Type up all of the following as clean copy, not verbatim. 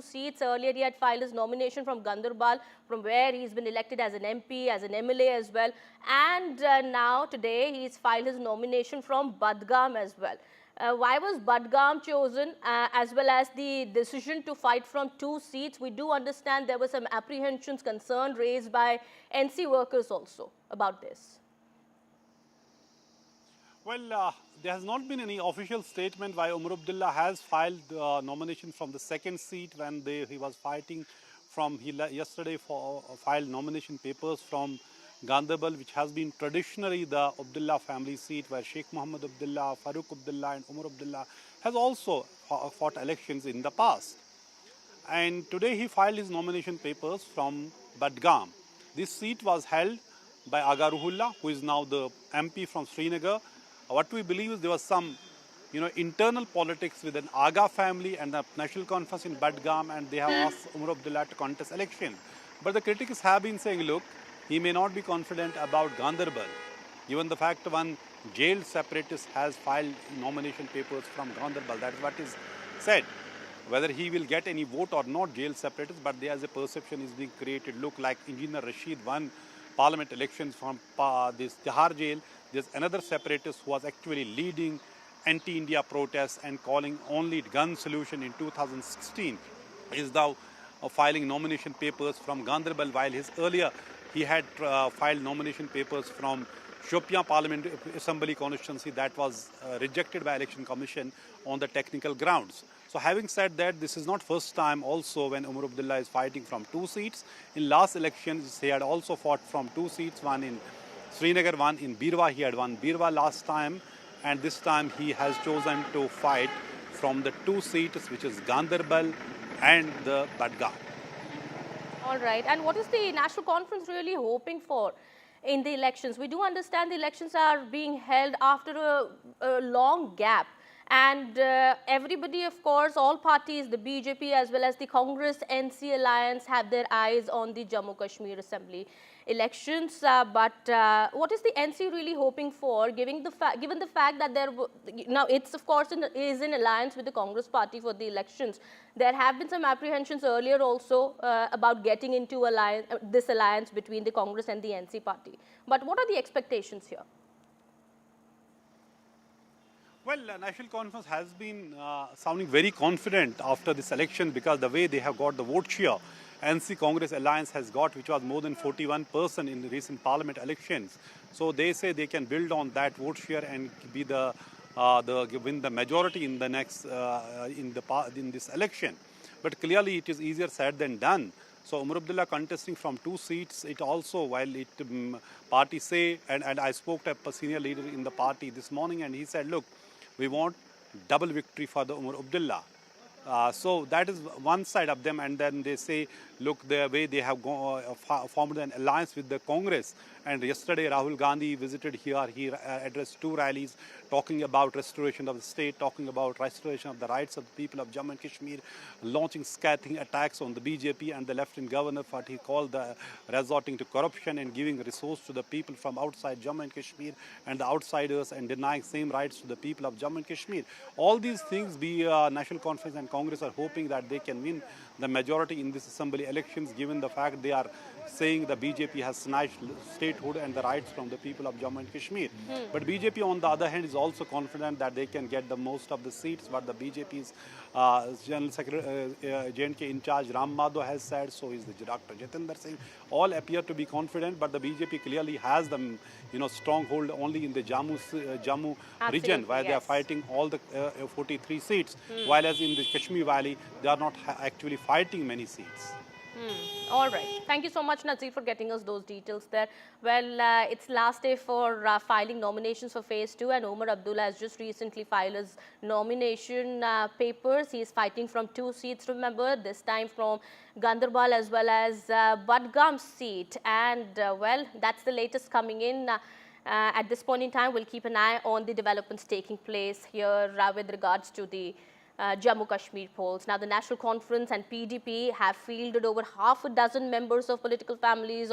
seats. Earlier, he had filed his nomination from Ganderbal, from where he's been elected as an MP, as an MLA as well. And now, today, he's filed his nomination from Budgam as well. Why was Budgam chosen, as well as the decision to fight from 2 seats? We do understand there were some apprehensions, concern raised by NC workers also about this. Well, there has not been any official statement why Omar Abdullah has filed nomination from the 2nd seat when he was fighting from, yesterday filed nomination papers from Ganderbal, which has been traditionally the Abdullah family seat, where Sheikh Muhammad Abdullah, Farooq Abdullah and Omar Abdullah has also fought elections in the past. And today he filed his nomination papers from Budgam. This seat was held by Aga Ruhullah, who is now the MP from Srinagar. What we believe is there was some internal politics with an Aga family and the National Conference in Budgam, and they have asked Omar Abdullah to contest election. But the critics have been saying, look, he may not be confident about Ganderbal, given the fact one jailed separatist has filed nomination papers from Ganderbal. That is what is said. Whether he will get any vote or not, jailed separatist, but there is a perception is being created. Look, like Engineer Rashid won parliament elections from this Tihar jail. There's another separatist who was actually leading anti-India protests and calling only gun solution in 2016 is now filing nomination papers from Ganderbal, while earlier he had filed nomination papers from Shopian Parliament Assembly constituency that was rejected by Election Commission on the technical grounds. So having said that, this is not first time also when Omar Abdullah is fighting from 2 seats. In last elections, he had also fought from 2 seats, one in Srinagar, one in Birwa. He had won Birwa last time, and this time he has chosen to fight from the 2 seats, which is Ganderbal and the Budgam. All right. And what is the National Conference really hoping for in the elections? We do understand the elections are being held after a long gap. And everybody, of course, all parties, the BJP as well as the Congress NC alliance have their eyes on the Jammu Kashmir Assembly elections. But what is the NC really hoping for, given the fact that now it's of course is in alliance with the Congress party for the elections? There have been some apprehensions earlier also about getting into this alliance between the Congress and the NC party. But what are the expectations here? Well, National Conference has been sounding very confident after this election, because the way they have got the vote share, NC Congress alliance has got, which was more than 41% in the recent parliament elections. So they say they can build on that vote share and be win the majority in the next in this election. But clearly it is easier said than done. So Omar Abdullah contesting from 2 seats, it also, while it party say, and I spoke to a senior leader in the party this morning, and he said, look, we want double victory for the Omar Abdullah. So that is one side of them, and then they say, look, the way they have formed an alliance with the Congress. And yesterday Rahul Gandhi visited here. He addressed 2 rallies talking about restoration of the state, talking about restoration of the rights of the people of Jammu and Kashmir, launching scathing attacks on the BJP and the Lieutenant Governor for what he called the resorting to corruption and giving resource to the people from outside Jammu and Kashmir and the outsiders, and denying same rights to the people of Jammu and Kashmir. All these things, National Conference and Congress are hoping that they can win the majority in this assembly elections, given the fact they are saying the BJP has snatched statehood and the rights from the people of Jammu and Kashmir. But BJP, on the other hand, is also confident that they can get the most of the seats. What the BJP's General Secretary, J&K in charge, Ram Madhav, has said, so is the Dr. Jatinder Singh. All appear to be confident, but the BJP clearly has the stronghold only in the Jammu region, where they are fighting all the 43 seats, while as in the Kashmir Valley, they are not actually fighting many seats. All right. Thank you so much, Nazir, for getting us those details there. Well, it's last day for filing nominations for Phase 2, and Omar Abdullah has just recently filed his nomination papers. He is fighting from 2 seats, remember, this time from Ganderbal as well as Budgam seat. And, well, that's the latest coming in. At this point in time, we'll keep an eye on the developments taking place here with regards to the Jammu Kashmir polls. Now, the National Conference and PDP have fielded over half a dozen members of political families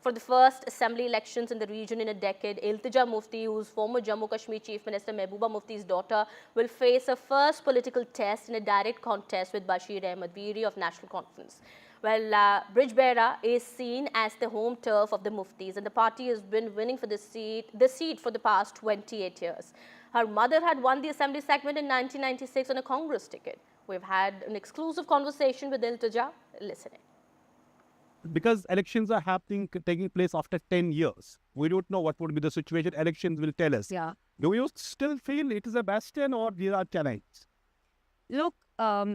for the first assembly elections in the region in a decade. Iltija Mufti, who's former Jammu Kashmir Chief Minister Mehbooba Mufti's daughter, will face a first political test in a direct contest with Bashir Ahmed Veeri of National Conference. Well, Brijbehara is seen as the home turf of the Muftis, and the party has been winning for the seat for the past 28 years. Her mother had won the assembly segment in 1996 on a Congress ticket. We've had an exclusive conversation with Iltija. Listen in. Because elections are taking place after 10 years. We don't know what would be the situation. Elections will tell us. Yeah. Do you still feel it is a bastion or there are challenges? Look,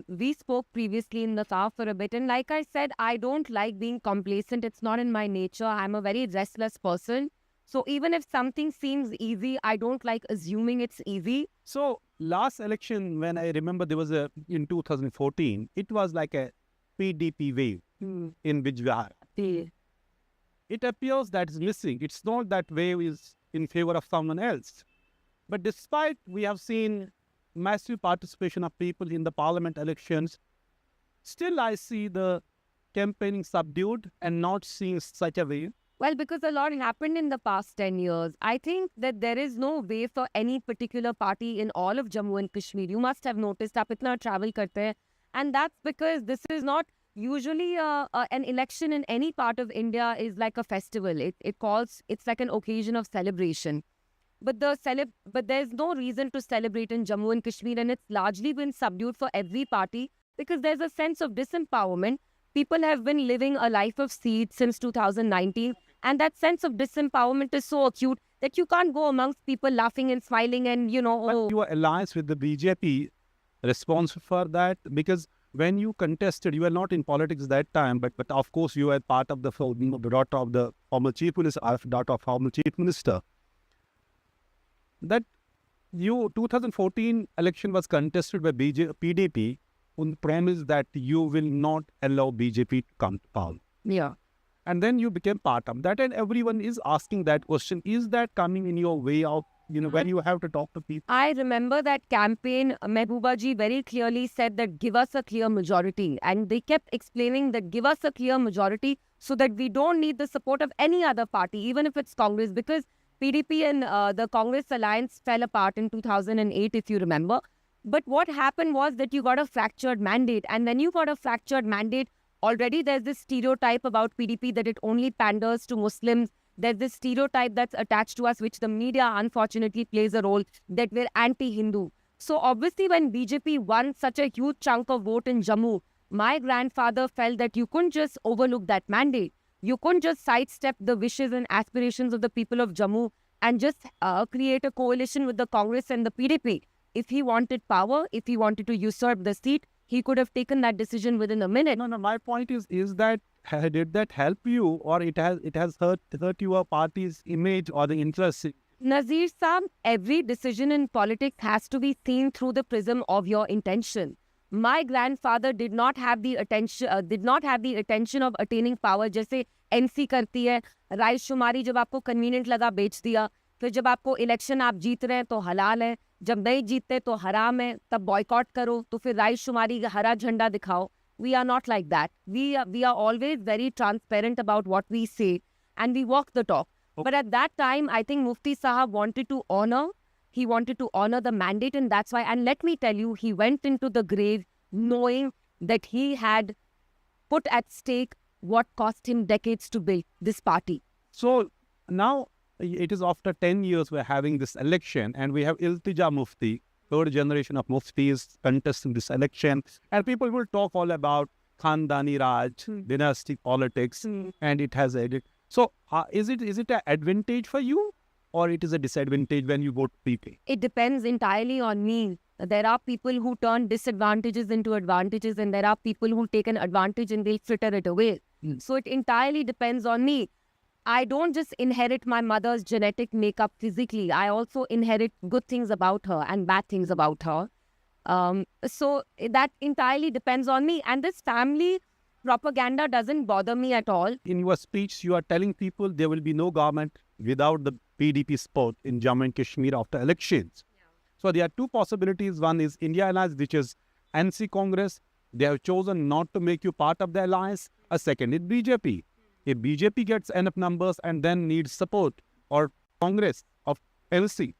we spoke previously in the car for a bit, and like I said, I don't like being complacent. It's not in my nature. I'm a very restless person. So even if something seems easy, I don't like assuming it's easy. So last election, when I remember there was in 2014, it was like a PDP wave in Vijay. It appears that is missing. It's not that wave is in favor of someone else. But despite we have seen massive participation of people in the parliament elections, still I see the campaigning subdued and not seeing such a wave. Well, because a lot happened in the past 10 years. I think that there is no way for any particular party in all of Jammu and Kashmir. You must have noticed, aap itna travel karte hain. And that's because this is not usually an election in any part of India is like a festival. It's like an occasion of celebration. But there's no reason to celebrate in Jammu and Kashmir, and it's largely been subdued for every party because there's a sense of disempowerment. People have been living a life of seed since 2019. And that sense of disempowerment is so acute that you can't go amongst people laughing and smiling and, But your alliance with the BJP responsible for that, because when you contested, you were not in politics that time, but of course you were part of the daughter of the former chief minister, daughter of former chief minister. That 2014 election was contested by PDP on the premise that you will not allow BJP to come to power. Yeah. And then you became part of that, and everyone is asking that question. Is that coming in your way of, when you have to talk to people? I remember that campaign, Mehbooba ji very clearly said that give us a clear majority. And they kept explaining that give us a clear majority so that we don't need the support of any other party, even if it's Congress, because PDP and the Congress alliance fell apart in 2008, if you remember. But what happened was that you got a fractured mandate. And when you got a fractured mandate, already there's this stereotype about PDP that it only panders to Muslims. There's this stereotype that's attached to us, which the media unfortunately plays a role, that we're anti-Hindu. So obviously when BJP won such a huge chunk of vote in Jammu, my grandfather felt that you couldn't just overlook that mandate. You couldn't just sidestep the wishes and aspirations of the people of Jammu and just create a coalition with the Congress and the PDP. If he wanted power, if he wanted to usurp the seat, he could have taken that decision within a minute. No, my point is that did that help you, or it has hurt your party's image or the interest? Nazir Saab, every decision in politics has to be seen through the prism of your intention. My grandfather did not have the attention of attaining power. जैसे NC करती है, राय शुमारी जब आपको convenient लगा बेच दिया, फिर जब आपको election आप जीत रहे हैं तो हलाल है, जब नहीं जीतते तो हराम है, तब boycott करो, तो फिर राय शुमारी का हरा झंडा दिखाओ. We are not like that. We are always very transparent about what we say, and we walk the talk. Okay. But at that time, I think Mufti Sahab wanted to honor the mandate, and that's why. And let me tell you, he went into the grave knowing that he had put at stake what cost him decades to build this party. So now it is after 10 years we're having this election, and we have Iltija Mufti, third generation of Muftis contesting this election, and people will talk all about Khandani Raj, dynastic politics, and it has added. So is it an advantage for you, or it is a disadvantage when you vote PP? It depends entirely on me. There are people who turn disadvantages into advantages, and there are people who take an advantage and they'll fritter it away. So it entirely depends on me. I don't just inherit my mother's genetic makeup physically. I also inherit good things about her and bad things about her. So that entirely depends on me. And this family propaganda doesn't bother me at all. In your speech, you are telling people there will be no government without the PDP support in Jammu and Kashmir after elections. So there are two possibilities. One is India Alliance, which is NC Congress. They have chosen not to make you part of the alliance. A second is BJP. If BJP gets enough numbers and then needs support, or Congress of LC.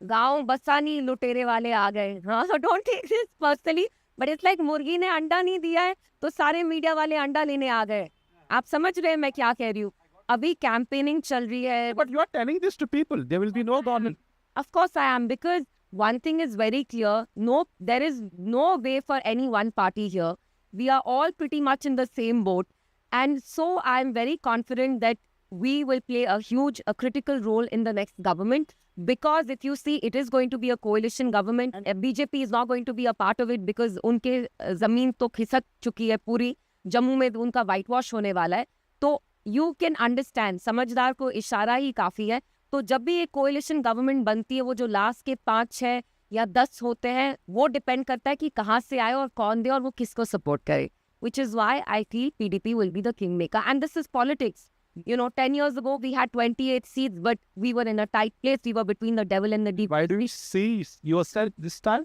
गांव बसानी लुटेरे वाले आ गए. हाँ, so don't take this personally, but it's like मुर्गी ने अंडा नहीं दिया है तो सारे मीडिया वाले अंडा लेने आ गए. आप समझ रहे हैं मैं क्या कह रही हूँ? अभी कैंपेनिंग चल रही है. But you are telling this to people. There will be no government. Of course I am, because one thing is very clear. No, there is no way for any one party here. We are all pretty much in the same boat. And so I am very confident that we will play a critical role in the next government. Because if you see, it is going to be a coalition government. And BJP is not going to be a part of it because उनके ज़मीन तो खिसक चुकी है पूरी. जम्मू में उनका white wash होने वाला है. तो you can understand, समझदार को इशारा ही काफ़ी है. तो जब भी एक कोएलिशन गवर्नमेंट बनती है, वो जो लास्ट के 5, 6 या 10 होते हैं, वो डिपेंड करता है कि कहाँ से आए और कौन दे और वो किसको सपोर्ट करे. Which is why I feel PDP will be the kingmaker. And this is politics. You know, 10 years ago, we had 28 seats, but we were in a tight place. We were between the devil and the deep. Why do you see yourself this time?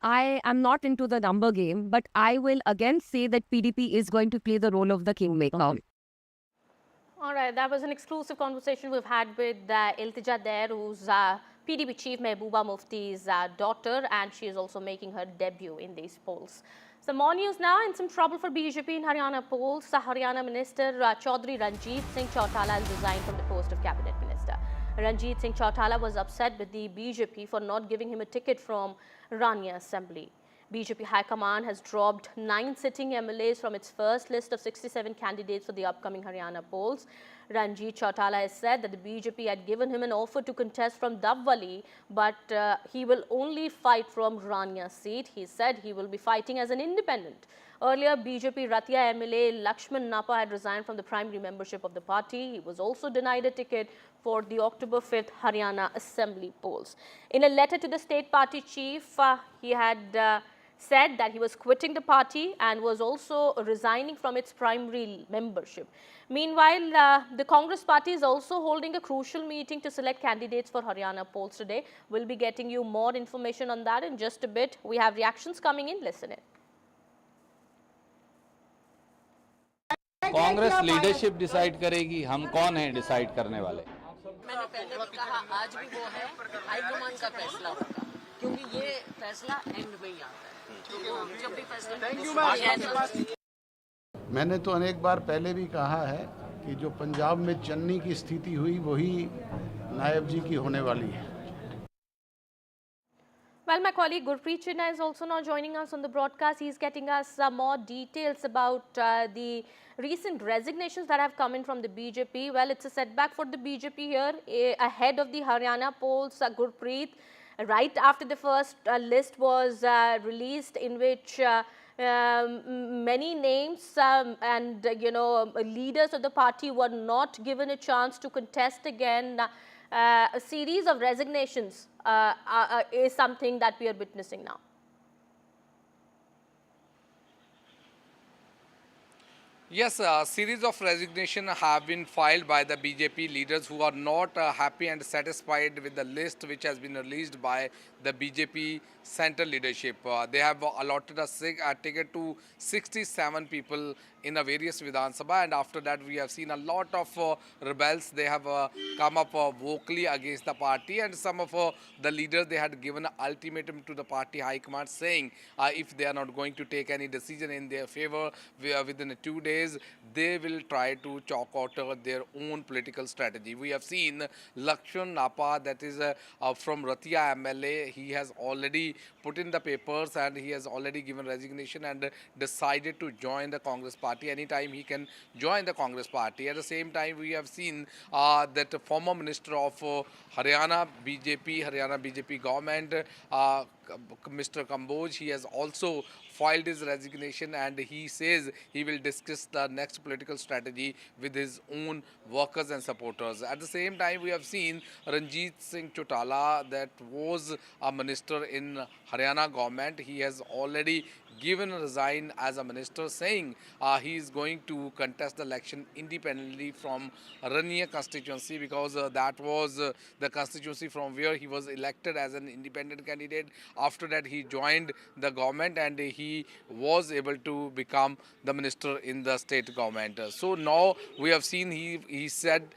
I am not into the number game, but I will again say that PDP is going to play the role of the kingmaker. Okay. All right, that was an exclusive conversation we've had with Iltija there, who's PDP chief Mehbooba Mufti's daughter, and she is also making her debut in these polls. Some more news now. In some trouble for BJP in Haryana polls. Haryana Minister Chaudhry Ranjit Singh Chautala has resigned from the post of Cabinet Minister. Ranjit Singh Chautala was upset with the BJP for not giving him a ticket from Rania Assembly. BJP High Command has dropped 9 sitting MLAs from its first list of 67 candidates for the upcoming Haryana polls. Ranjit Chautala has said that the BJP had given him an offer to contest from Dabwali, but he will only fight from Rania seat. He said he will be fighting as an independent. Earlier, BJP Ratia MLA Lakshman Napa had resigned from the primary membership of the party. He was also denied a ticket for the October 5th Haryana Assembly polls. In a letter to the state party chief, he had said that he was quitting the party and was also resigning from its primary membership. Meanwhile, the Congress party is also holding a crucial meeting to select candidates for Haryana polls today. We'll be getting you more information on that in just a bit. We have reactions coming in. Listen in. Congress leadership decide करेगी, हम कौन हैं decide करने वाले. मैंने पहले भी कहा, आज भी वो है, हाईकमान का फैसला होगा, क्योंकि ये फैसला एंड में ही आता है. जब भी फैसला मैंने तो अनेक बार पहले भी कहा है कि जो पंजाब में चन्नी की स्थिति हुई वही नायब जी की होने वाली है. Well, my colleague Gurpreet Chinna is also now joining us on the broadcast. He's getting us more details about the recent resignations that have come in from the BJP. Well, it's a setback for the BJP here ahead of the Haryana polls. Gurpreet, right after the first list was released, in which many names and leaders of the party were not given a chance to contest again. A series of resignations is something that we are witnessing now. Yes, a series of resignations have been filed by the BJP leaders who are not happy and satisfied with the list which has been released by the BJP central leadership. They have allotted a ticket to 67 people in a various Vidhan Sabha, and after that we have seen a lot of rebels. They have come up vocally against the party, and some of the leaders, they had given an ultimatum to the party high command saying if they are not going to take any decision in their favor within 2 days, they will try to chalk out their own political strategy. We have seen Lakshman Napa, that is from Ratia MLA. He has already put in the papers and he has already given resignation and decided to join the Congress party. Anytime he can join the Congress party. At the same time, we have seen that the former minister of Haryana BJP government, Mr. Kamboj, he has also filed his resignation, and he says he will discuss the next political strategy with his own workers and supporters. At the same time, we have seen Ranjit Singh Chautala, that was a minister in Haryana government. He has already given a resign as a minister, saying he is going to contest the election independently from Rania constituency, because that was the constituency from where he was elected as an independent candidate. After that, he joined the government and he was able to become the minister in the state government. So now we have seen he said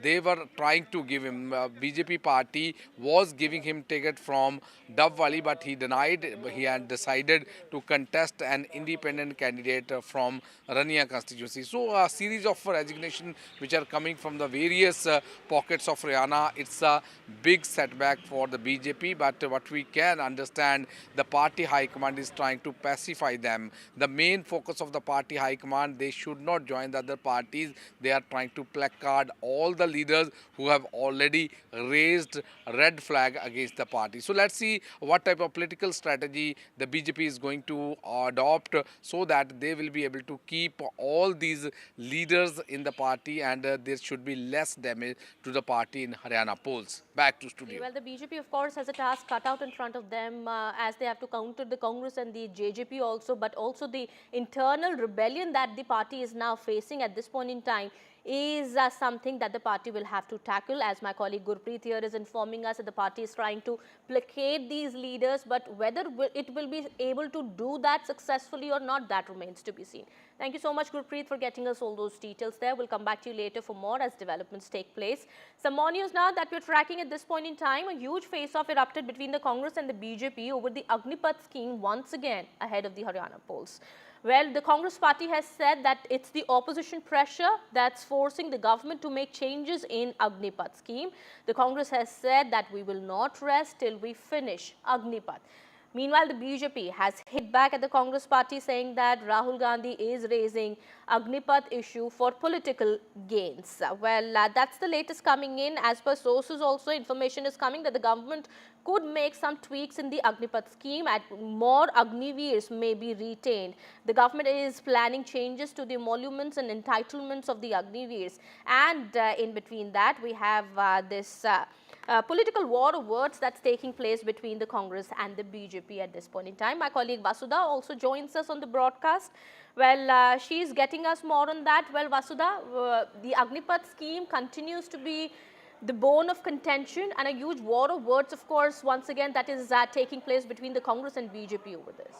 they were trying to give him, BJP party was giving him ticket from Dub Valley, but he denied. He had decided to contest an independent candidate from Rania constituency. So a series of resignation which are coming from the various pockets of Haryana. It's a big setback for the BJP, but what we can understand, the party high command is trying to pacify them. The main focus of the party high command, they should not join the other parties. They are trying to placard all the leaders who have already raised a red flag against the party. So let's see what type of political strategy the BJP is going to adopt, so that they will be able to keep all these leaders in the party, and there should be less damage to the party in Haryana polls. Back to studio. Well, the BJP, of course, has a task cut out in front of them as they have to counter the Congress and the JJP also, but also the internal rebellion that the party is now facing at this point in time is something that the party will have to tackle. As my colleague Gurpreet here is informing us, that the party is trying to placate these leaders, but whether it will be able to do that successfully or not, that remains to be seen. Thank you so much, Gurpreet, for getting us all those details there. We'll come back to you later for more as developments take place. Some more news now that we're tracking at this point in time. A huge face-off erupted between the Congress and the BJP over the Agnipath scheme once again ahead of the Haryana polls. Well, the Congress party has said that it's the opposition pressure that's forcing the government to make changes in Agnipath scheme. The Congress has said that we will not rest till we finish Agnipath. Meanwhile, the BJP has hit back at the Congress party, saying that Rahul Gandhi is raising Agnipath issue for political gains. Well, that's the latest coming in. As per sources also, information is coming that the government could make some tweaks in the Agnipath scheme and more Agniveers may be retained. The government is planning changes to the emoluments and entitlements of the Agniveers. And in between that, we have this political war of words that's taking place between the Congress and the BJP at this point in time. My colleague Vasudha also joins us on the broadcast. Well, she's getting us more on that. Well, Vasudha, the Agnipath scheme continues to be the bone of contention and a huge war of words, of course, once again, that is taking place between the Congress and BJP over this.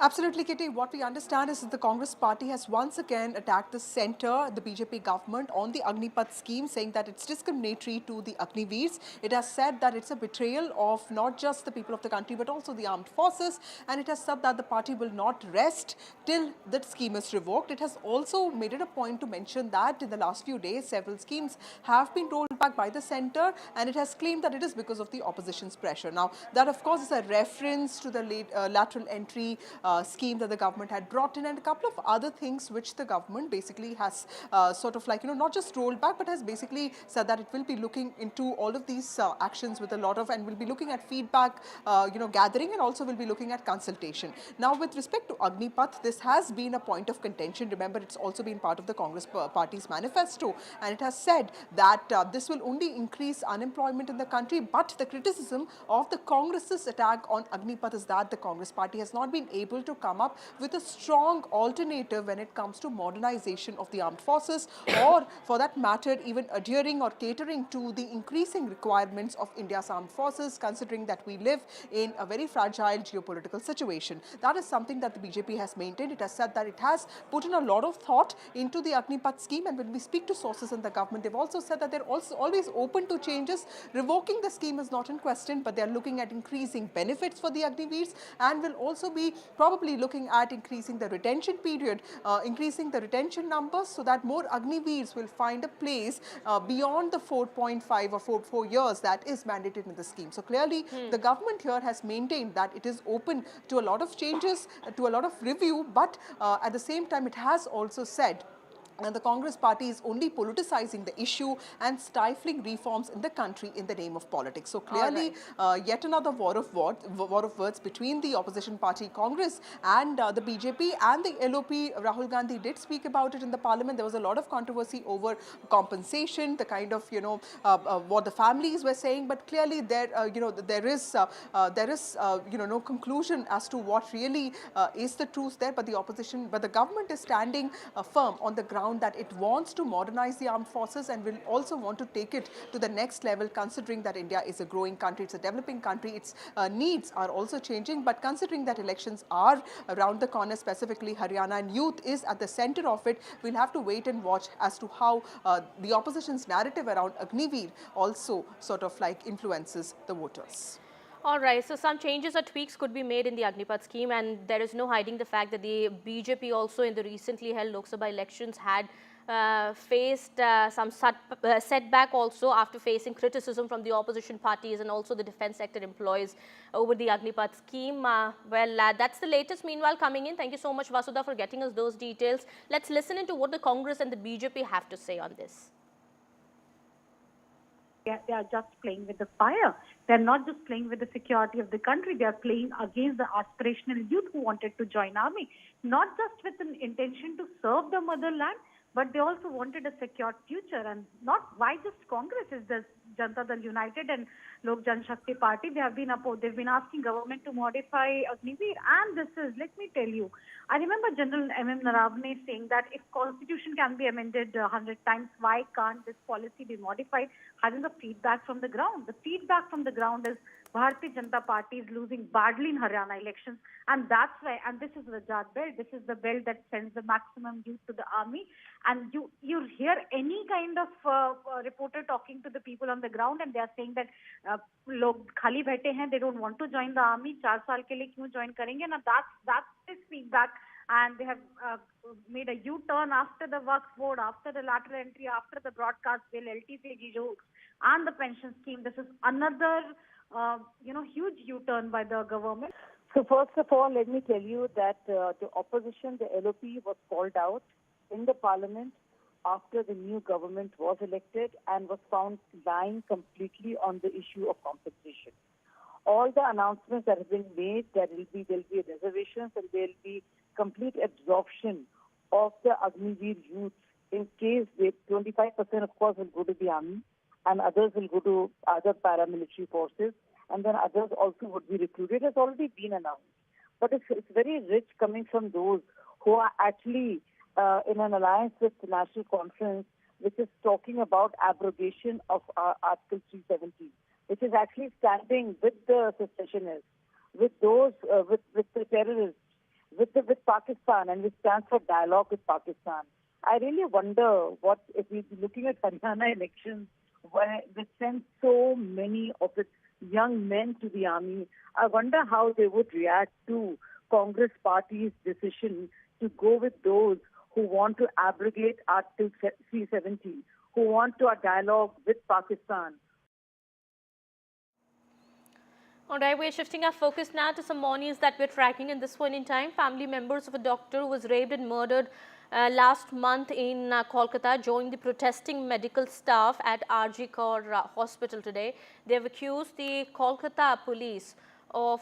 Absolutely, Kitty. What we understand is that the Congress party has once again attacked the centre, the BJP government, on the Agnipath scheme, saying that it's discriminatory to the Agniveers. It has said that it's a betrayal of not just the people of the country, but also the armed forces. And it has said that the party will not rest till that scheme is revoked. It has also made it a point to mention that in the last few days, several schemes have been rolled back by the centre, and it has claimed that it is because of the opposition's pressure. Now, that of course is a reference to the lateral entry scheme that the government had brought in, and a couple of other things which the government basically has sort of like, not just rolled back, but has basically said that it will be looking into all of these actions with a lot of, and will be looking at feedback, gathering, and also will be looking at consultation. Now, with respect to Agnipath, this has been a point of contention. Remember, it's also been part of the Congress party's manifesto, and it has said that this will only increase unemployment in the country. But the criticism of the Congress's attack on Agnipath is that the Congress party has not been able to come up with a strong alternative when it comes to modernization of the armed forces, or for that matter, even adhering or catering to the increasing requirements of India's armed forces, considering that we live in a very fragile geopolitical situation. That is something that the BJP has maintained. It has said that it has put in a lot of thought into the Agnipath scheme, and when we speak to sources in the government, they've also said that they're also always open to changes. Revoking the scheme is not in question, but they're looking at increasing benefits for the Agniveers, and will also be probably looking at increasing the retention period, increasing the retention numbers, so that more Agniveers will find a place beyond the 4.5 or 4 years that is mandated in the scheme. So clearly, the government here has maintained that it is open to a lot of changes, to a lot of review, but at the same time, it has also said And the Congress party is only politicizing the issue and stifling reforms in the country in the name of politics. So clearly, yet another war of words between the opposition party Congress and the BJP and the LOP. Rahul Gandhi did speak about it in the parliament. There was a lot of controversy over compensation, the kind of, what the families were saying. But clearly, there is no conclusion as to what really is the truth there. But the government is standing firm on the ground that it wants to modernize the armed forces and will also want to take it to the next level, considering that India is a growing country, it's a developing country, its needs are also changing. But considering that elections are around the corner, specifically Haryana, and youth is at the center of it, we'll have to wait and watch as to how the opposition's narrative around Agniveer also sort of like influences the voters. All right, so some changes or tweaks could be made in the Agnipath scheme, and there is no hiding the fact that the BJP also in the recently held Lok Sabha elections had faced some setback also after facing criticism from the opposition parties and also the defense sector employees over the Agnipath scheme. That's the latest meanwhile coming in. Thank you so much, Vasudha, for getting us those details. Let's listen into what the Congress and the BJP have to say on this. They are just playing with the fire. They're not just playing with the security of the country. They are playing against the aspirational youth who wanted to join army, not just with an intention to serve the motherland, but they also wanted a secure future. And not why just Congress, is the Janata Dal United and Lok Janshakti Party. They've been asking government to modify Agniveer. And this is, let me tell you, I remember General M.M. Naravane saying that if constitution can be amended 100 times, why can't this policy be modified? Having the feedback from the ground. The feedback from the ground is Bharatiya Janata Party is losing badly in Haryana elections. And that's why, and this is the Rajat belt, this is the belt that sends the maximum youth to the army. And you hear any kind of reporter talking to the people on the ground, and they are saying that log khali baithe hain, they don't want to join the army. 4 saal ke liye kyun join karenge? And that's his feedback. And they have made a U-turn after the Waqf board, after the lateral entry, after the broadcast bill, LTC jokes, and the pension scheme. This is another huge U-turn by the government. So first of all, let me tell you that the opposition, the LOP, was called out in the parliament after the new government was elected and was found lying completely on the issue of compensation. All the announcements that have been made, there will be reservations and there will be complete absorption of the Agniveer youth. In case 25% of course will go to the army and others will go to other paramilitary forces, and then others also would be recruited. It has already been announced. But it's very rich coming from those who are actually in an alliance with the National Conference, which is talking about abrogation of Article 370, which is actually standing with the secessionists, with those, with the terrorists, with Pakistan, and which stands for dialogue with Pakistan. I really wonder what, if we're looking at Haryana elections, where they send so many of its young men to the army, I wonder how they would react to Congress party's decision to go with those who want to abrogate Article 370, who want to a dialogue with Pakistan. All right, we're shifting our focus now to some more news that we're tracking in this point in time. Family members of a doctor who was raped and murdered last month in Kolkata joined the protesting medical staff at RG Kaur Hospital today. They have accused the Kolkata police of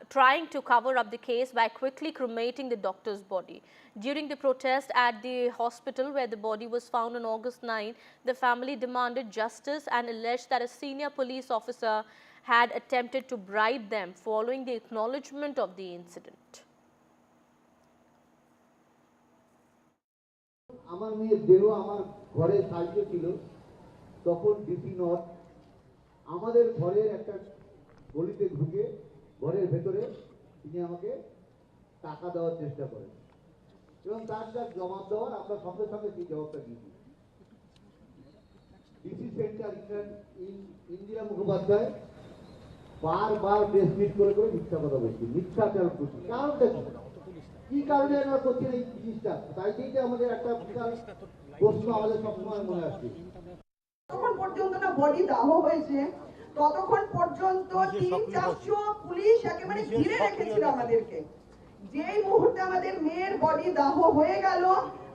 trying to cover up the case by quickly cremating the doctor's body. During the protest at the hospital where the body was found on August 9, the family demanded justice and alleged that a senior police officer had attempted to bribe them following the acknowledgement of the incident. আমার মেয়ের দেহ আমার ঘরে সাইজে ছিল তখন DC not আমাদের ঘরের একটা গলিতে ঢুকে ঘরের ভেতরে তিনি আমাকে টাকা দেওয়ার চেষ্টা করেন এবং তার যা জবাব দেওয়ার আমরা সঙ্গে সঙ্গে সেই জবাবটা দিয়েছি ডিসি সেন্টার ইন্দিরা মুখোপাধ্যায় বারবার প্রেস মিট করে মিথ্যা কথা বলছি মিথ্যাচার করছি কারণটা কি কারণে আমরা করছি এই জিনিসটা তাই থেকে আমাদের একটা বিশাল প্রশ্ন আমাদের সবসময় মনে আসছে তখন পর্যন্ত না বডি দাহ হয়েছে ততক্ষণ পর্যন্ত 3-400 পুলিশ একেবারে ঘিরে রেখেছিল আমাদেরকে যেই মুহূর্তে আমাদের মেয়ের বডি দাহ হয়ে গেল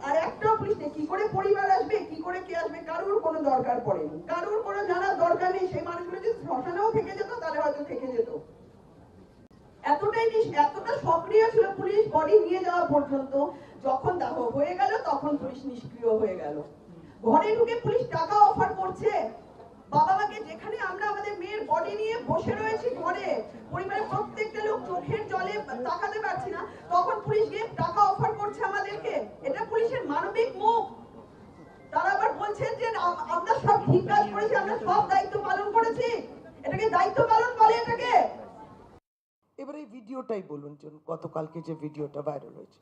আর একটা পুলিশ কি করে পরিবার আসবে, কি করে কে আসবে, কারোর কোনো দরকার পড়েনি, কারোর কোনো জানার দরকার নেই। সেই মানুষগুলো যদি শ্মশানেও থেকে যেত তাহলে হয়তো থেকে যেত। এতটা সক্রিয় ছিল পুলিশ বডি নিয়ে যাওয়া পর্যন্ত। যখন দাহ হয়ে গেল তখন পুলিশ নিষ্ক্রিয় হয়ে গেল। ঘরে ঢুকে পুলিশ টাকা অফার করছে বাবা মাকে, যেখানে আমরা আমাদের মেয়ের বডি নিয়ে বসে রয়েছি ঘরে, পরিবারের প্রত্যেকটা লোক চোখের জলে তাকাতে পারছি না, তখন পুলিশ গিয়ে টাকা অফার করছে আমাদেরকে। এটা পুলিশের মানবিক মুখ। তারা আবার বলছেন যে আমরা সব ঠিক কাজ করেছি, আমরা সব দায়িত্ব পালন করেছি। এটাকে দায়িত্ব পালন বলে এটাকে? এবারে এই ভিডিওটাই বলুন, গতকালকে যে ভিডিওটা ভাইরাল হয়েছে,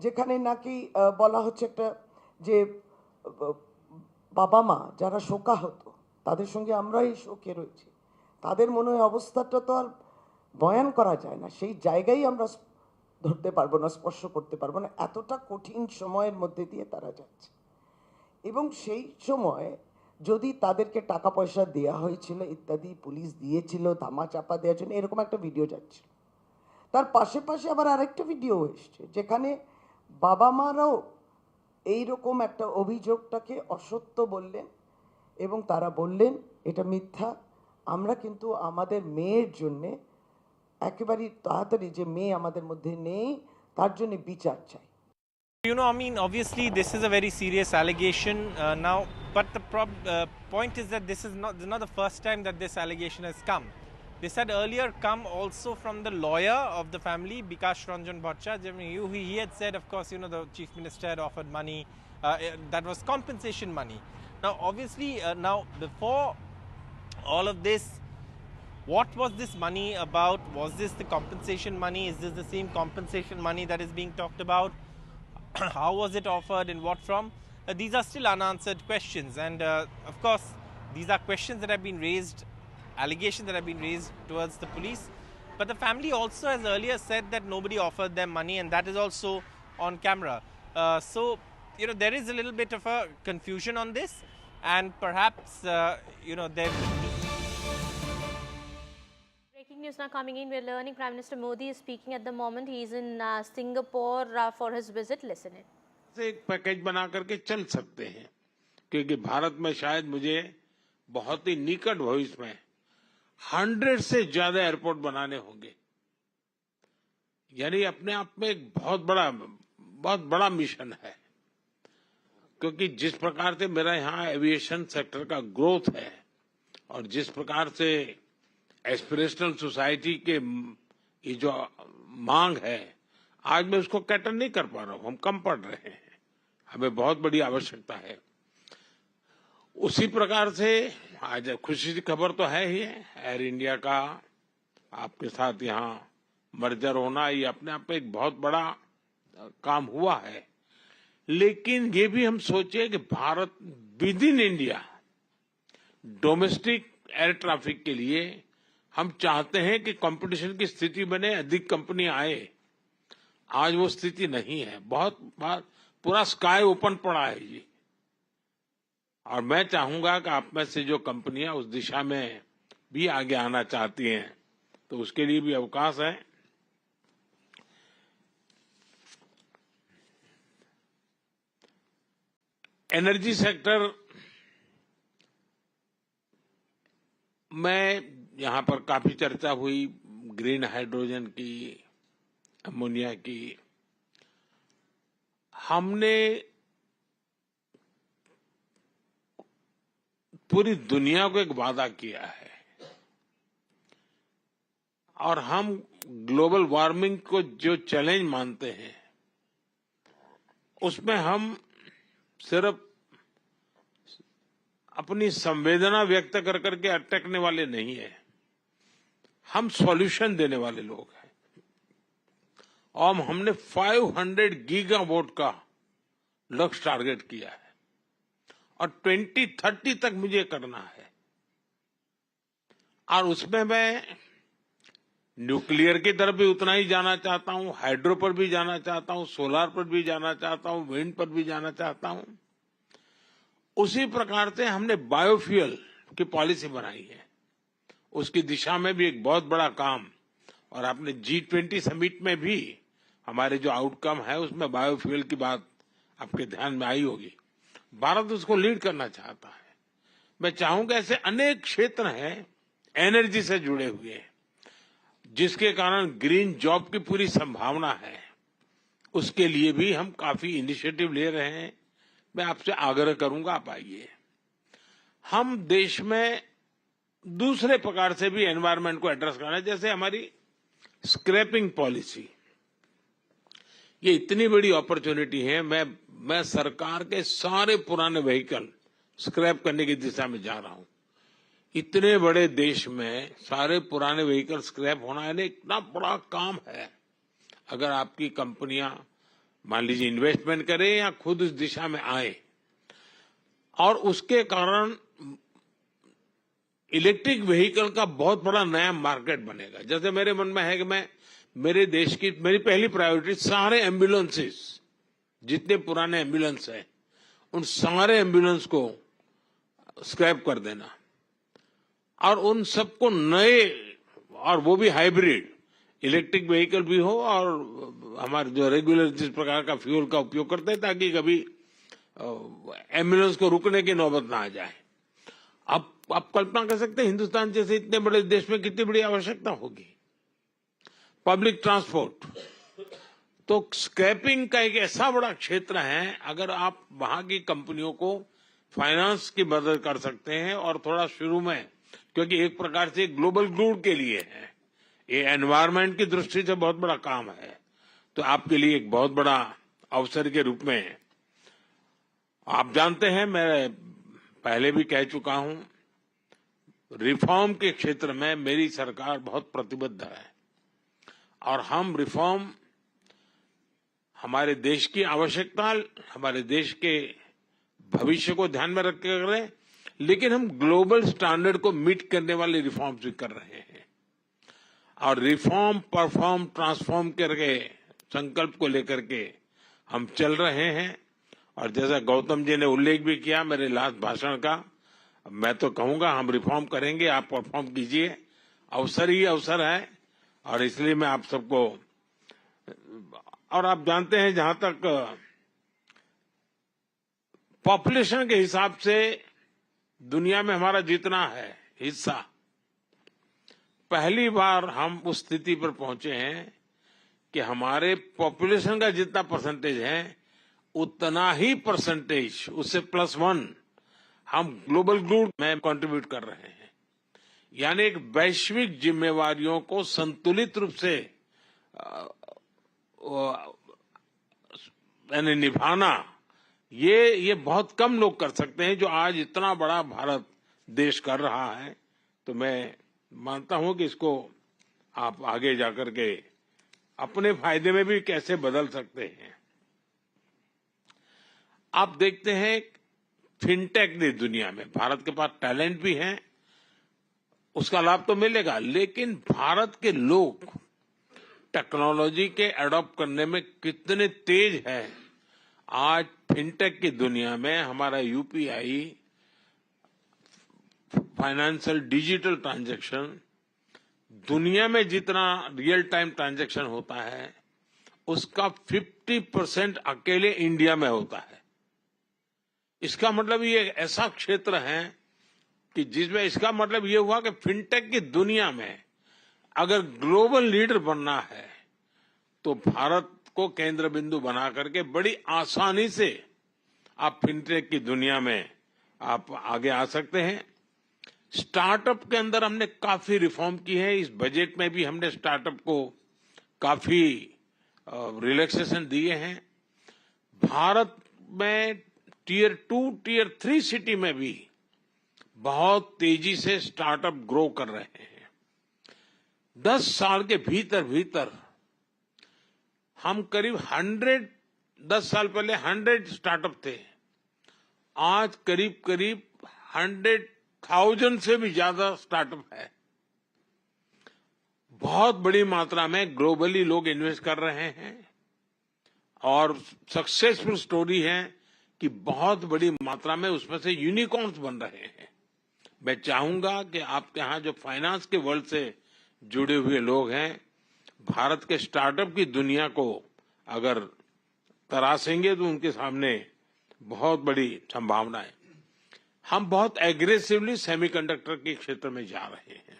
যেখানে নাকি বলা হচ্ছে একটা যে বাবা মা যারা শোকাহত তাদের সঙ্গে আমরাই শোকে রয়েছি, তাদের মনে হয় অবস্থাটা তো আর বয়ান করা যায় না, সেই জায়গায় আমরা ধরতে পারবো না, স্পর্শ করতে পারবো না, এতটা কঠিন সময়ের মধ্যে দিয়ে তারা যাচ্ছে। এবং সেই সময় যদি তাদেরকে টাকা পয়সা দেওয়া হয়েছিল ইত্যাদি, পুলিশ দিয়েছিল ধামা চাপা দেওয়ার জন্য, এরকম একটা ভিডিও যাচ্ছে। তার পাশে পাশে আবার আরেকটা ভিডিও এসছে যেখানে বাবা মারাও এইরকম একটা অভিযোগটাকে অসত্য বললেন এবং তারা বললেন এটা মিথ্যা, আমরা কিন্তু আমাদের মেয়ের জন্যে একেবারেই তাড়াতাড়ি যে মেয়ে আমাদের মধ্যে নেই তার জন্য বিচার চাই। You know, I mean, obviously this is a very serious allegation now, but the point is that this is not the first time that this allegation has come. This had earlier come also from the lawyer of the family, Bikash Ranjan Bhattacharya. I mean, he had said, of course, you know, the chief minister had offered money, that was compensation money. Now, obviously, now before all of this, what was this money about? Was this the compensation money? Is this the same compensation money that is being talked about? How was it offered and what from? These are still unanswered questions, and of course these are questions that have been raised, allegations that have been raised towards the police, but the family also has earlier said that nobody offered them money, and that is also on camera. So you know, there is a little bit of a confusion on this, and perhaps you know, there. Breaking news now coming in. We're learning Prime Minister Modi is speaking at the moment. He's in Singapore for his visit. Listen in. से एक package बना करके चल सकते हैं, क्योंकि भारत में शायद मुझे बहुत ही निकट भविष्य में 100 से ज्यादा एयरपोर्ट बनाने होंगे। यानी अपने आप में एक बहुत बड़ा मिशन है, क्योंकि जिस प्रकार से मेरा यहाँ एविएशन सेक्टर का ग्रोथ है और जिस प्रकार से एस्पिरेशनल सोसाइटी के ये जो मांग है, आज मैं उसको कैटर नहीं कर पा रहा हूं, हम कम पड़ रहे हैं, हमें बहुत बड़ी आवश्यकता है। उसी प्रकार से आज खुशी की खबर तो है ही है, एयर इंडिया का आपके साथ यहाँ मर्जर होना, ये अपने आप में एक बहुत बड़ा काम हुआ है। लेकिन ये भी हम सोचे कि Bharat with in India domestic air traffic के लिए हम चाहते हैं कि कंपटीशन की स्थिति बने, अधिक कंपनी आए। आज वो स्थिति नहीं है, बहुत पूरा स्काई ओपन पड़ा है जी। और मैं चाहूंगा कि आप में से जो कंपनियां उस दिशा में भी आगे आना चाहती हैं, तो उसके लिए भी अवकाश है। एनर्जी सेक्टर में यहाँ पर काफी चर्चा हुई, ग्रीन हाइड्रोजन की, अमोनिया की। हमने पूरी दुनिया को एक वादा किया है और हम ग्लोबल वार्मिंग को जो चैलेंज मानते हैं, उसमें हम सिर्फ अपनी संवेदना व्यक्त कर करके अटकने वाले नहीं है, हम सॉल्यूशन देने वाले लोग हैं। और हमने 500 गीगावाट का लक्ष्य टारगेट किया है और 2030 तक मुझे करना है। और उसमें मैं न्यूक्लियर की तरफ भी उतना ही जाना चाहता हूं, हाइड्रो पर भी जाना चाहता हूं, सोलार पर भी जाना चाहता हूं, विंड पर भी जाना चाहता हूं। उसी प्रकार से हमने बायोफ्यूल की पॉलिसी बनाई है, उसकी दिशा में भी एक बहुत बड़ा काम। और आपने G20 समिट में भी हमारे जो आउटकम है उसमें बायोफ्यूल की बात आपके ध्यान में आई होगी। भारत उसको लीड करना चाहता है। मैं चाहूंगा ऐसे अनेक क्षेत्र हैं एनर्जी से जुड़े हुए, जिसके कारण ग्रीन जॉब की पूरी संभावना है। उसके लिए भी हम काफी इनिशिएटिव ले रहे हैं। मैं आपसे आग्रह करूंगा, आप आइए। हम देश में दूसरे प्रकार से भी एनवायरनमेंट को एड्रेस करना है, जैसे हमारी स्क्रैपिंग पॉलिसी। ये इतनी बड़ी अपॉर्चुनिटी है। मैं सरकार के सारे पुराने व्हीकल स्क्रैप करने की दिशा में जा रहा हूं। इतने बड़े देश में सारे पुराने व्हीकल स्क्रैप होना है, इतना बड़ा काम है। अगर आपकी कंपनियां मान लीजिए इन्वेस्टमेंट करें या खुद इस दिशा में आए, और उसके कारण इलेक्ट्रिक व्हीकल का बहुत बड़ा नया मार्केट बनेगा। जैसे मेरे मन में है कि मेरे देश की मेरी पहली प्रायोरिटी सारे एम्बुलेंसेस, जितने पुराने एम्बुलेंस हैं, उन सारे एम्बुलेंस को स्क्रैप कर देना और उन सबको नए, और वो भी हाइब्रिड, इलेक्ट्रिक व्हीकल भी हो और हमारे जो रेगुलर जिस प्रकार का फ्यूल का उपयोग करते हैं, ताकि कभी एम्बुलेंस को रुकने की नौबत ना आ जाए। अब आप कल्पना कर सकते हैं हिंदुस्तान जैसे इतने बड़े देश में कितनी बड़ी आवश्यकता होगी। पब्लिक ट्रांसपोर्ट, तो स्क्रैपिंग का एक ऐसा बड़ा क्षेत्र है, अगर आप वहां की कंपनियों को फाइनेंस की मदद कर सकते हैं और थोड़ा शुरू में, क्योंकि एक प्रकार से ग्लोबल गुड के लिए है, ये एनवायरनमेंट की दृष्टि से बहुत बड़ा काम है, तो आपके लिए एक बहुत बड़ा अवसर के रूप में। आप जानते हैं, मैं पहले भी कह चुका हूं, रिफॉर्म के क्षेत्र में मेरी सरकार बहुत प्रतिबद्ध है और हम रिफॉर्म हमारे देश की आवश्यकता, हमारे देश के भविष्य को ध्यान में रख कर करें, लेकिन हम ग्लोबल स्टैंडर्ड को मीट करने वाले रिफॉर्म्स भी कर रहे हैं। और रिफॉर्म, परफॉर्म, ट्रांसफॉर्म करके संकल्प को लेकर के हम चल रहे हैं। और जैसा गौतम जी ने उल्लेख भी किया मेरे लास्ट भाषण का, मैं तो कहूंगा हम रिफॉर्म करेंगे, आप परफॉर्म कीजिए। अवसर ही अवसर है, और इसलिए मैं आप सबको, और आप जानते हैं जहां तक पॉपुलेशन के हिसाब से दुनिया में हमारा जितना है हिस्सा, पहली बार हम उस स्थिति पर पहुंचे हैं कि हमारे पॉपुलेशन का जितना परसेंटेज है उतना ही परसेंटेज, उससे +1 हम ग्लोबल गुड में कंट्रीब्यूट कर रहे हैं। यानी एक वैश्विक जिम्मेवारियों को संतुलित रूप से यानी निभाना, ये बहुत कम लोग कर सकते हैं, जो आज इतना बड़ा भारत देश कर रहा है। तो मैं मानता हूं कि इसको आप आगे जाकर के अपने फायदे में भी कैसे बदल सकते हैं। आप देखते हैं फिनटेक की दुनिया में भारत के पास टैलेंट भी है, उसका लाभ तो मिलेगा, लेकिन भारत के लोग टेक्नोलॉजी के अडॉप्ट करने में कितने तेज हैं। आज फिनटेक की दुनिया में हमारा यूपीआई, फाइनेंशियल डिजिटल ट्रांजैक्शन, दुनिया में जितना रियल टाइम ट्रांजैक्शन होता है उसका 50% अकेले इंडिया में होता है। इसका मतलब ये ऐसा क्षेत्र है कि जिसमें, इसका मतलब ये हुआ कि फिनटेक की दुनिया में अगर ग्लोबल लीडर बनना है तो भारत को केंद्र बिंदु बना करके बड़ी आसानी से आप फिनटेक की दुनिया में आप आगे आ सकते हैं। स्टार्टअप के अंदर हमने काफी रिफॉर्म की है। इस बजट में भी हमने स्टार्टअप को काफी रिलैक्सेशन दिए हैं। भारत में Tier 2, Tier 3 सिटी में भी बहुत तेजी से स्टार्टअप ग्रो कर रहे हैं। 10 साल के भीतर हम करीब 10 साल पहले 100 स्टार्टअप थे, आज करीब 100,000 से भी ज्यादा स्टार्टअप है। बहुत बड़ी मात्रा में ग्लोबली लोग इन्वेस्ट कर रहे हैं और सक्सेसफुल स्टोरी है कि बहुत बड़ी मात्रा में उसमें से यूनिकॉर्न्स बन रहे हैं। मैं चाहूंगा कि आपके यहाँ जो फाइनेंस के वर्ल्ड से जुड़े हुए लोग हैं, भारत के स्टार्टअप की दुनिया को अगर तराशेंगे तो उनके सामने बहुत बड़ी संभावना है। हम बहुत एग्रेसिवली सेमीकंडक्टर के क्षेत्र में जा रहे हैं।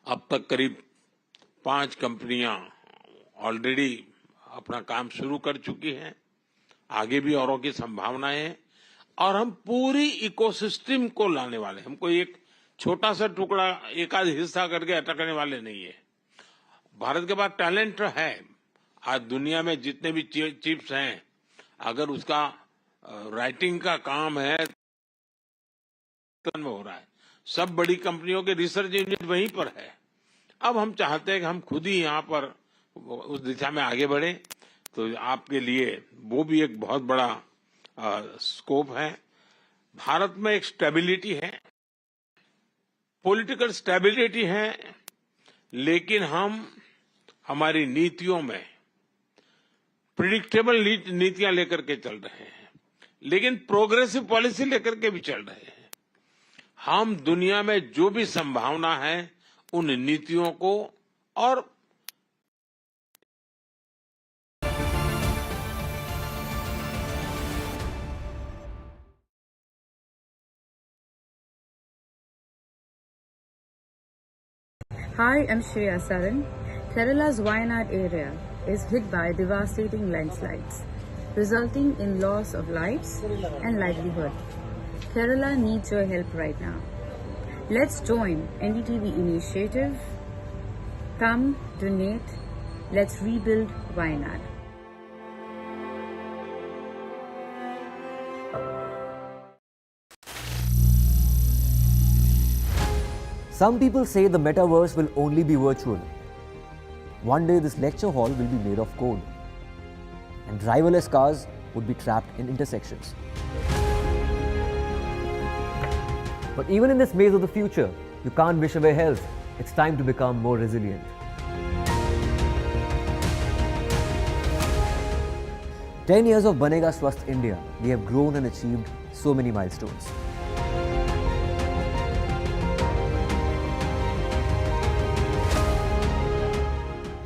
अब तक करीब 5 कंपनियां ऑलरेडी अपना काम शुरू कर चुकी हैं, आगे भी औरों की संभावनाएं हैं और हम पूरी इकोसिस्टम को लाने वाले हैं। हम कोई एक छोटा सा टुकड़ा एक आध हिस्सा करके अटकने वाले नहीं है। भारत के पास टैलेंट है। आज दुनिया में जितने भी चिप्स हैं, अगर उसका राइटिंग का काम है में हो रहा है। सब बड़ी कंपनियों के रिसर्च यूनिट वहीं पर है। अब हम चाहते हैं कि हम खुद ही यहाँ पर उस दिशा में आगे बढ़े, तो आपके लिए वो भी एक बहुत बड़ा स्कोप है। भारत में एक स्टेबिलिटी है, पॉलिटिकल स्टेबिलिटी है, लेकिन हम हमारी नीतियों में प्रिडिक्टेबल नीतियां लेकर के चल रहे हैं, लेकिन प्रोग्रेसिव पॉलिसी लेकर के भी चल रहे हैं। हम दुनिया में जो भी संभावना है उन नीतियों को और Hi, I'm Shreya Saran. Kerala's Wayanad area is hit by devastating landslides, resulting in loss of lives and livelihood. Kerala needs your help right now. Let's join NDTV initiative. Come, donate. Let's rebuild Wayanad. Some people say the metaverse will only be virtual. One day this lecture hall will be made of code, and driverless cars would be trapped in intersections. But even in this maze of the future, you can't wish away health. It's time to become more resilient. 10 years of Banega Swasth India, we have grown and achieved so many milestones.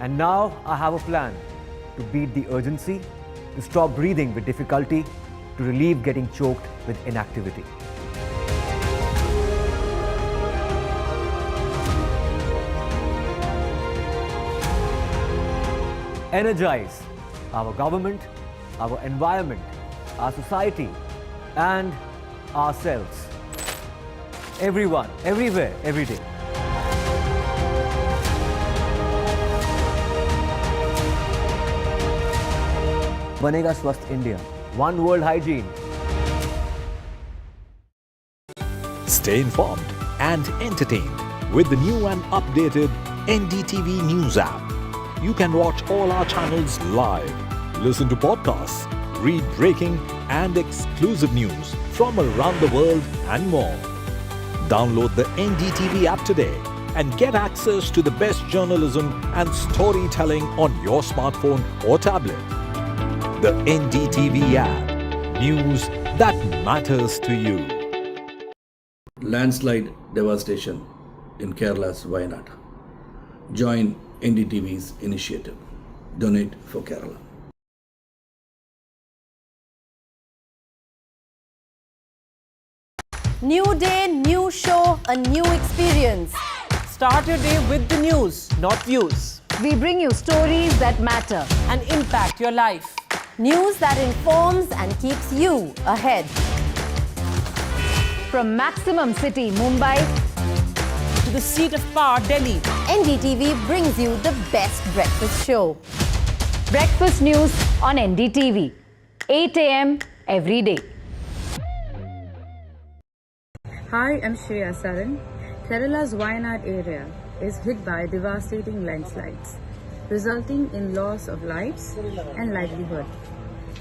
And now I have a plan to beat the urgency, to stop breathing with difficulty, to relieve getting choked with inactivity. Energize our government, our environment, our society, and ourselves. Everyone, everywhere, every day. Banega Swasth India. One world hygiene. Stay informed and entertained with the new and updated NDTV News app. You can watch all our channels live, listen to podcasts, read breaking and exclusive news from around the world and more. Download the NDTV app today and get access to the best journalism and storytelling on your smartphone or tablet. The NDTV app. News that matters to you. Landslide devastation in Kerala's Wayanad. Join NDTV's initiative. Donate for Kerala. New day, new show, a new experience. Start your day with the news, not views. We bring you stories that matter and impact your life. News that informs and keeps you ahead. From Maximum City, Mumbai, to the seat of power, Delhi, NDTV brings you the best breakfast show. Breakfast news on NDTV, 8 a.m. every day. Hi, I'm Shreya Saran. Kerala's Wayanad area is hit by devastating landslides, resulting in loss of lives and livelihood.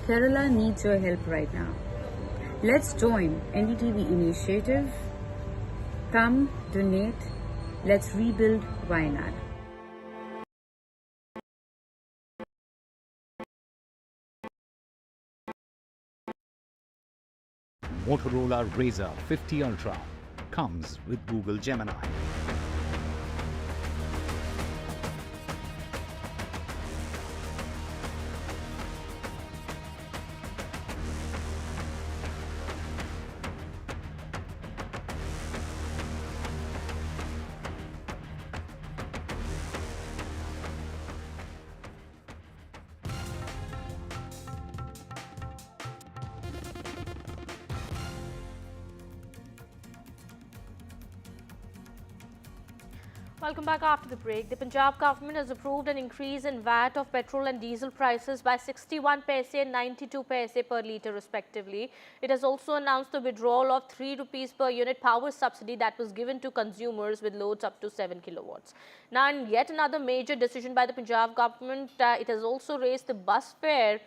Kerala needs your help right now. Let's join NDTV initiative. Come, donate. Let's rebuild Wayanad. Motorola Razr 50 Ultra comes with Google Gemini. Welcome back after the break. The Punjab government has approved an increase in VAT of petrol and diesel prices by 61 paise and 92 paise per litre respectively. It has also announced the withdrawal of 3 rupees per unit power subsidy that was given to consumers with loads up to 7 kilowatts. Now, in yet another major decision by the Punjab government, it has also raised the bus fare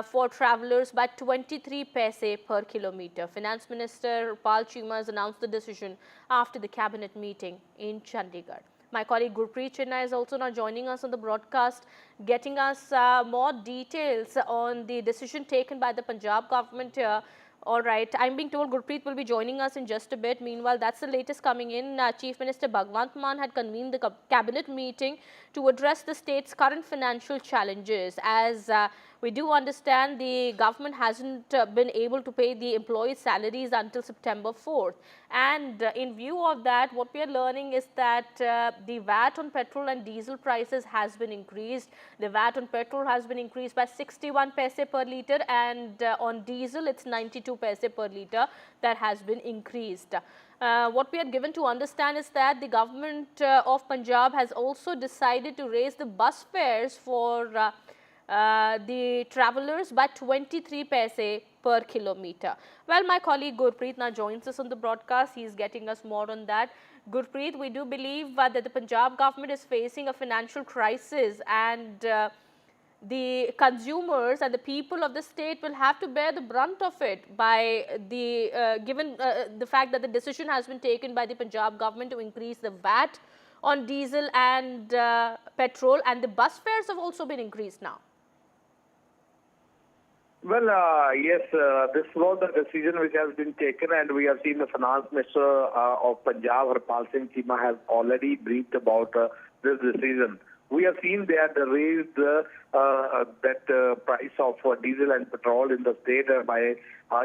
for travellers by 23 paise per kilometre. Finance Minister Pal Chima has announced the decision after the cabinet meeting in Chandigarh. My colleague Gurpreet Chinna is also now joining us on the broadcast, getting us more details on the decision taken by the Punjab government here. All right, I'm being told Gurpreet will be joining us in just a bit. Meanwhile, that's the latest coming in. Chief Minister Bhagwant Mann had convened the cabinet meeting to address the state's current financial challenges. As we do understand, the government hasn't been able to pay the employees' salaries until September 4th. And in view of that, what we are learning is that the VAT on petrol and diesel prices has been increased. The VAT on petrol has been increased by 61 paise per litre, and on diesel it's 92 paise per litre that has been increased. What we are given to understand is that the government of Punjab has also decided to raise the bus fares for the travellers by 23 paise per kilometre. Well, my colleague Gurpreet now joins us on the broadcast. He is getting us more on that. Gurpreet, we do believe that the Punjab government is facing a financial crisis, and the consumers and the people of the state will have to bear the brunt of it by the given the fact that the decision has been taken by the Punjab government to increase the VAT on diesel and petrol, and the bus fares have also been increased now. Well, yes, this was the decision which has been taken, and we have seen the Finance Minister of Punjab, Harpal Singh Chima, has already briefed about this decision. We have seen they had raised that price of diesel and petrol in the state by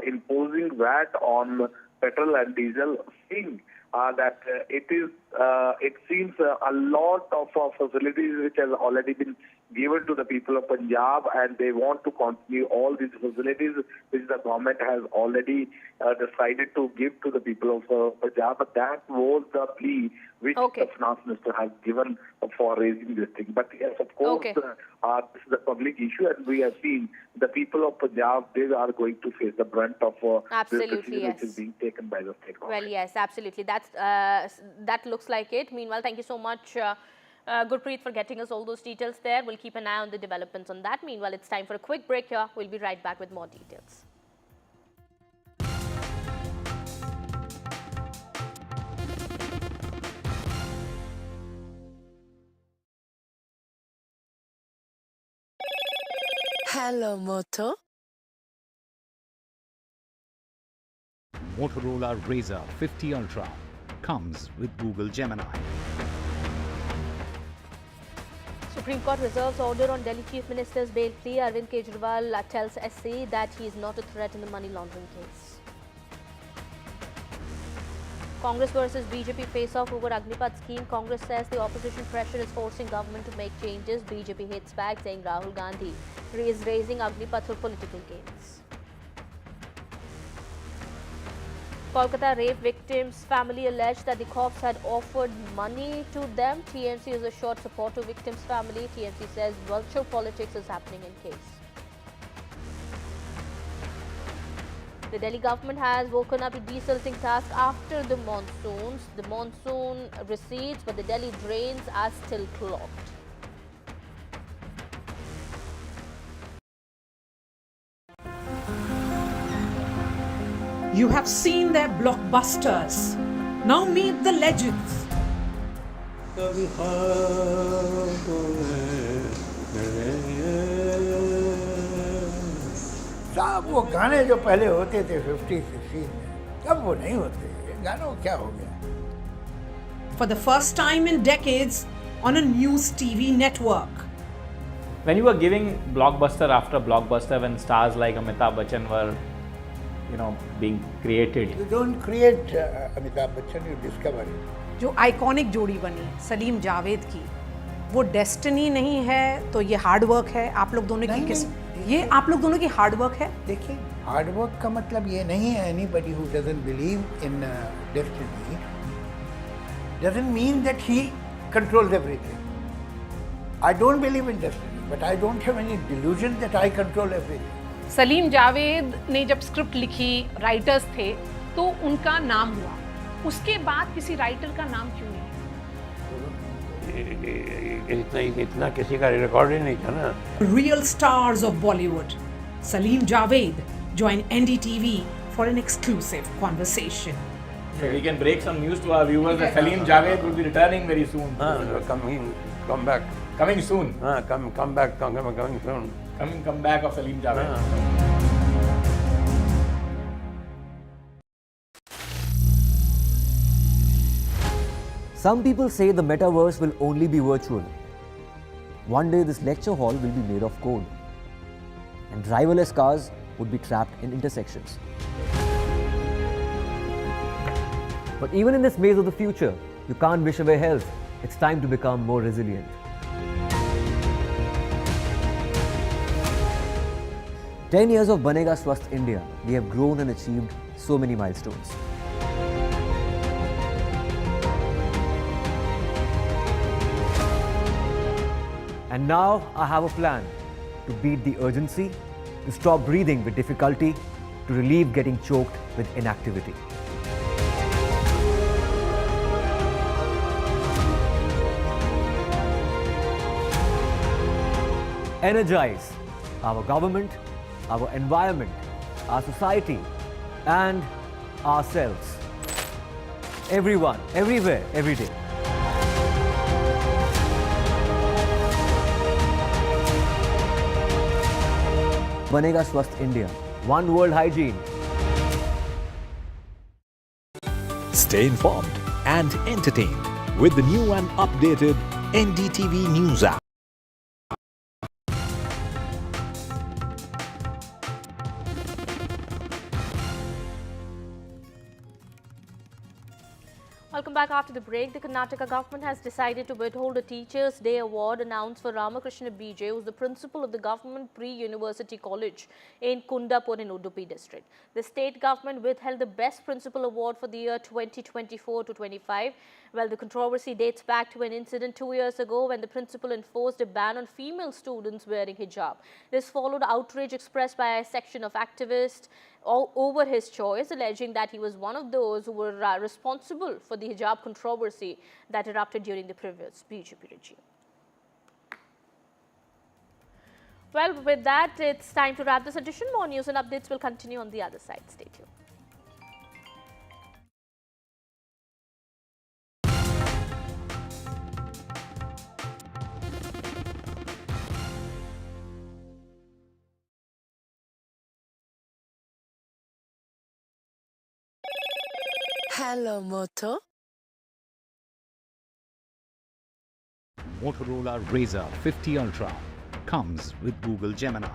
imposing VAT on petrol and diesel, seeing that it seems a lot of facilities which has already been given to the people of Punjab, and they want to continue all these facilities which the government has already decided to give to the people of Punjab. But that was the plea which the Finance Minister has given for raising this thing. But yes, of course, this is a public issue, and we have seen the people of Punjab, they are going to face the brunt of this decision which is being taken by the state government. Well, yes, absolutely. That's that looks like it. Meanwhile, thank you so much, Gurpreet, for getting us all those details there. We'll keep an eye on the developments on that. Meanwhile, it's time for a quick break here. We'll be right back with more details. Hello, Moto. Motorola Razr 50 Ultra comes with Google Gemini. Supreme Court reserves order on Delhi Chief Minister's bail plea. Arvind Kejriwal tells SC that he is not a threat in the money laundering case. Congress versus BJP face-off over Agnipath scheme. Congress says the opposition pressure is forcing government to make changes. BJP hits back, saying Rahul Gandhi is raising Agnipath for political gains. Kolkata rape victims' family alleged that the cops had offered money to them. TMC is assured support to victims' family. TMC says vulture politics is happening in case. The Delhi government has woken up to desilting task after the monsoons. The monsoon recedes, but the Delhi drains are still clogged. You have seen their blockbusters. Now meet the legends. साहब वो गाने जो पहले होते थे 50-60 में अब वो नहीं होते. गानों को क्या हो गया? For the first time in decades on a news TV network. When you were giving blockbuster after blockbuster, when stars like Amitabh Bachchan were, being created. You don't create Amitabh Bachchan, you discover it. जो iconic जोड़ी बनी सलीम जावेद की, वो destiny नहीं है तो ये hard work है. आप लोग दोनों की ये आप लोग दोनों की हार्ड वर्क है. देखिए, हार्ड वर्क का मतलब ये नहीं है anybody who doesn't believe in destiny doesn't mean that he controls everything. I don't believe in destiny, but I don't have any delusion that I control everything. Salim Javed ने जब script लिखी, राइटर्स थे, तो उनका नाम हुआ. उसके बाद किसी राइटर का नाम क्यों नहीं? इतना किसी का रिकॉर्ड ही नहीं था ना. Real stars of Bollywood, Salim Javed join NDTV for an exclusive conversation. So we can break some news to our viewers that Salim Javed will be returning very soon. Come back. Coming soon. Come back. Coming soon. Come back of Salim Javed. Some people say the metaverse will only be virtual. One day this lecture hall will be made of code, and driverless cars would be trapped in intersections. But even in this maze of the future, you can't wish away health. It's time to become more resilient. "10 years of Banega Swasth India, we have grown and achieved so many milestones. And now I have a plan to beat the urgency, to stop breathing with difficulty, to relieve getting choked with inactivity. Energize our government, our environment, our society, and ourselves. Everyone, everywhere, every day. Banega Swasth India. One world hygiene. Stay informed and entertained with the new and updated NDTV News app. Welcome back after the break. The Karnataka government has decided to withhold a Teachers' Day award announced for Ramakrishna Vijay, who is the principal of the government pre-university college in Kundapur in Udupi district. The state government withheld the best principal award for the year 2024 to 25. Well, the controversy dates back to an incident 2 years ago when the principal enforced a ban on female students wearing hijab. This followed outrage expressed by a section of activists over his choice, alleging that he was one of those who were responsible for the hijab controversy that erupted during the previous BJP regime. Well, with that, it's time to wrap this edition. More news and updates will continue on the other side. Stay tuned. Hello, Moto. Motorola Razr 50 Ultra comes with Google Gemini.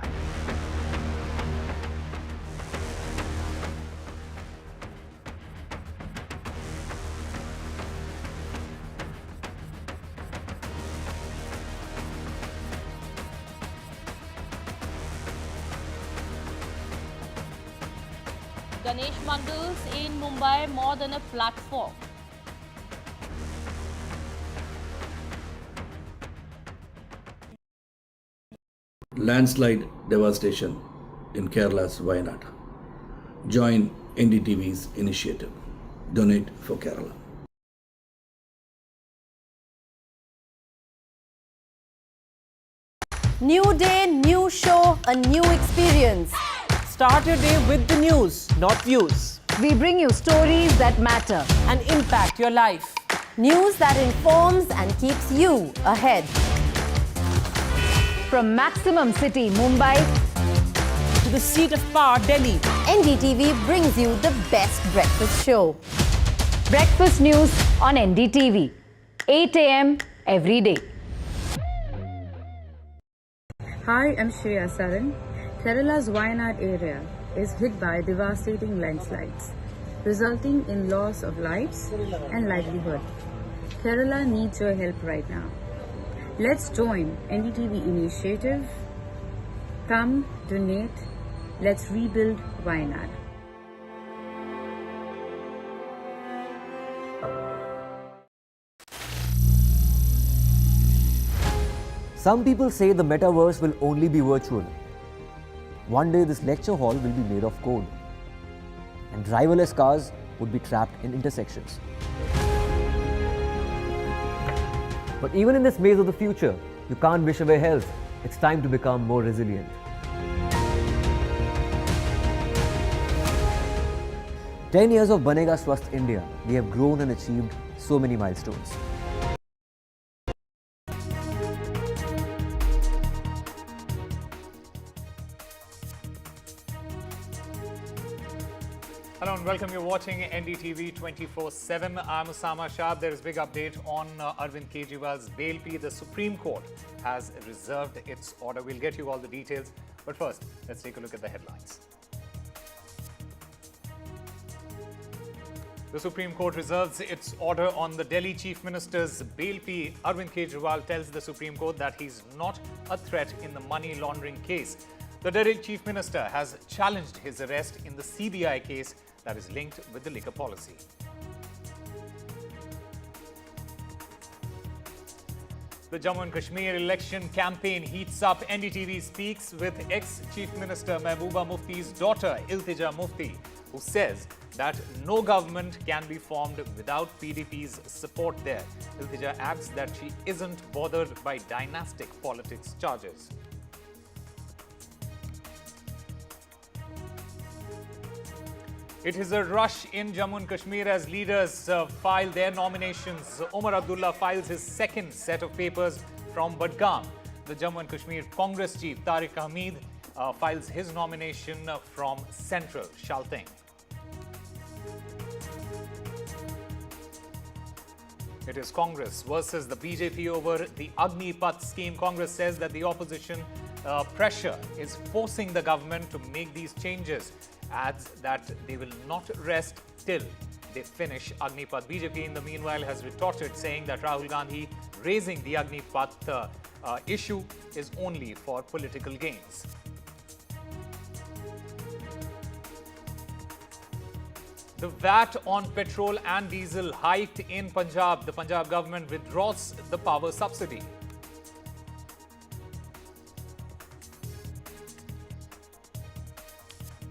Ganesh Mandals in Mumbai more than a platform. Landslide devastation in Kerala's Wayanad. Join NDTV's initiative. Donate for Kerala. New day, new show, a new experience. Start your day with the news, not views. We bring you stories that matter and impact your life. News that informs and keeps you ahead. From Maximum City, Mumbai, to the seat of power, Delhi, NDTV brings you the best breakfast show. Breakfast news on NDTV, 8 a.m. every day. Hi, I'm Shobha Karandlaje. Kerala's Wayanad area is hit by devastating landslides, resulting in loss of lives and livelihood. Kerala needs your help right now. Let's join NDTV initiative. Come, donate, let's rebuild Wayanad. Some people say the metaverse will only be virtual. One day this lecture hall will be made of code, and driverless cars would be trapped in intersections. But even in this maze of the future, you can't wish away health. It's time to become more resilient. "10 years of Banega Swasth India, we have grown and achieved so many milestones. Hello and welcome. You're watching NDTV 24/7. I'm Osama Shah. There is big update on Arvind Kejriwal's bail plea. The Supreme Court has reserved its order. We'll get you all the details. But first, let's take a look at the headlines. The Supreme Court reserves its order on the Delhi Chief Minister's bail plea. Arvind Kejriwal tells the Supreme Court that he's not a threat in the money laundering case. The Delhi Chief Minister has challenged his arrest in the CBI case that is linked with the liquor policy. The Jammu and Kashmir election campaign heats up. NDTV speaks with ex-Chief Minister Mehbooba Mufti's daughter, Iltija Mufti, who says that no government can be formed without PDP's support there. Iltija adds that she isn't bothered by dynastic politics charges. It is a rush in Jammu and Kashmir as leaders file their nominations. Omar Abdullah files his second set of papers from Budgam. The Jammu and Kashmir Congress chief Tariq Ahmed files his nomination from Central Shalteng. It is Congress versus the BJP over the Agnipath scheme. Congress says that the opposition pressure is forcing the government to make these changes. Adds that they will not rest till they finish Agnipath. BJP, in the meanwhile, has retorted, saying that Rahul Gandhi raising the Agnipath issue is only for political gains. The VAT on petrol and diesel hiked in Punjab. The Punjab government withdraws the power subsidy.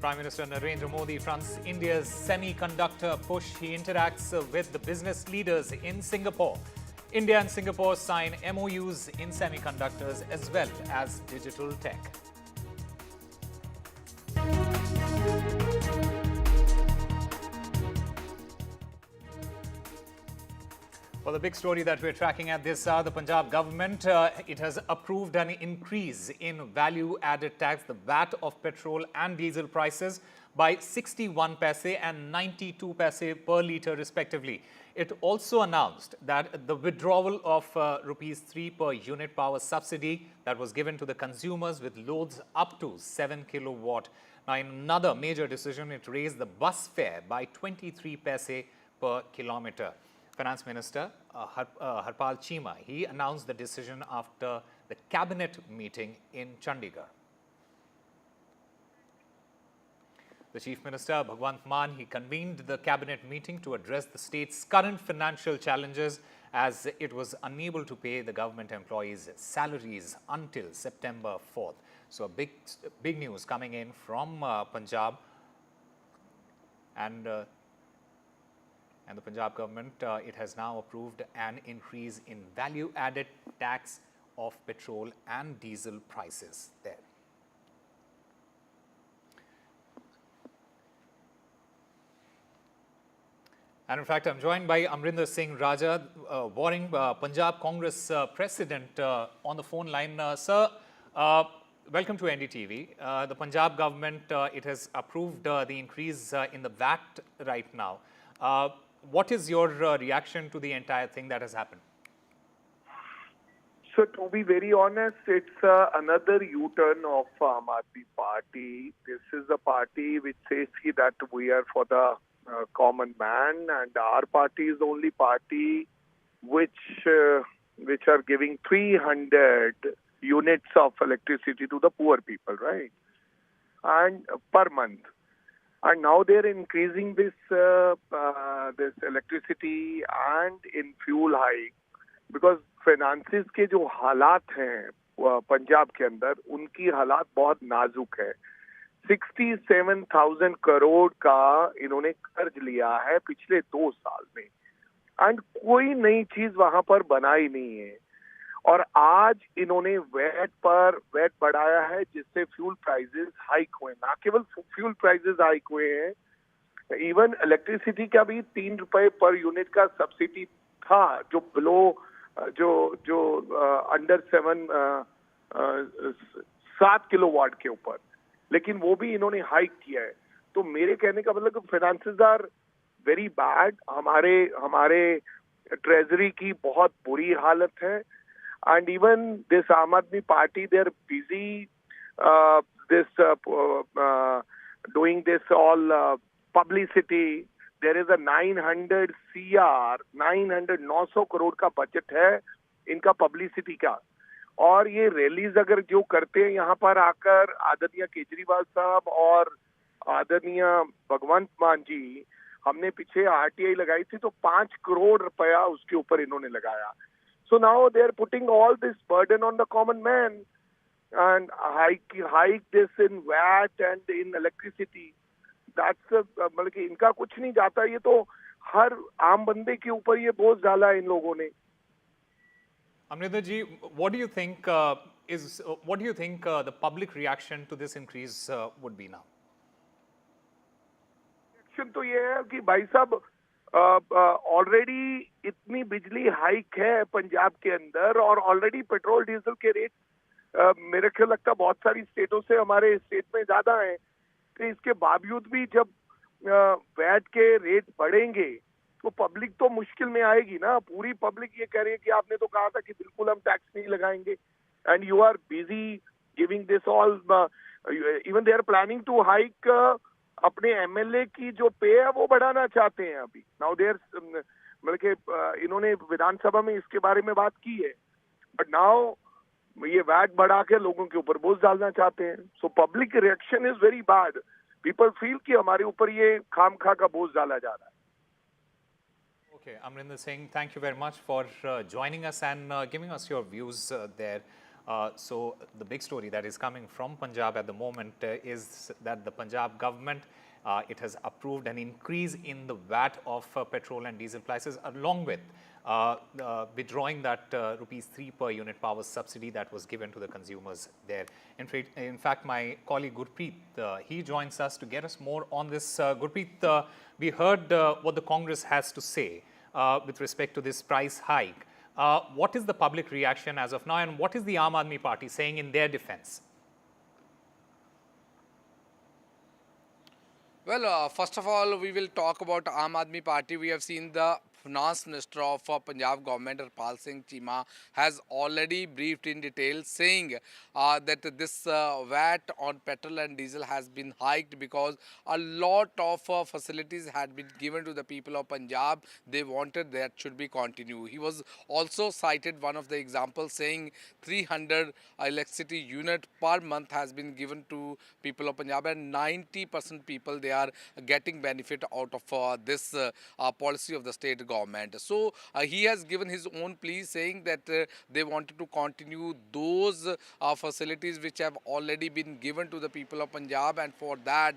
Prime Minister Narendra Modi fronts India's semiconductor push. He interacts with the business leaders in Singapore. India and Singapore sign MOUs in semiconductors as well as digital tech. Well, the big story that we're tracking at this hour, the Punjab government, it has approved an increase in value-added tax, the VAT of petrol and diesel prices by 61 paise and 92 paise per litre respectively. It also announced that the withdrawal of rupees 3 per unit power subsidy that was given to the consumers with loads up to 7 kilowatt. Now, in another major decision, it raised the bus fare by 23 paise per kilometre. Finance Minister Harpal Chima, he announced the decision after the cabinet meeting in Chandigarh. The Chief Minister Bhagwant Mann, he convened the cabinet meeting to address the state's current financial challenges as it was unable to pay the government employees' salaries until September 4th. So a big news coming in from Punjab, and the Punjab government, it has now approved an increase in value-added tax of petrol and diesel prices there. And in fact, I'm joined by Amrinder Singh Raja, warring Punjab Congress president on the phone line. Sir, welcome to NDTV. The Punjab government, it has approved the increase in the VAT right now. What is your reaction to the entire thing that has happened? So, to be very honest, it's another U-turn of Aam Aadmi Party. This is a party which says that we are for the common man, and our party is the only party which are giving 300 units of electricity to the poor people, right? And per month. And now they're increasing this electricity and in fuel hike, because finances के जो हालात हैं पंजाब के अंदर, उनकी हालात बहुत नाजुक है। 67,000 करोड़ का इन्होंने कर्ज लिया है पिछले 2 साल में, एंड कोई नई चीज वहां पर बनाई नहीं है। और आज इन्होंने वेट बढ़ाया है, जिससे फ्यूल प्राइसेस हाइक हुए। ना केवल फ्यूल प्राइसेस हाइक हुए हैं, इवन इलेक्ट्रिसिटी का भी 3 रुपए पर यूनिट का सब्सिडी था, जो बिलो जो अंडर 7 किलोवाट के ऊपर, लेकिन वो भी इन्होंने हाइक किया है। तो मेरे कहने का मतलब फाइनेंसेस आर वेरी बैड। हमारे ट्रेजरी की बहुत बुरी हालत है, and even this Aam Aadmi Party, they are busy doing this all publicity. There is a 900 crore का बजट है इनका पब्लिसिटी का। और ये रैलीज अगर जो करते हैं यहाँ पर आकर आदरणीय केजरीवाल साहब और आदरणीय भगवंत मान जी, हमने पीछे आरटीआई लगाई थी तो 5 करोड़ रुपया उसके ऊपर इन्होंने लगाया। So now they are putting all this burden on the common man and hike this in VAT and in electricity. That's मतलब कि इनका कुछ नहीं जाता, ये तो हर आम बंदे के ऊपर ये बोझ डाला है इन लोगों ने। Amrinder ji, what do you think the public reaction to this increase would be now? Reaction तो ये है कि भाई साहब ऑलरेडी इतनी बिजली हाइक है पंजाब के अंदर, और ऑलरेडी पेट्रोल डीजल के रेट मेरे ख्याल लगता बहुत सारी स्टेटों से हमारे स्टेट में ज्यादा है। तो इसके बावजूद भी जब वैट के रेट बढ़ेंगे तो पब्लिक तो मुश्किल में आएगी ना। पूरी पब्लिक ये कह रही है कि आपने तो कहा था कि बिल्कुल हम टैक्स नहीं लगाएंगे, and you are busy giving this all. Even they are planning to hike अपने एमएलए की जो पे है वो बढ़ाना चाहते हैं अभी। नाउ देयर मतलब कि इन्होंने विधानसभा में इसके बारे में बात की है, बट नाउ ये वैट बढ़ा के लोगों के ऊपर बोझ डालना चाहते हैं। So public reaction is very bad. People feel कि हमारे ऊपर ये खामखा का बोझ डाला जा रहा है। Okay, Amrinder Singh, thank you very much for joining us and giving us your views there. So the big story that is coming from Punjab at the moment is that the Punjab government, it has approved an increase in the VAT of petrol and diesel prices, along with withdrawing that rupees 3 per unit power subsidy that was given to the consumers there. In fact, my colleague Gurpreet, he joins us to get us more on this. Gurpreet, we heard what the Congress has to say with respect to this price hike. What is the public reaction as of now, and what is the Aam Aadmi Party saying in their defense? Well, first of all, we will talk about Aam Aadmi Party. We have seen the Finance Minister of Punjab government, Harpal Singh Cheema, has already briefed in detail, saying that this VAT on petrol and diesel has been hiked because a lot of facilities had been given to the people of Punjab. They wanted that should be continued. He was also cited one of the examples, saying 300 electricity unit per month has been given to people of Punjab, and 90% people, they are getting benefit out of this policy of the state government. So he has given his own plea, saying that they wanted to continue those facilities which have already been given to the people of Punjab, and for that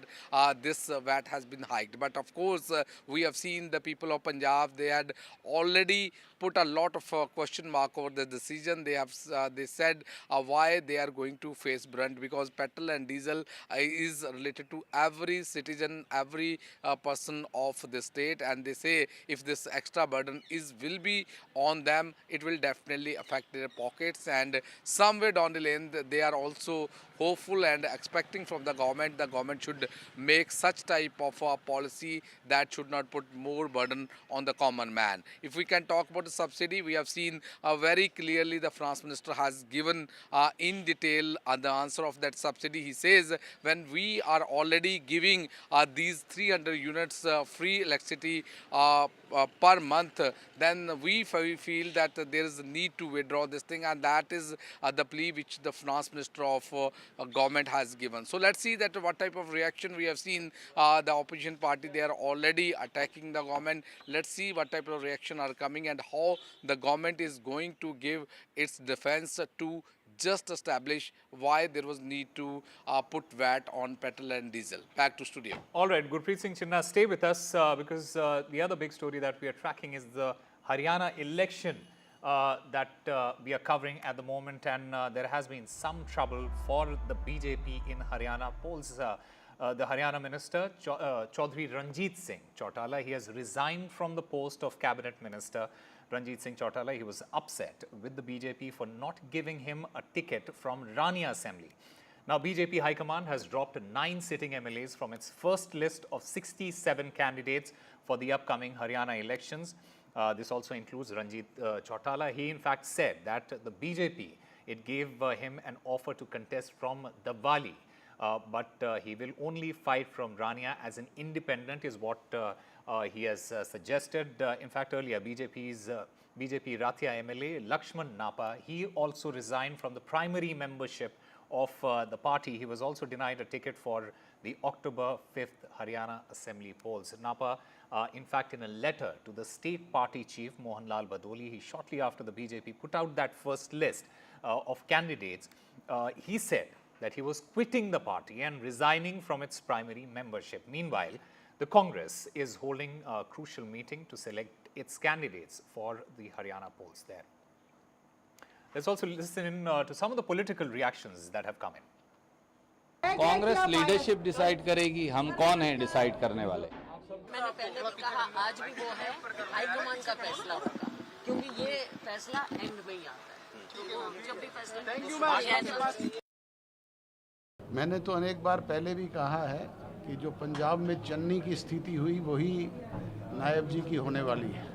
this VAT has been hiked. But of course we have seen the people of Punjab, they had already put a lot of question mark over the decision. They have they said why they are going to face brunt, because petrol and diesel is related to every citizen, every person of the state, and they say if this extra burden will be on them, it will definitely affect their pockets. And somewhere down the lane, they are also hopeful and expecting from the government should make such type of policy that should not put more burden on the common man. If we can talk about the subsidy, we have seen very clearly the finance minister has given in detail the answer of that subsidy. He says when we are already giving these 300 units free electricity per month, then we feel that there is a need to withdraw this thing, and that is the plea which the finance minister of government has given. So let's see that what type of reaction we have seen. The opposition party, they are already attacking the government. Let's see what type of reaction are coming and how the government is going to give its defense to just establish why there was need to put VAT on petrol and diesel. Back to studio. All right, Gurpreet Singh Chinna, stay with us because the other big story that we are tracking is the Haryana election that we are covering at the moment, and there has been some trouble for the BJP in Haryana polls. The Haryana minister, Chaudhry Ranjit Singh Chautala, he has resigned from the post of cabinet minister. Ranjit Singh Chautala, he was upset with the BJP for not giving him a ticket from Rania Assembly. Now, BJP High Command has dropped 9 sitting MLAs from its first list of 67 candidates for the upcoming Haryana elections. This also includes Ranjit Chautala. He, in fact, said that the BJP, it gave him an offer to contest from Dabwali, but he will only fight from Rania as an independent, is what he has suggested. In fact, earlier, BJP Rathia MLA Lakshman Napa, he also resigned from the primary membership of the party. He was also denied a ticket for the October 5th Haryana Assembly polls. Napa, in fact, in a letter to the state party chief, Mohanlal Badoli, he shortly after the BJP put out that first list of candidates, he said that he was quitting the party and resigning from its primary membership. Meanwhile, the Congress is holding a crucial meeting to select its candidates for the Haryana polls there. Let's also listen in to some of the political reactions that have come in. Congress leadership decide करेगी, हम कौन हैं decide करने वाले? मैंने पहले भी कहा, आज भी वो है, हाईकमान का फैसला होगा, क्योंकि ये फैसला एंड में ही आता है। तो जब भी फैसला मैंने तो अनेक बार पहले भी कहा है कि जो पंजाब में चन्नी की स्थिति हुई वही नायब जी की होने वाली है।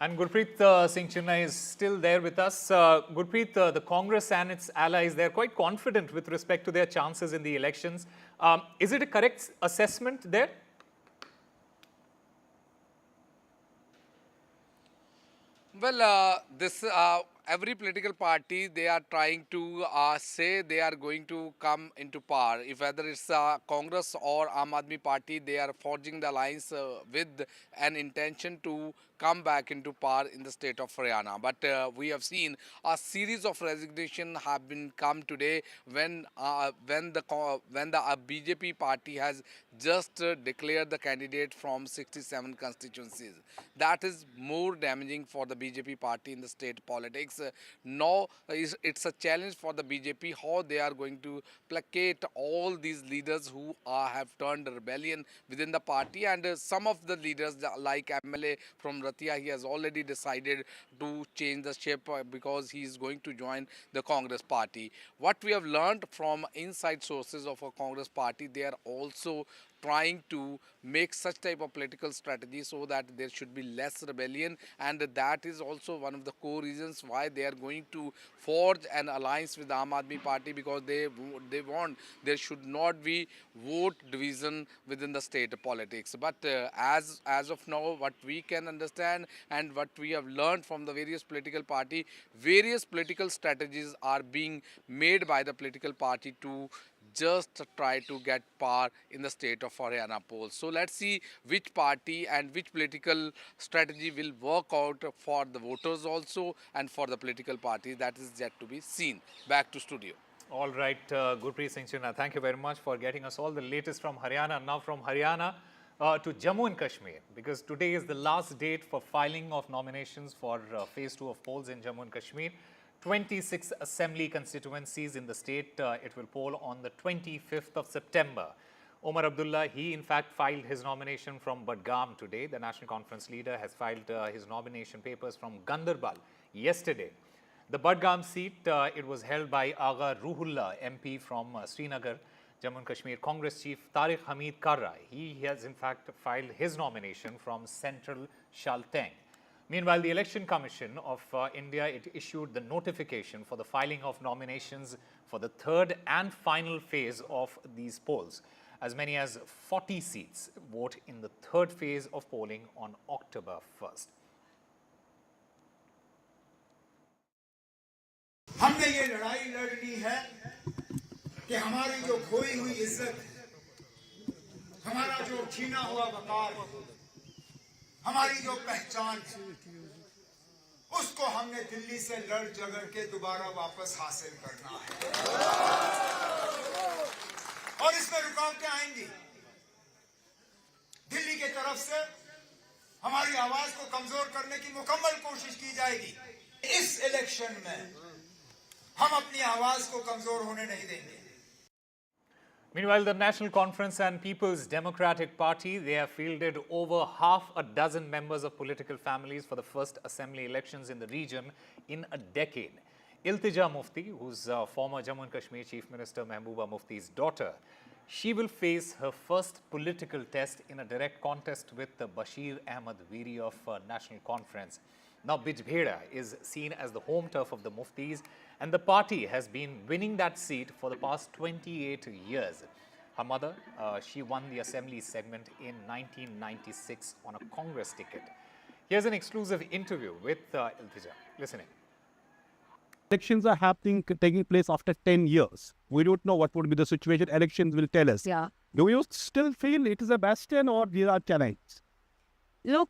And Gurpreet Singh Chinna is still there with us. Gurpreet, the Congress and its allies, they're quite confident with respect to their chances in the elections. Is it a correct assessment there? Well, every political party, they are trying to say they are going to come into power. If whether it's Congress or Aam Aadmi Party, they are forging the alliance with an intention to come back into power in the state of Haryana. But we have seen a series of resignation have been come today when the BJP party has just declared the candidate from 67 constituencies. That is more damaging for the BJP party in the state politics. Now it's a challenge for the BJP how they are going to placate all these leaders who have turned rebellion within the party, and some of the leaders like MLA from Ratia, he has already decided to change the shape because he is going to join the Congress party. What we have learned from inside sources of a Congress party, they are also trying to make such type of political strategy so that there should be less rebellion, and that is also one of the core reasons why they are going to forge an alliance with the Aam Aadmi Party, because they want there should not be vote division within the state politics. But as of now, what we can understand and what we have learned from the various political party, various political strategies are being made by the political party to just try to get power in the state of Haryana polls. So let's see which party and which political strategy will work out for the voters also and for the political parties. That is yet to be seen. Back to studio. All right, Gurpreet Singh Chinna, thank you very much for getting us all the latest from Haryana. Now from Haryana to Jammu and Kashmir, because today is the last date for filing of nominations for phase 2 of polls in Jammu and Kashmir. 26 assembly constituencies in the state. It will poll on the 25th of September. Omar Abdullah, he in fact filed his nomination from Budgam today. The National Conference leader has filed his nomination papers from Gandarbal yesterday. The Budgam seat, it was held by Agha Ruhullah, MP from Srinagar. Jammu and Kashmir Congress chief Tariq Hamid Karra, he has in fact filed his nomination from Central Shalteng. Meanwhile, the Election Commission of India, it issued the notification for the filing of nominations for the third and final phase of these polls. As many as 40 seats vote in the third phase of polling on October 1st. हमने ये लड़ाई लड़नी है कि हमारी जो खोई हुई इज्जत है, हमारा जो छीना हुआ वकार है, हमारी जो पहचान है, उसको हमने दिल्ली से लड़ झगड़ के दोबारा वापस हासिल करना है। और इसमें रुकावटें आएंगी। दिल्ली की तरफ से हमारी आवाज को कमजोर करने की मुकम्मल कोशिश की जाएगी। इस इलेक्शन में हम अपनी आवाज को कमजोर होने नहीं देंगे। Meanwhile, the National Conference and People's Democratic Party, they have fielded over half a dozen members of political families for the first assembly elections in the region in a decade. Iltija Mufti, who's former Jammu and Kashmir Chief Minister Mehbooba Mufti's daughter, she will face her first political test in a direct contest with Bashir Ahmed Viri of National Conference. Now, Bijbheda is seen as the home turf of the Muftis, and the party has been winning that seat for the past 28 years. Her mother, she won the assembly segment in 1996 on a Congress ticket. Here's an exclusive interview with Iltija. Listen in. Elections are happening, taking place after 10 years. We don't know what would be the situation. Elections will tell us. Yeah. Do you still feel it is a bastion or there are challenges? Look,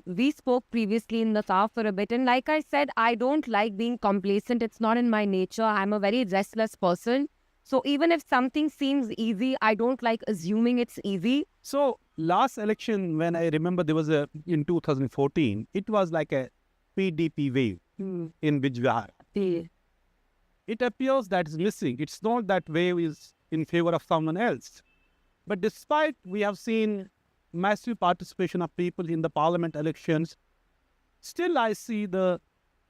we spoke previously in the car for a bit, and like I said, I don't like being complacent. It's not in my nature. I'm a very restless person. So even if something seems easy, I don't like assuming it's easy. So last election, when I remember there was in 2014, it was like a PDP wave in Vijay. It appears that is missing. It's not that wave is in favor of someone else. But despite we have seen massive participation of people in the parliament elections, still I see the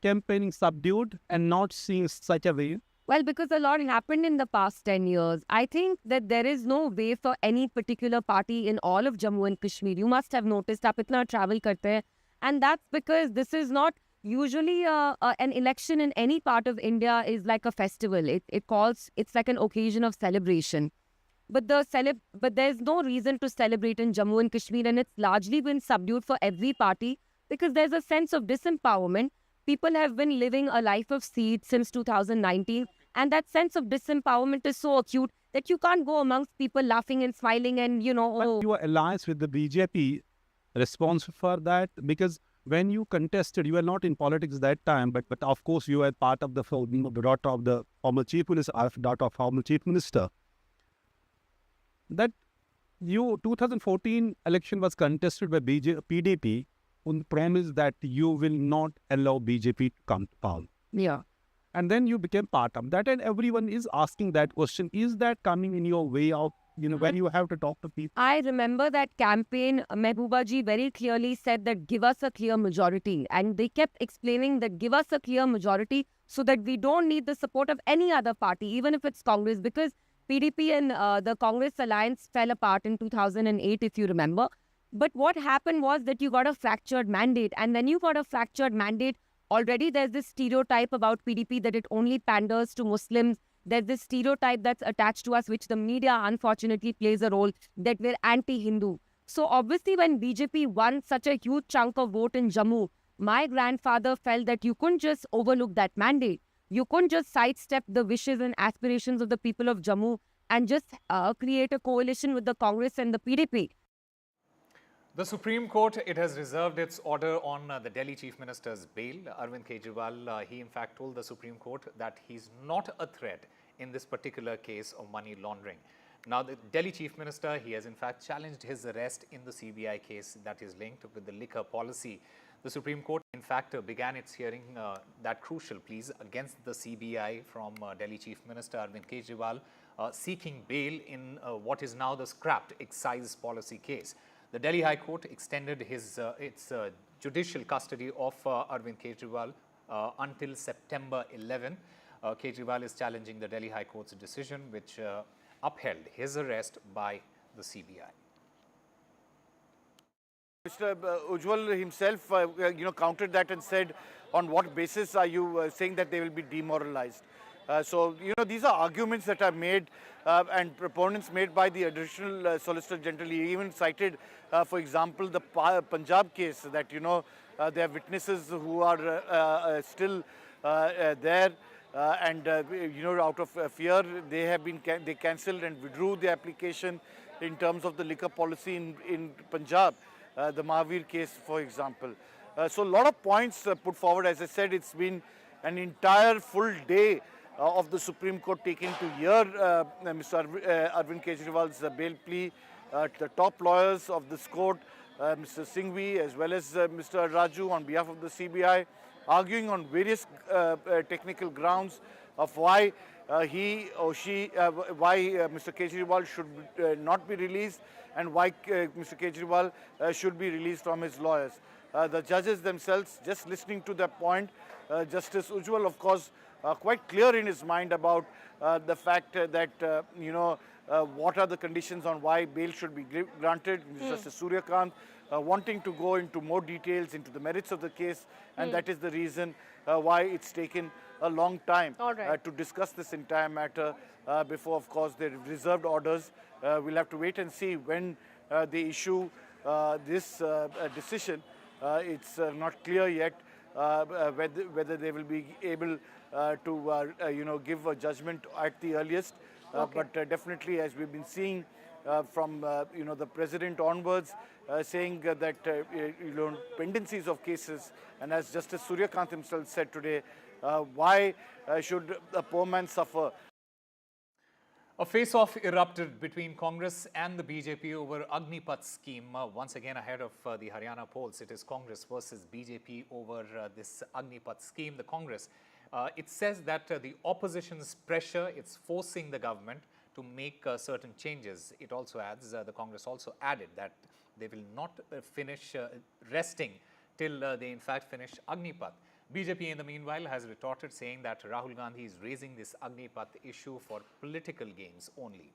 campaigning subdued and not seeing such a wave. Well, because a lot happened in the past 10 years. I think that there is no way for any particular party in all of Jammu and Kashmir. You must have noticed, aap itna travel karte hai. And that's because this is not usually an election in any part of India is like a festival. It's like an occasion of celebration. But there's no reason to celebrate in Jammu and Kashmir, and it's largely been subdued for every party because there's a sense of disempowerment. People have been living a life of siege since 2019, and that sense of disempowerment is so acute that you can't go amongst people laughing and smiling and, But your alliance with the BJP responsible for that, because when you contested, you were not in politics that time, but of course you were part of the daughter of the former chief minister, daughter of former chief minister. That 2014 election was contested by PDP on the premise that you will not allow BJP to come to power. Yeah. And then you became part of that, and everyone is asking that question. Is that coming in your way of, when you have to talk to people? I remember that campaign, Mehbooba ji very clearly said that give us a clear majority. And they kept explaining that give us a clear majority so that we don't need the support of any other party, even if it's Congress, because PDP and the Congress alliance fell apart in 2008, if you remember. But what happened was that you got a fractured mandate. And when you got a fractured mandate, already there's this stereotype about PDP that it only panders to Muslims. There's this stereotype that's attached to us, which the media unfortunately plays a role, that we're anti-Hindu. So obviously when BJP won such a huge chunk of vote in Jammu, my grandfather felt that you couldn't just overlook that mandate. You couldn't just sidestep the wishes and aspirations of the people of Jammu and just create a coalition with the Congress and the PDP. The Supreme Court, it has reserved its order on the Delhi Chief Minister's bail. Arvind Kejriwal, he in fact told the Supreme Court that he's not a threat in this particular case of money laundering. Now, the Delhi Chief Minister, he has in fact challenged his arrest in the CBI case that is linked with the liquor policy. The Supreme Court, in fact, began its hearing that crucial pleas against the CBI from Delhi Chief Minister Arvind Kejriwal, seeking bail in what is now the scrapped excise policy case. The Delhi High Court extended its judicial custody of Arvind Kejriwal until September 11. Kejriwal is challenging the Delhi High Court's decision, which upheld his arrest by the CBI. Mr. Ujjal himself, countered that and said, on what basis are you saying that they will be demoralized? So, these are arguments that are made and proponents made by the additional Solicitor General. He even cited, for example, the Punjab case that, there are witnesses who are still there. out of fear, they cancelled and withdrew the application in terms of the liquor policy in Punjab, the Mahavir case, for example. So a lot of points put forward. As I said, it's been an entire full day of the Supreme Court taking to hear Mr. Arvind Kejriwal's bail plea. The top lawyers of this court, Mr. Singhvi as well as Mr. Raju on behalf of the CBI, arguing on various technical grounds of why Mr. Kejriwal should not be released and why Mr. Kejriwal should be released from his lawyers. The judges themselves, just listening to that point, Justice Ujjal, of course, quite clear in his mind about the fact that, what are the conditions on why bail should be granted. Justice Surya Kant wanting to go into more details into the merits of the case, and that is the reason why it's taken a long time to discuss this entire matter before, of course, the reserved orders. We'll have to wait and see when they issue this decision. It's not clear yet whether they will be able to give a judgment at the earliest. But definitely, as we've been seeing from the president onwards, saying that pendencies of cases, and as Justice Surya Kant himself said today, why should a poor man suffer? A face-off erupted between Congress and the BJP over Agnipath scheme. Once again, ahead of the Haryana polls, it is Congress versus BJP over this Agnipath scheme. The Congress, it says that the opposition's pressure, it's forcing the government to make certain changes. It also adds, the Congress also added that they will not finish resting till they in fact finish Agnipath. BJP in the meanwhile has retorted, saying that Rahul Gandhi is raising this Agnipath issue for political gains only.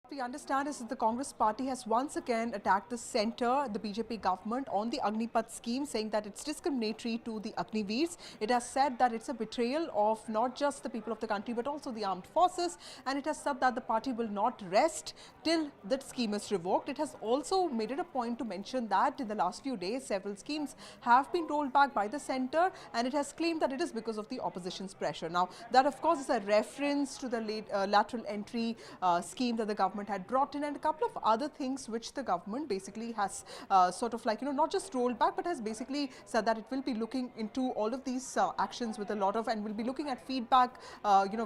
What we understand is that the Congress party has once again attacked the centre, the BJP government, on the Agnipath scheme, saying that it's discriminatory to the Agniveers. It has said that it's a betrayal of not just the people of the country but also the armed forces, and it has said that the party will not rest till that scheme is revoked. It has also made it a point to mention that in the last few days several schemes have been rolled back by the centre, and it has claimed that it is because of the opposition's pressure. Now, that of course is a reference to the lateral entry scheme that the government had brought in, and a couple of other things which the government basically has not just rolled back but has basically said that it will be looking into all of these actions with a lot of, and will be looking at feedback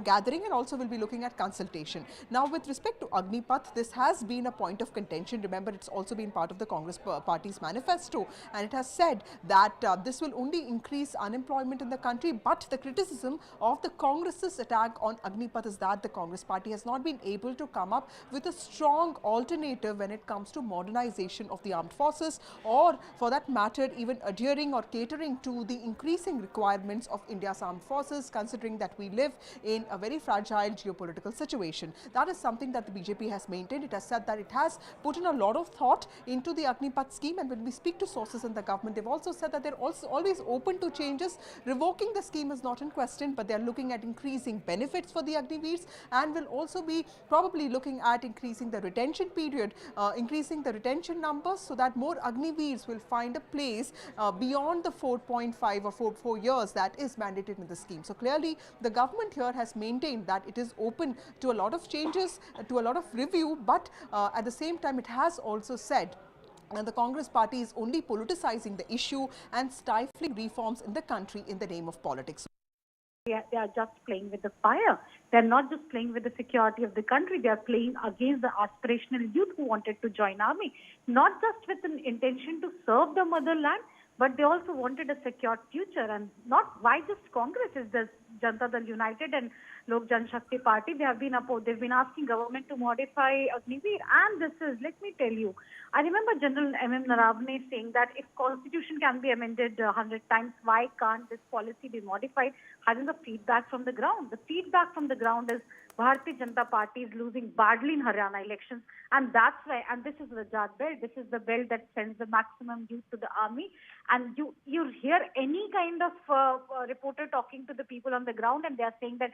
gathering, and also will be looking at consultation. Now, with respect to Agnipath, this has been a point of contention. Remember, it's also been part of the Congress party's manifesto, and it has said that this will only increase unemployment in the country. But the criticism of the Congress's attack on Agnipath is that the Congress party has not been able to come up with a strong alternative when it comes to modernization of the armed forces, or for that matter even adhering or catering to the increasing requirements of India's armed forces, considering that we live in a very fragile geopolitical situation. That is something that the BJP has maintained. It has said that it has put in a lot of thought into the Agnipath scheme, and when we speak to sources in the government, they've also said that they're also always open to changes. Revoking the scheme is not in question, but they're looking at increasing benefits for the Agniveers, and will also be probably looking at increasing the retention period, increasing the retention numbers, so that more Agniveers will find a place beyond the 4.5 or 4 years that is mandated in the scheme. So clearly the government here has maintained that it is open to a lot of changes, to a lot of review, but at the same time it has also said and the Congress party is only politicizing the issue and stifling reforms in the country in the name of politics. They are just playing with the fire. They're not just playing with the security of the country. They are playing against the aspirational youth who wanted to join army, not just with an intention to serve the motherland, but they also wanted a secure future. And not why just Congress, is the Janata Dal United and Lok Janshakti Party. They've been asking government to modify Agniveer, and this is, let me tell you, I remember General M.M. Naravane saying that if constitution can be amended 100 times, why can't this policy be modified? Having the feedback from the ground. The feedback from the ground is Bharatiya Janata Party is losing badly in Haryana elections, and that's why, and this is the Rajat belt, this is the belt that sends the maximum youth to the army, and you hear any kind of reporter talking to the people on the ground, and they are saying that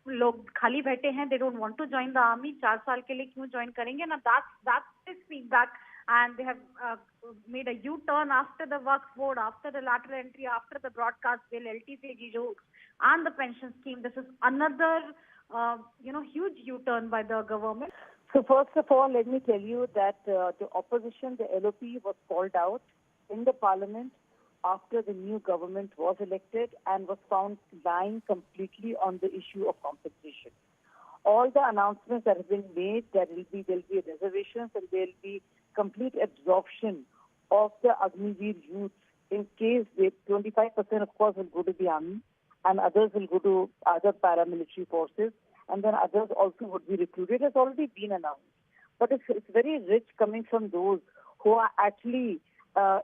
log khali baithe hain, they don't want to join the army, 4 saal ke liye kyun join karenge, and that's his feedback. and they have made a U-turn after the Waqf Board, after the lateral entry, after the broadcast bill, LTCG jokes, and the pension scheme. This is another, huge U-turn by the government. So first of all, let me tell you that the opposition, the LOP, was called out in the parliament after the new government was elected and was found lying completely on the issue of compensation. All the announcements that have been made, there will be reservations and there will be complete absorption of the Agniveer youth. In case 25% of course will go to the army and others will go to other paramilitary forces, and then others also would be recruited. It has already been announced. But it's very rich coming from those who are actually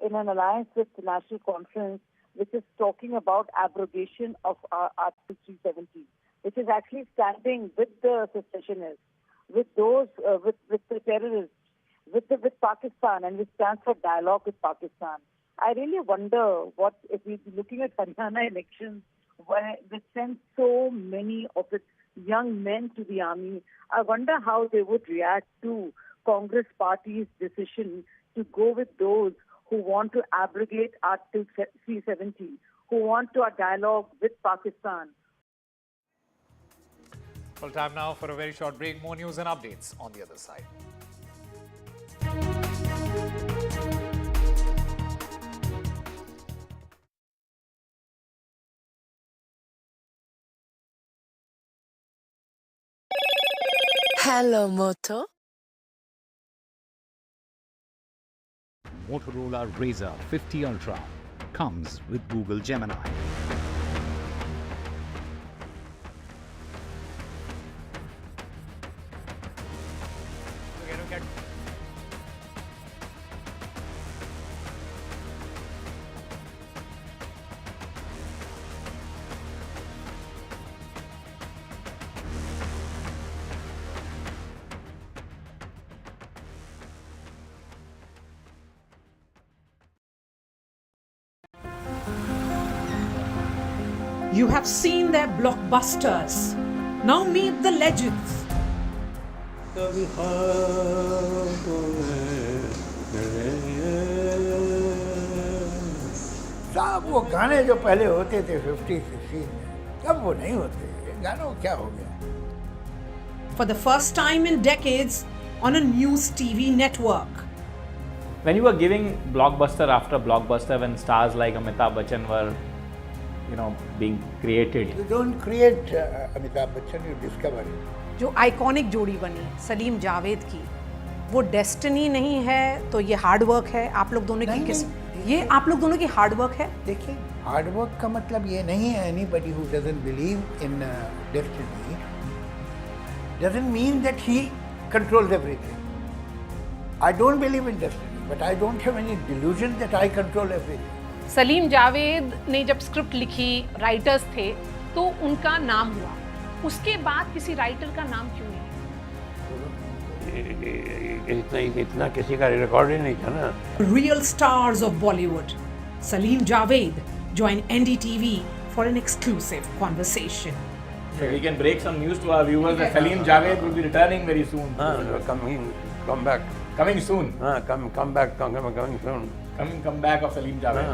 in an alliance with the National Conference, which is talking about abrogation of Article 370, which is actually standing with the secessionists, with those, with the terrorists, with Pakistan, and which stands for dialogue with Pakistan. I really wonder what if we're looking at Haryana elections, where they send so many of its young men to the army. I wonder how they would react to Congress party's decision to go with those who want to abrogate Article 370, who want to dialogue with Pakistan. Well, time now for a very short break. More news and updates on the other side. Hello, Moto. Motorola Razr 50 Ultra comes with Google Gemini. You have seen their blockbusters. Now meet the legends. साहब वो गाने जो पहले होते थे 50, 60 में, अब वो नहीं होते। गानों क्या हो गया? For the first time in decades on a news TV network. When you were giving blockbuster after blockbuster, when stars like Amitabh Bachchan were being created. You don't create Amitabh Bachchan, you discover it. जो iconic जोड़ी बनी सलीम जावेद की, वो destiny नहीं है तो ये hard work है। आप लोग दोनों की किस ये आप लोग दोनों की हार्ड वर्क है। देखिए, हार्ड वर्क का मतलब ये नहीं है anybody who doesn't believe in destiny doesn't mean that he controls everything. I don't believe in destiny, but I don't have any delusion that I control everything. Salim Javed ने जब script लिखी, राइटर्स थे, तो उनका नाम हुआ। उसके बाद किसी राइटर का नाम क्यों नहीं? इतना किसी का रिकॉर्ड ही नहीं था ना। Real stars of Bollywood, Salim Javed join NDTV for an exclusive conversation. So we can break some news to our viewers that Salim Javed will be returning very soon. Come back. Coming soon. Come back. Coming soon. Come back of Salim Javed.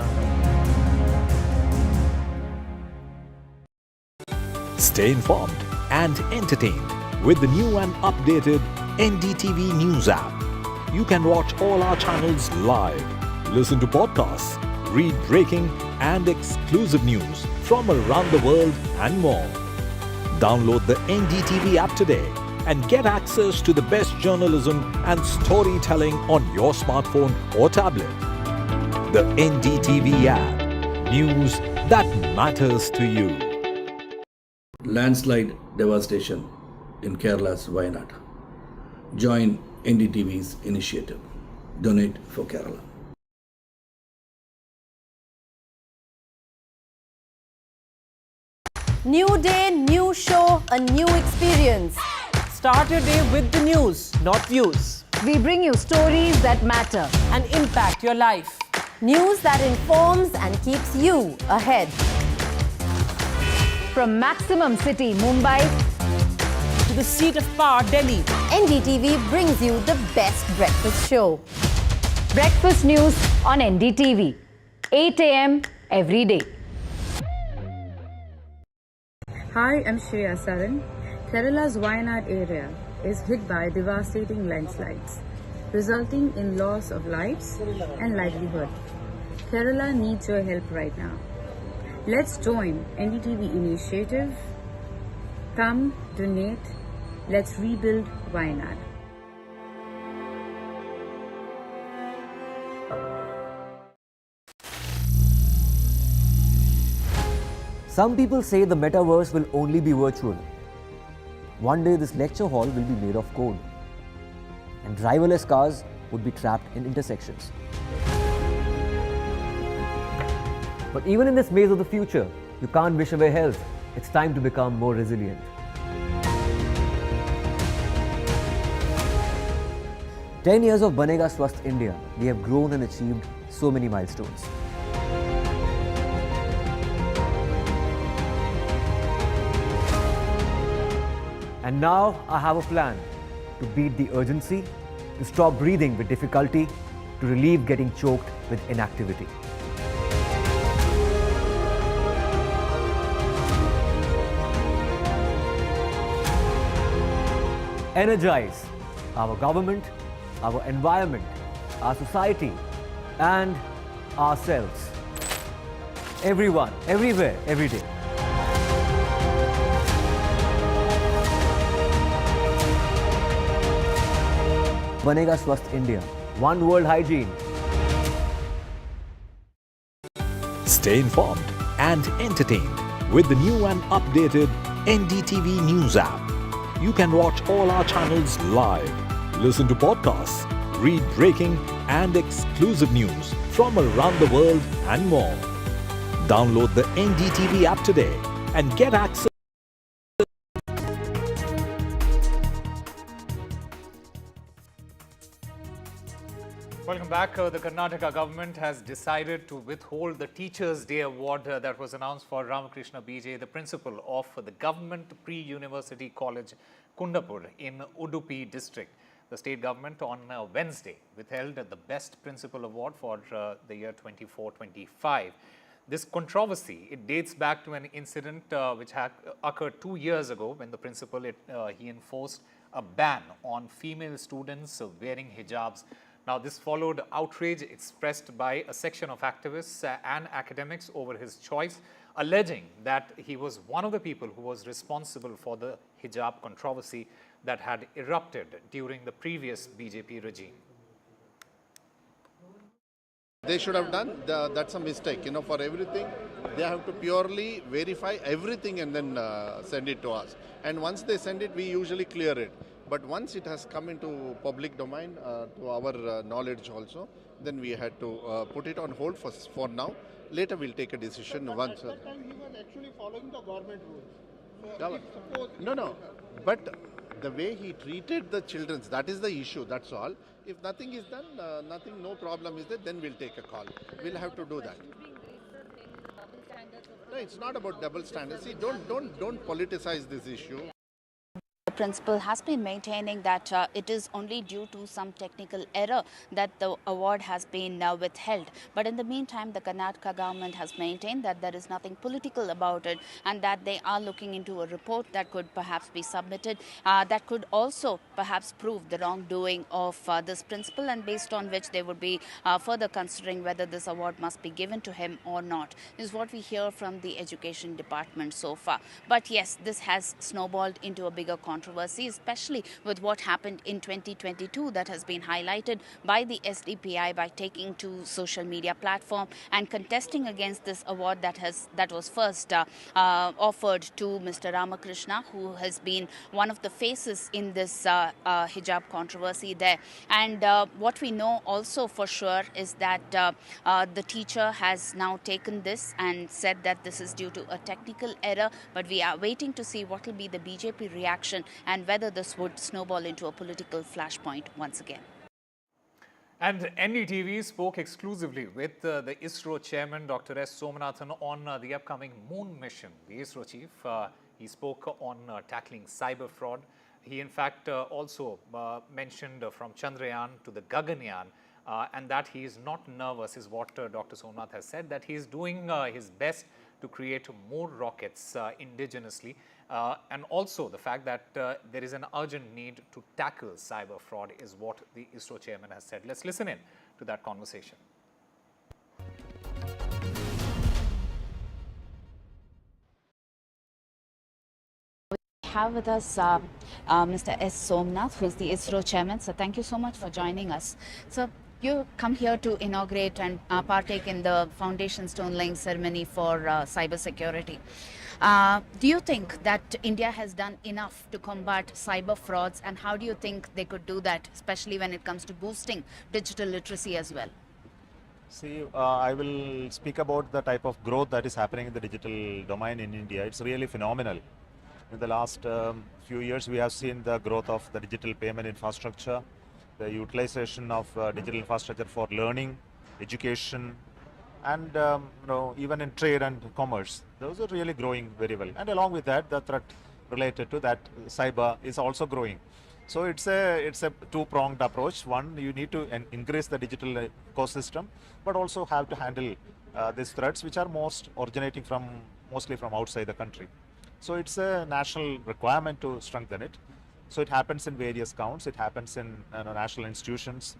Stay informed and entertained with the new and updated NDTV News app. You can watch all our channels live, listen to podcasts, read breaking and exclusive news from around the world and more. Download the NDTV app today and get access to the best journalism and storytelling on your smartphone or tablet. The NDTV app. News that matters to you. Landslide devastation in Kerala's Wayanad. Join NDTV's initiative. Donate for Kerala. New day, new show, a new experience. Start your day with the news, not views. We bring you stories that matter and impact your life. News that informs and keeps you ahead. From Maximum City, Mumbai, to the seat of power, Delhi, NDTV brings you the best breakfast show. Breakfast news on NDTV, 8 a.m. every day. Hi, I'm Shreya Saran. Kerala's Wayanad area is hit by devastating landslides, resulting in loss of lives and livelihood. Kerala needs your help right now. Let's join NDTV initiative. Come, donate. Let's rebuild Wayanad. Some people say the metaverse will only be virtual. One day this lecture hall will be made of code, and driverless cars would be trapped in intersections. But even in this maze of the future, you can't wish away health. It's time to become more resilient. "10 years of Banega Swasth India, we have grown and achieved so many milestones. And now I have a plan to beat the urgency, to stop breathing with difficulty, to relieve getting choked with inactivity. Energize our government, our environment, our society, and ourselves. Everyone, everywhere, every day. Banega Swasth India. One world hygiene. Stay informed and entertained with the new and updated NDTV News app. You can watch all our channels live, listen to podcasts, read breaking and exclusive news from around the world and more. Download the NDTV app today and get access. Welcome back. The Karnataka government has decided to withhold the Teachers' Day Award that was announced for Ramakrishna Vijay, the principal of the Government Pre-University College, Kundapur in Udupi district. The state government on Wednesday withheld the Best Principal Award for the year 24-25. This controversy, it dates back to an incident which had occurred 2 years ago when the principal, he enforced a ban on female students wearing hijabs. Now, this followed outrage expressed by a section of activists and academics over his choice, alleging that he was one of the people who was responsible for the hijab controversy that had erupted during the previous BJP regime. They should have done, that's a mistake, for everything. They have to purely verify everything and then send it to us. And once they send it, we usually clear it. But once it has come into public domain, to our knowledge also, then we had to put it on hold for now. Later we'll take a decision once. At that time he was actually following the government rules. So No. But the way he treated the children, that is the issue, that's all. If nothing is done, no problem is there, then we'll take a call. We'll have to do that. No, it's not about double standards. See, don't politicize this issue. The principal has been maintaining that it is only due to some technical error that the award has been withheld. But in the meantime, the Karnataka government has maintained that there is nothing political about it and that they are looking into a report that could perhaps be submitted that could also perhaps prove the wrongdoing of this principal, and based on which they would be further considering whether this award must be given to him or not, is what we hear from the education department so far. But yes, this has snowballed into a bigger controversy, especially with what happened in 2022 that has been highlighted by the SDPI by taking to social media platform and contesting against this award that was first offered to Mr. Ramakrishna, who has been one of the faces in this hijab controversy there. And what we know also for sure is that the teacher has now taken this and said that this is due to a technical error, but we are waiting to see what will be the BJP reaction and whether this would snowball into a political flashpoint once again. And NDTV spoke exclusively with the ISRO chairman, Dr. S. Somanathan, on the upcoming moon mission. The ISRO chief, he spoke on tackling cyber fraud. He, in fact, also mentioned from Chandrayaan to the Gaganyaan, and that he is not nervous is what Dr. Somnath has said, that he is doing his best to create more rockets indigenously, and also the fact that there is an urgent need to tackle cyber fraud is what the ISRO chairman has said. Let's listen in to that conversation. Have with us Mr. S. Somnath, who is the ISRO chairman. So thank you so much for joining us. So you come here to inaugurate and partake in the foundation stone laying ceremony for cyber security. Do you think that India has done enough to combat cyber frauds, and how do you think they could do that, especially when it comes to boosting digital literacy as well? See, I will speak about the type of growth that is happening in the digital domain in India. It's really phenomenal. In the last few years, we have seen the growth of the digital payment infrastructure, the utilization of digital infrastructure for learning, education, and even in trade and commerce. Those are really growing very well. And along with that, the threat related to that, cyber, is also growing. So it's a two-pronged approach. One, you need to increase the digital ecosystem, but also have to handle these threats, which are originating mostly from outside the country. So it's a national requirement to strengthen it. So it happens in various counts. It happens in national institutions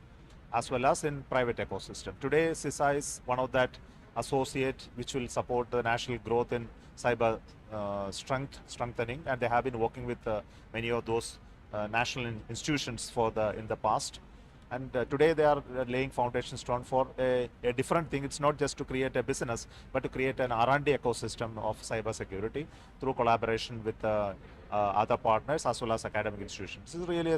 as well as in private ecosystem. Today, CISA is one of that associate which will support the national growth in cyber strengthening, and they have been working with many of those national institutions in the past. And today they are laying foundation stone for a different thing. It's not just to create a business, but to create an R&D ecosystem of cyber security through collaboration with other partners as well as academic institutions. This is really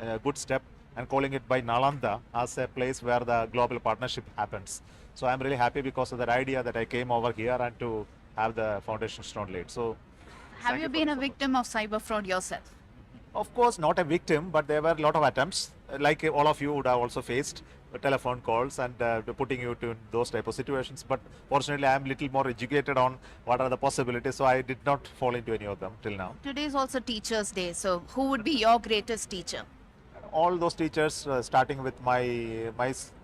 a good step, and calling it by Nalanda as a place where the global partnership happens. So I'm really happy because of that idea that I came over here and to have the foundation stone laid. So, have you been a victim of cyber fraud yourself? Of course, not a victim, but there were a lot of attempts. Like all of you would have also faced telephone calls and putting you to those type of situations. But fortunately, I am a little more educated on what are the possibilities, so I did not fall into any of them till now. Today is also Teachers' Day, so who would be your greatest teacher? All those teachers, starting with my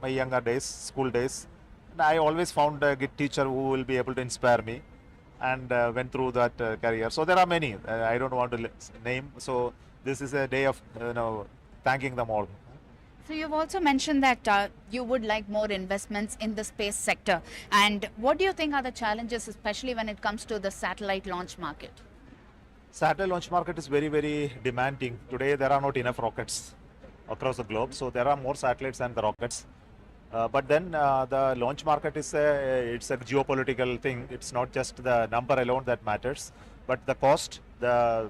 younger days, school days. And I always found a good teacher who will be able to inspire me, and went through that career. So there are many. I don't want to name. So this is a day of thanking them all. So you've also mentioned that you would like more investments in the space sector. And what do you think are the challenges, especially when it comes to the satellite launch market? Satellite launch market is very, very demanding. Today there are not enough rockets across the globe. So there are more satellites than the rockets. But then the launch market is it's a geopolitical thing. It's not just the number alone that matters, but the cost, the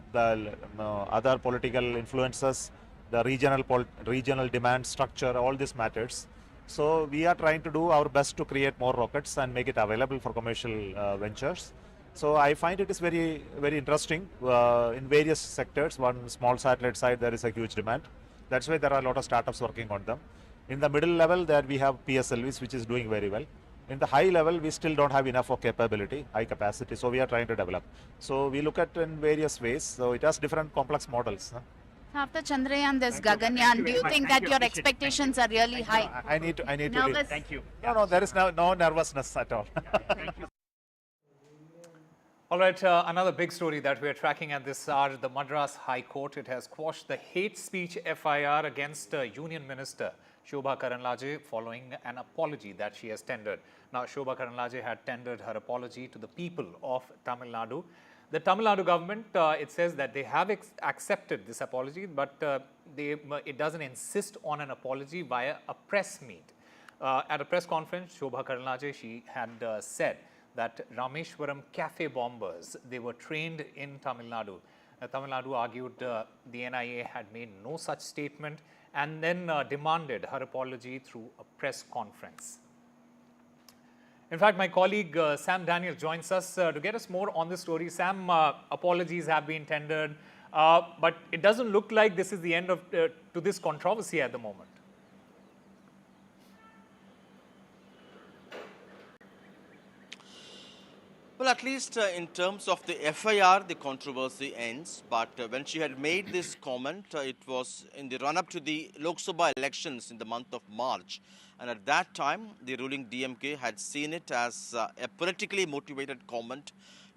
other political influences, the regional demand structure, all this matters. So we are trying to do our best to create more rockets and make it available for commercial ventures. So I find it is very, very interesting in various sectors. One small satellite side, there is a huge demand. That's why there are a lot of startups working on them. In the middle level, there we have PSLVs, which is doing very well. In the high level, we still don't have enough of capability, high capacity, so we are trying to develop. So we look at in various ways, so it has different complex models. After Chandrayaan, there's Gaganyaan. Do you think that your expectations are really high? I need to Nervous? Thank you. No, there is no nervousness at all. Thank you. All right, another big story that we are tracking at this hour, the Madras High Court. It has quashed the hate speech FIR against Union Minister Shobha Karandlaje following an apology that she has tendered. Now, Shobha Karandlaje had tendered her apology to the people of Tamil Nadu. The Tamil Nadu government, it says that they have accepted this apology, but it doesn't insist on an apology via a press meet. At a press conference, Shobha Karandlaje, she had said that Rameshwaram cafe bombers, they were trained in Tamil Nadu. Tamil Nadu argued the NIA had made no such statement and then demanded her apology through a press conference. In fact, my colleague Sam Daniel joins us to get us more on this story. Sam, apologies have been tendered, but it doesn't look like this is the end of to this controversy at the moment. Well, at least in terms of the FIR, the controversy ends. But when she had made this comment, it was in the run-up to the Lok Sabha elections in the month of March. And at that time, the ruling DMK had seen it as a politically motivated comment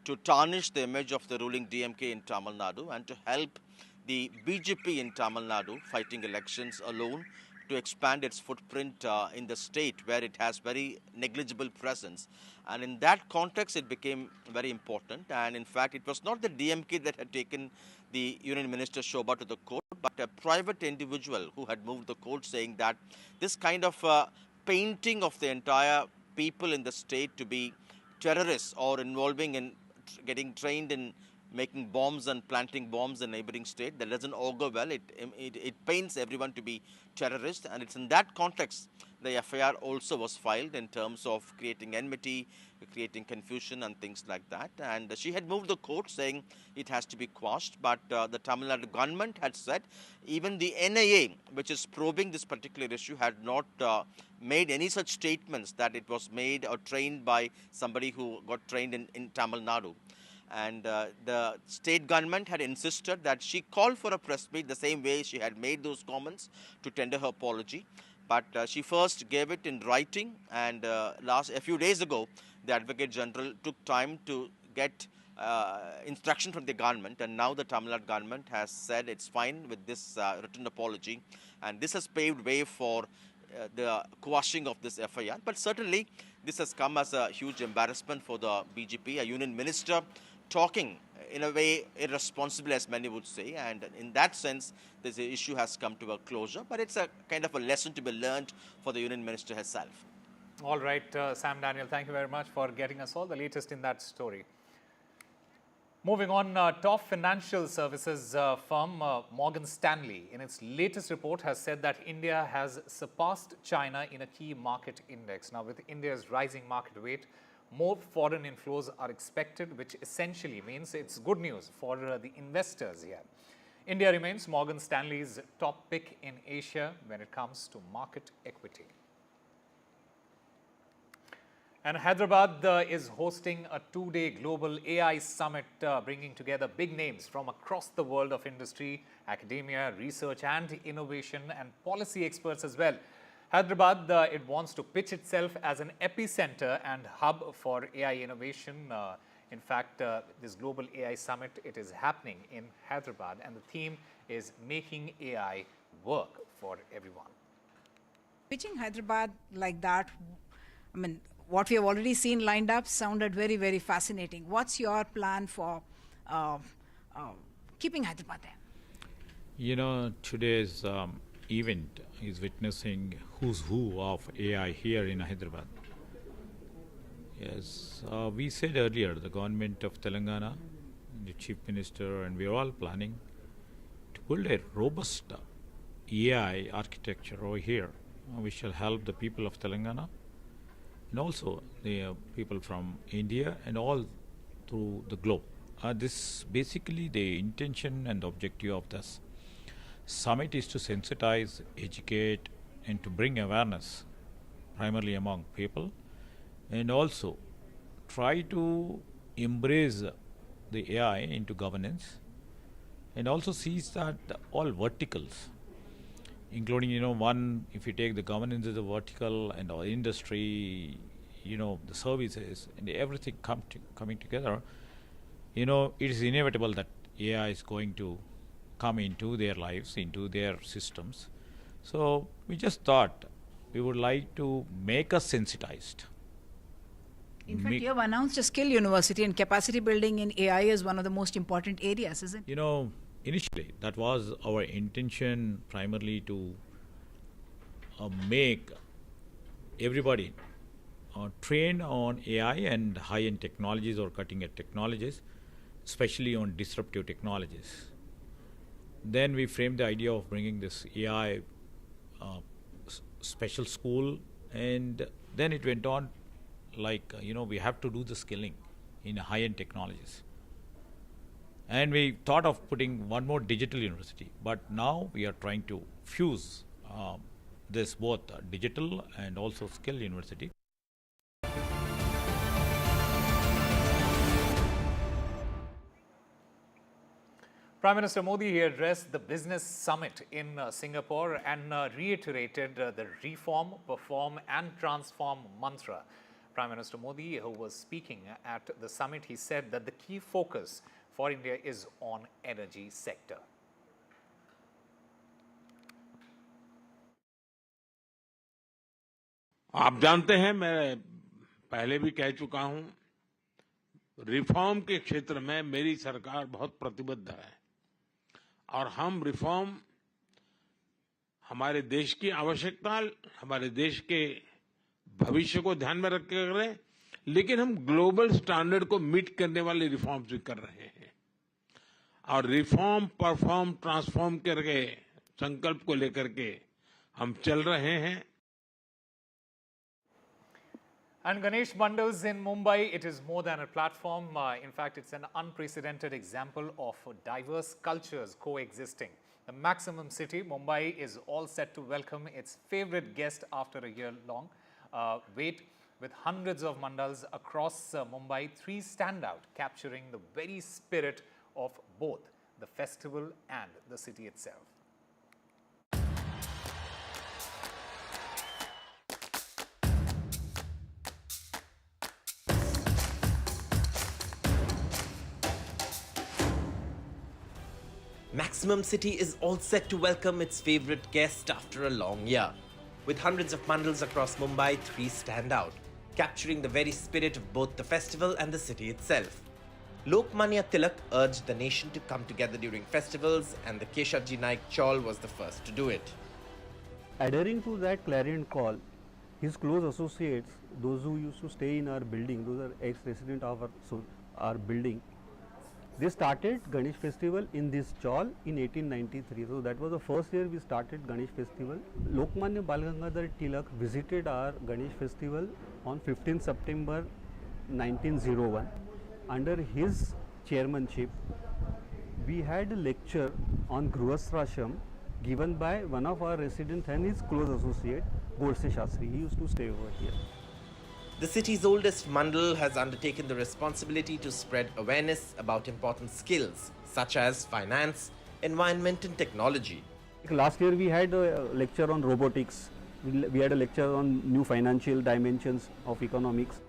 to tarnish the image of the ruling DMK in Tamil Nadu and to help the BJP in Tamil Nadu fighting elections alone to expand its footprint in the state where it has very negligible presence. And in that context, it became very important. And in fact, it was not the DMK that had taken the Union Minister Shobha to the court, but a private individual who had moved the court, saying that this kind of painting of the entire people in the state to be terrorists or involving in getting trained in making bombs and planting bombs in neighboring state, that doesn't augur well. It paints everyone to be terrorists, and it's in that context the FIR also was filed in terms of creating enmity, creating confusion and things like that. And she had moved the court saying it has to be quashed, but the Tamil Nadu government had said even the NIA, which is probing this particular issue, had not made any such statements that it was made or trained by somebody who got trained in Tamil Nadu. And the state government had insisted that she called for a press meet the same way she had made those comments to tender her apology. But she first gave it in writing, and a few days ago, the Advocate General took time to get instruction from the government, and now the Tamil Nadu government has said it's fine with this written apology, and this has paved way for the quashing of this FIR. But certainly, this has come as a huge embarrassment for the BJP, a union minister talking in a way irresponsible, as many would say, and in that sense, this issue has come to a closure, but it's a kind of a lesson to be learned for the union minister herself. All right, Sam Daniel, thank you very much for getting us all the latest in that story. Moving on, top financial services firm Morgan Stanley, in its latest report, has said that India has surpassed China in a key market index. Now, with India's rising market weight, more foreign inflows are expected, which essentially means it's good news for the investors here. India remains Morgan Stanley's top pick in Asia when it comes to market equity. And Hyderabad is hosting a two-day global AI summit, bringing together big names from across the world of industry, academia, research and innovation, and policy experts as well. Hyderabad, it wants to pitch itself as an epicenter and hub for AI innovation. In fact, this global AI summit, it is happening in Hyderabad, and the theme is making AI work for everyone. Pitching Hyderabad like that, I mean, what we have already seen lined up sounded very, very fascinating. What's your plan for keeping Hyderabad there? You know, today's event is witnessing who's who of AI here in Hyderabad. Yes, we said earlier, the government of Telangana, the Chief Minister, and we are all planning to build a robust AI architecture over here, which shall help the people of Telangana and also the people from India and all through the globe. This basically the intention and the objective of this summit is to sensitize, educate, and to bring awareness primarily among people, and also try to embrace the AI into governance, and also sees that all verticals, including, you know, one, if you take the governance as a vertical and our industry, you know, the services and everything coming together, you know, it is inevitable that AI is going to come into their lives, into their systems. So we just thought we would like to make us sensitized. In fact, you have announced a skill university, and capacity building in AI is one of the most important areas, isn't it? You know, initially that was our intention, primarily to make everybody train on AI and high-end technologies or cutting-edge technologies, especially on disruptive technologies. Then we framed the idea of bringing this AI special school, and then it went on like, you know, we have to do the skilling in high-end technologies. And we thought of putting one more digital university, but now we are trying to fuse this both digital and also skill university. Prime Minister Modi he addressed the business summit in Singapore and reiterated the reform, perform and transform mantra. Prime Minister Modi, who was speaking at the summit, he said that the key focus for India is on energy sector. आप जानते हैं, मैं पहले भी कह चुका हूं, reform के क्षेत्र में मेरी सरकार बहुत प्रतिबद्ध है और हम रिफॉर्म हमारे देश की आवश्यकता, हमारे देश के भविष्य को ध्यान में रख के कर रहे हैं, लेकिन हम ग्लोबल स्टैंडर्ड को मीट करने वाले रिफॉर्म्स भी कर रहे हैं और रिफॉर्म, परफॉर्म, ट्रांसफॉर्म करके संकल्प को लेकर के हम चल रहे हैं. And Ganesh Mandals in Mumbai, it is more than a platform. In fact, it's an unprecedented example of diverse cultures coexisting. The maximum city, Mumbai, is all set to welcome its favorite guest after a year-long wait. With hundreds of mandals across Mumbai, 3 stand out, capturing the very spirit of both the festival and the city itself. Maximum City is all set to welcome its favorite guest after a long year. With hundreds of mandals across Mumbai, 3 stand out, capturing the very spirit of both the festival and the city itself. Lokmanya Tilak urged the nation to come together during festivals, and the Keshavji Naik Chawl was the first to do it. Adhering to that clarion call, his close associates, those who used to stay in our building, those are ex-resident of our building, they started Ganesh festival in this chawl in 1893. So that was the first year we started Ganesh festival. Lokmanya Balgangadhar Tilak visited our Ganesh festival on 15 September 1901. Under his chairmanship, we had a lecture on Grihasthrasham given by one of our residents and his close associate, Godse Shastri. He used to stay over here. The city's oldest mandal has undertaken the responsibility to spread awareness about important skills such as finance, environment and technology. Last year we had a lecture on robotics, we had a lecture on new financial dimensions of economics.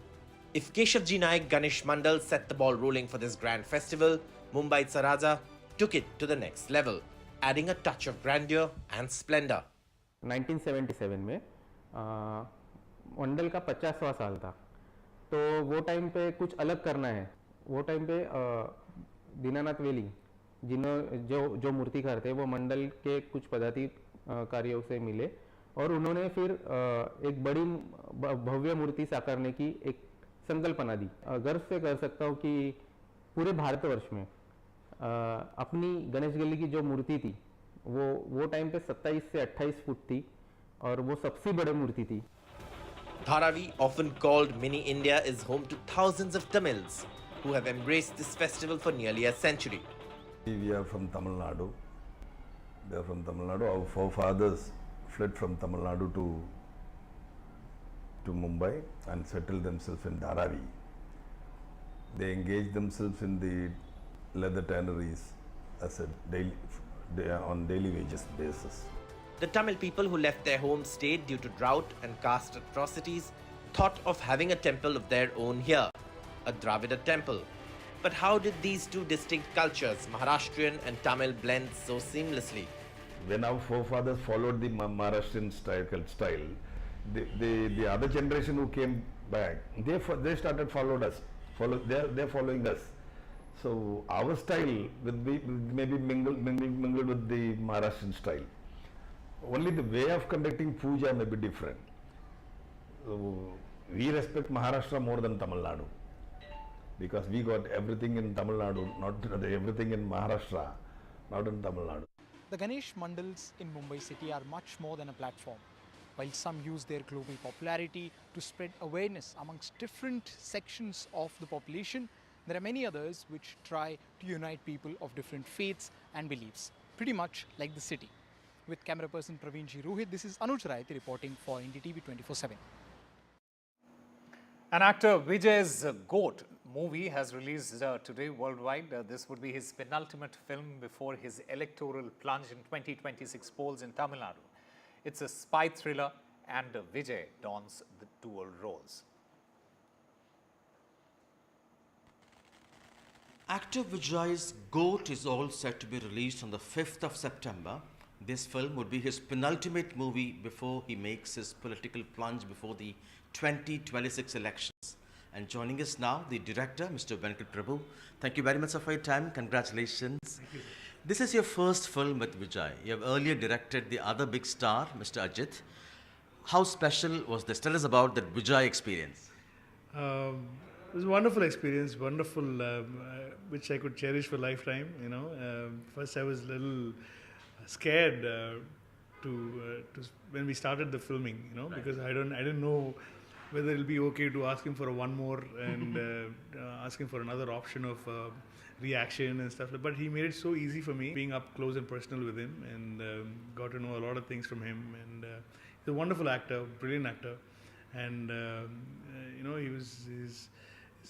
If Keshavji Naik Ganesh Mandal set the ball rolling for this grand festival, Mumbai Tsaraja took it to the next level, adding a touch of grandeur and splendor. 1977 में मंडल का 50वां साल था, तो वो time पे कुछ अलग करना है. वो टाइम पे दीनानाथ वेलिंग जो मूर्तिकार थे, वो मंडल के कुछ पदाधिकारियों से मिले और उन्होंने फिर एक बड़ी भव्य मूर्ति साकारने की एक संकल्पना दी. गर्व से कह सकता हूँ कि पूरे भारतवर्ष में अपनी गणेश गली की जो मूर्ति थी, वो टाइम पे 27 से 28 फुट थी और वो सबसे बड़ी मूर्ति थी. Dharavi, often called Mini India, is home to thousands of Tamils who have embraced this festival for nearly a century. We are from Tamil Nadu. They are from Tamil Nadu. Our forefathers fled from Tamil Nadu to Mumbai and settled themselves in Dharavi. They engaged themselves in the leather tanneries as on daily wages basis. The Tamil people who left their homes stayed due to drought and caste atrocities thought of having a temple of their own here, a Dravida temple. But how did these two distinct cultures, Maharashtrian and Tamil, blend so seamlessly? When our forefathers followed the Maharashtrian style, the other generation who came back, they started following us. They're following us. So our style will be maybe mingled with the Maharashtrian style. Only the way of conducting puja may be different. So we respect Maharashtra more than Tamil Nadu because we got everything in Tamil Nadu, not everything in Maharashtra, not in Tamil Nadu. The Ganesh Mandals in Mumbai city are much more than a platform. While some use their global popularity to spread awareness amongst different sections of the population, there are many others which try to unite people of different faiths and beliefs, pretty much like the city. With camera person Praveen G. Rohit, this is Anuj Raiti reporting for NDTV 24/7. And actor Vijay's goat, movie has released today worldwide. This would be his penultimate film before his electoral plunge in 2026 polls in Tamil Nadu. It's a spy thriller and Vijay dons the dual roles. Actor Vijay's GOAT is all set to be released on the 5th of September. This film would be his penultimate movie before he makes his political plunge before the 2026 elections. And joining us now, the director, Mr. Venkat Prabhu. Thank you very much for your time. Congratulations. Thank you. This is your first film with Vijay. You have earlier directed the other big star, Mr. Ajit. How special was this? Tell us about that Vijay experience. It was a wonderful experience, wonderful, which I could cherish for a lifetime. You know, first I was a little scared when we started the filming. You know, because I didn't know whether it'll be okay to ask him for one more and ask him for another option of reaction and stuff. But he made it so easy for me, being up close and personal with him, and got to know a lot of things from him. And he's a wonderful actor, brilliant actor, and you know, he's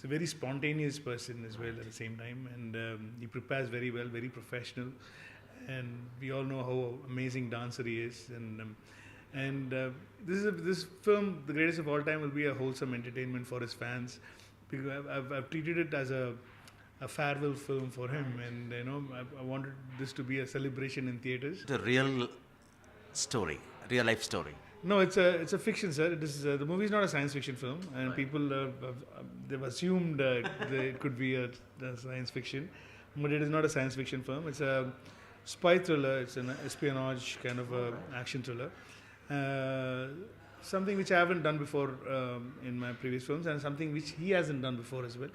a very spontaneous person as well at the same time, and he prepares very well, very professional, and we all know how amazing dancer he is. And this film, The Greatest of All Time, will be a wholesome entertainment for his fans, because I've treated it as a farewell film for him, and you know, I wanted this to be a celebration in theaters. The real story, real life story. No, it's a fiction, sir. It is, the movie is not a science fiction film, and right. People they've assumed it could be a science fiction, but it is not a science fiction film. It's a spy thriller. It's an espionage kind of action thriller. Something which I haven't done before in my previous films, and something which he hasn't done before as well.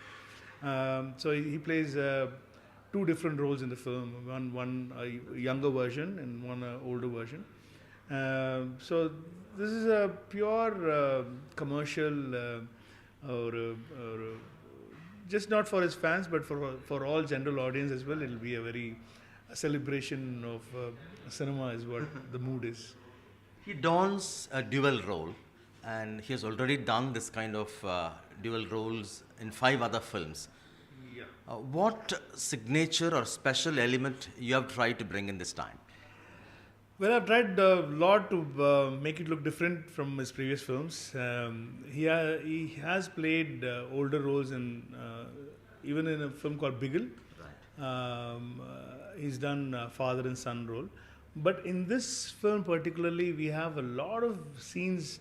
So he plays two different roles in the film. One a younger version and one older version. So this is a pure commercial or just not for his fans, but for all general audience as well. It will be a celebration of cinema is what the mood is. He dons a dual role, and he has already done this kind of dual roles in 5 other films. Yeah. What signature or special element you have tried to bring in this time? Well, I've tried a lot to make it look different from his previous films. He has played older roles in even in a film called Bigil. Right. He's done father and son role. But in this film particularly, we have a lot of scenes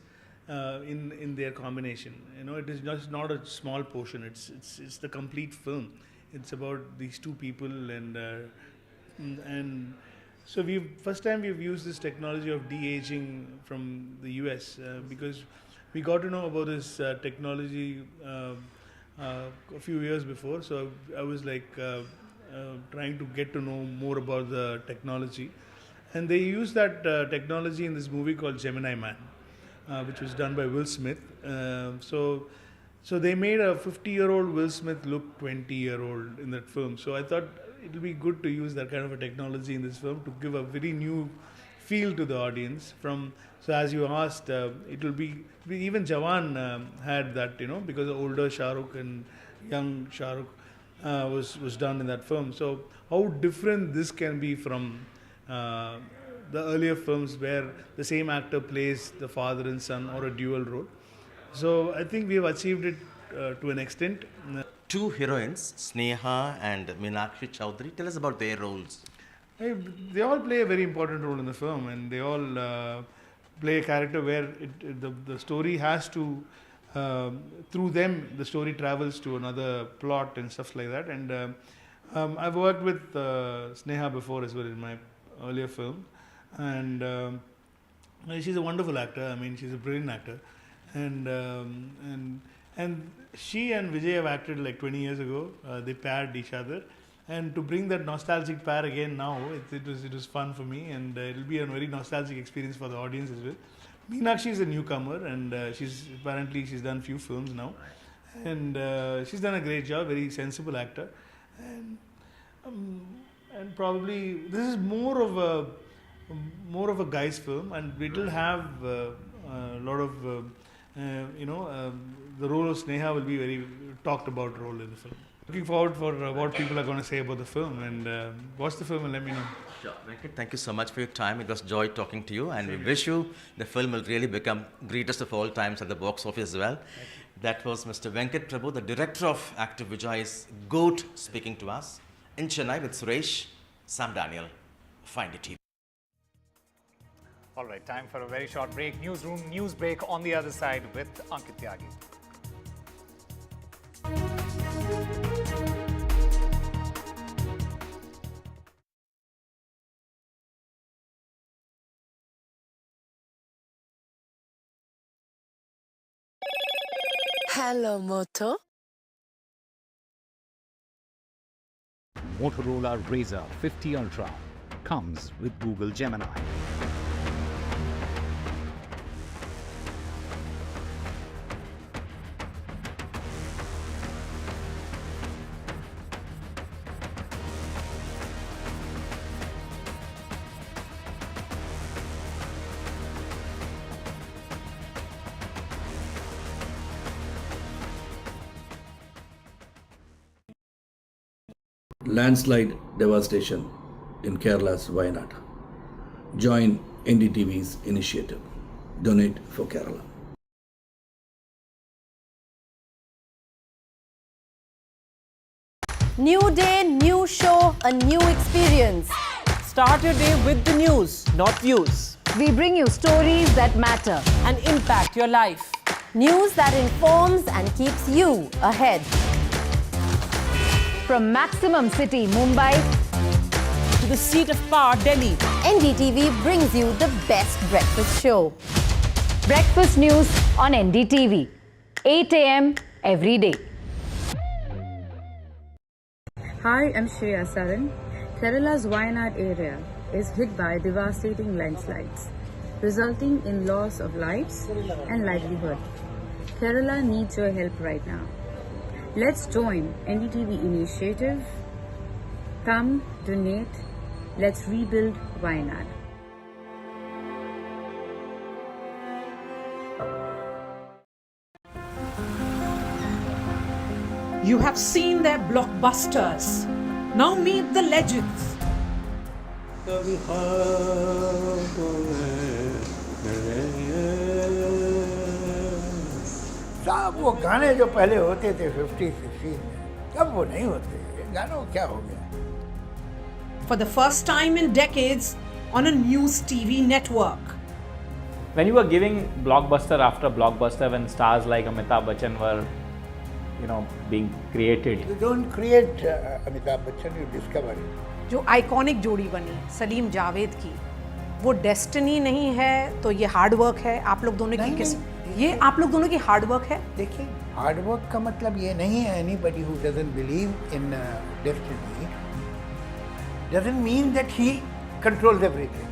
in their combination. You know, it is just not a small portion. It's the complete film. It's about these two people, and so first time we've used this technology of de-aging from the US because we got to know about this technology a few years before. So I was like trying to get to know more about the technology. And they used that technology in this movie called Gemini Man, which was done by Will Smith. So they made a 50-year-old Will Smith look 20-year-old in that film. So I thought it will be good to use that kind of a technology in this film to give a very new feel to the audience. So as you asked, it will be even Jawan had that, you know, because the older Shah Rukh and young Shah Rukh was done in that film. So how different this can be from the earlier films where the same actor plays the father and son or a dual role. So I think we have achieved it to an extent. 2 heroines, Sneha and Meenakshi Chowdhury. Tell us about their roles. They all play a very important role in the film, and they all play a character where the story has to, through them, the story travels to another plot and stuff like that. And I've worked with Sneha before as well in my earlier film, and she's a wonderful actor. I mean, she's a brilliant actor, and she and Vijay have acted like 20 years ago. They paired each other, and to bring that nostalgic pair again now, it was fun for me, and it'll be a very nostalgic experience for the audience as well. Meenakshi is a newcomer, and she's done few films now, and she's done a great job. Very sensible actor, and probably this is more of a guy's film, and it will have a lot of the role of Sneha will be very talked about role in the film. Looking forward for what people are going to say about the film, and watch the film and let me know. Sure. Venkat, thank you so much for your time. It was joy talking to you, and we wish you the film will really become greatest of all times at the box office as well. That was Mr. Venkat Prabhu, the director of actor Vijay's GOAT, speaking to us in Chennai with Suresh, Sam Daniel, Find It TV. All right, time for a very short break. Newsroom news break on the other side with Ankit Tyagi. Hello, Moto. Motorola Razr 50 Ultra comes with Google Gemini. Landslide devastation in Kerala's Wayanad. Join NDTV's initiative. Donate for Kerala. New day, new show, a new experience. Start your day with the news, not views. We bring you stories that matter and impact your life. News that informs and keeps you ahead. From maximum city, Mumbai, to the seat of power, Delhi, NDTV brings you the best breakfast show. Breakfast news on NDTV, 8 a.m. every day. Hi, I'm Shreya Saran. Kerala's Wayanad area is hit by devastating landslides, resulting in loss of lives and livelihood. Kerala needs your help right now. Let's join NDTV initiative. Come, donate. Let's rebuild Wayanad. You have seen their blockbusters. Now meet the legends. साहब वो गाने जो पहले होते थे 50, 60 में, अब वो नहीं होते. गानों क्या हो गया? For the first time in decades on a news TV network. When you were giving blockbuster after blockbuster, when stars like Amitabh Bachchan were, being created. You don't create Amitabh Bachchan, you discover it. जो iconic जोड़ी बनी सलीम जावेद की, वो destiny नहीं है तो ये hard work है. आप लोग दोनों की किस ये आप लोग दोनों की हार्ड वर्क है. देखिए, हार्ड वर्क का मतलब ये नहीं है anybody who doesn't believe in destiny doesn't mean that he controls everything.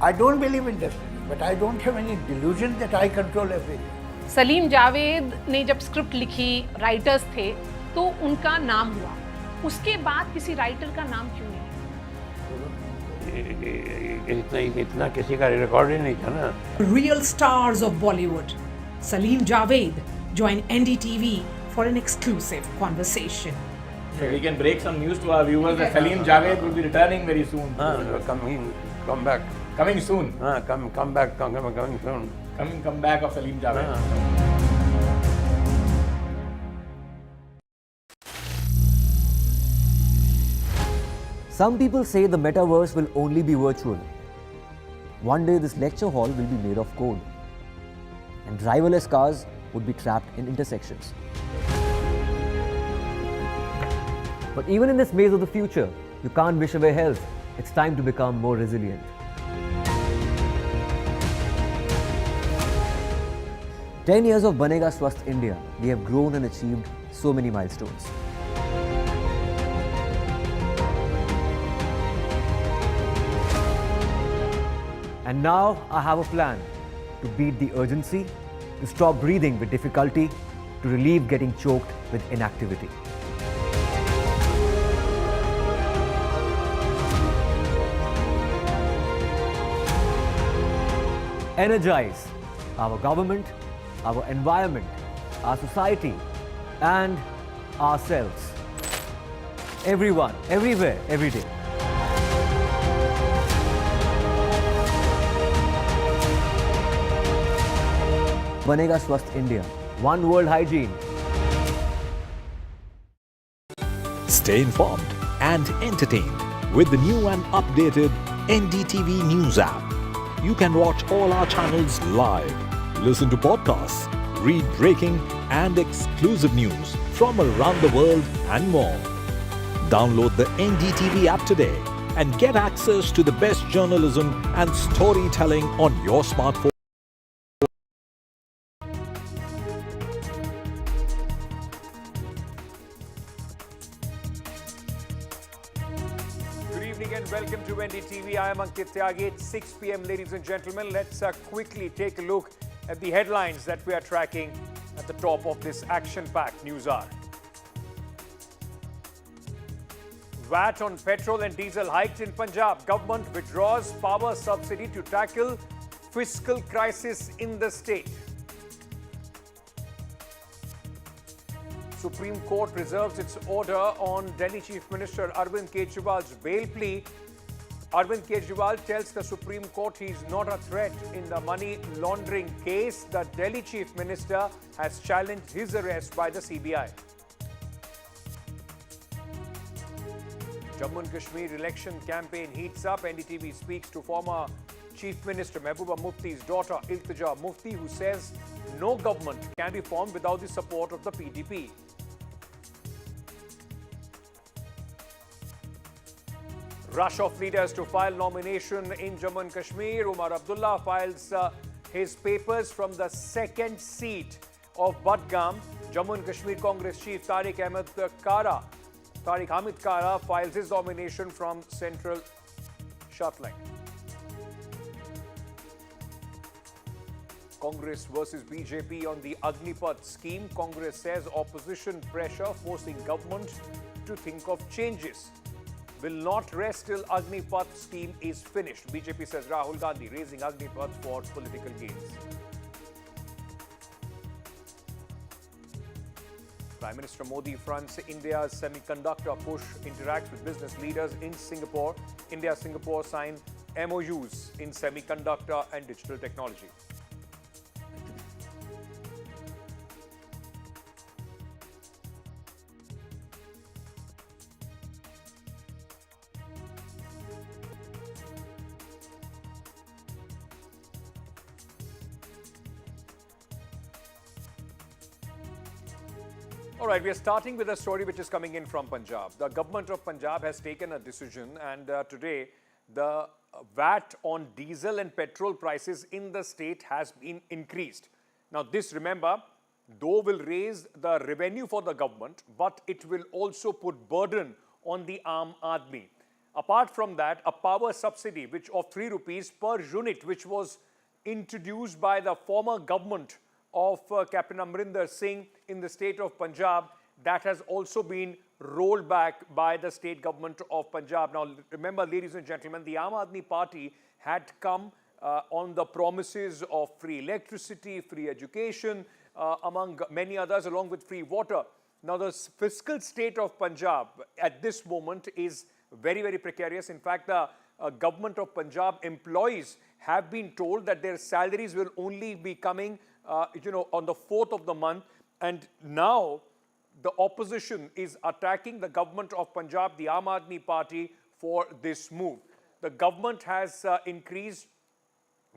I don't believe in destiny, but I don't have any delusion that I control everything. Salim Javed ने जब script लिखी, राइटर्स थे, तो उनका नाम हुआ. उसके बाद किसी राइटर का नाम क्यों नहीं? इतना किसी का रिकॉर्ड ही नहीं था ना. Real stars of Bollywood, Salim Javed join NDTV for an exclusive conversation. So we can break some news to our viewers that Salim Javed will be returning very soon. Come back. Coming soon. Come back. Coming soon. Come back of Salim Javed. Some people say the metaverse will only be virtual. One day this lecture hall will be made of code, and driverless cars would be trapped in intersections. But even in this maze of the future, you can't wish away health. It's time to become more resilient. "10 years of Banega Swasth India, we have grown and achieved so many milestones. And now I have a plan to beat the urgency, to stop breathing with difficulty, to relieve getting choked with inactivity. Energize our government, our environment, our society, and ourselves. Everyone, everywhere, every day. Banega Swasth India. One world hygiene. Stay informed and entertained with the new and updated NDTV News app. You can watch all our channels live, listen to podcasts, read breaking and exclusive news from around the world and more. Download the NDTV app today and get access to the best journalism and storytelling on your smartphone. Good evening and welcome to NDTV. I am Ankit Tyagi. It's 6 p.m. ladies and gentlemen. Let's quickly take a look at the headlines that we are tracking at the top of this action-packed news hour. VAT on petrol and diesel hiked in Punjab. Government withdraws power subsidy to tackle fiscal crisis in the state. Supreme Court reserves its order on Delhi Chief Minister Arvind Kejriwal's bail plea. Arvind Kejriwal tells the Supreme Court he is not a threat in the money laundering case. The Delhi Chief Minister has challenged his arrest by the CBI. Jammu and Kashmir election campaign heats up. NDTV speaks to former Chief Minister Mehbooba Mufti's daughter Iltija Mufti, who says no government can be formed without the support of the PDP. Rush of leaders to file nomination in Jammu and Kashmir. Omar Abdullah files his papers from the second seat of Budgam. Jammu and Kashmir Congress Chief Tariq Hamid Kara files his nomination from Central Shatlang. Congress versus BJP on the Agnipath scheme. Congress says opposition pressure forcing government to think of changes. Will not rest till Agnipath scheme is finished. BJP says Rahul Gandhi raising Agnipath for political gains. Prime Minister Modi fronts India's semiconductor push, interacts with business leaders in Singapore. India-Singapore sign MOUs in semiconductor and digital technology. All right, we are starting with a story which is coming in from Punjab. The government of Punjab has taken a decision, and today the VAT on diesel and petrol prices in the state has been increased. Now this, remember, though will raise the revenue for the government, but it will also put burden on the Aam Aadmi. Apart from that, a power subsidy which of 3 rupees per unit, which was introduced by the former government of Captain Amrinder Singh in the state of Punjab, that has also been rolled back by the state government of Punjab. Now, remember, ladies and gentlemen, the Aam Aadmi Party had come on the promises of free electricity, free education, among many others, along with free water. Now, the fiscal state of Punjab at this moment is very, very precarious. In fact, the government of Punjab employees have been told that their salaries will only be coming on the 4th of the month. And now the opposition is attacking the government of Punjab, the Aam Aadmi Party, for this move. The government has increased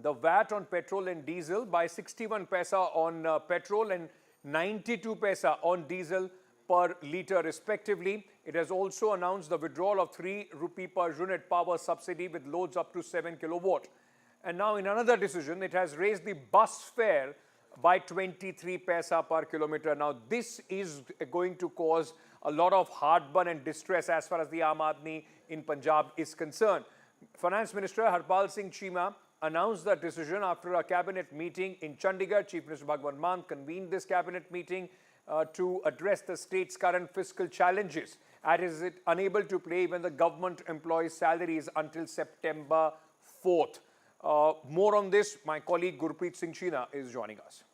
the VAT on petrol and diesel by 61 paisa on petrol and 92 paisa on diesel per litre respectively. It has also announced the withdrawal of 3 rupee per unit power subsidy with loads up to 7 kilowatt. And now in another decision, it has raised the bus fare by 23 paisa per kilometer. Now this is going to cause a lot of heartburn and distress as far as the Aam Aadmi in Punjab is concerned. Finance Minister Harpal Singh Cheema announced the decision after a cabinet meeting in Chandigarh. Chief Minister Bhagwant Mann convened this cabinet meeting to address the state's current fiscal challenges, as it unable to pay even the government employees' salaries until September 4th. More on this, my colleague Gurpreet Singh Cheena is joining us.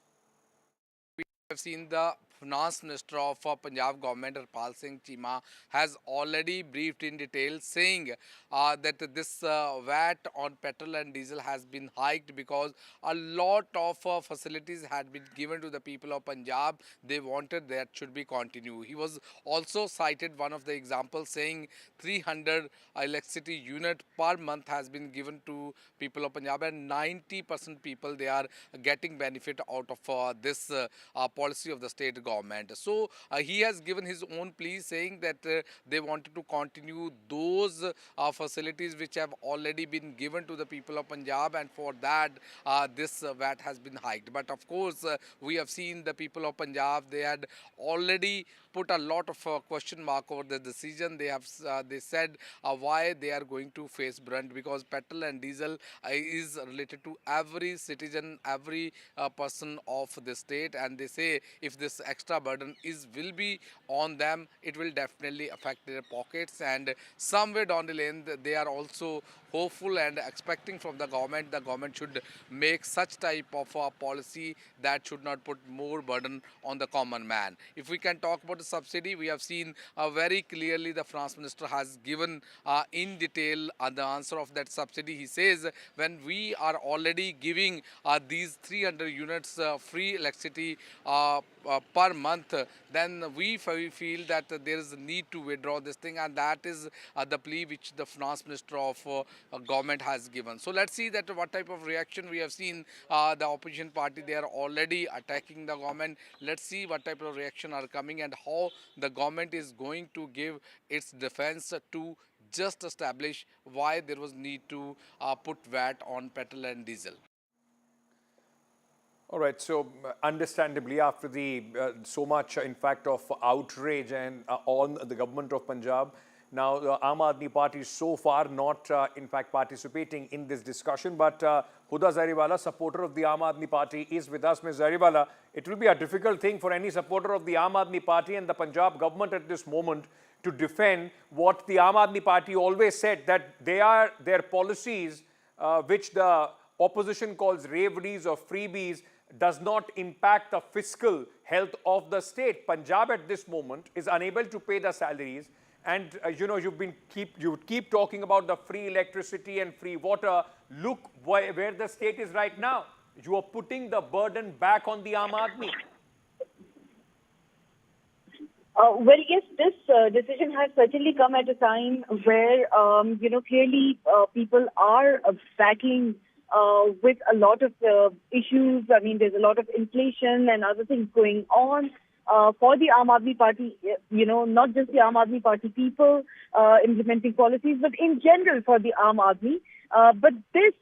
have seen the Finance Minister of Punjab government, Harpal Singh Chima, has already briefed in detail saying that this VAT on petrol and diesel has been hiked because a lot of facilities had been given to the people of Punjab. They wanted that should be continued. He was also cited one of the examples saying 300 electricity unit per month has been given to people of Punjab, and 90% people they are getting benefit out of this policy of the state government. So he has given his own plea saying that they wanted to continue those facilities which have already been given to the people of Punjab, and for that this VAT has been hiked. But of course we have seen the people of Punjab, they had already put a lot of question mark over the decision. They have they said why they are going to face brunt, because petrol and diesel is related to every citizen, every person of the state, and they say if this extra burden will be on them, it will definitely affect their pockets. And somewhere down the lane they are also hopeful and expecting from the government should make such type of policy that should not put more burden on the common man. If we can talk about the subsidy, we have seen very clearly the Finance Minister has given in detail the answer of that subsidy. He says when we are already giving these 300 units free electricity per month, then we feel that there is a need to withdraw this thing, and that is the plea which the Finance Minister of government has given. So let's see that what type of reaction. We have seen the opposition party, they are already attacking the government. Let's see what type of reaction are coming and how the government is going to give its defense to just establish why there was need to put VAT on petrol and diesel. All right, so understandably after the so much in fact of outrage and on the government of Punjab, now the Aam Aadmi Party is so far not in fact participating in this discussion, but Huda Zariwala, supporter of the Aam Aadmi Party, is with us. Ms. Zariwala, it will be a difficult thing for any supporter of the Aam Aadmi Party and the Punjab government at this moment to defend what the Aam Aadmi Party always said, that their policies which the opposition calls raveries or freebies does not impact the fiscal health of the state. Punjab at this moment is unable to pay the salaries, and you know, you keep talking about the free electricity and free water. Look where the state is right now. You are putting the burden back on the Aam Aadmi. Well, yes, this decision has certainly come at a time where, you know, clearly people are battling with a lot of issues. I mean, there's a lot of inflation and other things going on. For the Aam Aadmi Party, you know, not just the Aam Aadmi Party people implementing policies, but in general for the Aam Aadmi. But this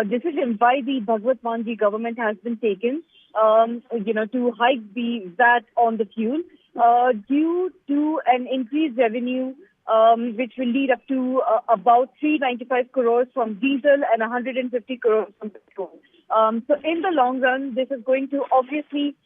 decision by the Bhagwat Manji government has been taken, you know, to hike the VAT on the fuel due to an increased revenue which will lead up to about 395 crores from diesel and 150 crores from petrol. So in the long run, this is going to obviously,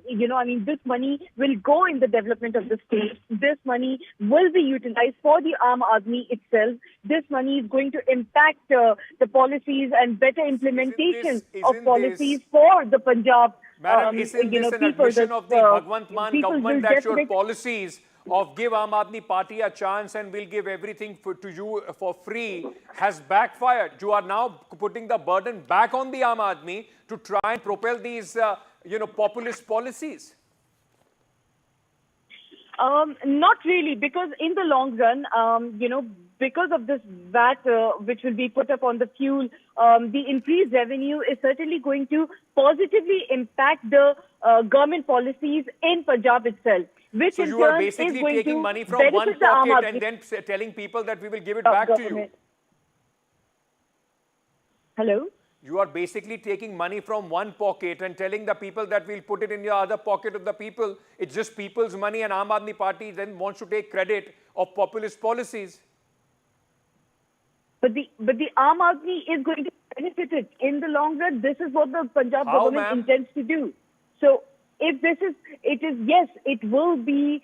you know, I mean, this money will go in the development of the state. This money will be utilized for the Aam Aadmi itself. This money is going to impact the policies and better implementation of policies for the Punjab. Madam, isn't this an admission of the Bhagwant Mann government that your policies of give Aam Aadmi Party a chance and will give everything to you for free has backfired? You are now putting the burden back on the Aam Aadmi to try and propel these, you know, populist policies. Not really, because in the long run, you know, because of this VAT which will be put up on the fuel, the increased revenue is certainly going to positively impact the government policies in Punjab itself. Which So in you are turn basically is going taking to money from one benefit the Aam pocket Aadmi and then telling people that we will give it back to you. government. Hello? You are basically taking money from one pocket and telling the people that we'll put it in the other pocket of the people. It's just people's money, and Aam Aadmi Party then wants to take credit of populist policies. But the Aam Aadmi is going to benefit it in the long run. This is what the Punjab How, government ma'am? intends to do. So if this is, yes, it will be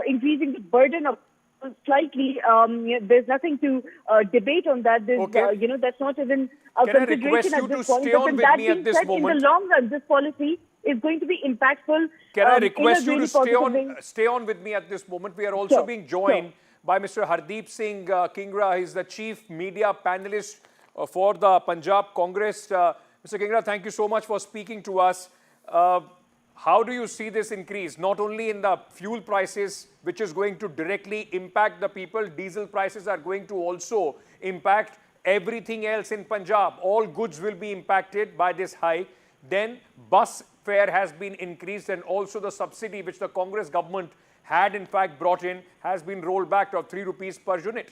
increasing the burden of slightly. There's nothing to debate on that. There's, that's not even a Can I consideration request at you this to point. stay But on with with that me being at this said, in moment? the long run, this policy is going to be impactful. Can I request you to stay on with me at this moment? We are also being joined by Mr. Hardeep Singh Kingra. He's the chief media panelist for the Punjab Congress. Mr. Kingra, thank you so much for speaking to us. How do you see this increase, not only in the fuel prices, which is going to directly impact the people, diesel prices are going to also impact everything else in Punjab. All goods will be impacted by this hike. Then bus fare has been increased, and also the subsidy which the Congress government had in fact brought in has been rolled back to 3 rupees per unit.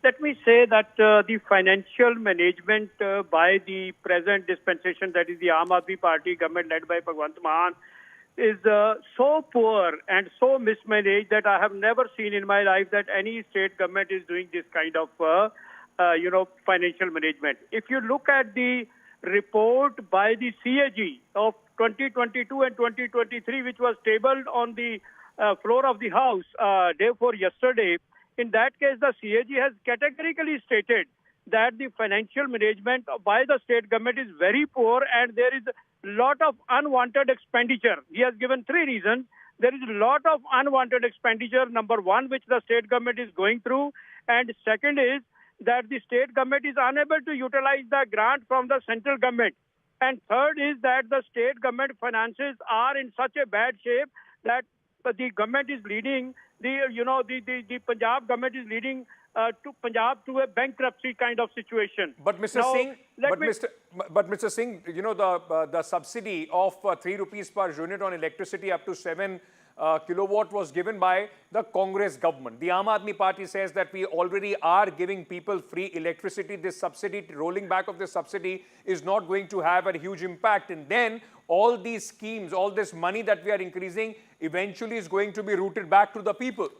Let me say that the financial management by the present dispensation, that is the Aam Aadmi Party government led by Bhagwant Mann, is so poor and so mismanaged that I have never seen in my life that any state government is doing this kind of, financial management. If you look at the report by the CAG of 2022 and 2023, which was tabled on the floor of the House day before yesterday, in that case, the CAG has categorically stated that the financial management by the state government is very poor and there is a lot of unwanted expenditure. He has given 3 reasons. There is a lot of unwanted expenditure, number 1, which the state government is going through. And second is that the state government is unable to utilize the grant from the central government. And third is that the state government finances are in such a bad shape that the government is leading, the Punjab government is leading to Punjab to a bankruptcy kind of situation. But Mr. Singh, Mr. Singh, the subsidy of 3 rupees per unit on electricity up to 7 kilowatt was given by the Congress government. The Aam Aadmi Party says that we already are giving people free electricity. This subsidy, rolling back of this subsidy is not going to have a huge impact. And then all these schemes, all this money that we are increasing eventually is going to be routed back to the people.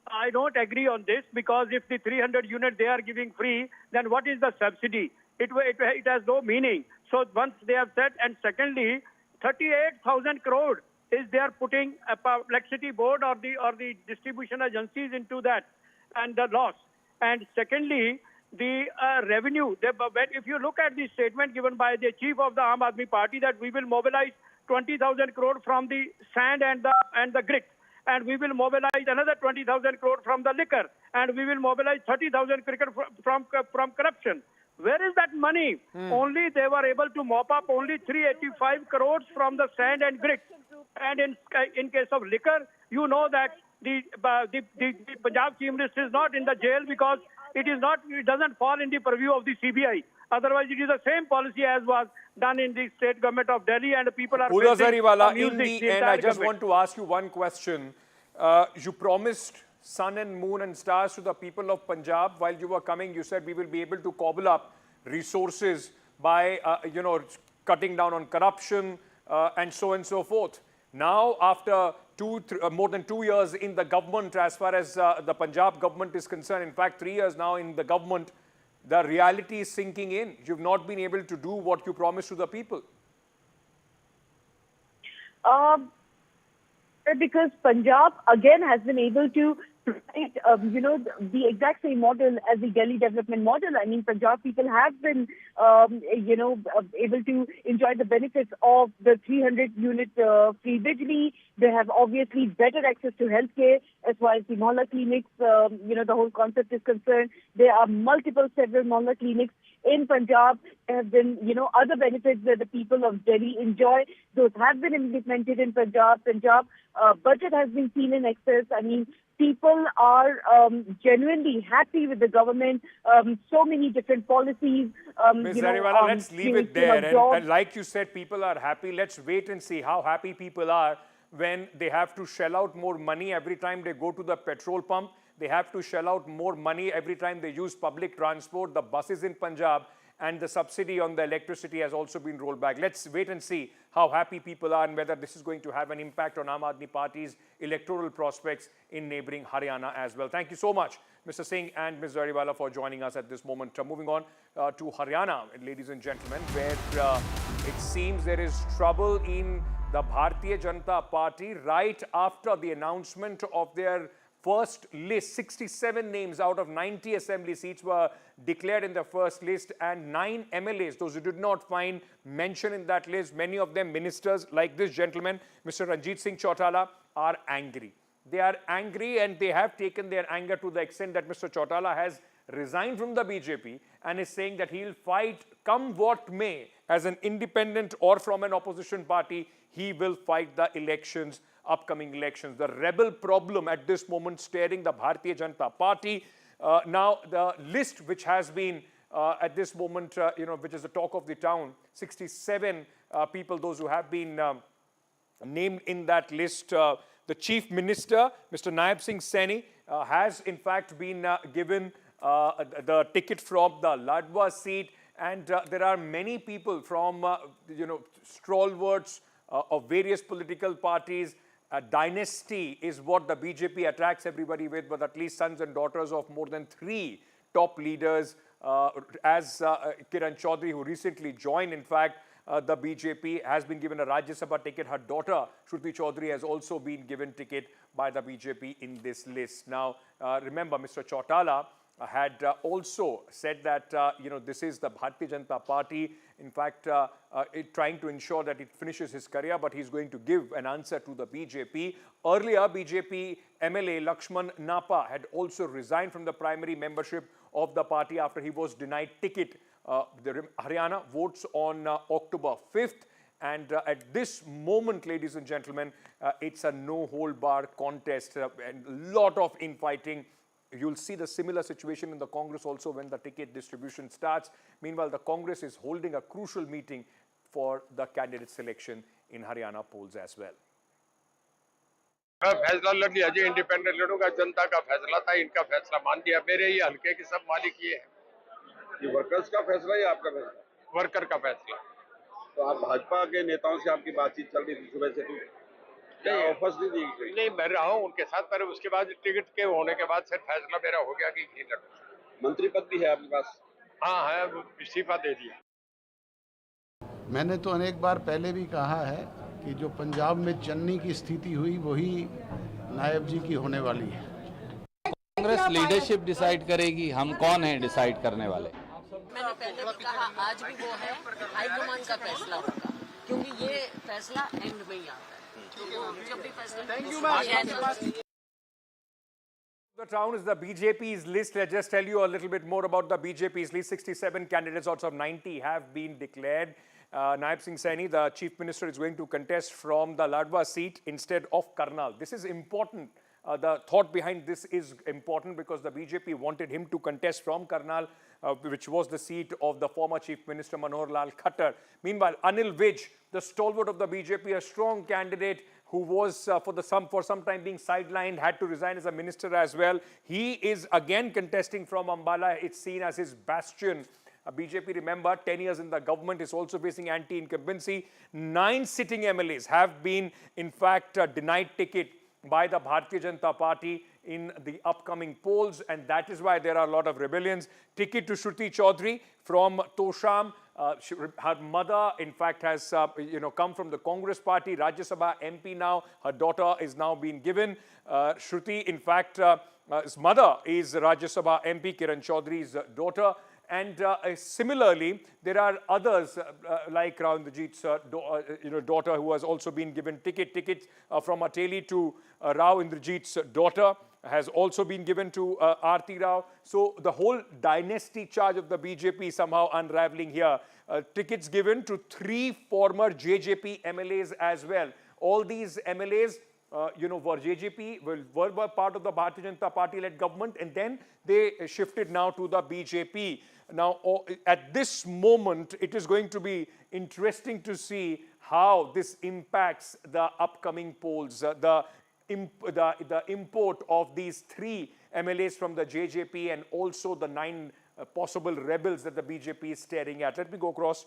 I don't agree on this, because if the 300 unit they are giving free, then what is the subsidy? It has no meaning. So once they have said, and secondly, 38,000 crore is they are putting a electricity board or the distribution agencies into that and the loss. And secondly, the revenue. If you look at the statement given by the chief of the Aam Aadmi Party that we will mobilize 20,000 crore from the sand and the grit, and we will mobilize another 20,000 crore from the liquor, and we will mobilize 30,000 crore from corruption. Where is that money? Only they were able to mop up only 385 crores from the sand and grit. And in case of liquor, you know that the Punjab Chief Minister is not in the jail because it doesn't fall in the purview of the CBI. Otherwise, it is the same policy as was done in the state government of Delhi, and people are Udazariwala, in the end, I just want to ask you one question. You promised sun and moon and stars to the people of Punjab. While you were coming, you said we will be able to cobble up resources by, cutting down on corruption and so on and so forth. Now, after more than 2 years in the government, as far as the Punjab government is concerned, in fact, 3 years now in the government, the reality is sinking in. You've not been able to do what you promised to the people. Because Punjab, again, has been able to provide, the exact same model as the Delhi development model. I mean, Punjab people have been, able to enjoy the benefits of the 300-unit free Vijay. They have obviously better access to healthcare as far as the Mohalla clinics, the whole concept is concerned. There are several Mohalla clinics in Punjab. There have been, other benefits that the people of Delhi enjoy. Those have been implemented in Punjab. Punjab budget has been seen in excess. I mean, people are genuinely happy with the government. So many different policies. Ms. Dhariwala, let's leave it there. And like you said, people are happy. Let's wait and see how happy people are when they have to shell out more money every time they go to the petrol pump. They have to shell out more money every time they use public transport, the buses in Punjab, and the subsidy on the electricity has also been rolled back. Let's wait and see how happy people are and whether this is going to have an impact on Aam Aadmi Party's electoral prospects in neighbouring Haryana as well. Thank you so much, Mr. Singh and Ms. Dhariwala, for joining us at this moment. Moving on to Haryana, ladies and gentlemen, where it seems there is trouble in the Bharatiya Janata Party right after the announcement of their first list. 67 names out of 90 assembly seats were declared in the first list, and 9 MLAs, those who did not find mention in that list, many of them ministers like this gentleman, Mr. Ranjit Singh Chautala, are angry. They are angry, and they have taken their anger to the extent that Mr. Chautala has resigned from the BJP and is saying that he will fight come what may as an independent or from an opposition party. He will fight the elections, upcoming elections. The rebel problem at this moment staring the Bharatiya Janata Party. Now the list which has been at this moment, which is the talk of the town, 67 people, those who have been named in that list. The Chief Minister, Mr. Naib Singh Saini, has in fact been given the ticket from the Ladwa seat, and there are many people from stalwarts of various political parties. Dynasty is what the BJP attracts everybody with, but at least sons and daughters of more than 3 top leaders, as Kiran Chaudhary, who recently joined, in fact, the BJP, has been given a Rajya Sabha ticket. Her daughter, Shruti Chaudhary, has also been given ticket by the BJP in this list. Now, remember, Mr. Chautala had also said that, this is the Bharatiya Janata Party, in fact, trying to ensure that it finishes his career, but he's going to give an answer to the BJP. Earlier, BJP MLA Lakshman Napa had also resigned from the primary membership of the party after he was denied ticket. The Haryana votes on October 5th. And at this moment, ladies and gentlemen, it's a no-hold-bar contest and a lot of infighting. You'll see the similar situation in the Congress also when the ticket distribution starts. Meanwhile, the Congress is holding a crucial meeting for the candidate selection in Haryana polls as well. फैसला लड़ लिया जी, independent लड़ूंगा, जनता का फैसला था, इनका फैसला मान दिया, मेरे ही हल्के के सब मालिक ये है। ये वर्कर्स का फैसला या आपका फैसला? वर्कर का फैसला। तो आप भाजपा के नेताओं से आपकी बातचीत चल रही थी सुबह से, क्या ऑफर्स नहीं दी गई? नहीं, मैं रहा हूँ उनके साथ, पर उसके बाद टिकट के होने के बाद सिर्फ फैसला मेरा हो गया कि नहीं लड़ूंगा। मंत्री पद भी है आपके पास? हाँ है, इस्तीफा दे दिया। मैंने तो अनेक बार पहले भी कहा है कि जो पंजाब में चन्नी की स्थिति हुई वही नायब जी की होने वाली है। कांग्रेस लीडरशिप डिसाइड करेगी, हम कौन हैं डिसाइड करने वाले। मैंने पहले भी कहा, आज भी वो है, हाईकमान का फैसला होगा, क्योंकि ये फैसला एंड में ही आता है। जब भी फैसला The town is the BJP's list. Let's just tell you a little bit more about the BJP's list. 67 candidates out of 90 have been declared. Naib Singh Saini, the Chief Minister, is going to contest from the Ladwa seat instead of Karnal. This is important. The thought behind this is important because the BJP wanted him to contest from Karnal, which was the seat of the former Chief Minister Manohar Lal Khattar. Meanwhile, Anil Vij, the stalwart of the BJP, a strong candidate who was for some time being sidelined, had to resign as a minister as well. He is again contesting from Ambala. It's seen as his bastion. BJP, remember, 10 years in the government, is also facing anti-incumbency. 9 sitting MLAs have been, in fact, denied ticket by the Bharatiya Janata Party in the upcoming polls, and that is why there are a lot of rebellions. Ticket to Shruti Chaudhary from Tosham. Her mother, in fact, has come from the Congress party, Rajya Sabha MP now. Her daughter is now being given. Shruti, in fact, his mother is Rajya Sabha MP, Kiran Chaudhary's daughter. And similarly, there are others like Rao Indrajit's daughter, who has also been given tickets from Ateli to Rao Indrajit's daughter has also been given to Aarti Rao. So the whole dynasty charge of the BJP somehow unraveling here. Tickets given to 3 former JJP MLAs as well. All these MLAs were JJP, were part of the Bharatiya Janata Party-led government, and then they shifted now to the BJP. Now, at this moment, it is going to be interesting to see how this impacts the upcoming polls. The import of these 3 MLAs from the JJP and also the 9 possible rebels that the BJP is staring at. Let me go across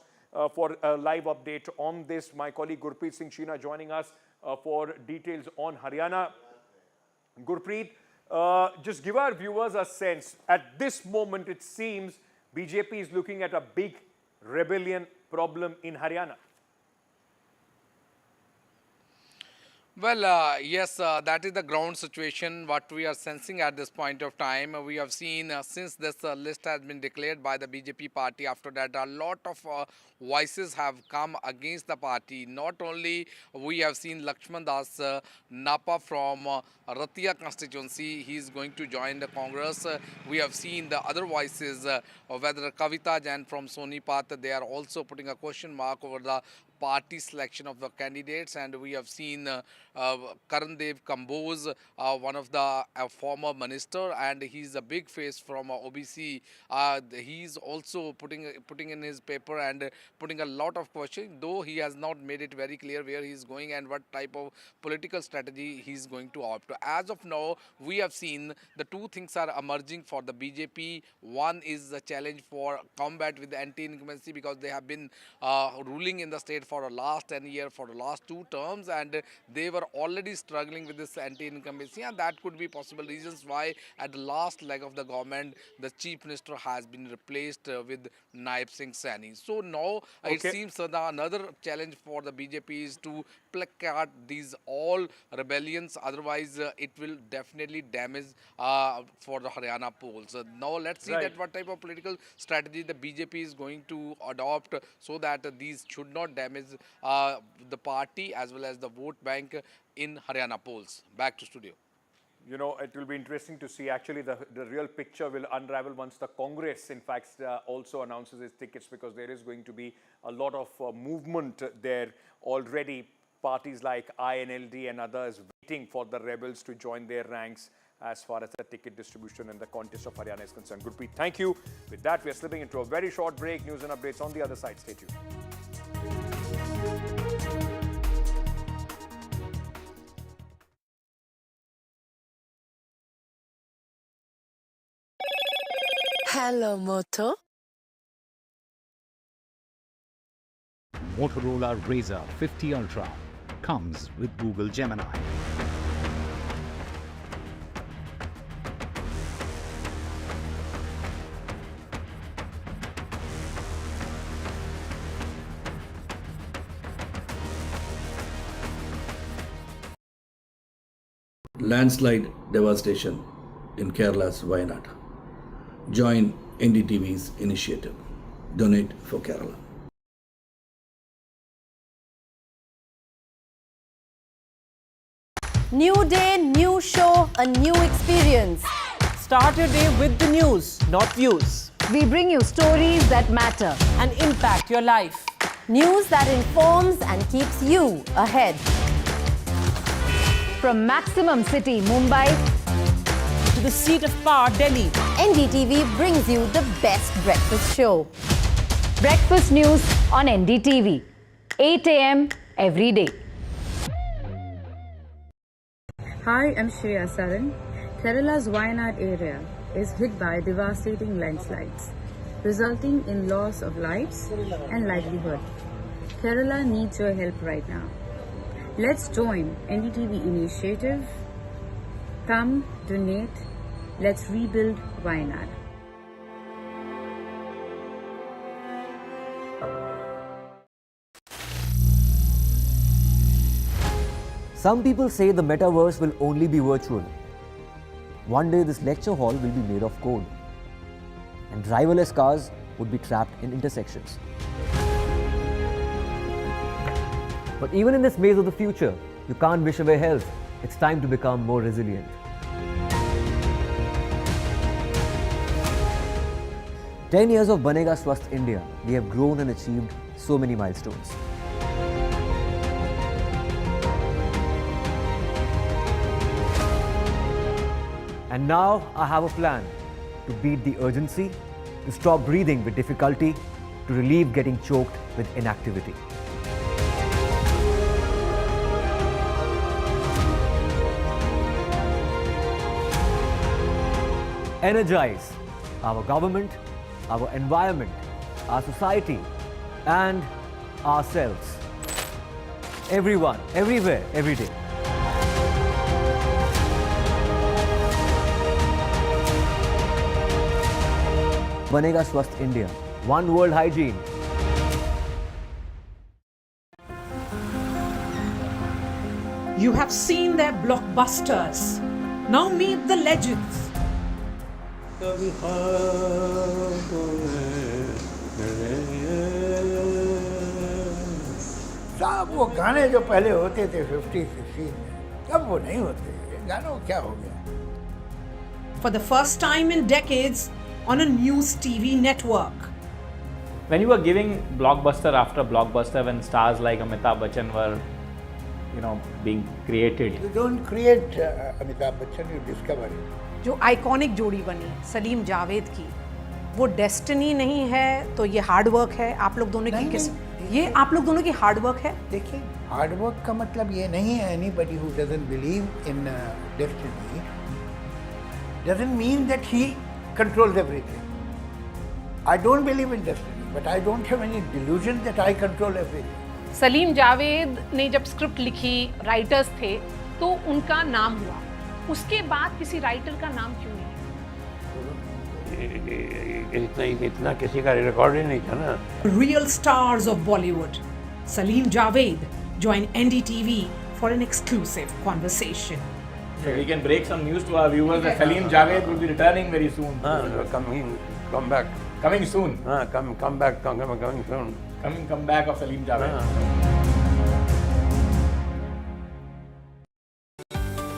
for a live update on this. My colleague Gurpreet Singh Sheena joining us for details on Haryana. Gurpreet, just give our viewers a sense. At this moment, it seems BJP is looking at a big rebellion problem in Haryana. Well, yes, that is the ground situation, what we are sensing at this point of time. We have seen since this list has been declared by the BJP party, after that a lot of voices have come against the party. Not only we have seen Lakshman Das Napa from Ratia constituency, he is going to join the Congress. We have seen the other voices, whether Kavita Jain from Sonipat, they are also putting a question mark over the party selection of the candidates, and we have seen Karandev Kambose, one of the former minister, and he's a big face from OBC. He's also putting in his paper and putting a lot of questions, though he has not made it very clear where he's going and what type of political strategy he's going to opt. As of now, we have seen the two things are emerging for the BJP. One is the challenge for combat with the anti-incumbency, because they have been ruling in the state for the last 10 years, for the last 2 terms, and they were already struggling with this anti-incumbency, and that could be possible reasons why at the last leg of the government the chief minister has been replaced with Naib Singh Saini. So now it seems that another challenge for the BJP is to placate these all rebellions, otherwise it will definitely damage for the Haryana polls. Now let's see that what type of political strategy the BJP is going to adopt so that these should not damage the party as well as the vote bank in Haryana polls. Back to studio. You know, it will be interesting to see. Actually, the real picture will unravel once the Congress, in fact, also announces its tickets, because there is going to be a lot of movement there already. Parties like INLD and others waiting for the rebels to join their ranks as far as the ticket distribution and the contest of Haryana is concerned. Gurpreet, thank you. With that, we are slipping into a very short break. News and updates on the other side. Stay tuned. Hello, Moto. Motorola Razr 50 Ultra comes with Google Gemini. Landslide devastation in Kerala's Wayanad. Join NDTV's initiative. Donate for Kerala. New day, new show, a new experience. Start your day with the news, not views. We bring you stories that matter and impact your life. News that informs and keeps you ahead. From Maximum City, Mumbai, to the seat of power, Delhi, NDTV brings you the best breakfast show. Breakfast news on NDTV, 8 a.m. every day. Hi, I'm Shreya Saran. Kerala's Wayanad area is hit by devastating landslides, resulting in loss of lives and livelihood. Kerala needs your help right now. Let's join NDTV initiative. Come, donate. Let's rebuild Wayanad. Some people say the metaverse will only be virtual. One day this lecture hall will be made of code, and driverless cars would be trapped in intersections. But even in this maze of the future, you can't wish away health. It's time to become more resilient. "10 years of Banega Swasth India, we have grown and achieved so many milestones. And now I have a plan to beat the urgency, to stop breathing with difficulty, to relieve getting choked with inactivity. Energize our government, our environment, our society, and ourselves. Everyone, everywhere, every day. Banega Swasth India. One world hygiene. You have seen their blockbusters. Now meet the legends. साहब वो गाने जो पहले होते थे 50, 60 में, अब वो नहीं होते। गानों को क्या हो गया? For the first time in decades on a news TV network. When you were giving blockbuster after blockbuster, when stars like Amitabh Bachchan were, being created. You don't create Amitabh Bachchan, you discover it. जो iconic जोड़ी बनी सलीम जावेद की, वो destiny नहीं है तो ये hard work है आप लोग दोनों की। किस ये आप लोग दोनों की हार्ड वर्क है? देखिए, हार्ड वर्क का मतलब ये नहीं है anybody who doesn't believe in destiny doesn't mean that he controls everything. I don't believe in destiny, but I don't have any delusion that I control everything. Salim Javed ने जब script लिखी, राइटर्स थे, तो उनका नाम हुआ। उसके बाद किसी राइटर का नाम क्यों नहीं? इतना किसी का रिकॉर्ड ही नहीं था ना। Real stars of Bollywood, Salim Javed join NDTV for an exclusive conversation. So we can break some news to our viewers that Salim Javed will be returning very soon. Come back. Coming soon. Come back. Coming soon. Come back of Salim Javed.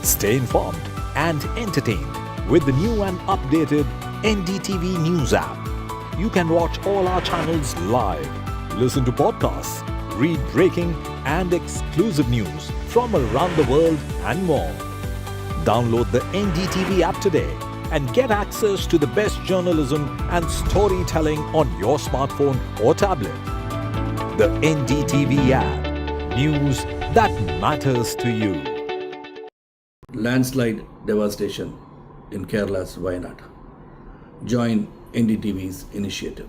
Stay informed and entertained with the new and updated NDTV News app. You can watch all our channels live, listen to podcasts, read breaking and exclusive news from around the world and more. Download the NDTV app today and get access to the best journalism and storytelling on your smartphone or tablet. The NDTV app. News that matters to you. Landslide devastation in Kerala's Wayanad. Join NDTV's initiative.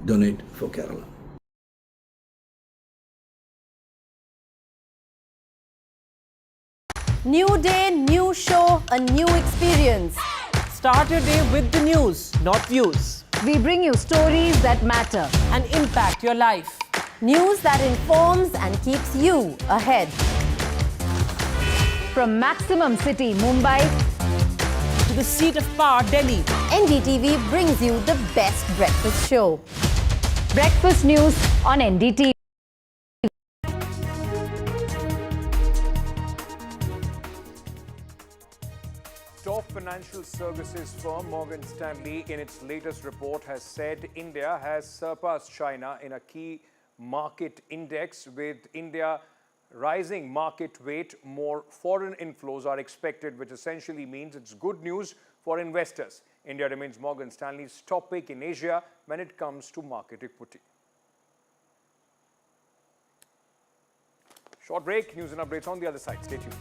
Donate for Kerala. New day, new show, a new experience. Start your day with the news, not views. We bring you stories that matter and impact your life. News that informs and keeps you ahead. From Maximum City, Mumbai, to the seat of power, Delhi, NDTV brings you the best breakfast show. Breakfast news on NDTV. Top financial services firm Morgan Stanley in its latest report has said India has surpassed China in a key market index. With India rising market weight, more foreign inflows are expected, which essentially means it's good news for investors. India remains Morgan Stanley's top pick in Asia when it comes to market equity. Short break, news and updates on the other side. Stay tuned.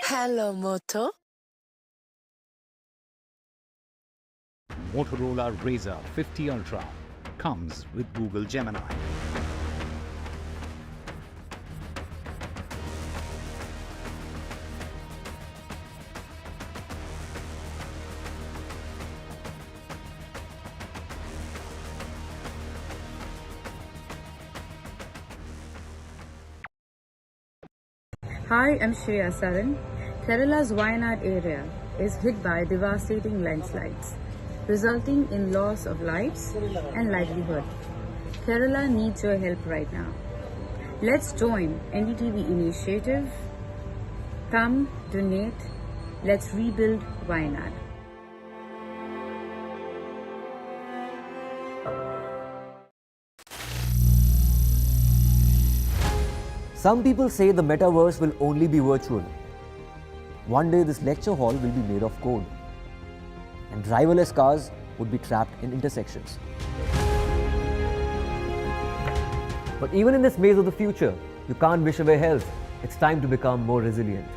Hello, Moto. Motorola Razr 50 Ultra comes with Google Gemini. Hi, I'm Shreya Saran. Kerala's Wayanad area is hit by devastating landslides, resulting in loss of lives and livelihood. Kerala needs your help right now. Let's join NDTV initiative. Come, donate. Let's rebuild Wayanad. Some people say the metaverse will only be virtual. One day this lecture hall will be made of code, and driverless cars would be trapped in intersections. But even in this maze of the future, you can't wish away health. It's time to become more resilient.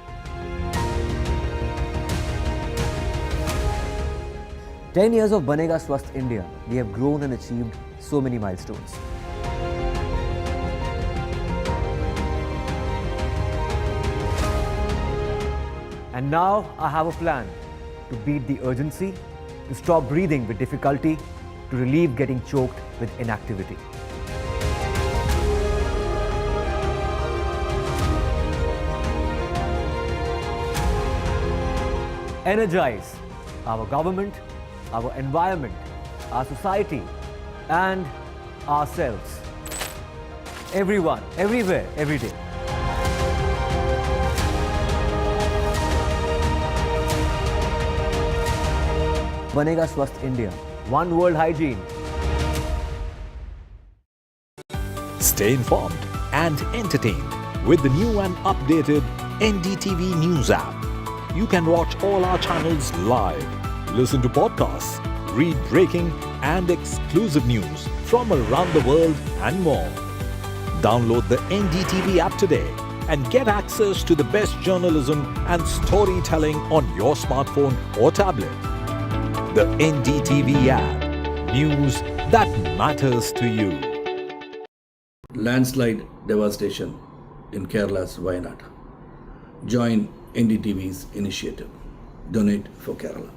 10 years of Banega Swasth India, we have grown and achieved so many milestones. And now I have a plan to beat the urgency to stop breathing with difficulty, to relieve getting choked with inactivity. Energize our government, our environment, our society, and ourselves. Everyone, everywhere, every day. बनेगा स्वस्थ India, one world hygiene. Stay informed and entertained with the new and updated NDTV News app. You can watch all our channels live, listen to podcasts, read breaking and exclusive news from around the world and more. Download the NDTV app today and get access to the best journalism and storytelling on your smartphone or tablet. The NDTV app. News that matters to you. Landslide devastation in Kerala's Wayanad. Join NDTV's initiative. Donate for Kerala.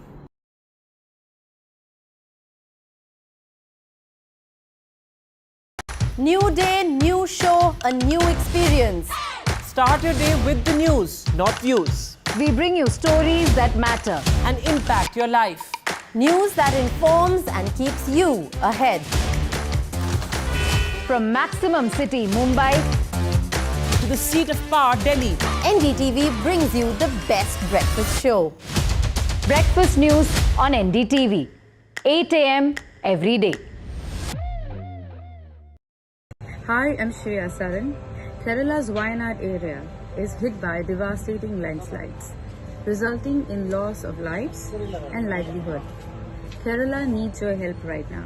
New day, new show, a new experience. Start your day with the news, not views. We bring you stories that matter and impact your life. News that informs and keeps you ahead. From Maximum City, Mumbai, to the seat of power, Delhi, NDTV brings you the best breakfast show. Breakfast news on NDTV, 8 a.m. every day. Hi, I'm Shreya Saran. Kerala's Wayanad area is hit by devastating landslides, resulting in loss of lives and livelihood. Kerala needs your help right now.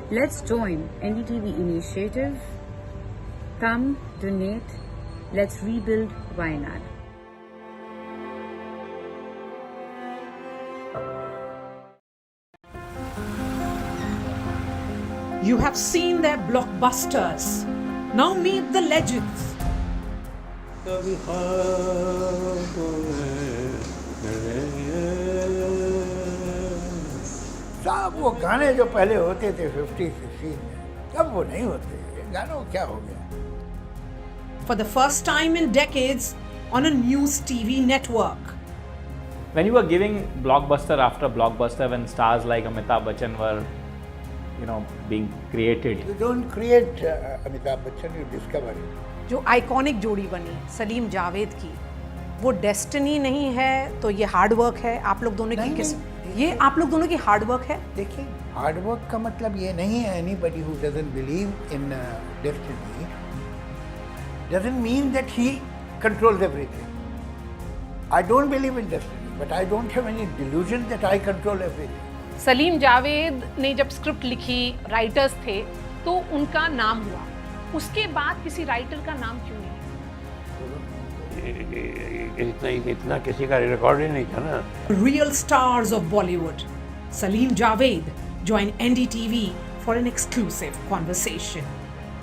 Let's join NDTV initiative. Come, donate. Let's rebuild Wayanad. You have seen their blockbusters. Now meet the legends. साहब वो गाने जो पहले होते थे 50, 60 में, अब वो नहीं होते. ये गानों को क्या हो गया? For the first time in decades on a news TV network. When you were giving blockbuster after blockbuster, when stars like Amitabh Bachchan were, being created. You don't create Amitabh Bachchan, you discover it. जो iconic जोड़ी बनी सलीम जावेद की, वो destiny नहीं है तो ये hard work है. आप लोग दोनों की ये आप लोग दोनों की हार्ड वर्क है. देखिए, हार्ड वर्क का मतलब ये नहीं है anybody who doesn't believe in destiny doesn't mean that he controls everything. I don't believe in destiny, but I don't have any delusion that I control everything. Salim Javed ने जब script लिखी, राइटर्स थे, तो उनका नाम हुआ. उसके बाद किसी राइटर का नाम क्यों नहीं? इतना किसी का रिकॉर्ड ही नहीं था ना. Real stars of Bollywood, Salim Javed join NDTV for an exclusive conversation.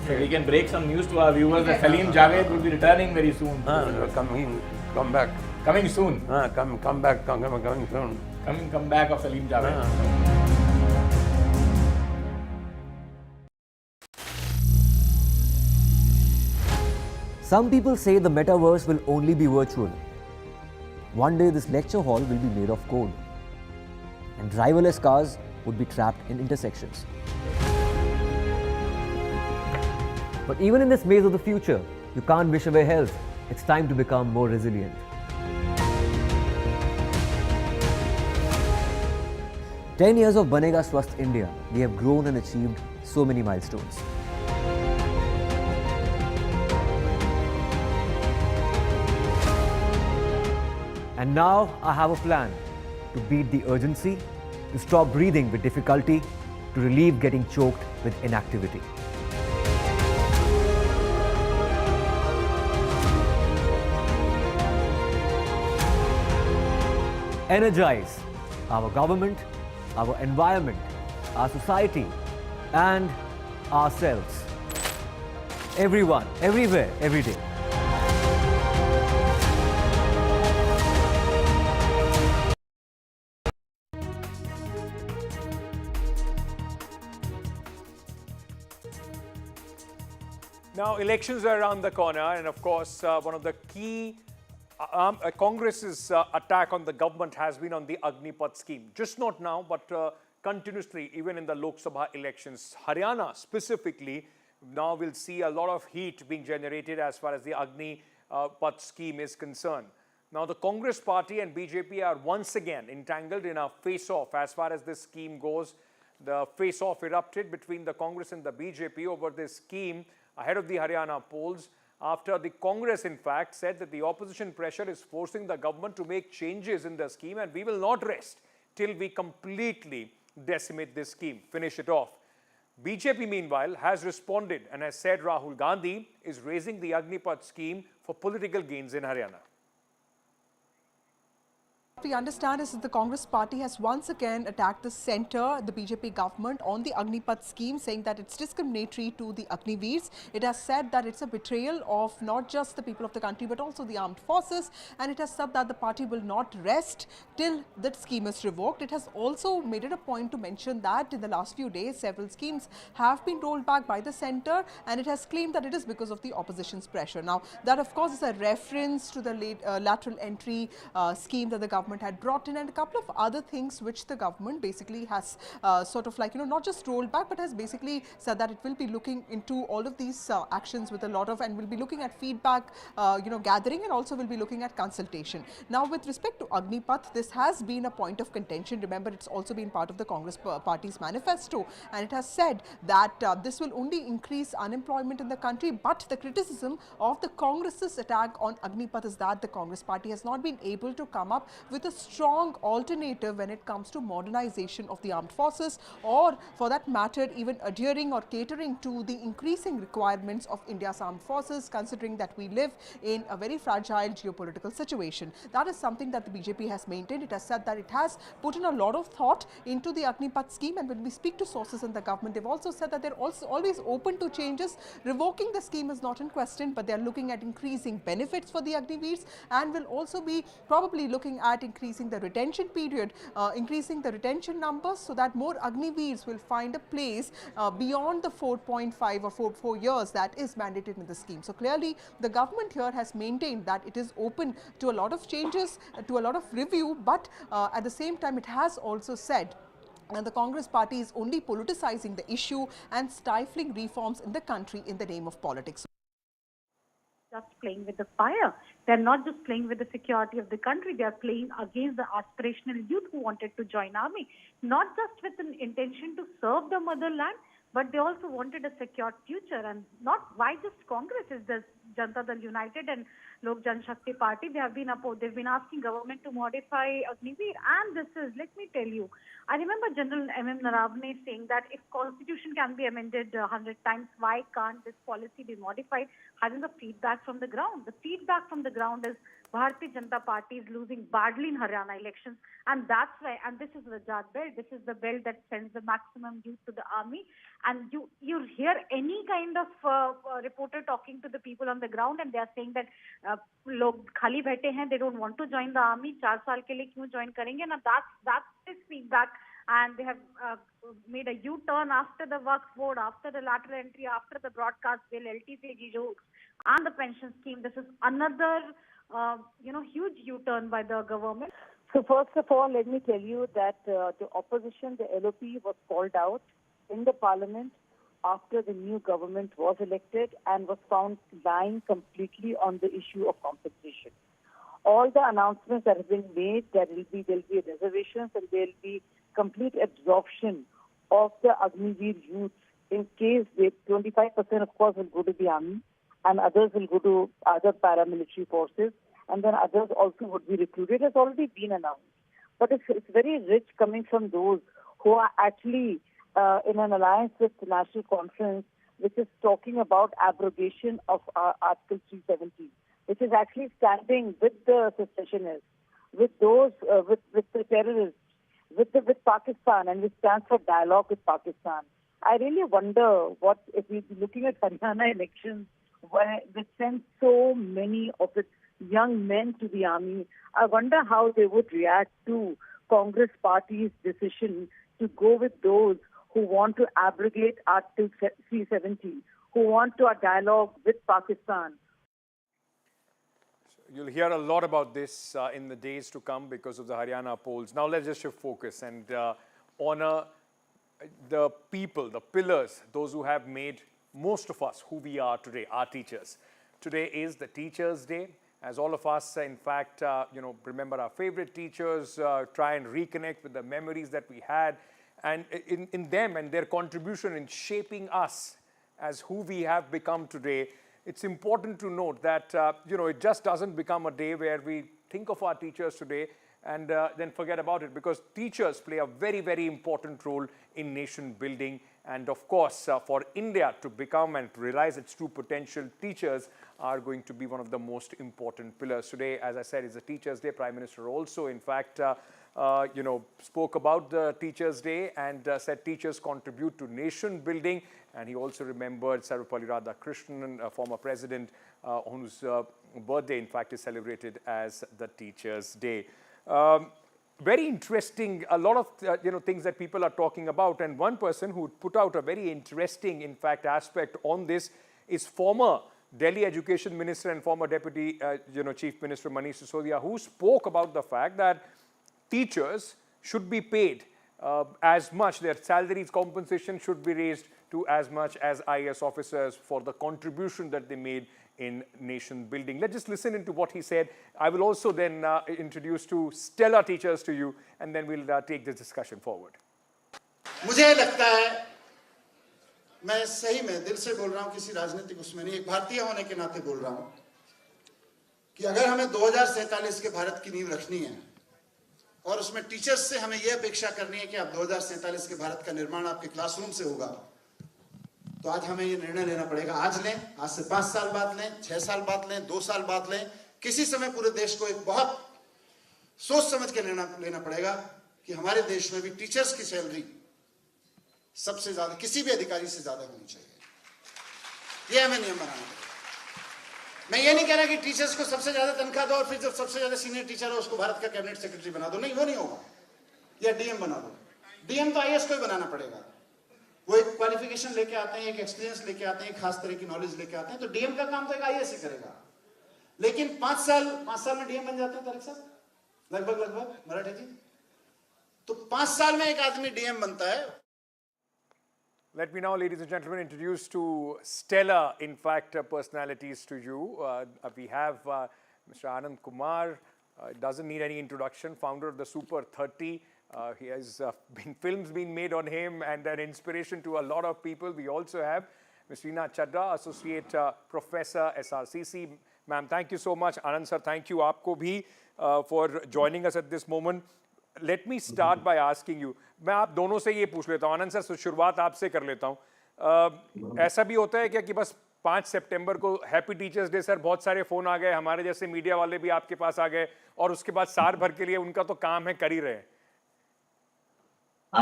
So we can break some news to our viewers that Salim Javed will be returning very soon. Come back. Coming soon. Come back. Coming soon. Come back of Salim Javed. Some people say the metaverse will only be virtual. One day this lecture hall will be made of code, and driverless cars would be trapped in intersections. But even in this maze of the future, you can't wish away health. It's time to become more resilient. "10 years of Banega Swasth India, we have grown and achieved so many milestones. And now I have a plan to beat the urgency, to stop breathing with difficulty, to relieve getting choked with inactivity. Energize our government, our environment, our society, and ourselves. Everyone, everywhere, every day. Now, elections are around the corner, and of course, one of the key Congress's attack on the government has been on the Agnipath scheme. Just not now, but continuously, even in the Lok Sabha elections. Haryana specifically now will see a lot of heat being generated as far as the Agnipath scheme is concerned. Now, the Congress party and BJP are once again entangled in a face-off as far as this scheme goes. The face-off erupted between the Congress and the BJP over this scheme ahead of the Haryana polls, after the Congress, in fact, said that the opposition pressure is forcing the government to make changes in the scheme, and we will not rest till we completely decimate this scheme, finish it off. BJP, meanwhile, has responded and has said Rahul Gandhi is raising the Agnipath scheme for political gains in Haryana. What we understand is that the Congress party has once again attacked the centre, the BJP government, on the Agnipath scheme, saying that it's discriminatory to the Agniveers. It has said that it's a betrayal of not just the people of the country but also the armed forces, and it has said that the party will not rest till that scheme is revoked. It has also made it a point to mention that in the last few days several schemes have been rolled back by the centre, and it has claimed that it is because of the opposition's pressure. Now, that of course is a reference to the lateral entry scheme that the government had brought in, and a couple of other things which the government basically has sort of like, not just rolled back, but has basically said that it will be looking into all of these actions with a lot of, and will be looking at feedback, gathering, and also will be looking at consultation. Now, with respect to Agnipath, this has been a point of contention. Remember, it's also been part of the Congress party's manifesto, and it has said that this will only increase unemployment in the country. But the criticism of the Congress's attack on Agnipath is that the Congress party has not been able to come up with a strong alternative when it comes to modernization of the armed forces, or for that matter even adhering or catering to the increasing requirements of India's armed forces, considering that we live in a very fragile geopolitical situation. That is something that the BJP has maintained. It has said that it has put in a lot of thought into the Agnipath scheme, and when we speak to sources in the government, they've also said that they're also always open to changes. Revoking the scheme is not in question, but they're looking at increasing benefits for the Agniveers, and will also be probably looking at increasing the retention period, increasing the retention numbers, so that more Agniveers will find a place beyond the 4.5 or 4 years that is mandated in the scheme. So clearly the government here has maintained that it is open to a lot of changes, to a lot of review, but at the same time it has also said and the Congress party is only politicizing the issue and stifling reforms in the country in the name of politics. Just playing with the fire. They're not just playing with the security of the country, they are playing against the aspirational youth who wanted to join army, not just with an intention to serve the motherland, but they also wanted a secure future. And not why just Congress, is the Janata Dal United and Lok Janshakti Party. They've been asking government to modify Agniveer, and this is, let me tell you, I remember General M.M. Naravane saying that if constitution can be amended 100 times, why can't this policy be modified? Having the feedback from the ground. The feedback from the ground is Bharatiya Janata Party is losing badly in Haryana elections, and that's why, and this is the Rajat belt, this is the belt that sends the maximum youth to the army, and you hear any kind of reporter talking to the people on the ground, and they are saying that log khali baithe hain, they don't want to join the army, 4 saal ke liye kyun join karenge, and that's his feedback. And they have made a U-turn after the Waqf board, after the lateral entry, after the broadcast bill, LTC jokes, and the pension scheme. This is another huge U-turn by the government. So first of all, let me tell you that the opposition, the LOP, was called out in the parliament after the new government was elected and was found lying completely on the issue of compensation. All the announcements that have been made, there will be reservations and there will be complete absorption of the Agniveer youth. In case 25% of course will go to the army, and others will go to other paramilitary forces, and then others also would be recruited. It has already been announced. But it's very rich coming from those who are actually in an alliance with the National Conference, which is talking about abrogation of Article 370, which is actually standing with the secessionists, with those, with the terrorists, with Pakistan, and which stands for dialogue with Pakistan. I really wonder what, if we're looking at Haryana elections, where they send so many of its young men to the army, I wonder how they would react to Congress party's decision to go with those who want to abrogate Article 370, go on to a dialogue with Pakistan. You'll hear a lot about this in the days to come because of the Haryana polls. Now let's just shift focus and honor the people, the pillars, those who have made most of us who we are today, our teachers. Today is the Teachers' Day. As all of us, in fact, remember our favorite teachers, try and reconnect with the memories that we had, and in them and their contribution in shaping us as who we have become today. It's important to note that, it just doesn't become a day where we think of our teachers today and then forget about it, because teachers play a very, very important role in nation building. And of course, for India to become and to realize its true potential, teachers are going to be one of the most important pillars. Today, as I said, is a Teachers' Day. Prime Minister also, in fact, spoke about the Teachers' Day and said teachers contribute to nation building. And he also remembered Sarvepalli Radhakrishnan, former president, whose birthday, in fact, is celebrated as the Teachers' Day. Very interesting, a lot of things that people are talking about. And one person who put out a very interesting, in fact, aspect on this is former Delhi Education Minister and former Deputy Chief Minister Manish Sisodia, who spoke about the fact that teachers should be paid as much, their salaries, compensation should be raised to as much as IAS officers for the contribution that they made in nation building. Let's just listen into what he said. I will also then introduce two stellar teachers to you, and then we'll take this discussion forward. मुझे लगता है, मैं सही में दिल से बोल रहा हूँ, किसी राजनीतिक उसमें नहीं, एक भारतीय होने के नाते बोल रहा हूँ, कि अगर हमें 2047 के भारत की नींव रखनी है और उसमें टीचर्स से हमें यह अपेक्षा करनी है कि अब 2047 के भारत का निर्माण आपके क्लासरूम से होगा, तो आज हमें ये निर्णय लेना पड़ेगा। आज लें, आज से 5 साल बाद लें, 6 साल बाद लें, 2 साल बाद लें, किसी समय पूरे देश को एक बहुत सोच समझ के निर्णय लेना पड़ेगा कि हमारे देश में भी टीचर्स की सैलरी सबसे ज्यादा, किसी भी अधिकारी से ज्यादा होनी चाहिए। ये हमें नियम बनाना पड़ेगा। मैं ये नहीं कह रहा कि टीचर्स को सबसे ज्यादा तनख्वाह दो और फिर जब सबसे ज्यादा सीनियर टीचर हो उसको भारत का कैबिनेट सेक्रेटरी बना दो, नहीं, वो नहीं होगा। या डीएम बना दो। डीएम तो आईएएस को ही बनाना पड़ेगा। वो एक क्वालिफिकेशन लेके आते हैं, एक एक्सपीरियंस लेके आते हैं, एक खास तरह की नॉलेज लेके आते हैं, तो डीएम का काम तो एक आईएएस ही करेगा। लेकिन 5 साल में डीएम बन जाते हैं तारिक साहब, लगभग मराठी जी, तो 5 साल में एक आदमी डीएम बनता है। Let me now, ladies and gentlemen, introduce two stellar, in fact, personalities to you. We have Mr. Anand Kumar, doesn't need any introduction, founder of the Super 30. He has films being made on him and an inspiration to a lot of people. We also have Ms. Reena Chadha, Associate Professor, SRCC. Ma'am, thank you so much. Anand sir, thank you aapko bhi for joining us at this moment. Let me start by asking you, मैं आप दोनों से ये पूछ लेता हूँ, आनंद sir शुरुआत आपसे कर लेता हूँ। ऐसा भी होता है क्या कि बस 5 सितंबर को हैप्पी टीचर्स डे सर, बहुत सारे फोन आ गए, हमारे जैसे मीडिया वाले भी आपके पास आ गए और उसके बाद साल भर के लिए उनका तो काम है कर ही रहे हैं?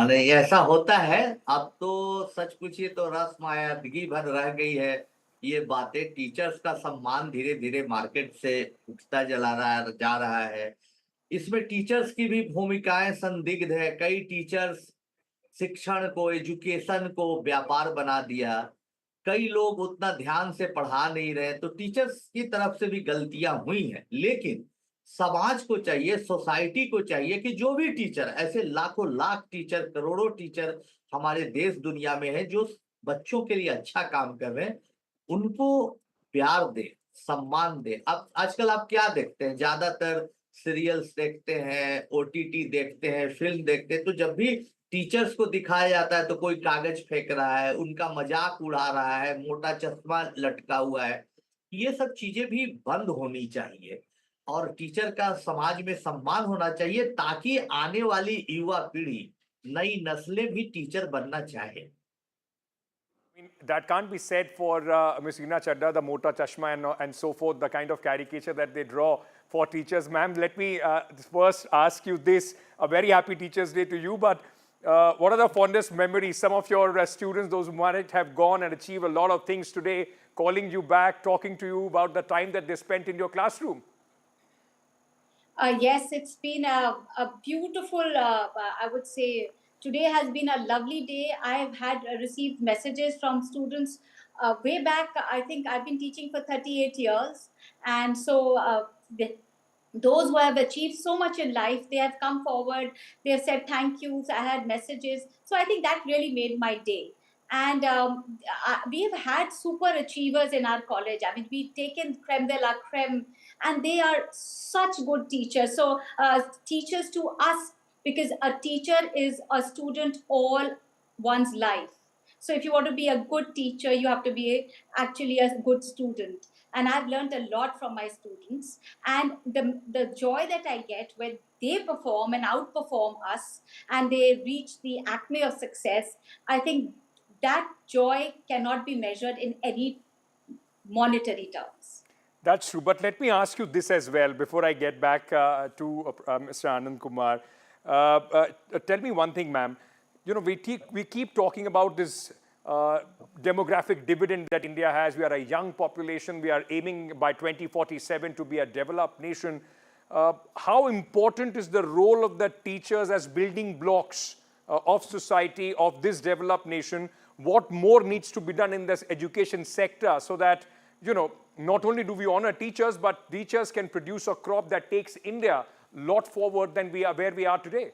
नहीं, ऐसा होता है। अब तो सच पूछिए तो रस्मायादगी भर रह गई है ये बातें। टीचर्स का सम्मान धीरे धीरे मार्केट से उठता जा रहा है। इसमें टीचर्स की भी भूमिकाएं संदिग्ध है। कई टीचर्स शिक्षण को, एजुकेशन को व्यापार बना दिया। कई लोग उतना ध्यान से पढ़ा नहीं रहे, तो टीचर्स की तरफ से भी गलतियां हुई हैं। लेकिन समाज को चाहिए, सोसाइटी को चाहिए कि जो भी टीचर, ऐसे लाखों लाख टीचर, करोड़ों टीचर हमारे देश दुनिया में है जो बच्चों के लिए अच्छा काम कर रहे हैं, उनको प्यार दे, सम्मान दे। अब आजकल आप क्या देखते हैं, ज्यादातर सीरियल्स देखते हैं, ओटीटी देखते हैं, फिल्म देखते हैं, तो जब भी टीचर्स को दिखाया जाता है तो कोई कागज फेंक रहा है, उनका मजाक उड़ा रहा है, मोटा चश्मा लटका हुआ है। ये सब चीजें भी बंद होनी चाहिए और टीचर का समाज में सम्मान होना चाहिए ताकि आने वाली युवा पीढ़ी, नई नस्लें भी टीचर बनना चाहे। That can't be said for Ms. Reena Chadha, the Mota Chashma and so forth, the kind of caricature that they draw for teachers. Ma'am, let me first ask you this. A very happy Teachers' Day to you, but what are the fondest memories? Some of your students, those who might have gone and achieved a lot of things today, calling you back, talking to you about the time that they spent in your classroom. Yes, it's been a beautiful, I would say, today has been a lovely day. I have received messages from students way back, I think I've been teaching for 38 years. And so those who have achieved so much in life, they have come forward, they have said thank yous, I had messages. So I think that really made my day. And we have had super achievers in our college. I mean, we've taken creme de la creme, and they are such good teachers. So teachers to us, because a teacher is a student all one's life. So if you want to be a good teacher, you have to be actually a good student. And I've learned a lot from my students. And the joy that I get when they perform and outperform us and they reach the acme of success, I think that joy cannot be measured in any monetary terms. That's true. But let me ask you this as well before I get back to Mr. Anand Kumar. Tell me one thing, ma'am. You know, we keep talking about this demographic dividend that India has. We are a young population. We are aiming by 2047 to be a developed nation. How important is the role of the teachers as building blocks of society, of this developed nation? What more needs to be done in this education sector so that, you know, not only do we honor teachers, but teachers can produce a crop that takes India a lot forward than where we are today?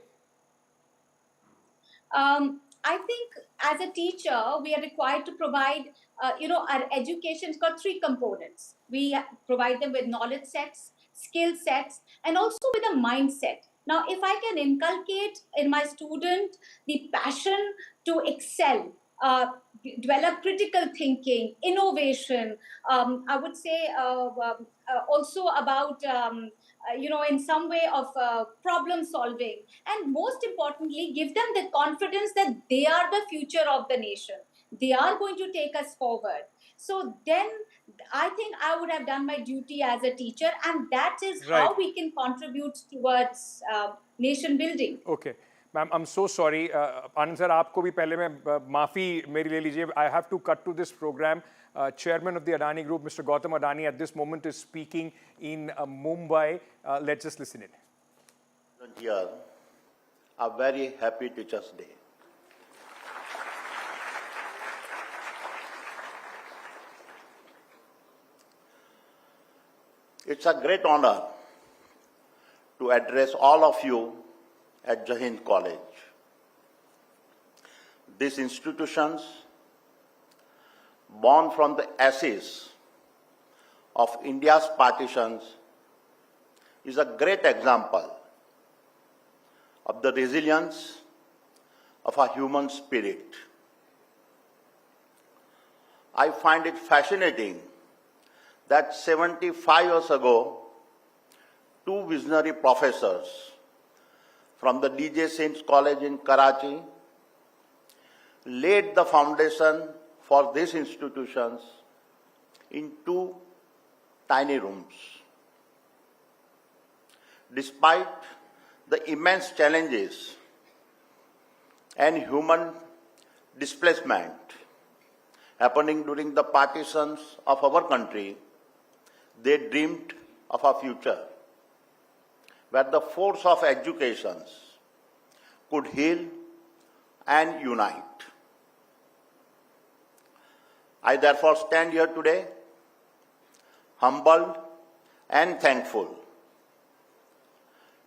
I think as a teacher, we are required to provide, our education's got three components. We provide them with knowledge sets, skill sets, and also with a mindset. Now, if I can inculcate in my student the passion to excel, develop critical thinking, innovation, I would say also about, in some way of problem solving. And most importantly, give them the confidence that they are the future of the nation. They are going to take us forward. So then I think I would have done my duty as a teacher, and that is how we can contribute towards nation building. Okay. Ma'am, I'm so sorry. Anand sir, aapko bhi pehle mein maafi meri le lijiye. I have to cut to this program. Chairman of the Adani Group, Mr. Gautam Adani, at this moment is speaking in Mumbai. Let's just listen in. Here, a very happy Teachers' Day. It's a great honor to address all of you at J&K College. These institutions, born from the ashes of India's partitions, is a great example of the resilience of a human spirit. I find it fascinating that 75 years ago, two visionary professors from the DJ Saints College in Karachi laid the foundation for these institutions in two tiny rooms. Despite the immense challenges and human displacement happening during the partitions of our country, they dreamed of a future where the force of education could heal and unite. I therefore stand here today humbled and thankful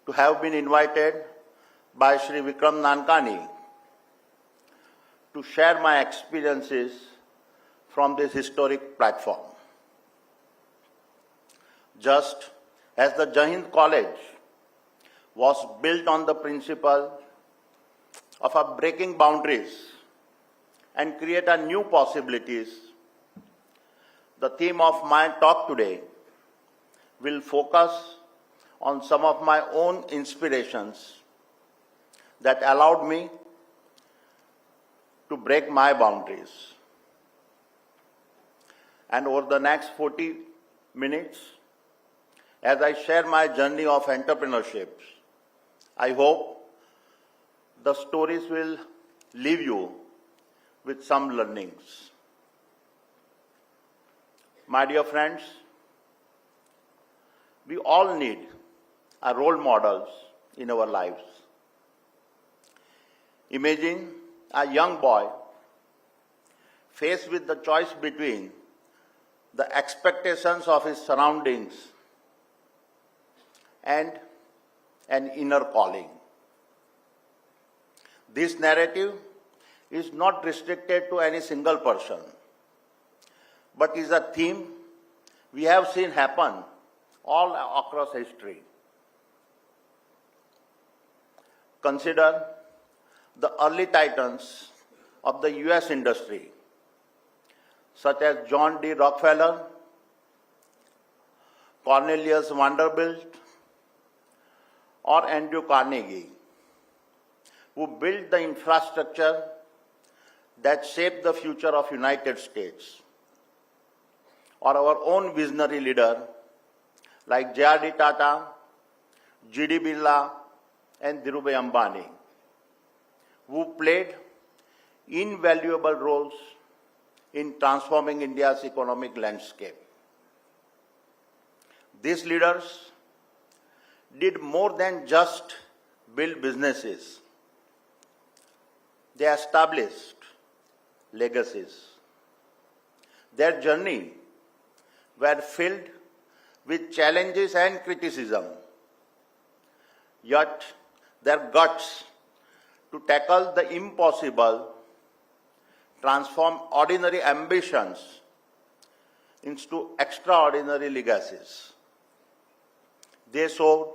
to have been invited by Shri Vikram Nankani to share my experiences from this historic platform. Just as the J&K College was built on the principle of breaking boundaries and create new possibilities, the theme of my talk today will focus on some of my own inspirations that allowed me to break my boundaries. And over the next 40 minutes, as I share my journey of entrepreneurship, I hope the stories will leave you with some learnings. My dear friends, we all need role models in our lives. Imagine a young boy faced with the choice between the expectations of his surroundings and an inner calling. This narrative is not restricted to any single person, but is a theme we have seen happen all across history. Consider the early titans of the US industry, such as John D. Rockefeller, Cornelius Vanderbilt, or Andrew Carnegie, who built the infrastructure that shaped the future of United States, or our own visionary leader like J.R.D. Tata, G.D. Birla, and Dhirubhai Ambani, who played invaluable roles in transforming India's economic landscape. These leaders did more than just build businesses. They established legacies. Their journey were filled with challenges and criticism, yet their guts to tackle the impossible, transform ordinary ambitions into extraordinary legacies. They showed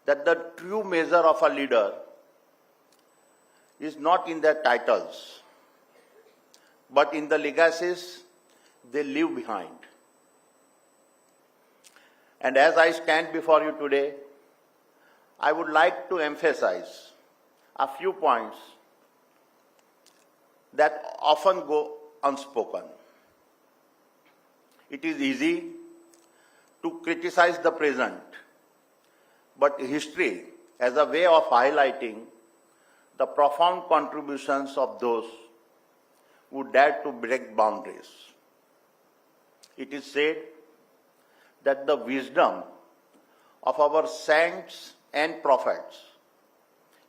that the true measure of a leader is not in their titles, but in the legacies they leave behind. And as I stand before you today, I would like to emphasize a few points that often go unspoken. It is easy to criticize the present, but history has a way of highlighting the profound contributions of those who dared to break boundaries. It is said that the wisdom of our saints and prophets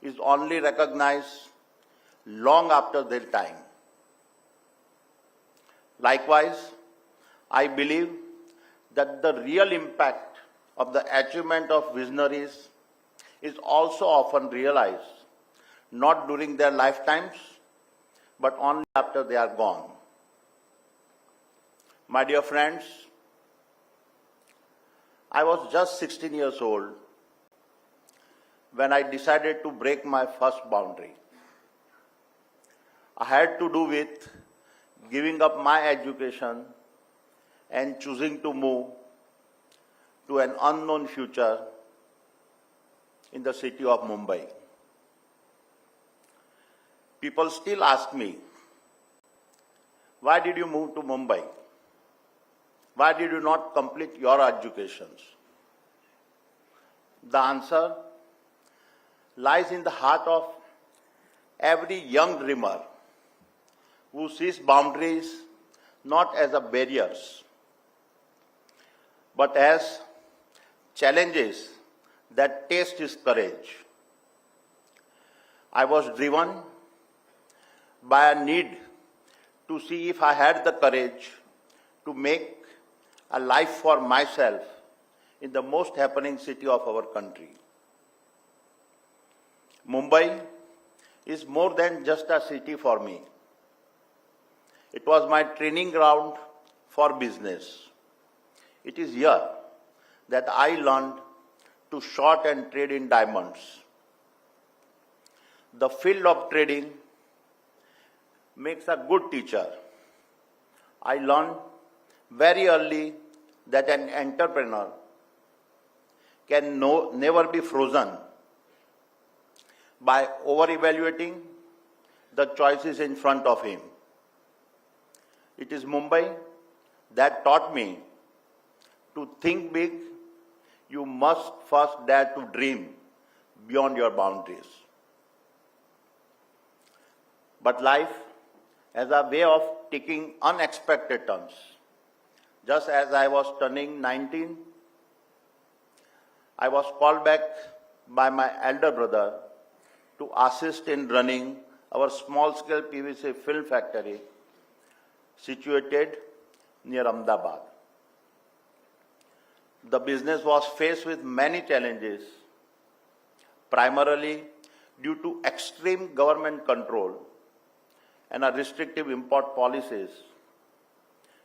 is only recognized long after their time. Likewise, I believe that the real impact of the achievement of visionaries is also often realized not during their lifetimes, but only after they are gone. My dear friends, I was just 16 years old when I decided to break my first boundary. I had to do with giving up my education and choosing to move to an unknown future in the city of Mumbai. People still ask me, why did you move to Mumbai? Why did you not complete your educations? The answer lies in the heart of every young dreamer who sees boundaries not as a barriers, but as challenges that test his courage. I was driven by a need to see if I had the courage to make a life for myself in the most happening city of our country. Mumbai is more than just a city for me. It was my training ground for business. It is here that I learned to short and trade in diamonds. The field of trading makes a good teacher. I learned very early that an entrepreneur can never be frozen by over-evaluating the choices in front of him. It is Mumbai that taught me to think big. You must first dare to dream beyond your boundaries. But life has a way of taking unexpected turns. Just as I was turning 19, I was called back by my elder brother to assist in running our small-scale PVC film factory situated near Ahmedabad. The business was faced with many challenges, primarily due to extreme government control and restrictive import policies,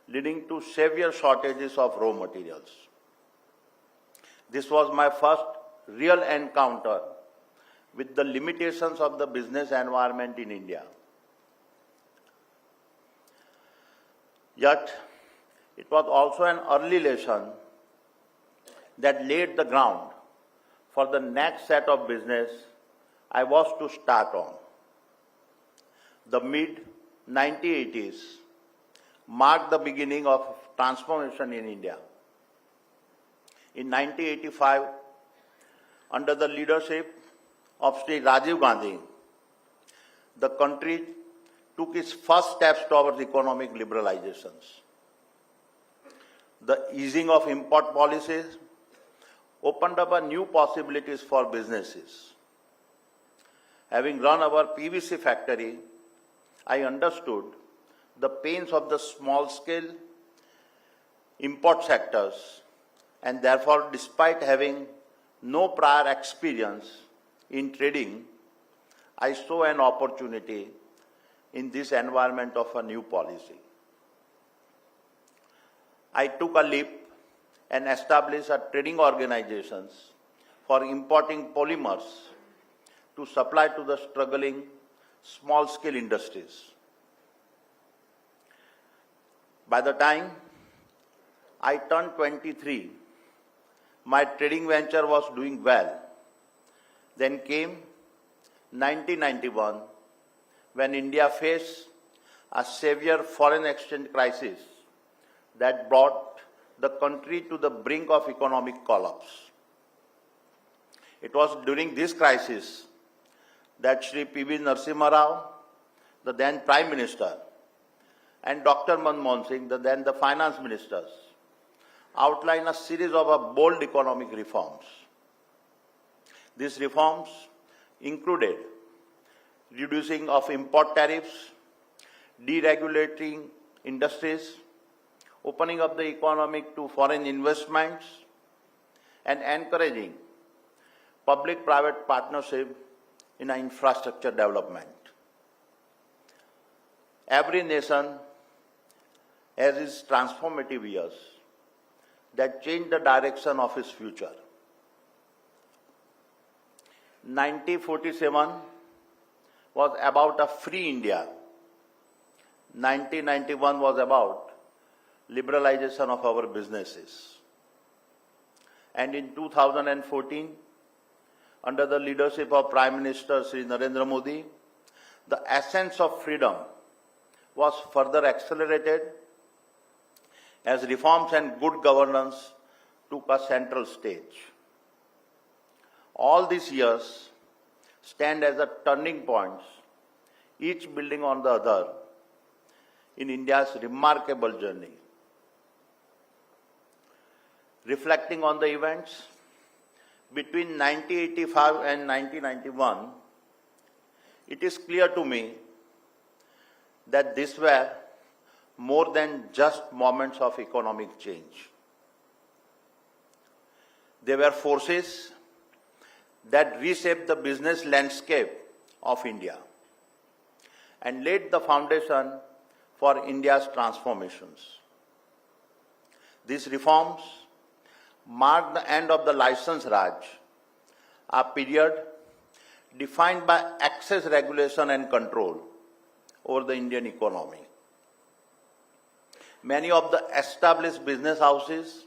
leading to severe shortages of raw materials. This was my first real encounter with the limitations of the business environment in India. Yet, it was also an early lesson that laid the ground for the next set of business I was to start on. The mid-1980s marked the beginning of transformation in India. In 1985, under the leadership of Sri Rajiv Gandhi, the country took its first steps towards economic liberalizations. The easing of import policies opened up new possibilities for businesses. Having run our PVC factory, I understood the pains of the small-scale import sectors, and therefore, despite having no prior experience in trading, I saw an opportunity in this environment of a new policy. I took a leap and established trading organizations for importing polymers to supply to the struggling small-scale industries. By the time I turned 23, my trading venture was doing well. Then came 1991, when India faced a severe foreign exchange crisis that brought the country to the brink of economic collapse. It was during this crisis that Shri P.V. Narasimha Rao, the then Prime Minister, and Dr. Manmohan Singh, the then the Finance Ministers, outlined a series of bold economic reforms. These reforms included reducing of import tariffs, deregulating industries, opening up the economy to foreign investments, and encouraging public-private partnership in infrastructure development. Every nation has its transformative years that change the direction of its future. 1947 was about a free India. 1991 was about liberalization of our businesses. And in 2014, under the leadership of Prime Minister Sri Narendra Modi, the essence of freedom was further accelerated as reforms and good governance took a central stage. All these years stand as turning points, each building on the other, in India's remarkable journey. Reflecting on the events between 1985 and 1991, it is clear to me that these were more than just moments of economic change. They were forces that reshaped the business landscape of India and laid the foundation for India's transformations. These reforms marked the end of the license Raj, a period defined by excess regulation and control over the Indian economy. Many of the established business houses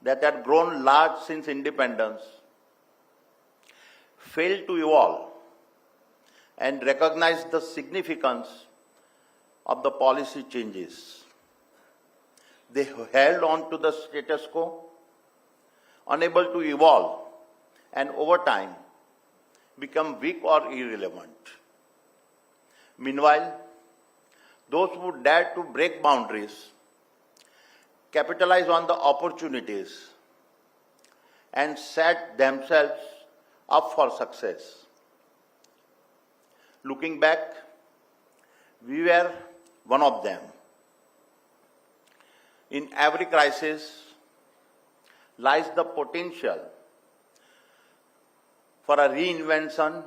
that had grown large since independence failed to evolve and recognize the significance of the policy changes. They held on to the status quo, unable to evolve, and over time become weak or irrelevant. Meanwhile, those who dared to break boundaries, capitalize on the opportunities, and set themselves up for success. Looking back, we were one of them. In every crisis lies the potential for a reinvention,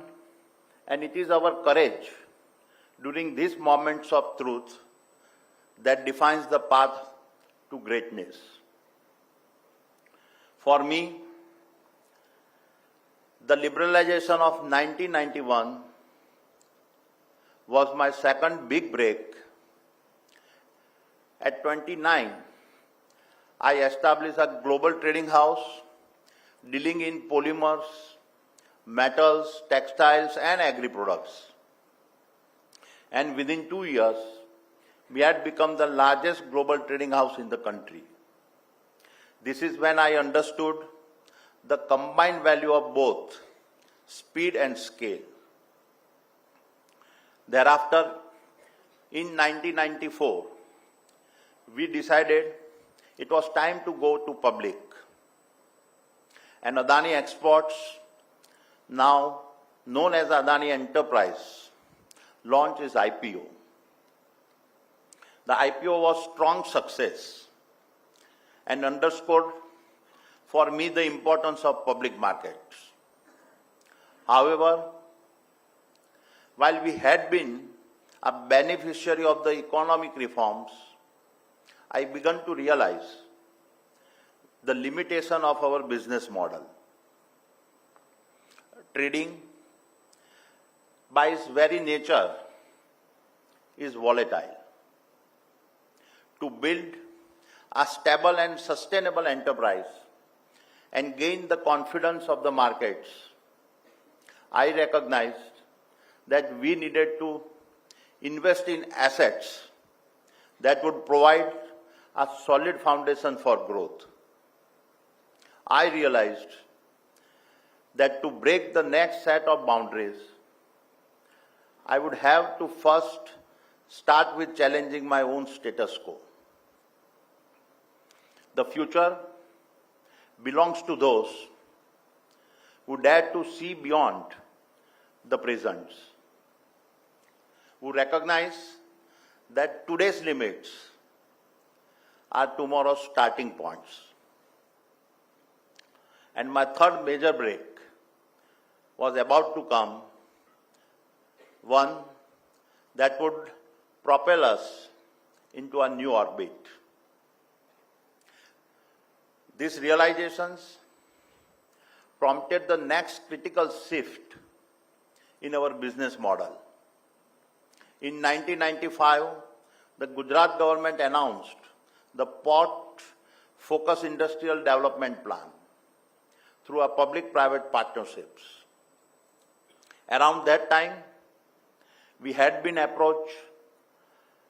and it is our courage during these moments of truth that defines the path to greatness. For me, the liberalization of 1991 was my second big break. At 29, I established a global trading house dealing in polymers, metals, textiles, and agri-products. And within 2 years, we had become the largest global trading house in the country. This is when I understood the combined value of both speed and scale. Thereafter, in 1994, we decided it was time to go to public. And Adani Exports, now known as Adani Enterprise, launched its IPO. The IPO was strong success and underscored for me the importance of public markets. However, while we had been a beneficiary of the economic reforms, I began to realize the limitation of our business model. Trading, by its very nature, is volatile. To build a stable and sustainable enterprise and gain the confidence of the markets, I recognized that we needed to invest in assets that would provide a solid foundation for growth. I realized that to break the next set of boundaries, I would have to first start with challenging my own status quo. The future belongs to those who dare to see beyond the present, who recognize that today's limits are tomorrow's starting points. And my third major break was about to come, one that would propel us into a new orbit. These realizations prompted the next critical shift in our business model. In 1995, the Gujarat government announced the Port Focus Industrial Development Plan through a public-private partnerships. Around that time, we had been approached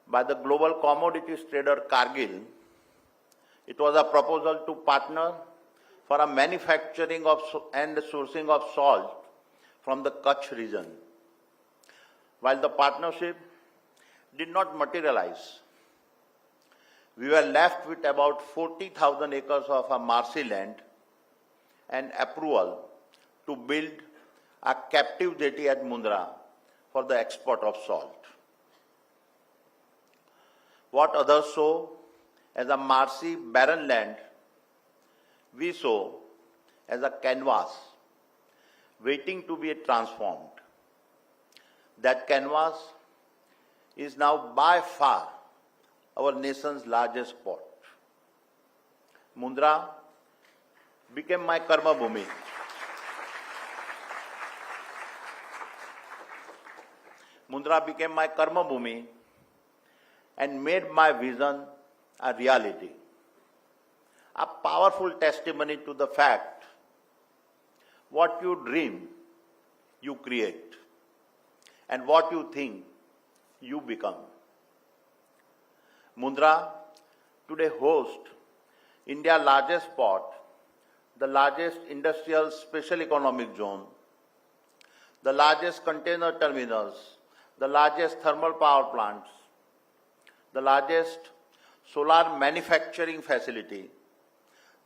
by the global commodities trader Cargill. It was a proposal to partner for a manufacturing of and sourcing of salt from the Kutch region. While the partnership did not materialize, we were left with about 40,000 acres of a marshy land and approval to build a captive jetty at Mundra for the export of salt. What others saw as a marshy, barren land, we saw as a canvas waiting to be transformed. That canvas is now by far our nation's largest port. Mundra became my karma bhumi. Mundra became my karma bhumi and made my vision a reality. A powerful testimony to the fact, what you dream, you create, and what you think, you become. Mundra today hosts India's largest port, the largest industrial special economic zone, the largest container terminals, the largest thermal power plants, the largest solar manufacturing facility,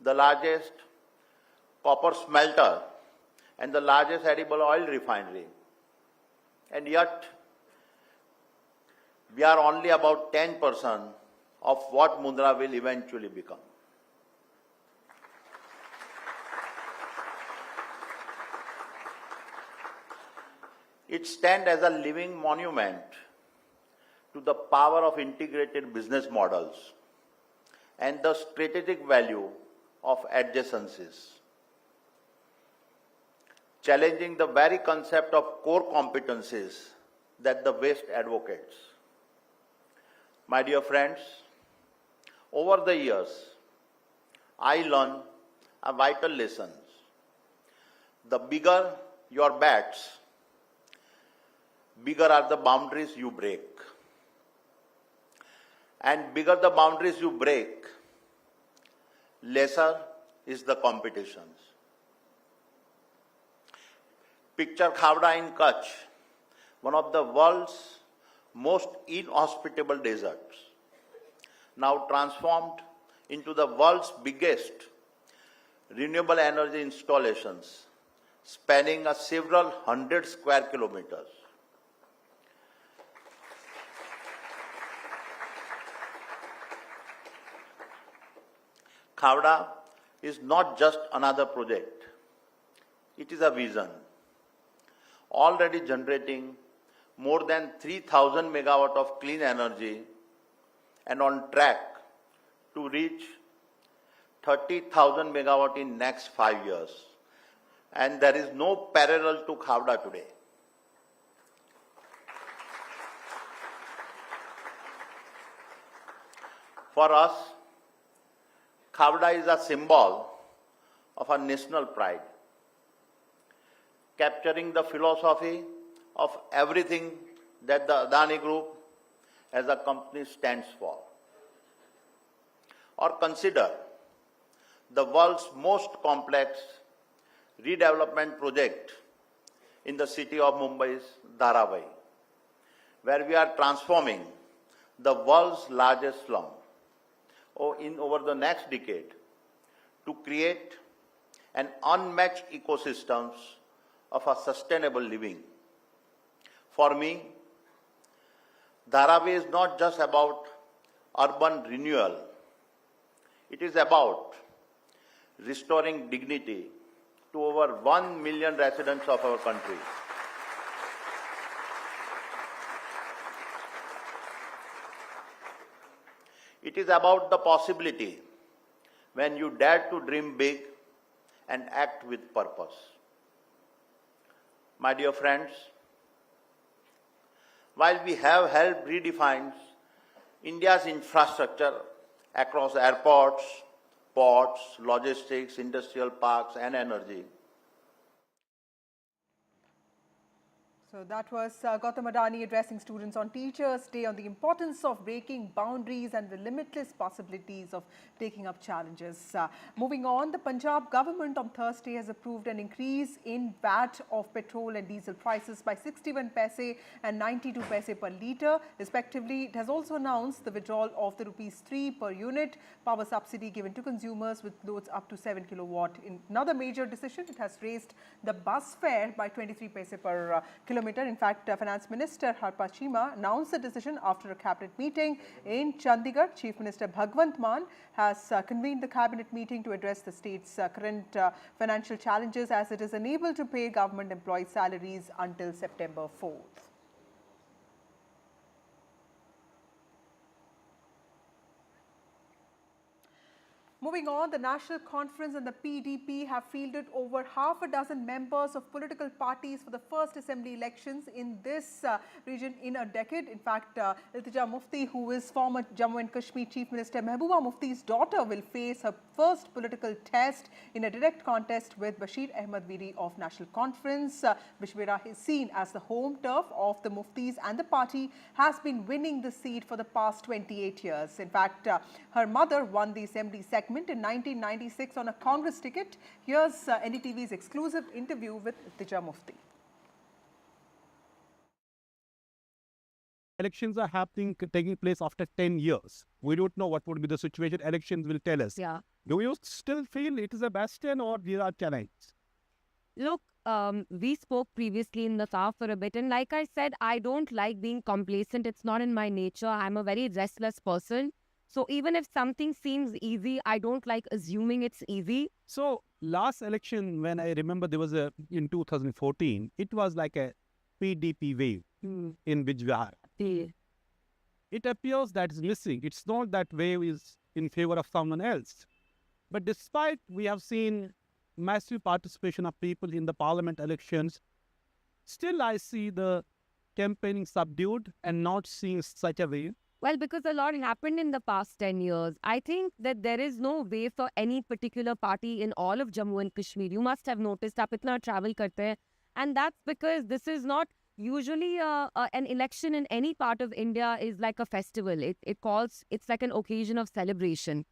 the largest copper smelter, and the largest edible oil refinery. And yet, we are only about 10% of what Mundra will eventually become. It stands as a living monument to the power of integrated business models and the strategic value of adjacencies, challenging the very concept of core competencies that the West advocates. My dear friends, over the years, I learned a vital lesson. The bigger your bets, bigger are the boundaries you break. And bigger the boundaries you break, lesser is the competitions. Picture Khavda in Kutch, one of the world's most inhospitable deserts, now transformed into the world's biggest renewable energy installations, spanning a several hundred square kilometers. Khavda is not just another project, it is a vision, already generating more than 3,000 megawatt of clean energy and on track to reach 30,000 megawatt in next 5 years. And there is no parallel to Khavda today. For us, Khavda is a symbol of our national pride, capturing the philosophy of everything that the Adani Group as a company stands for. Or consider the world's most complex redevelopment project in the city of Mumbai's Dharavi, where we are transforming the world's largest slum over the next decade to create an unmatched ecosystems of a sustainable living. For me, Dharavi is not just about urban renewal. It is about restoring dignity to over 1 million residents of our country. It is about the possibility when you dare to dream big and act with purpose. My dear friends, while we have helped redefine India's infrastructure across airports, ports, logistics, industrial parks and energy. So that was Gautam Adani addressing students on Teachers' Day on the importance of breaking boundaries and the limitless possibilities of taking up challenges. Moving on, the Punjab government on Thursday has approved an increase in VAT of petrol and diesel prices by 61 paise and 92 paise per litre respectively. It has also announced the withdrawal of the ₹3 per unit power subsidy given to consumers with loads up to 7 kilowatt. In another major decision, it has raised the bus fare by 23 paise per kilometre. In fact, Finance Minister Harpa Chima announced the decision after a cabinet meeting in Chandigarh. Chief Minister Bhagwant Mann has convened the cabinet meeting to address the state's current financial challenges as it is unable to pay government employees' salaries until September 4th. Moving on, the National Conference and the PDP have fielded over half a dozen members of political parties for the first assembly elections in this region in a decade. In fact, Iltija Mufti, who is former Jammu and Kashmir Chief Minister Mehbooba Mufti's daughter, will face her first political test in a direct contest with Bashir Ahmed Viri of National Conference. Bishbera is seen as the home turf of the Muftis and the party has been winning the seat for the past 28 years. In fact, her mother won the assembly segment in 1996 on a Congress ticket. Here's NDTV's exclusive interview with Iltija Mufti. Elections are taking place after 10 years. We don't know what would be the situation. Elections will tell us. Yeah. Do you still feel it is a bastion or there are challenges? Look, we spoke previously in the car for a bit, and like I said, I don't like being complacent. It's not in my nature. I'm a very restless person. So even if something seems easy, I don't like assuming it's easy. So last election, when I remember there was in 2014, it was like a PDP wave in Vijay. It appears that is missing. It's not that wave is in favor of someone else. But despite we have seen massive participation of people in the parliament elections, still I see the campaigning subdued and not seeing such a wave. Well, because a lot happened in the past 10 years. I think that there is no way for any particular party in all of Jammu and Kashmir. You must have noticed, aap itna travel karte hain. And that's because this is not usually an election in any part of India is like a festival. It's like an occasion of celebration.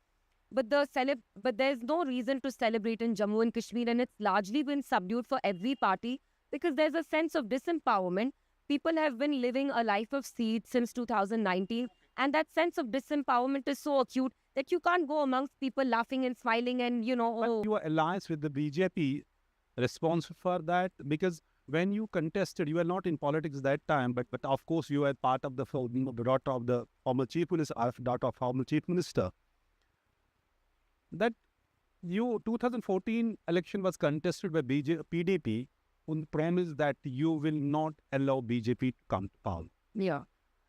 But there's no reason to celebrate in Jammu and Kashmir, and it's largely been subdued for every party because there's a sense of disempowerment. People have been living a life of siege since 2019, and that sense of disempowerment is so acute that you can't go amongst people laughing and smiling and, But your alliance with the BJP responsible for that, because when you contested, you were not in politics that time, but of course you were part of the daughter of the former chief minister, that 2014 election was contested by PDP on the premise that you will not allow BJP to come to power. Yeah.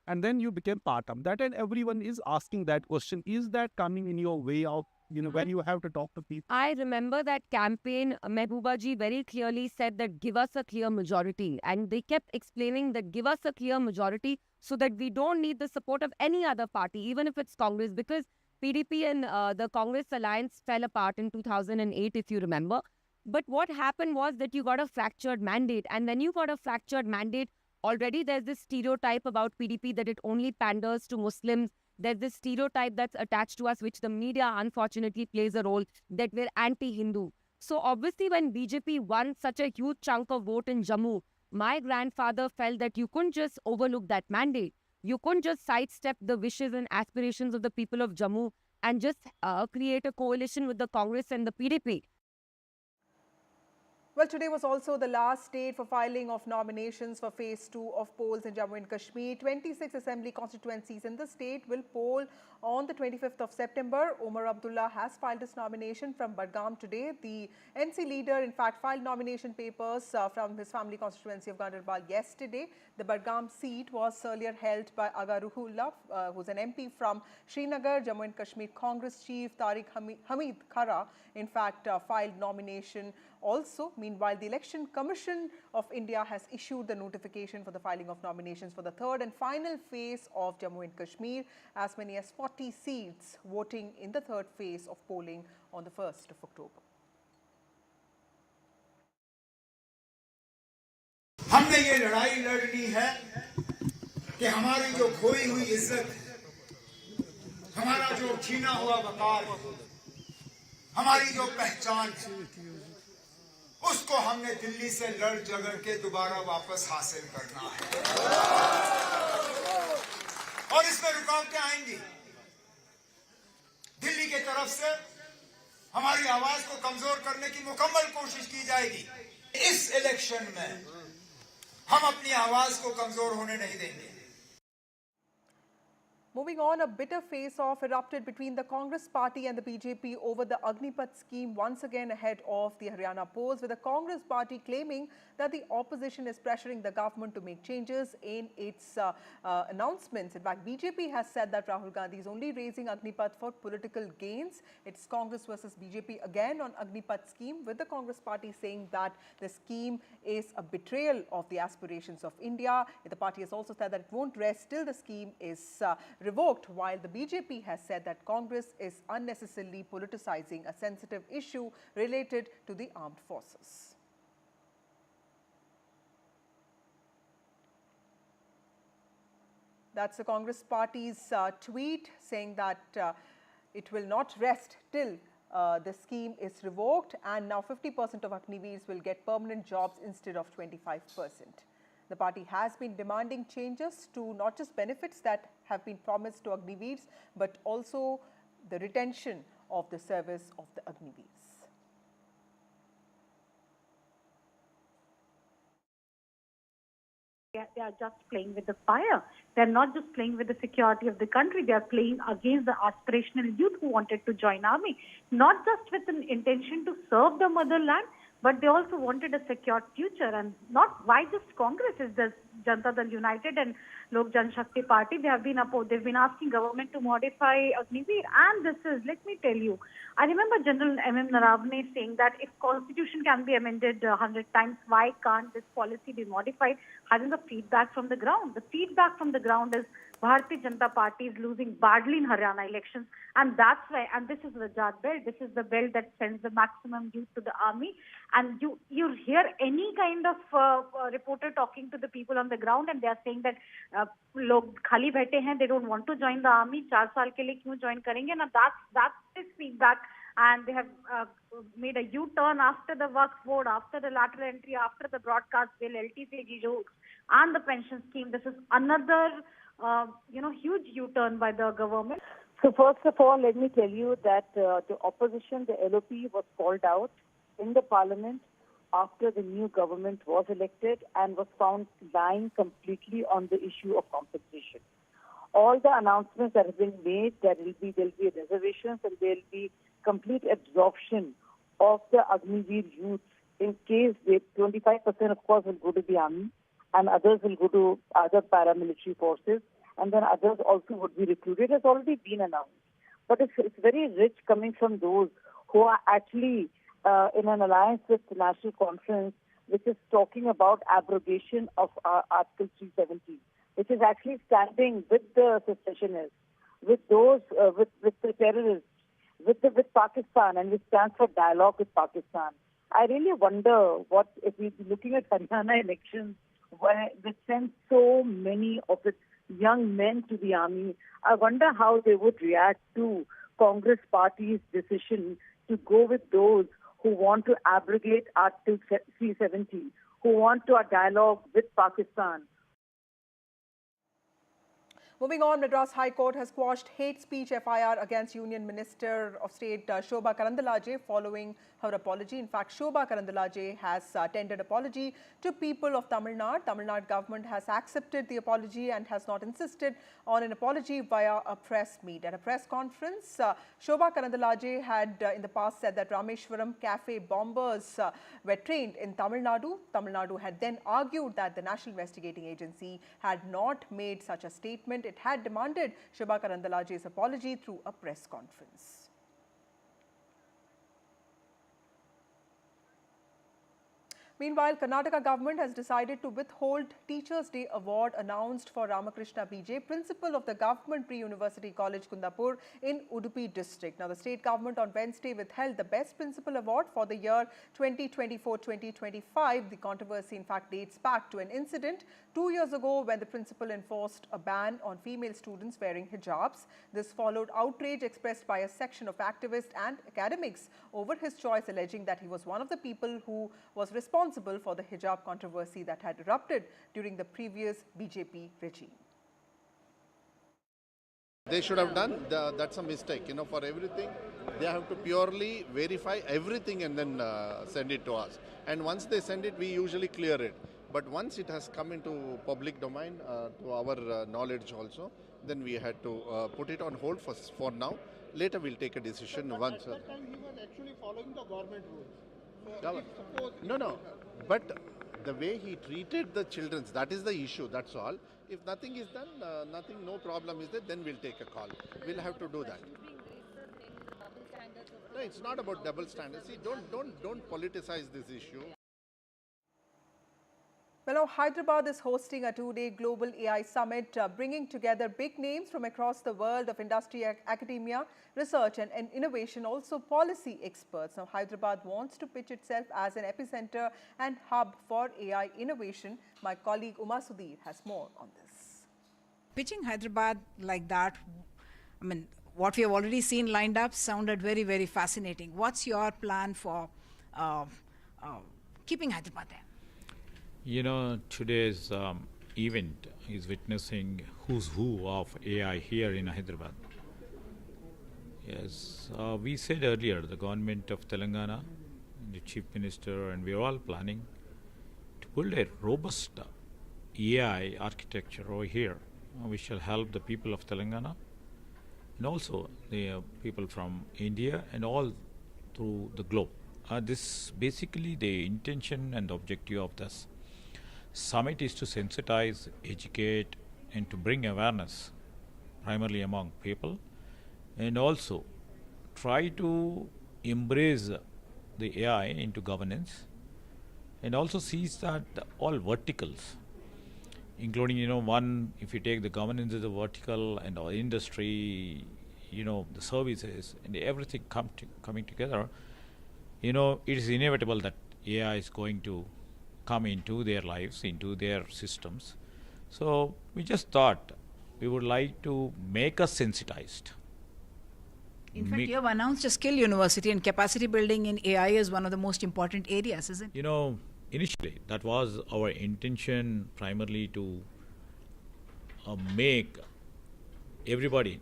And then you became part of that, and everyone is asking that question. Is that coming in your way of, when you have to talk to people? I remember that campaign, Mehbooba ji very clearly said that give us a clear majority. And they kept explaining that give us a clear majority so that we don't need the support of any other party, even if it's Congress, because PDP and the Congress alliance fell apart in 2008, if you remember. But what happened was that you got a fractured mandate. And when you got a fractured mandate, already there's this stereotype about PDP that it only panders to Muslims. There's this stereotype that's attached to us, which the media unfortunately plays a role, that we're anti-Hindu. So obviously when BJP won such a huge chunk of vote in Jammu, my grandfather felt that you couldn't just overlook that mandate. You couldn't just sidestep the wishes and aspirations of the people of Jammu and just create a coalition with the Congress and the PDP. Well, today was also the last date for filing of nominations for Phase 2 of polls in Jammu and Kashmir. 26 assembly constituencies in the state will poll on the 25th of September. Omar Abdullah has filed his nomination from Budgam today. The NC leader, in fact, filed nomination papers from his family constituency of Ganesh yesterday. The Budgam seat was earlier held by Aga Ruhullah, who's an MP from Srinagar. Jammu and Kashmir Congress chief Tariq Hamid Khara, in fact, filed nomination also. Meanwhile, the Election Commission of India has issued the notification for the filing of nominations for the third and final phase of Jammu and Kashmir. As many as 40 seats voting in the third phase of polling on the 1st of October. हमने ये लड़ाई लड़नी है कि हमारी जो खोई हुई इज्जत है, हमारा जो छीना हुआ वकार है, हमारी जो पहचान है, उसको हमने दिल्ली से लड़ झगड़ के दोबारा वापस हासिल करना है। और इसमें रुकावटें आएंगी। दिल्ली की तरफ से हमारी आवाज को कमजोर करने की मुकम्मल कोशिश की जाएगी। इस इलेक्शन में हम अपनी आवाज को कमजोर होने नहीं देंगे। Moving on, a bitter face-off erupted between the Congress party and the BJP over the Agnipath scheme once again ahead of the Haryana polls, with the Congress party claiming that the opposition is pressuring the government to make changes in its announcements. In fact, BJP has said that Rahul Gandhi is only raising Agnipath for political gains. It's Congress versus BJP again on Agnipath scheme, with the Congress party saying that the scheme is a betrayal of the aspirations of India. The party has also said that it won't rest till the scheme is revoked, while the BJP has said that Congress is unnecessarily politicizing a sensitive issue related to the armed forces. That's the Congress party's tweet saying that it will not rest till the scheme is revoked, and now 50% of Agniveers will get permanent jobs instead of 25%. The party has been demanding changes to not just benefits that have been promised to Agniveers, but also the retention of the service of the Agniveers. They are just playing with the fire. They're not just playing with the security of the country. They are playing against the aspirational youth who wanted to join army, not just with an intention to serve the motherland, but they also wanted a secure future. And not why just Congress, is the Janata Dal United and Lok Janshakti Party. They've been asking government to modify Agniveer. And this is, let me tell you, I remember General M.M. Naravane saying that if constitution can be amended 100 times, why can't this policy be modified? Having the feedback from the ground. The feedback from the ground is Bharatiya Janata Party is losing badly in Haryana elections, and that's why. And this is the Rajat belt. This is the belt that sends the maximum youth to the army. And you hear any kind of reporter talking to the people on the ground, and they are saying that log khali baithe hain, they don't want to join the army. 4 saal ke liye kyun join karenge? And that's his feedback. And they have made a U-turn after the Waqf board, after the lateral entry, after the broadcast bill, LTC jokes, and the pension scheme. This is another, huge U-turn by the government. So first of all, let me tell you that the opposition, the LOP, was called out in the parliament after the new government was elected and was found lying completely on the issue of compensation. All the announcements that have been made, there will be reservations and there will be complete absorption of the Agniveer youth. In case 25% of course will go to the army and others will go to other paramilitary forces, and then others also would be recruited. It has already been announced. But it's very rich coming from those who are actually in an alliance with the National Conference, which is talking about abrogation of Article 370, which is actually standing with the secessionists, with those, with the terrorists, with Pakistan, and which stands for dialogue with Pakistan. I really wonder what, if we're looking at Haryana elections, where they send so many of its young men to the army, I wonder how they would react to Congress party's decision to go with those who want to abrogate Article 370, who want to dialogue with Pakistan. Moving on, Madras High Court has quashed hate speech FIR against Union Minister of State Shobha Karandlaje following her apology. In fact, Shobha Karandlaje has tendered apology to people of Tamil Nadu. Tamil Nadu government has accepted the apology and has not insisted on an apology via a press meet. At a press conference, Shobha Karandlaje had in the past said that Rameshwaram cafe bombers were trained in Tamil Nadu. Tamil Nadu had then argued that the National Investigating Agency had not made such a statement. It had demanded Shobha Karandlaje's apology through a press conference. Meanwhile, Karnataka government has decided to withhold Teachers' Day Award announced for Ramakrishna Vijay, principal of the Government Pre-University College Kundapur in Udupi district. Now, the state government on Wednesday withheld the Best Principal Award for the year 2024-2025. The controversy, in fact, dates back to an incident 2 years ago when the principal enforced a ban on female students wearing hijabs. This followed outrage expressed by a section of activists and academics over his choice, alleging that he was one of the people who was responsible for the hijab controversy that had erupted during the previous BJP regime. They should have done, that's a mistake, for everything. They have to purely verify everything and then send it to us. And once they send it, we usually clear it. But once it has come into public domain, to our knowledge also, then we had to put it on hold for now. Later we'll take a decision once. At that time he was actually following the government rules. No. But the way he treated the children, that is the issue, that's all. If nothing is done, no problem is there, then we'll take a call. We'll have to do that. No, it's not about double standards. See, don't politicize this issue. Well, now Hyderabad is hosting a two-day global AI summit, bringing together big names from across the world of industry, academia, research and innovation, also policy experts. Now, Hyderabad wants to pitch itself as an epicenter and hub for AI innovation. My colleague Uma Sudhir has more on this. Pitching Hyderabad like that, I mean, what we have already seen lined up sounded very, very fascinating. What's your plan for keeping Hyderabad there? Today's event is witnessing who's who of AI here in Hyderabad. Yes, we said earlier, the government of Telangana, the Chief Minister, and we are all planning to build a robust AI architecture over here, which shall help the people of Telangana and also the people from India and all through the globe. This basically the intention and objective of this summit is to sensitize, educate, and to bring awareness primarily among people, and also try to embrace the AI into governance, and also sees that all verticals, including one, if you take the governance as a vertical and our industry, the services and everything coming together, it is inevitable that AI is going to come into their lives, into their systems. So we just thought we would like to make us sensitized. In fact, you have announced a skill university, and capacity building in AI is one of the most important areas, isn't it? Initially, that was our intention, primarily to make everybody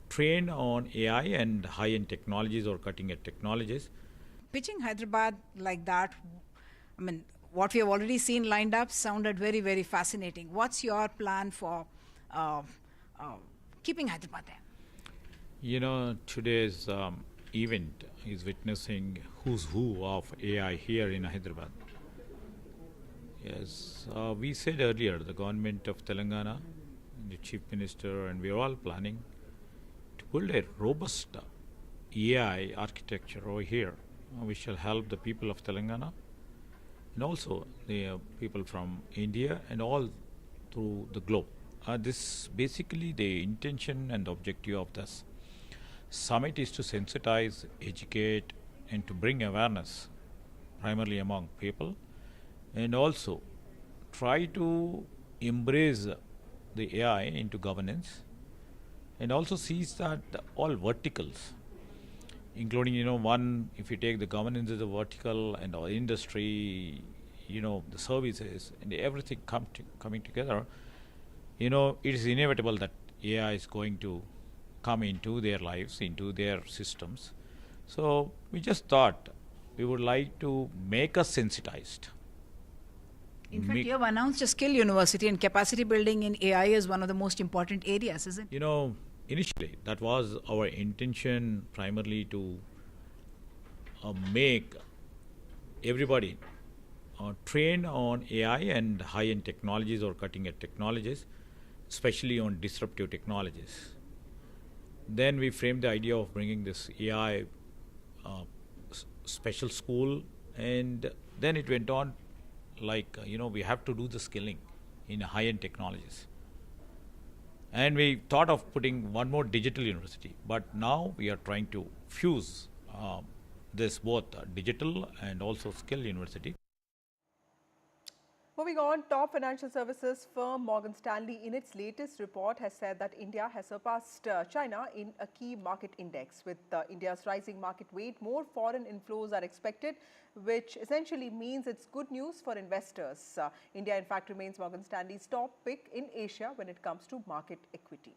train on AI and high-end technologies or cutting-edge technologies. Pitching Hyderabad like that, I mean, what we have already seen lined up sounded very, very fascinating. What's your plan for keeping Hyderabad there? Today's event is witnessing who's who of AI here in Hyderabad. Yes, we said earlier, the government of Telangana, the Chief Minister, and we are all planning to build a robust AI architecture over here, which shall help the people of Telangana and also the people from India and all through the globe. This basically the intention and objective of this summit is to sensitize, educate, and to bring awareness primarily among people, and also try to embrace the AI into governance, and also sees that all verticals, including one, if you take the governance as a vertical and our industry, the services and everything coming together, it is inevitable that AI is going to come into their lives, into their systems. So we just thought we would like to make us sensitized. In fact, you have announced a skill university, and capacity building in AI is one of the most important areas, isn't it? Initially, that was our intention, primarily to make everybody train on AI and high-end technologies or cutting-edge technologies, especially on disruptive technologies. Then we framed the idea of bringing this AI special school, and then it went on like, we have to do the skilling in high-end technologies. And we thought of putting one more digital university, but now we are trying to fuse this both digital and also skill university. Moving on, top financial services firm Morgan Stanley in its latest report has said that India has surpassed China in a key market index. With India's rising market weight, more foreign inflows are expected, which essentially means it's good news for investors. India, in fact, remains Morgan Stanley's top pick in Asia when it comes to market equity.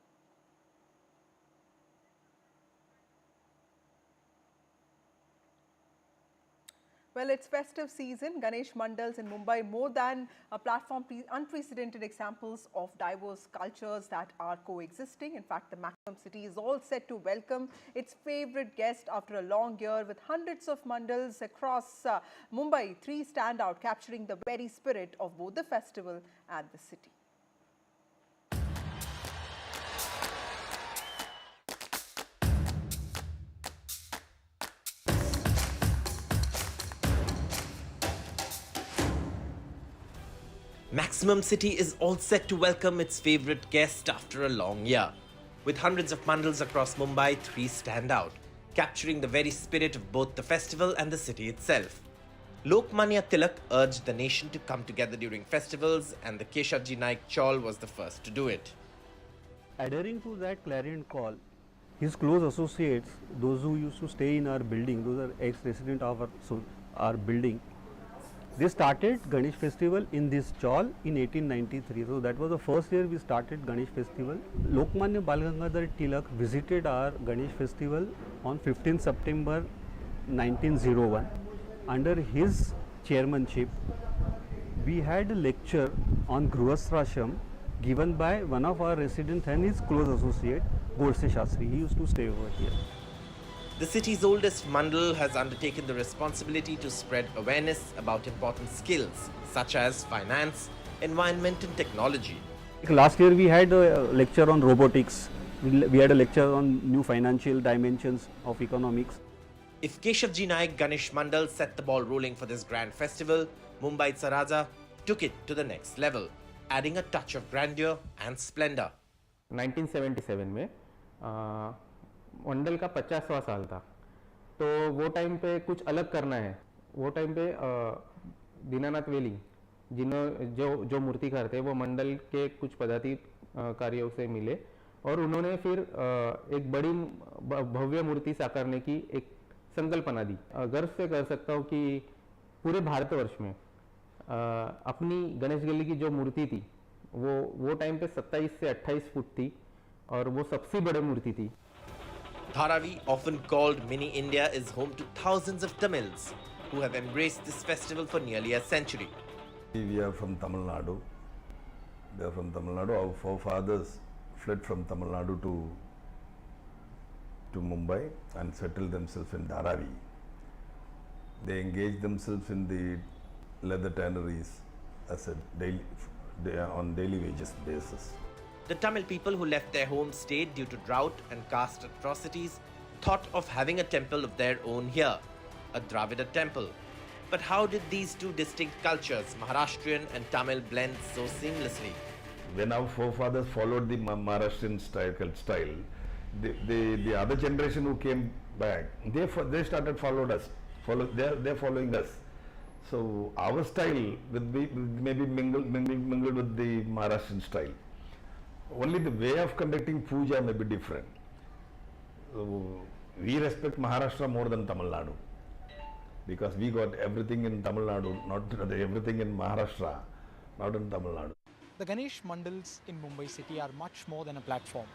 Well, it's festive season. Ganesh Mandals in Mumbai, more than a platform, unprecedented examples of diverse cultures that are coexisting. In fact, the Maximum City is all set to welcome its favorite guest after a long year, with hundreds of mandals across Mumbai. Three stand out, capturing the very spirit of both the festival and the city. Maximum City is all set to welcome its favorite guest after a long year. With hundreds of mandals across Mumbai, three stand out, capturing the very spirit of both the festival and the city itself. Lokmanya Tilak urged the nation to come together during festivals, and the Keshavji Naik Chawl was the first to do it. Adhering to that clarion call, his close associates, those who used to stay in our building, those are ex-resident of our building, they started Ganesh festival in this chawl in 1893. So that was the first year we started Ganesh festival. Lokmanya Balgangadhar Tilak visited our Ganesh festival on 15 September 1901. Under his chairmanship, We had a lecture on Grihasthrasham given by one of our residents and his close associate, Godse Shastri. He used to stay over here. The city's oldest mandal has undertaken the responsibility to spread awareness about important skills such as finance, environment and technology. Last year we had a lecture on robotics. We had a lecture on new financial dimensions of economics. If Keshavji Naik Ganesh Mandal set the ball rolling for this grand festival, Mumbai Tsaraja took it to the next level, adding a touch of grandeur and splendor. 1977 में मंडल का 50वां साल था, तो वो time पे कुछ अलग करना है. वो टाइम पे दीनानाथ वेली जो मूर्तिकार थे वो मंडल के कुछ पदाधिकारियों से मिले और उन्होंने फिर एक बड़ी भव्य मूर्ति साकारने की एक संकल्पना दी. गर्व से कह सकता हूँ कि पूरे भारतवर्ष में अपनी गणेश गली की जो मूर्ति थी वो टाइम पे 27 से 28 फुट थी और वो सबसे बड़ी मूर्ति थी. Dharavi, often called Mini India, is home to thousands of Tamils who have embraced this festival for nearly a century. We are from Tamil Nadu. They are from Tamil Nadu. Our forefathers fled from Tamil Nadu to Mumbai and settled themselves in Dharavi. They engaged themselves in the leather tanneries as on daily wages basis. The Tamil people who left their homes stayed due to drought and caste atrocities thought of having a temple of their own here, a Dravida temple. But how did these two distinct cultures, Maharashtrian and Tamil, blend so seamlessly? When our forefathers followed the Maharashtrian style, the other generation who came back, they started following us. They're following us. So our style will be maybe mingled with the Maharashtrian style. Only the way of conducting puja may be different. We respect Maharashtra more than Tamil Nadu because we got everything in Tamil Nadu, not everything in Maharashtra, not in Tamil Nadu. The Ganesh Mandals in Mumbai city are much more than a platform.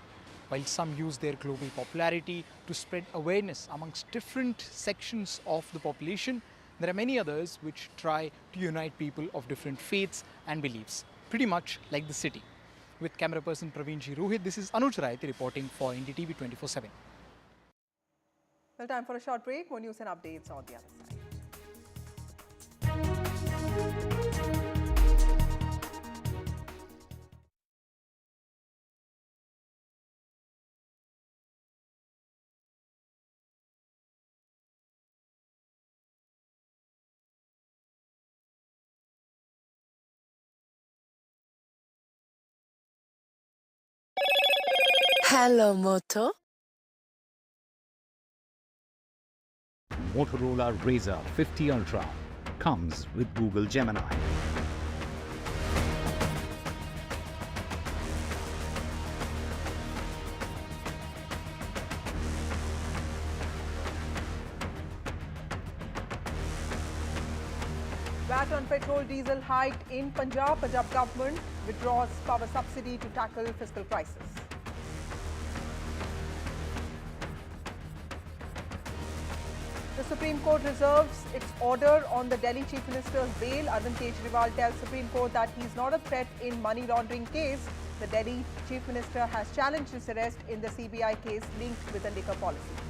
While some use their global popularity to spread awareness amongst different sections of the population, there are many others which try to unite people of different faiths and beliefs, pretty much like the city. With camera person Praveen Ji Rohit, this is Anuj Raiti reporting for NDTV 24/7. Well, time for a short break. More news and updates on the other side. Hello, Moto. Motorola Razr 50 Ultra comes with Google Gemini. VAT on petrol diesel hiked in Punjab. Punjab government withdraws power subsidy to tackle fiscal crisis. The Supreme Court reserves its order on the Delhi Chief Minister's bail. Arvind Kejriwal tells Supreme Court that he is not a threat in money laundering case. The Delhi Chief Minister has challenged his arrest in the CBI case linked with the liquor policy.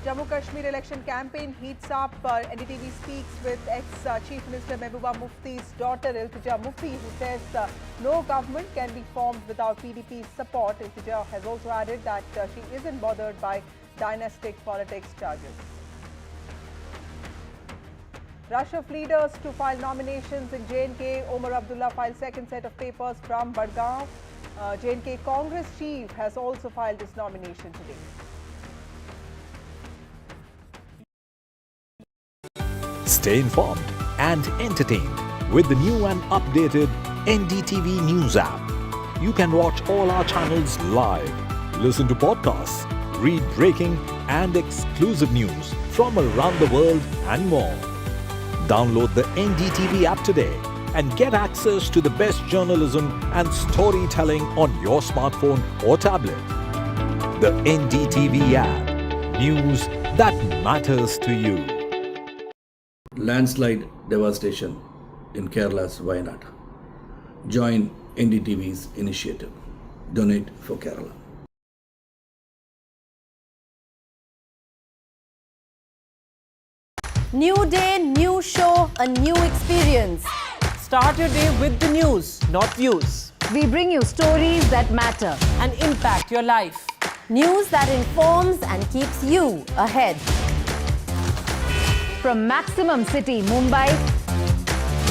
Jammu Kashmir election campaign heats up. NDTV speaks with ex-Chief Minister Mehbooba Mufti's daughter Iltija Mufti, who says no government can be formed without PDP's support. Iltija has also added that she isn't bothered by dynastic politics charges. Rush of leaders to file nominations in J&K. Omar Abdullah filed second set of papers from Badgaon. J&K Congress chief has also filed his nomination today. Stay informed and entertained with the new and updated NDTV News app. You can watch all our channels live, listen to podcasts, read breaking and exclusive news from around the world and more. Download the NDTV app today and get access to the best journalism and storytelling on your smartphone or tablet. The NDTV app. News that matters to you. landslide devastation in Kerala's Wayanad. Join NDTV's initiative. Donate for Kerala. New day, new show, a new experience. Start your day with the news, not views. We bring you stories that matter and impact your life. News that informs and keeps you ahead. From Maximum City, Mumbai,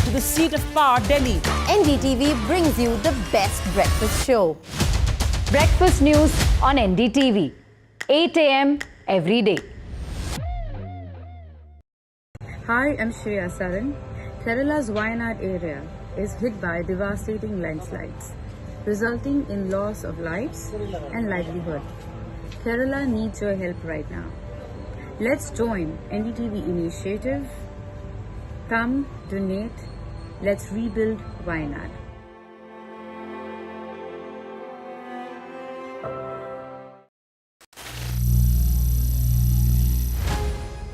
to the seat of power, Delhi, NDTV brings you the best breakfast show. Breakfast news on NDTV, 8 a.m. every day. Hi, I'm Shreya Saran. Kerala's Wayanad area is hit by devastating landslides, resulting in loss of lives and livelihood. Kerala needs your help right now. Let's join NDTV initiative. Come, donate. Let's rebuild Wayanad.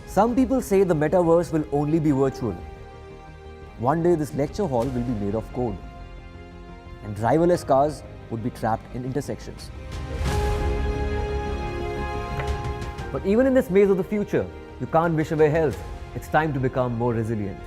Some people say the metaverse will only be virtual. One day this lecture hall will be made of code, and driverless cars would be trapped in intersections. But even in this maze of the future, you can't wish away health. It's time to become more resilient.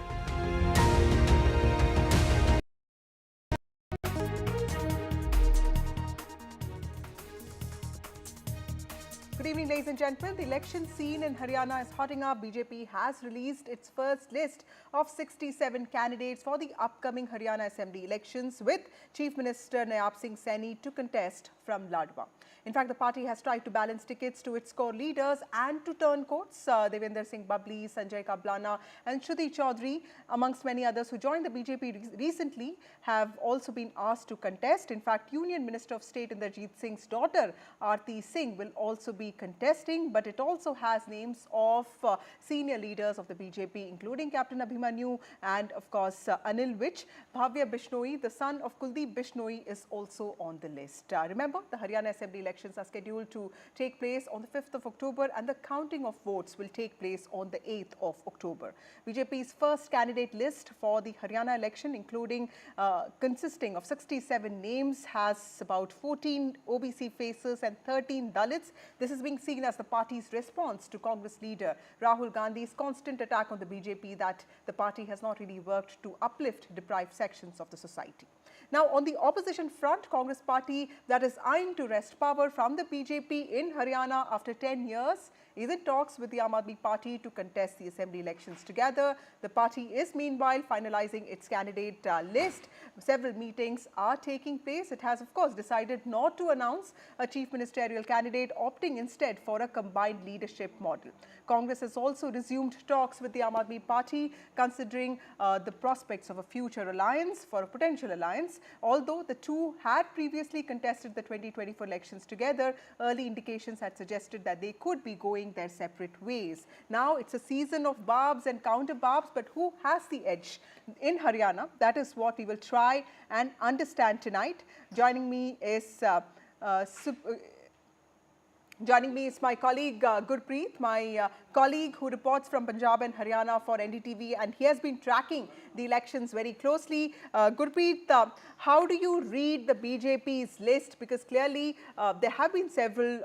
Good evening, ladies and gentlemen. The election scene in Haryana is hotting up. BJP has released its first list of 67 candidates for the upcoming Haryana Assembly elections, with Chief Minister Nayaab Singh Saini to contest from Ladwa. In fact, the party has tried to balance tickets to its core leaders and to turncoats. Devender Singh Babli, Sanjay Kablana and Shruti Chaudhary, amongst many others who joined the BJP recently, have also been asked to contest. In fact, Union Minister of State Inderjeet Singh's daughter, Aarti Singh, will also be contesting, but it also has names of senior leaders of the BJP, including Captain Abhimanyu and, of course, Anil Vij. Bhavya Bishnoi, the son of Kuldeep Bishnoi, is also on the list. Remember, the Haryana Assembly elections are scheduled to take place on the 5th of October and the counting of votes will take place on the 8th of October. BJP's first candidate list for the Haryana election, including consisting of 67 names, has about 14 OBC faces and 13 Dalits. This is being seen as the party's response to Congress leader Rahul Gandhi's constant attack on the BJP that the party has not really worked to uplift deprived sections of the society. Now, on the opposition front, Congress party that is eyeing to wrest power from the BJP in Haryana after 10 years is in talks with the Aam Aadmi Party to contest the assembly elections together. The party is meanwhile finalizing its candidate list. Several meetings are taking place. It has, of course, decided not to announce a chief ministerial candidate, opting instead for a combined leadership model. Congress has also resumed talks with the Aam Aadmi Party, considering the prospects of a future alliance, for a potential alliance. Although the two had previously contested the 2024 elections together, early indications had suggested that they could be going their separate ways. Now it's a season of barbs and counter barbs, but who has the edge in Haryana? That is what we will try and understand tonight. Joining me is my colleague Gurpreet, my colleague who reports from Punjab and Haryana for NDTV, and he has been tracking the elections very closely. Gurpreet, how do you read the BJP's list? Because clearly there have been several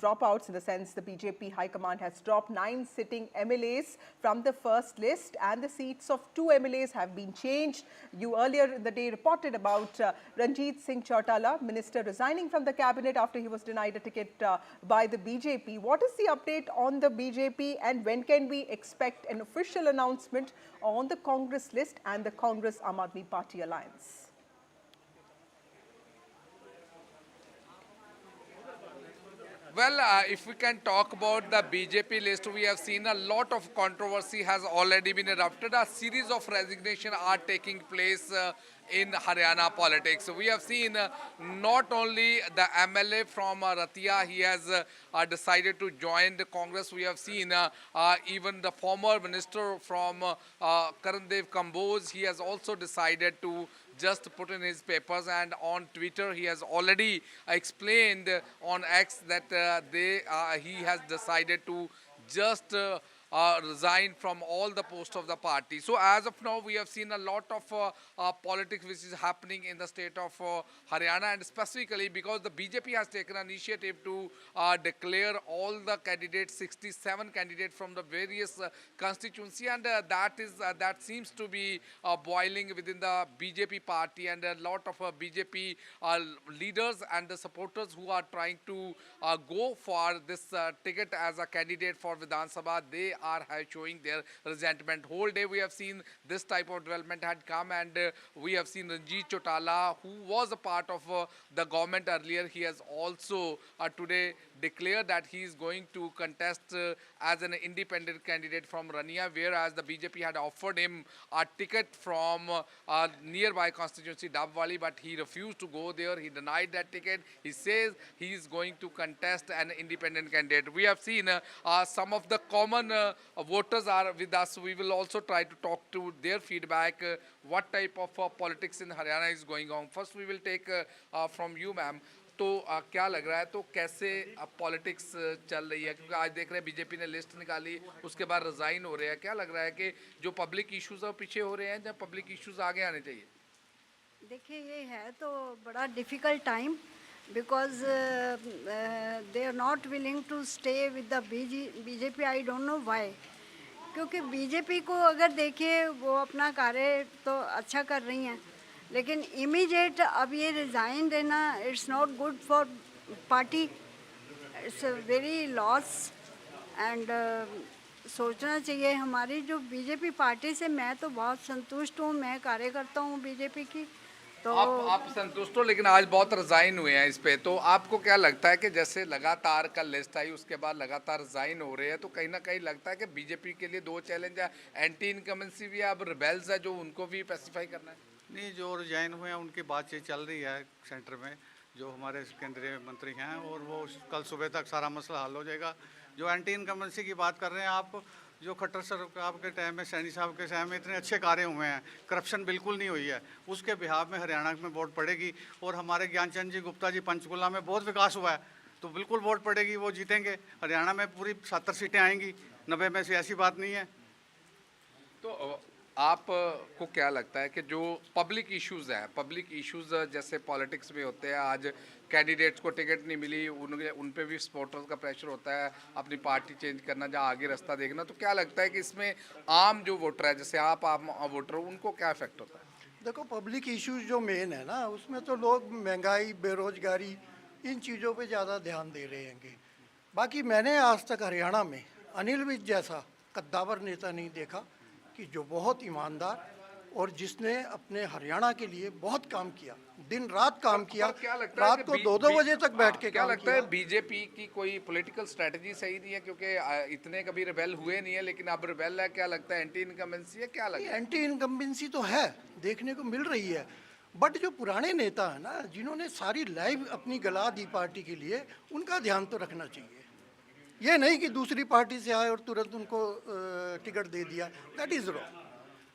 dropouts, in the sense the BJP High Command has dropped 9 sitting MLAs from the first list, and the seats of 2 MLAs have been changed. You earlier in the day reported about Ranjit Singh Chautala, minister, resigning from the cabinet after he was denied a ticket by the BJP. What is the update on the BJP, and when can we expect an official announcement on the Congress list and the Congress Aam Aadmi Party alliance? Well, if we can talk about the BJP list, we have seen a lot of controversy has already been erupted. A series of resignations are taking place in Haryana politics. So we have seen not only the MLA from Ratia, he has decided to join the Congress. We have seen even the former minister from Karandev Kamboj, he has also decided to just put in his papers, and on Twitter he has already explained on X that he has decided to just resign from all the posts of the party. So as of now, we have seen a lot of politics which is happening in the state of Haryana, and specifically because the BJP has taken an initiative to declare all the candidates, 67 candidates from the various constituency, and that seems to be boiling within the BJP party, and a lot of BJP leaders and the supporters who are trying to go for this ticket as a candidate for Vidhan Sabha, they are showing their resentment. Whole day we have seen this type of development had come, and we have seen Ranjit Chotala, who was a part of the government earlier. He has also today declared that he is going to contest as an independent candidate from Rania, whereas the BJP had offered him a ticket from nearby constituency Dabwali, but he refused to go there. He denied that ticket. He says he is going to contest an independent candidate. We have seen some of the common voters are with us. We will also try to talk to their feedback, what type of politics in Haryana is going on. First we will take from you, ma'am. तो क्या लग रहा है, तो कैसे politics चल रही है, क्योंकि आज देख रहे हैं बीजेपी ने लिस्ट निकाली, उसके बाद रिजाइन हो रहे हैं. क्या लग रहा है कि जो पब्लिक इश्यूज है पीछे हो रहे हैं या पब्लिक इश्यूज आगे आने चाहिए? देखिए ये है तो बड़ा difficult time, because they are not willing to stay with the BJP. I don't know why, क्योंकि बीजेपी को अगर देखिए वो अपना कार्य तो अच्छा कर रही हैं, लेकिन इमीडिएट अब ये रिज़ाइन देना, it's not good for party, it's a very loss. And सोचना चाहिए. हमारी जो बीजेपी पार्टी से मैं तो बहुत संतुष्ट हूँ, मैं कार्यकर्ता हूँ बीजेपी की. तो आप संतुष्ट हो, लेकिन आज बहुत रिजाइन हुए हैं इस पे, तो आपको क्या लगता है कि जैसे लगातार कल लिस्ट आई, उसके बाद लगातार रिजाइन हो रहे हैं, तो कहीं ना कहीं लगता है कि बीजेपी के लिए दो चैलेंज है, एंटी इनकमेंसी भी है, अब रिबेल्स है जो उनको भी स्पेसिफाई करना है? नहीं, जो रिजाइन हुए हैं उनकी बातचीत चल रही है सेंटर में, जो हमारे केंद्रीय मंत्री हैं, और वो कल सुबह तक सारा मसला हल हो जाएगा. जो एंटी इनकमेंसी की बात कर रहे हैं आप, जो खट्टर साहब के टाइम में, सैनी साहब के टाइम में इतने अच्छे कार्य हुए हैं, करप्शन बिल्कुल नहीं हुई है, उसके बिहाफ में हरियाणा में वोट पड़ेगी. और हमारे ज्ञानचंद जी गुप्ता जी पंचकुला में बहुत विकास हुआ है, तो बिल्कुल वोट पड़ेगी, वो जीतेंगे. हरियाणा में पूरी 70 सीटें आएंगी, 90 में से ऐसी बात नहीं है. तो आपको क्या लगता है कि जो पब्लिक इश्यूज़ हैं, पब्लिक इश्यूज़ जैसे पॉलिटिक्स में होते हैं, आज कैंडिडेट्स को टिकट नहीं मिली, उन पे भी सपोर्टर्स का प्रेशर होता है अपनी पार्टी चेंज करना, जहाँ आगे रास्ता देखना, तो क्या लगता है कि इसमें आम जो वोटर है, जैसे आप आम वोटर हो, उनको क्या इफेक्ट होता है? देखो, पब्लिक इश्यूज जो मेन है ना, उसमें तो लोग महंगाई, बेरोजगारी, इन चीज़ों पे ज़्यादा ध्यान दे रहे हैं. बाकी मैंने आज तक हरियाणा में अनिल विज जैसा कद्दावर नेता नहीं देखा कि जो बहुत ईमानदार और जिसने अपने हरियाणा के लिए बहुत काम किया, दिन रात काम किया, रात को 2-2 बजे तक बैठ के क्या काम लगता है बीजेपी की कोई पॉलिटिकल स्ट्रेटजी सही नहीं है, क्योंकि इतने कभी रिबेल हुए नहीं है, लेकिन अब रिबेल है, क्या लगता है एंटी इनकम्बेंसी है, क्या लगता है? एंटी इनकम्बेंसी तो है, देखने को मिल रही है, बट जो पुराने नेता है ना, जिन्होंने सारी लाइफ अपनी गला दी पार्टी के लिए, उनका ध्यान तो रखना चाहिए. ये नहीं कि दूसरी पार्टी से आए और तुरंत उनको टिकट दे दिया, दैट इज़ रॉन्ग.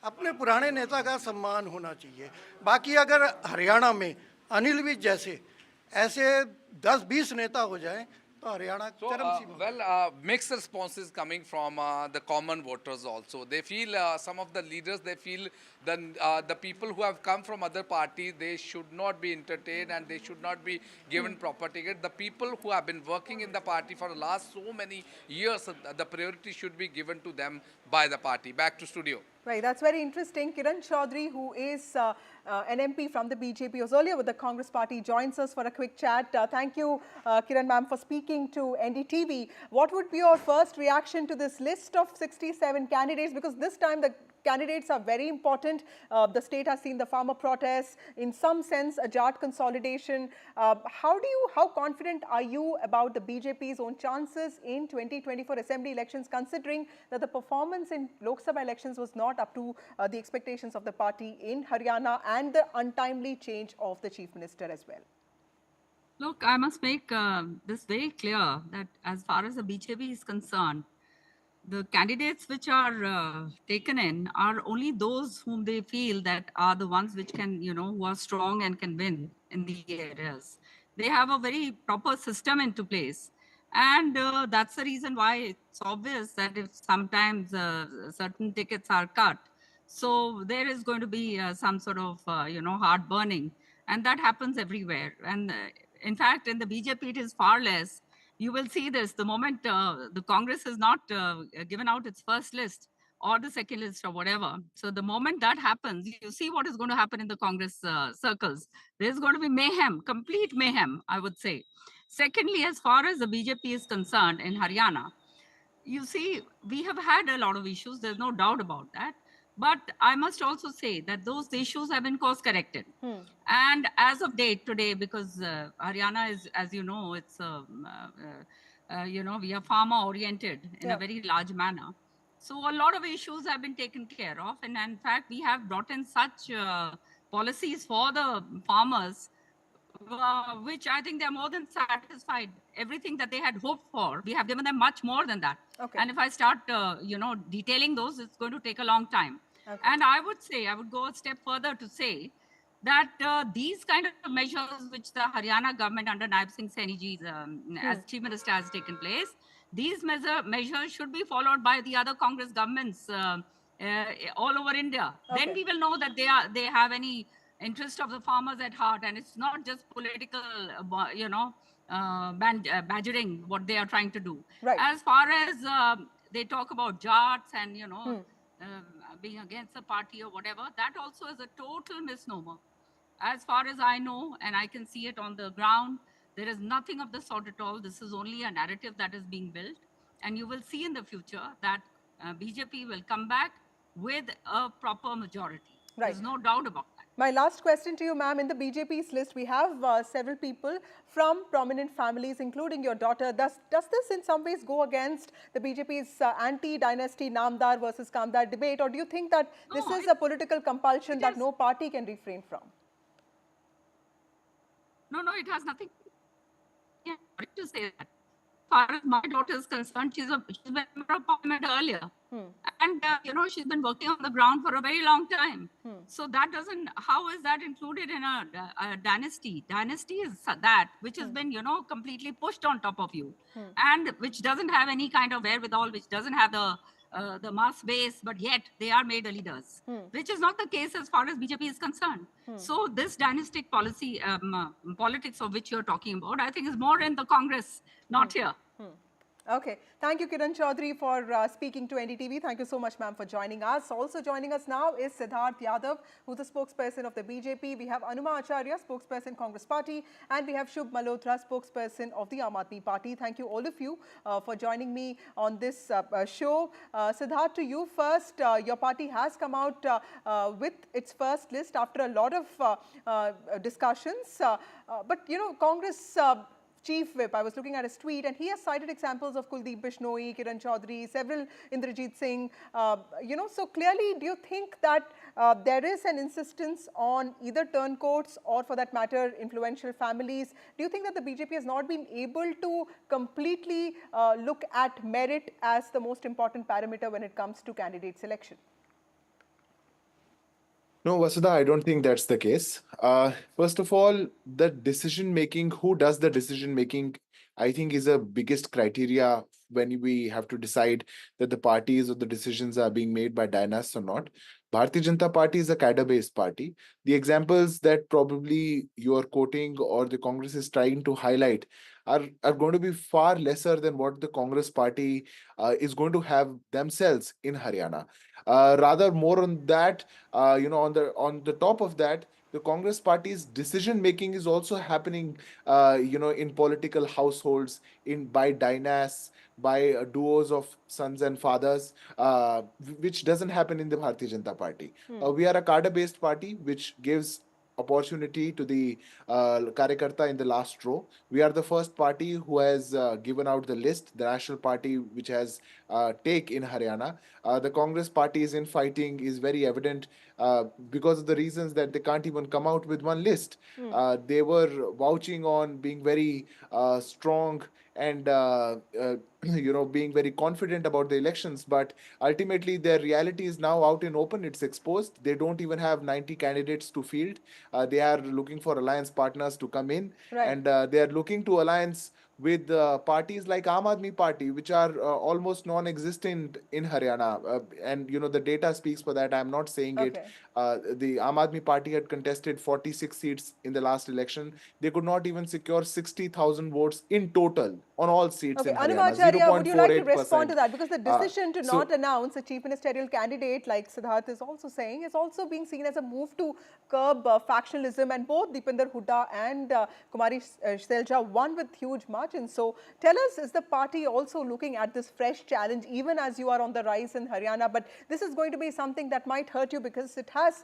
अपने पुराने नेता का सम्मान होना चाहिए. बाकी अगर हरियाणा में अनिल विज जैसे ऐसे 10-20 नेता हो जाएं तो हरियाणा चरम सीमा. Well, mixed responses coming from the common voters also. They feel some of the leaders, they feel the people who have come from other parties, they should not be entertained and they should not be given proper ticket. The people who have been working in the party for the last so many years, the priority should be given to them by the party. Back to studio. Right, that's very interesting. Kiran Chaudhary, who is an MP from the BJP, was earlier with the Congress party, joins us for a quick chat. Thank you, Kiran ma'am, for speaking to NDTV. What would be your first reaction to this list of 67 candidates? Because this time the candidates are very important. The state has seen the farmer protests, in some sense a JAT consolidation. How confident are you about the BJP's own chances in 2024 assembly elections, considering that the performance in Lok Sabha elections was not up to the expectations of the party in Haryana and the untimely change of the chief minister as well? Look, I must make this very clear that as far as the BJP is concerned, the candidates which are taken in are only those whom they feel that are the ones which can, who are strong and can win in the areas. They have a very proper system into place. And that's the reason why it's obvious that if sometimes certain tickets are cut, so there is going to be some sort of, hard burning. And that happens everywhere. And in fact, in the BJP, it is far less. You will see this the moment the Congress has not given out its first list or the second list or whatever. So the moment that happens, you see what is going to happen in the Congress circles. There's going to be mayhem, complete mayhem, I would say. Secondly, as far as the BJP is concerned in Haryana, you see, we have had a lot of issues. There's no doubt about that. But I must also say that those issues have been course corrected. And as of date today, because Haryana is, as you know, it's, we are farmer oriented in a very large manner. So a lot of issues have been taken care of. And in fact, we have brought in such policies for the farmers, which I think they're more than satisfied. Everything that they had hoped for, we have given them much more than that. Okay. And if I start, detailing those, it's going to take a long time. Okay. And I would go a step further to say that these kind of measures which the Haryana government under Naib Singh Saini ji as Chief Minister has taken place, these measures should be followed by the other Congress governments all over India. Okay. Then we will know that they have any interest of the farmers at heart, and it's not just political, badgering what they are trying to do. Right. As far as they talk about Jats and being against the party or whatever, that also is a total misnomer. As far as I know, and I can see it on the ground, there is nothing of the sort at all. This is only a narrative that is being built, and you will see in the future that BJP will come back with a proper majority. Right. There's no doubt about that. My last question to you, ma'am. In the BJP's list, we have several people from prominent families, including your daughter. Does this in some ways go against the BJP's anti-dynasty Namdar versus Kamdar debate, or do you think that this is a political compulsion that no party can refrain from? No, it has nothing to say that. As far as my daughter is concerned, she's been a member of parliament earlier. And, she's been working on the ground for a very long time. So that how is that included in a dynasty? Dynasty is that which has been, completely pushed on top of you. And which doesn't have any kind of wherewithal, which doesn't have the mass base, but yet they are made leaders, which is not the case as far as BJP is concerned. So this dynastic policy, politics of which you're talking about, I think is more in the Congress, not here. Okay. Thank you, Kiran Chaudhary, for speaking to NDTV. Thank you so much, ma'am, for joining us. Also joining us now is Siddharth Yadav, who's the spokesperson of the BJP. We have Anuma Acharya, spokesperson Congress Party, and we have Shubh Malhotra, spokesperson of the Aam Aadmi Party. Thank you, all of you, for joining me on this show. Siddharth, to you first. Your party has come out with its first list after a lot of discussions. But, Congress Chief Whip, I was looking at his tweet, and he has cited examples of Kuldeep Bishnoi, Kiran Chaudhary, several Indrajit Singh. So clearly, do you think that there is an insistence on either turncoats or, for that matter, influential families? Do you think that the BJP has not been able to completely look at merit as the most important parameter when it comes to candidate selection? No, Vasudha, I don't think that's the case. First of all, the decision making, who does the decision making, I think is a biggest criteria when we have to decide that the parties or the decisions are being made by dynasts or not. Bharatiya Janata Party is a cadre-based party. The examples that probably you are quoting or the Congress is trying to highlight are going to be far lesser than what the Congress party is going to have themselves in Haryana. Rather, more on that, on the top of that, the Congress party's decision making is also happening, in political households, by dynasts, by duos of sons and fathers, which doesn't happen in the Bharatiya Janata Party. We are a cadre-based party, which gives opportunity to the Karyakarta in the last row. We are the first party who has given out the list, the national party which has take in Haryana. The Congress party is in fighting is very evident because of the reasons that they can't even come out with one list. They were vouching on being very strong and being very confident about the elections, but ultimately their reality is now out in open. It's exposed. They don't even have 90 candidates to field. They are looking for alliance partners to come in, and they are looking to alliance with parties like Aam Aadmi Party, which are almost non-existent in Haryana. And, the data speaks for that. I'm not saying it. The Aam Aadmi Party had contested 46 seats in the last election. They could not even secure 60,000 votes in total on all seats in Haryana. Anubhacharya, would you like to respond to 0.48%. that? Because the decision to not announce a chief ministerial candidate, like Siddharth is also saying, is also being seen as a move to curb factionalism. And both Deepinder Hooda and Kumari Selja won with huge margins. So tell us, is the party also looking at this fresh challenge, even as you are on the rise in Haryana? But this is going to be something that might hurt you because it has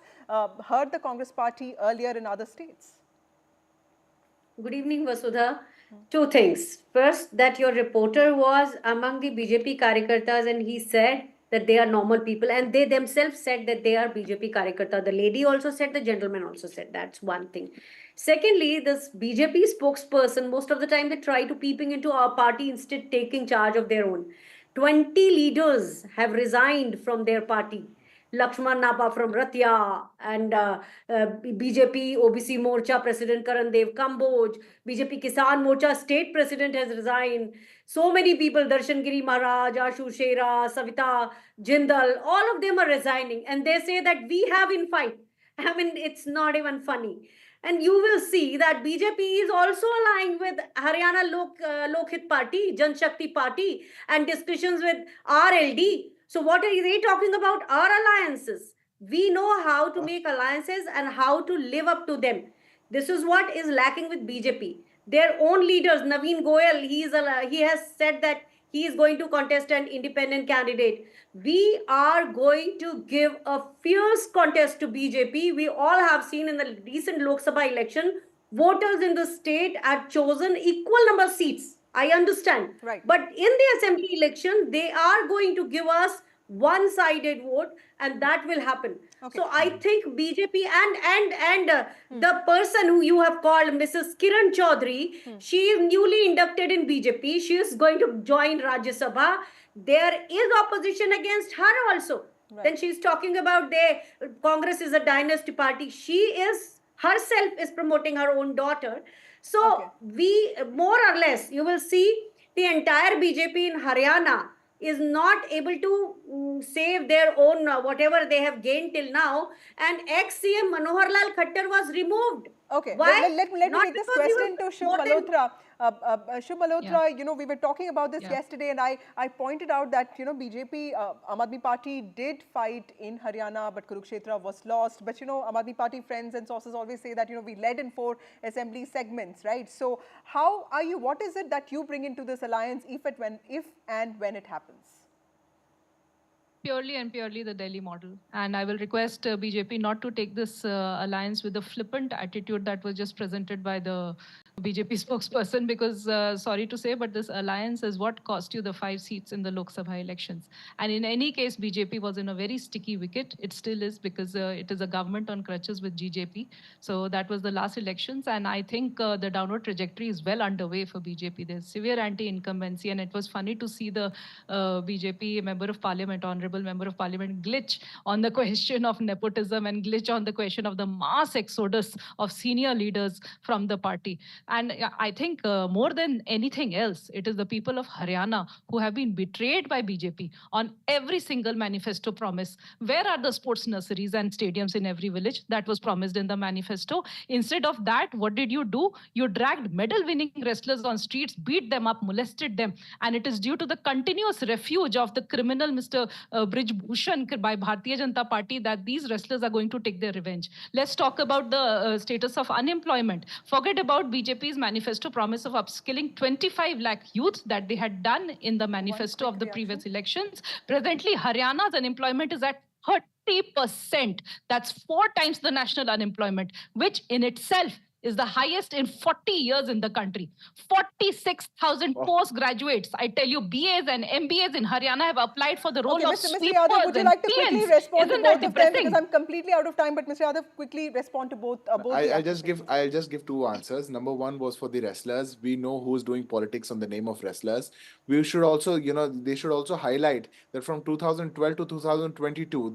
hurt the Congress party earlier in other states. Good evening, Vasudha. Two things. First, that your reporter was among the BJP Karyakartas and he said that they are normal people, and they themselves said that they are BJP Karyakarta. The lady also said, the gentleman also said. That's one thing. Secondly, this BJP spokesperson, most of the time they try to peeping into our party instead taking charge of their own. 20 leaders have resigned from their party. Lakshman Napa from Ratya, and BJP OBC Morcha President Karandev Kamboj, BJP Kisan Morcha State President has resigned. So many people, Darshan Giri Maharaj, Ashu Shera, Savita Jindal, all of them are resigning. And they say that we have in fight. I mean, it's not even funny. And you will see that BJP is also aligned with Haryana Lok Hit Party, Jan Shakti Party, and discussions with RLD. So what are they talking about? Our alliances. We know how to make alliances and how to live up to them. This is what is lacking with BJP. Their own leaders, Naveen Goyal, he has said that he is going to contest an independent candidate. We are going to give a fierce contest to BJP. We all have seen in the recent Lok Sabha election, voters in the state had chosen equal number of seats. I understand. Right. But in the assembly election, they are going to give us one-sided vote, and that will happen. Okay. So I think BJP and the person who you have called Mrs. Kiran Chaudhary, she is newly inducted in BJP. She is going to join Rajya Sabha. There is opposition against her also. Right. Then she is talking about Congress is a dynasty party. She is herself is promoting her own daughter. So we, more or less, you will see the entire BJP in Haryana is not able to save their own whatever they have gained till now, and ex-CM Manohar Lal Khattar was removed. Okay, why? Let me take this question to Shubh Malhotra. Shubh Malhotra, we were talking about this yesterday, and I pointed out that, BJP, Aam Aadmi Party did fight in Haryana, but Kurukshetra was lost. But, Aam Aadmi Party friends and sources always say that, we led in 4 assembly segments, right? So what is it that you bring into this alliance if and when it happens? Purely and purely the Delhi model. And I will request BJP not to take this alliance with the flippant attitude that was just presented by the BJP spokesperson, because sorry to say, but this alliance is what cost you the 5 seats in the Lok Sabha elections. And in any case, BJP was in a very sticky wicket. It still is, because it is a government on crutches with GJP. So that was the last elections. And I think the downward trajectory is well underway for BJP. There's severe anti-incumbency. And it was funny to see the BJP Member of Parliament, Honorable Member of Parliament, glitch on the question of nepotism and glitch on the question of the mass exodus of senior leaders from the party. And I think more than anything else, it is the people of Haryana who have been betrayed by BJP on every single manifesto promise. Where are the sports nurseries and stadiums in every village that was promised in the manifesto? Instead of that, what did you do? You dragged medal-winning wrestlers on streets, beat them up, molested them. And it is due to the continuous refuge of the criminal Mr. Brij Bhushan by Bharatiya Janata Party that these wrestlers are going to take their revenge. Let's talk about the status of unemployment. Forget about BJP's manifesto promise of upskilling 25 lakh youths that they had done in the manifesto of the previous elections. Presently, Haryana's unemployment is at 30%. That's 4 times the national unemployment, which in itself is the highest in 40 years in the country. 46,000 postgraduates, I tell you, BAs and MBAs in Haryana have applied for the role of Mr. sweepers Yadav, would you like to quickly respond to both of them? Because I'm completely out of time, but Mr. Yadav, quickly respond to both. I'll just give 2 answers. Number 1 was for the wrestlers. We know who's doing politics on the name of wrestlers. We should also, they should also highlight that from 2012 to 2022,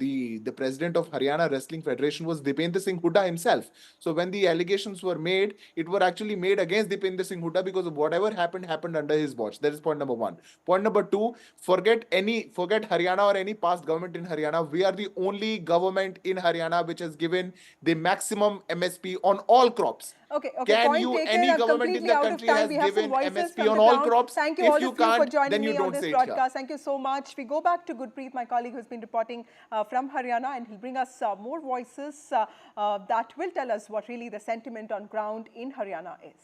the president of Haryana Wrestling Federation was Dipendra Singh Hooda himself. So when the allegations were were made, it were actually made against Dipinder Singh Hooda, because whatever happened under his watch. That is point number one. Point number two, forget Haryana or any past government in Haryana. We are the only government in Haryana which has given the maximum MSP on all crops. Okay. Can Point you, taken. any I'm government in completely the out of country time. has We have some given voices MSP from on the all ground. crops? Thank you If all you of you for can't, joining then you me on don't this say it here. broadcast. Thank you so much. We go back to Gurpreet, my colleague who's been reporting from Haryana, and he'll bring us more voices that will tell us what really the sentiment on ground in Haryana is.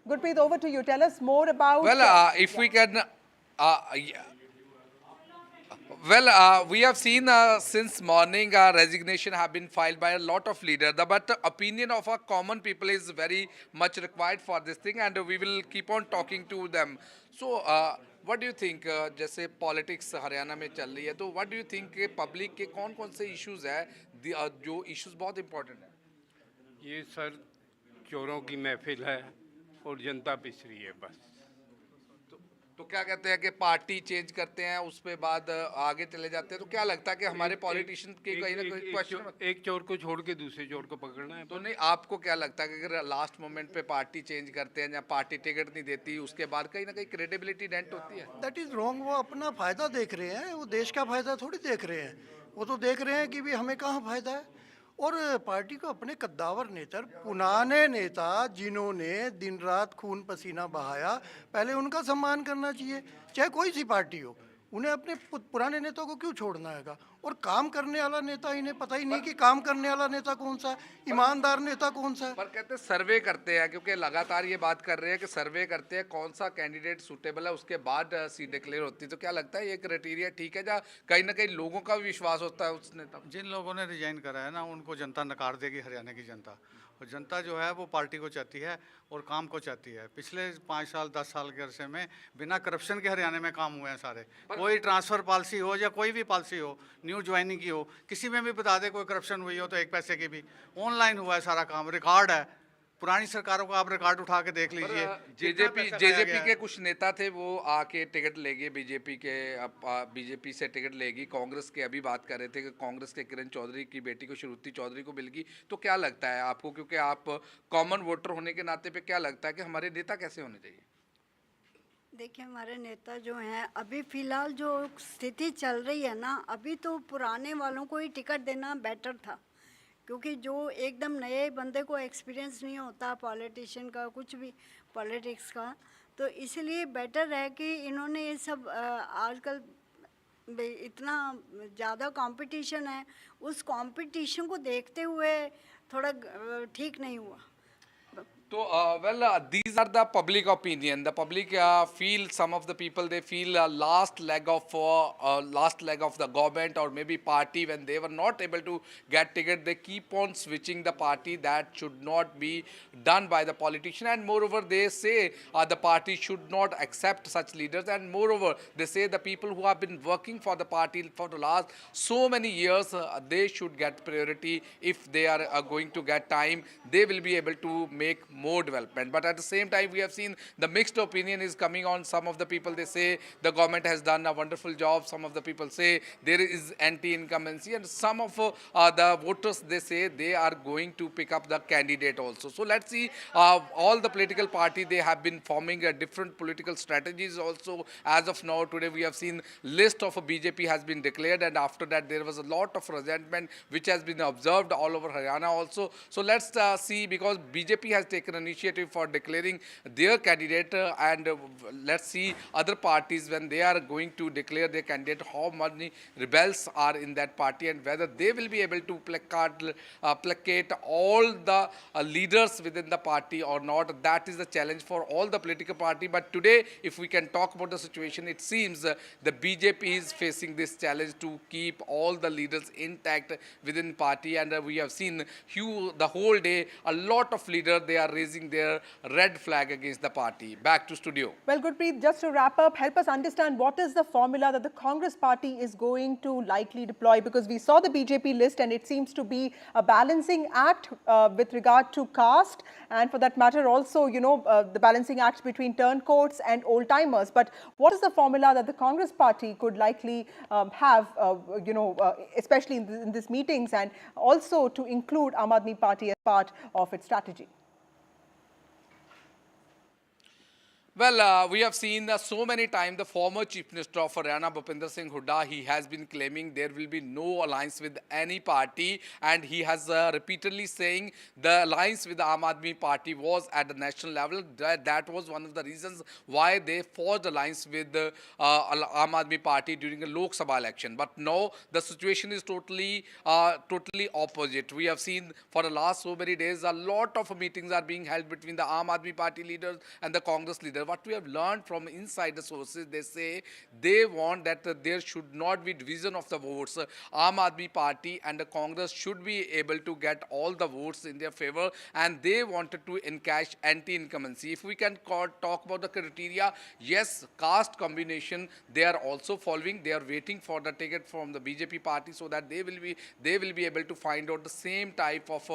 Gurpreet, over to you. Tell us more about... Well, if we can... Well, we have seen since morning resignation have been filed by a lot of leaders. But the opinion of our common people is very much required for this thing, and we will keep on talking to them. So, what do you think? जैसे politics Haryana में चल रही है, तो what do you think कि public के कौन-कौन से issues है, जो issues बहुत important है? ये सर चोरों की महफिल है और जनता पिस रही है बस. तो क्या कहते हैं कि पार्टी चेंज करते हैं, उस पे बाद आगे चले जाते हैं, तो क्या लगता है कि हमारे पॉलिटिशियन के कहीं ना कहीं क्वेश्चन, एक चोर को छोड़ के दूसरे चोर को पकड़ना है. तो नहीं, आपको क्या लगता है कि अगर लास्ट मोमेंट पे पार्टी चेंज करते हैं या पार्टी टिकट नहीं देती, उसके बाद कहीं ना कहीं क्रेडिबिलिटी डेंट होती है? That is wrong. वो अपना फायदा देख रहे हैं, वो देश का फायदा थोड़ी देख रहे हैं. वो तो देख रहे हैं कि भी हमें कहाँ फायदा है. और पार्टी को अपने कद्दावर नेता, पुराने नेता जिन्होंने दिन रात खून पसीना बहाया, पहले उनका सम्मान करना चाहिए, चाहे कोई सी पार्टी हो. उन्हें अपने पुराने नेता को क्यों छोड़ना है? और काम करने वाला नेता, इन्हें पता ही नहीं कि काम करने वाला नेता कौन सा है, ईमानदार नेता कौन सा है. पर कहते हैं सर्वे करते हैं, क्योंकि लगातार ये बात कर रहे हैं कि सर्वे करते हैं कौन सा कैंडिडेट सूटेबल है, उसके बाद सीट डिक्लेयर होती है. तो क्या लगता है ये क्राइटेरिया ठीक है, या कहीं ना कहीं लोगों का विश्वास होता है उस नेता? जिन लोगों ने रिजाइन करा है ना, उनको जनता नकार देगी, हरियाणा की जनता. और जनता जो है वो पार्टी को चाहती है और काम को चाहती है. पिछले 5 साल 10 साल के अरसे में बिना करप्शन के हरियाणा में काम हुए हैं सारे. कोई ट्रांसफ़र पॉलिसी हो या कोई भी पॉलिसी हो, न्यू ज्वाइनिंग की हो, किसी में भी बता दे कोई करप्शन हुई हो तो 1 पैसे की भी. ऑनलाइन हुआ है सारा काम, रिकॉर्ड है. पुरानी सरकारों का आप रिकॉर्ड उठा के देख लीजिए. जेजेपी के कुछ नेता थे, वो आके टिकट ले गए बीजेपी से टिकट लेगी. कांग्रेस के अभी बात कर रहे थे कि कांग्रेस के किरण चौधरी की बेटी को, श्रुति चौधरी को मिल गई. तो क्या लगता है आपको, क्योंकि आप कॉमन वोटर होने के नाते पे क्या लगता है कि हमारे नेता कैसे होने चाहिए? देखिए, हमारे नेता जो हैं, अभी फ़िलहाल जो स्थिति चल रही है ना, अभी तो पुराने वालों को ही टिकट देना बेटर था, क्योंकि जो एकदम नए बंदे को एक्सपीरियंस नहीं होता पॉलिटिशियन का, कुछ भी पॉलिटिक्स का, तो इसलिए बेटर है कि इन्होंने ये सब आजकल इतना ज़्यादा कंपटीशन है, उस कंपटीशन को देखते हुए थोड़ा ठीक नहीं हुआ. So, these are the public opinion. The public feel, some of the people, they feel last leg of the government or maybe party, when they were not able to get ticket, they keep on switching the party. That should not be done by the politician. And moreover, they say the party should not accept such leaders. And moreover, they say the people who have been working for the party for the last so many years, they should get priority. If they are going to get time, they will be able to make more development. But at the same time, we have seen the mixed opinion is coming on. Some of the people, they say the government has done a wonderful job. Some of the people say there is anti-incumbency, and some of the voters, they say they are going to pick up the candidate also. So let's see, all the political party, they have been forming different political strategies also. As of now, today we have seen list of a BJP has been declared, and after that there was a lot of resentment which has been observed all over Haryana also. So let's see, because BJP has taken initiative for declaring their candidate, and let's see other parties when they are going to declare their candidate, how many rebels are in that party and whether they will be able to placate all the leaders within the party or not. That is the challenge for all the political party. But today, if we can talk about the situation, it seems the BJP is facing this challenge to keep all the leaders intact within party, and we have seen the whole day a lot of leaders, they are raising their red flag against the party. Back to studio. Well, Gurpreet, just to wrap up, help us understand what is the formula that the Congress party is going to likely deploy, because we saw the BJP list and it seems to be a balancing act with regard to caste, and for that matter also, you know, the balancing act between turncoats and old-timers. But what is the formula that the Congress party could likely have, especially in these meetings, and also to include Aam Aadmi Party as part of its strategy? Well, we have seen so many times the former Chief Minister of Haryana, Bhupinder Singh Hooda, he has been claiming there will be no alliance with any party, and he has repeatedly saying the alliance with the Aam Aadmi Party was at the national level. That was one of the reasons why they forged alliance with the Aam Aadmi Party during the Lok Sabha election. But now the situation is totally opposite. We have seen for the last so many days a lot of meetings are being held between the Aam Aadmi Party leaders and the Congress leaders. What we have learned from inside the sources, they say they want that there should not be division of the votes. Aam Aadmi Party and the Congress should be able to get all the votes in their favor, and they wanted to encash anti-incumbency. If we can talk about the criteria, yes, caste combination they are also following. They are waiting for the ticket from the BJP party so that they will be able to find out the same type of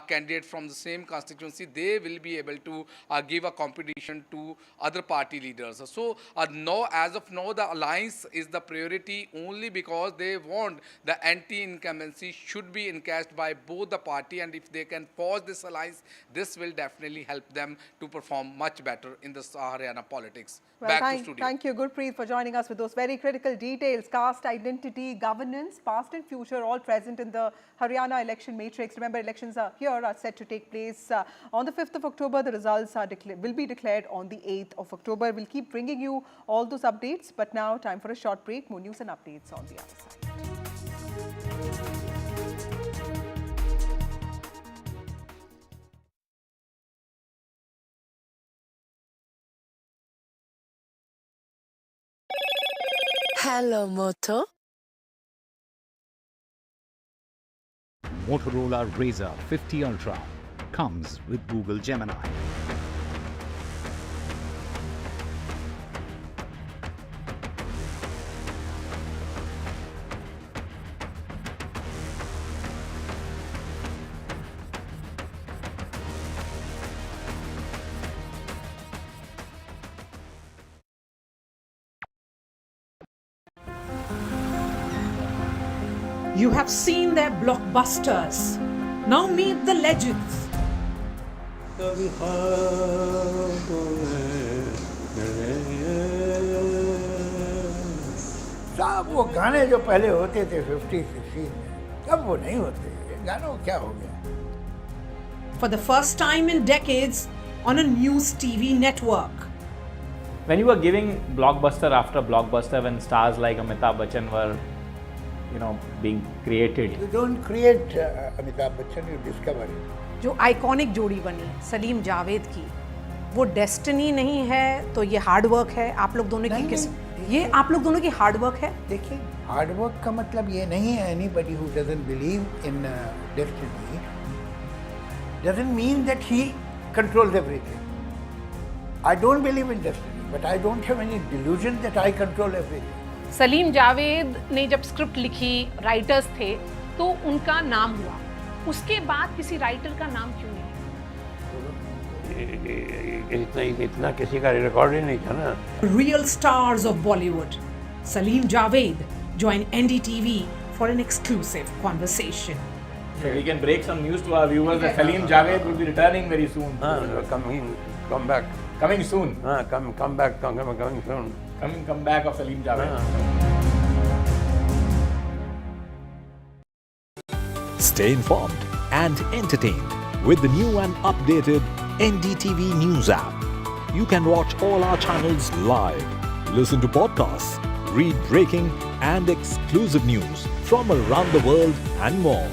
candidate from the same constituency. They will be able to give a competition to other party leaders. So now, as of now, the alliance is the priority only because they want the anti-incumbency should be encashed by both the party, and if they can pause this alliance, this will definitely help them to perform much better in the Haryana politics. Well, Back to studio. Thank you, Gurpreet, for joining us with those very critical details. Caste, identity, governance, past and future, all present in the Haryana election matrix. Remember, elections are set to take place on the 5th of October. The results will be declared on the 8th of October. We'll keep bringing you all those updates. But now, time for a short break. More news and updates on the other side. Hello, Moto. Motorola Razr 50 Ultra comes with Google Gemini. You have seen their blockbusters. Now meet the legends. साहब वो गाने जो पहले होते थे 50, 60 में, अब वो नहीं होते। गानों क्या हो गया? For the first time in decades on a news TV network. When you were giving blockbuster after blockbuster, when stars like Amitabh Bachchan were being created. You don't create Amitabh Bachchan, you discover it. जो iconic जोड़ी बनी सलीम जावेद की, वो destiny नहीं है तो ये hard work है आप लोग दोनों की ये आप लोग दोनों की हार्ड वर्क है। देखिए, हार्ड वर्क का मतलब ये नहीं है anybody who doesn't believe in destiny doesn't mean that he controls everything. I don't believe in destiny, but I don't have any delusion that I control everything. Salim Javed ने जब script लिखी, राइटर्स थे, तो उनका नाम हुआ। उसके बाद किसी राइटर का नाम क्यों नहीं? इतना किसी का रिकॉर्ड ही नहीं था ना। Real stars of Bollywood, Salim Javed join NDTV for an exclusive conversation. So we can break some news to our viewers that Salim Javed will be returning very soon. Come back. Coming soon. Come back. Coming soon. Come back of Salim Javed. Stay informed and entertained with the new and updated NDTV News app. You can watch all our channels live, listen to podcasts, read breaking and exclusive news from around the world and more.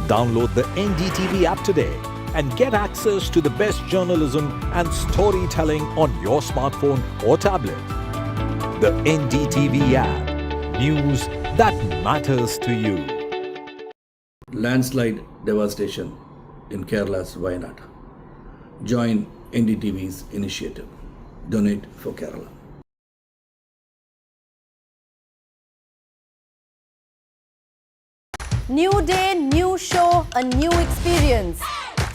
Download the NDTV app today and get access to the best journalism and storytelling on your smartphone or tablet. The NDTV app. News that matters to you. Landslide devastation in Kerala's Wayanad. Join NDTV's initiative. Donate for Kerala. New day, new show, a new experience.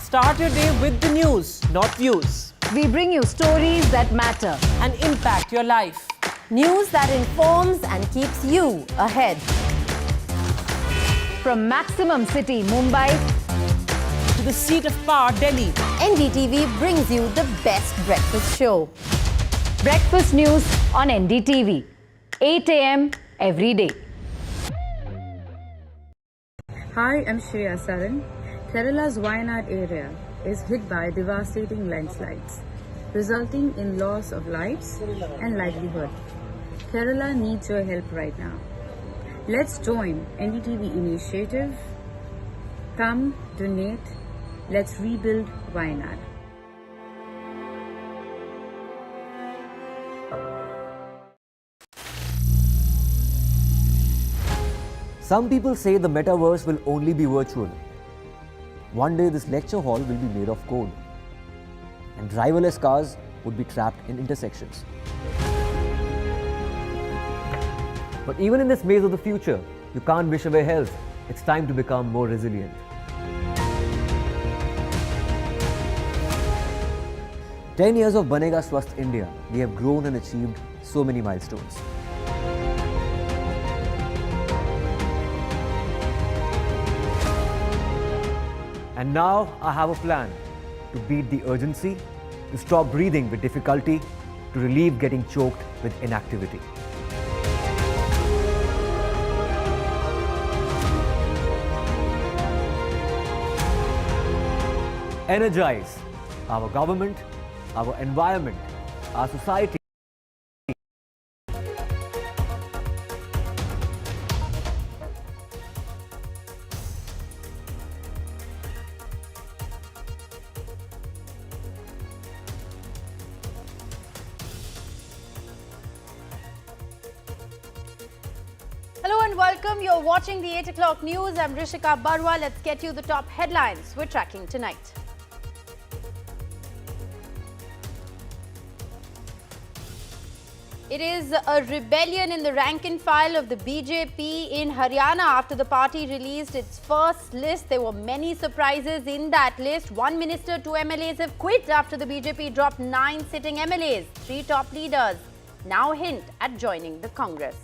Start your day with the news, not views. We bring you stories that matter and impact your life. News that informs and keeps you ahead. From Maximum City, Mumbai, to the seat of power, Delhi, NDTV brings you the best breakfast show. Breakfast news on NDTV, 8 a.m. every day. Hi, I'm Shreya Saran. Kerala's Wayanad area is hit by devastating landslides, resulting in loss of lives and livelihood. Kerala needs your help right now. Let's join NDTV initiative. Come, donate. Let's rebuild Wayanad. Some people say the metaverse will only be virtual. One day this lecture hall will be made of code, and driverless cars would be trapped in intersections. But even in this maze of the future, you can't wish away health. It's time to become more resilient. "10 years of Banega Swasth India, we have grown and achieved so many milestones. And now I have a plan to beat the urgency, to stop breathing with difficulty, to relieve getting choked with inactivity. Energize our government, our environment, our society. Hello and welcome. You're watching the 8 o'clock news. I'm Rishika Barwa. Let's get you the top headlines we're tracking tonight. It is a rebellion in the rank and file of the BJP in Haryana after the party released its first list. There were many surprises in that list. One minister, 2 MLAs have quit after the BJP dropped 9 sitting MLAs. 3 top leaders now hint at joining the Congress.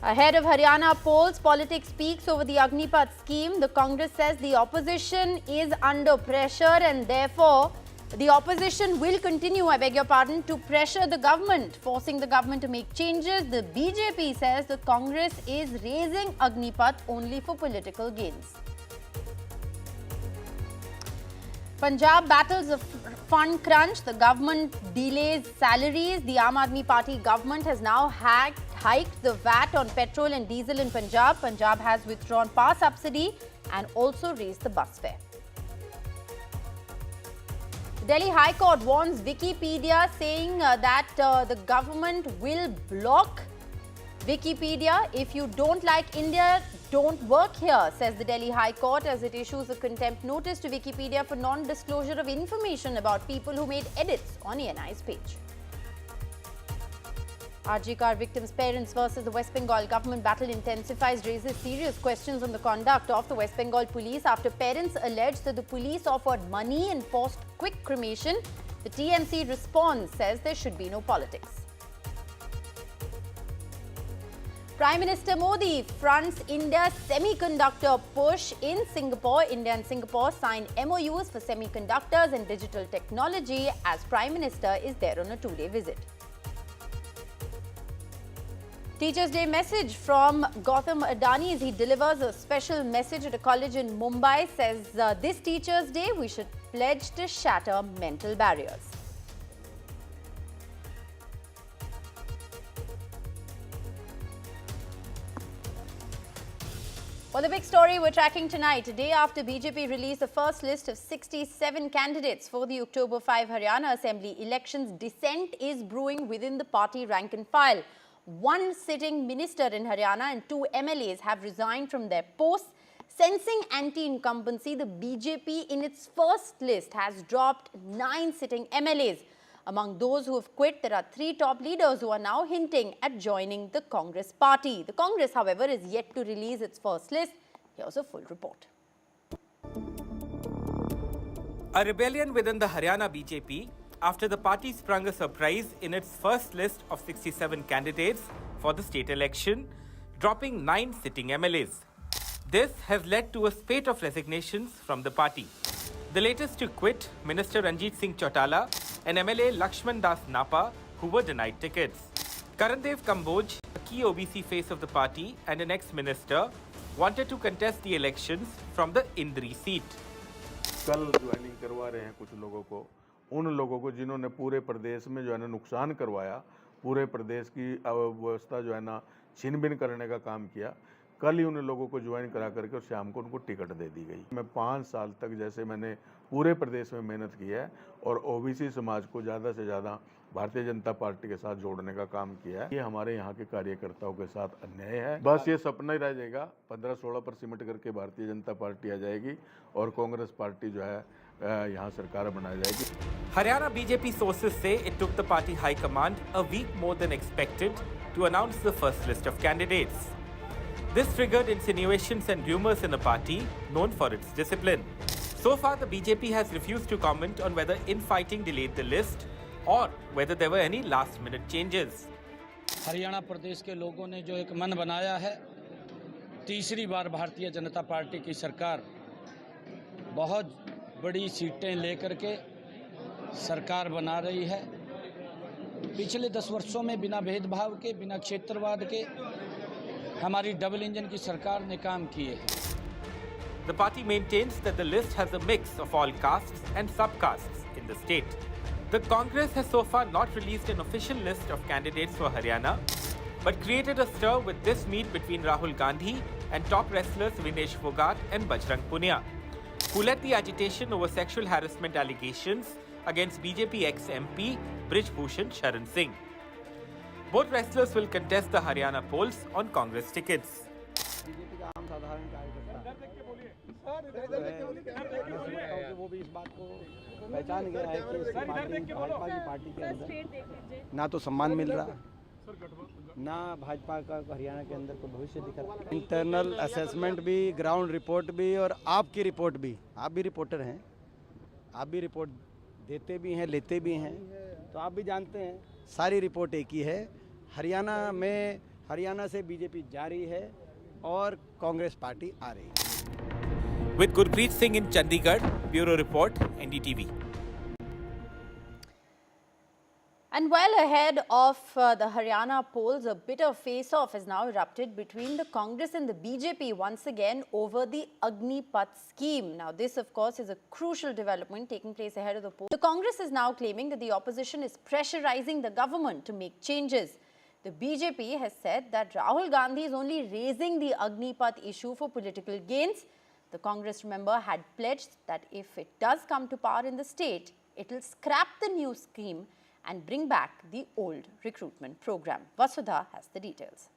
Ahead of Haryana polls, politics speaks over the Agnipath scheme. The Congress says the opposition is under pressure and therefore the opposition will continue, to pressure the government, forcing the government to make changes. The BJP says the Congress is raising Agnipath only for political gains. Punjab battles a fund crunch. The government delays salaries. The Aam Aadmi Party government has now hiked the VAT on petrol and diesel in Punjab. Punjab has withdrawn power subsidy and also raised the bus fare. The Delhi High Court warns Wikipedia, saying that the government will block Wikipedia. If you don't like India, don't work here, says the Delhi High Court as it issues a contempt notice to Wikipedia for non-disclosure of information about people who made edits on ENI's page. RG car victims' parents versus the West Bengal government battle intensifies, raises serious questions on the conduct of the West Bengal police after parents alleged that the police offered money and forced quick cremation. The TMC response says there should be no politics. Prime Minister Modi fronts India's semiconductor push in Singapore. India and Singapore signed MOUs for semiconductors and digital technology as Prime Minister is there on a 2-day visit. Teachers' Day message from Gautam Adani as he delivers a special message at a college in Mumbai. Says this Teachers' Day we should pledge to shatter mental barriers. Well, the big story we're tracking tonight, a day after BJP released the first list of 67 candidates for the October 5 Haryana Assembly elections, dissent is brewing within the party rank and file. One sitting minister in Haryana and 2 MLAs have resigned from their posts. Sensing anti-incumbency, the BJP in its first list has dropped 9 sitting MLAs. Among those who have quit, there are 3 top leaders who are now hinting at joining the Congress party. The Congress, however, is yet to release its first list. Here's a full report. A rebellion within the Haryana BJP after the party sprung a surprise in its first list of 67 candidates for the state election, dropping 9 sitting MLAs. This has led to a spate of resignations from the party. The latest to quit, Minister Ranjit Singh Chautala and MLA Lakshman Das Napa, who were denied tickets. Karandev Kamboj, a key OBC face of the party and an ex-minister, wanted to contest the elections from the Indri seat. कल joining करवा रहे हैं कुछ लोगों को, उन लोगों को जिन्होंने पूरे प्रदेश में जो है ना नुकसान करवाया, पूरे प्रदेश की व्यवस्था जो है ना छिन-भिन करने का काम किया, कल ही उन लोगों को ज्वाइन करा करके और शाम को उनको टिकट दे दी गई। मैं 5 साल तक जैसे मैंने पूरे प्रदेश में मेहनत की है और ओबीसी समाज को ज़्यादा से ज़्यादा भारतीय जनता पार्टी के साथ जोड़ने का काम किया है। ये हमारे यहाँ के कार्यकर्ताओं के साथ अन्याय है। बस ये सपना ही रह जाएगा, 15-16 पर सिमट करके भारतीय जनता पार्टी आ जाएगी और कांग्रेस पार्टी जो है यहाँ सरकार बनाई जाएगी। Haryana BJP sources say it took the party high command a week more than expected to announce the first list of candidates. This triggered insinuations and rumors in the party, known for its discipline. So far, the BJP has refused to comment on whether infighting delayed the list or whether there were any last-minute changes. Haryana प्रदेश के लोगों ने जो एक मन बनाया है, तीसरी बार Bharatiya Janata party की सरकार बहुत बड़ी सीटें लेकर के सरकार बना रही है। पिछले 10 वर्षों में बिना भेदभाव के, बिना क्षेत्रवाद के हमारी डबल इंजन की सरकार ने काम किए हैं। The party maintains that the list has a mix of all castes and subcastes in the state. The Congress has so far not released an official list of candidates for Haryana, but created a stir with this meet between Rahul Gandhi and top wrestlers Vinesh Phogat and Bajrang Punia, who led the agitation over sexual harassment allegations against BJP ex-MP Brij Bhushan Sharan Singh. Both wrestlers will contest the Haryana polls on Congress tickets. वो भी इस बात को पहचान गया है कि इसकी भाजपा की पार्टी के अंदर ना तो सम्मान मिल रहा, ना भाजपा का हरियाणा के अंदर कोई भविष्य दिख रहा। इंटरनल असेसमेंट भी, ग्राउंड रिपोर्ट भी और आपकी रिपोर्ट भी, आप भी रिपोर्टर हैं, आप भी रिपोर्ट देते भी हैं, लेते भी हैं, तो आप भी जानते हैं सारी रिपोर्ट एक ही है। हरियाणा से बीजेपी जा रही है और कांग्रेस पार्टी आ रही है। With Gurpreet Singh in Chandigarh, Bureau Report, NDTV. And well ahead of the Haryana polls, a bitter face-off has now erupted between the Congress and the BJP once again over the Agnipath scheme. Now, this, of course, is a crucial development taking place ahead of the polls. The Congress is now claiming that the opposition is pressurizing the government to make changes. The BJP has said that Rahul Gandhi is only raising the Agnipath issue for political gains. The Congress, remember, had pledged that if it does come to power in the state, it will scrap the new scheme and bring back the old recruitment program. Vasudha has the details.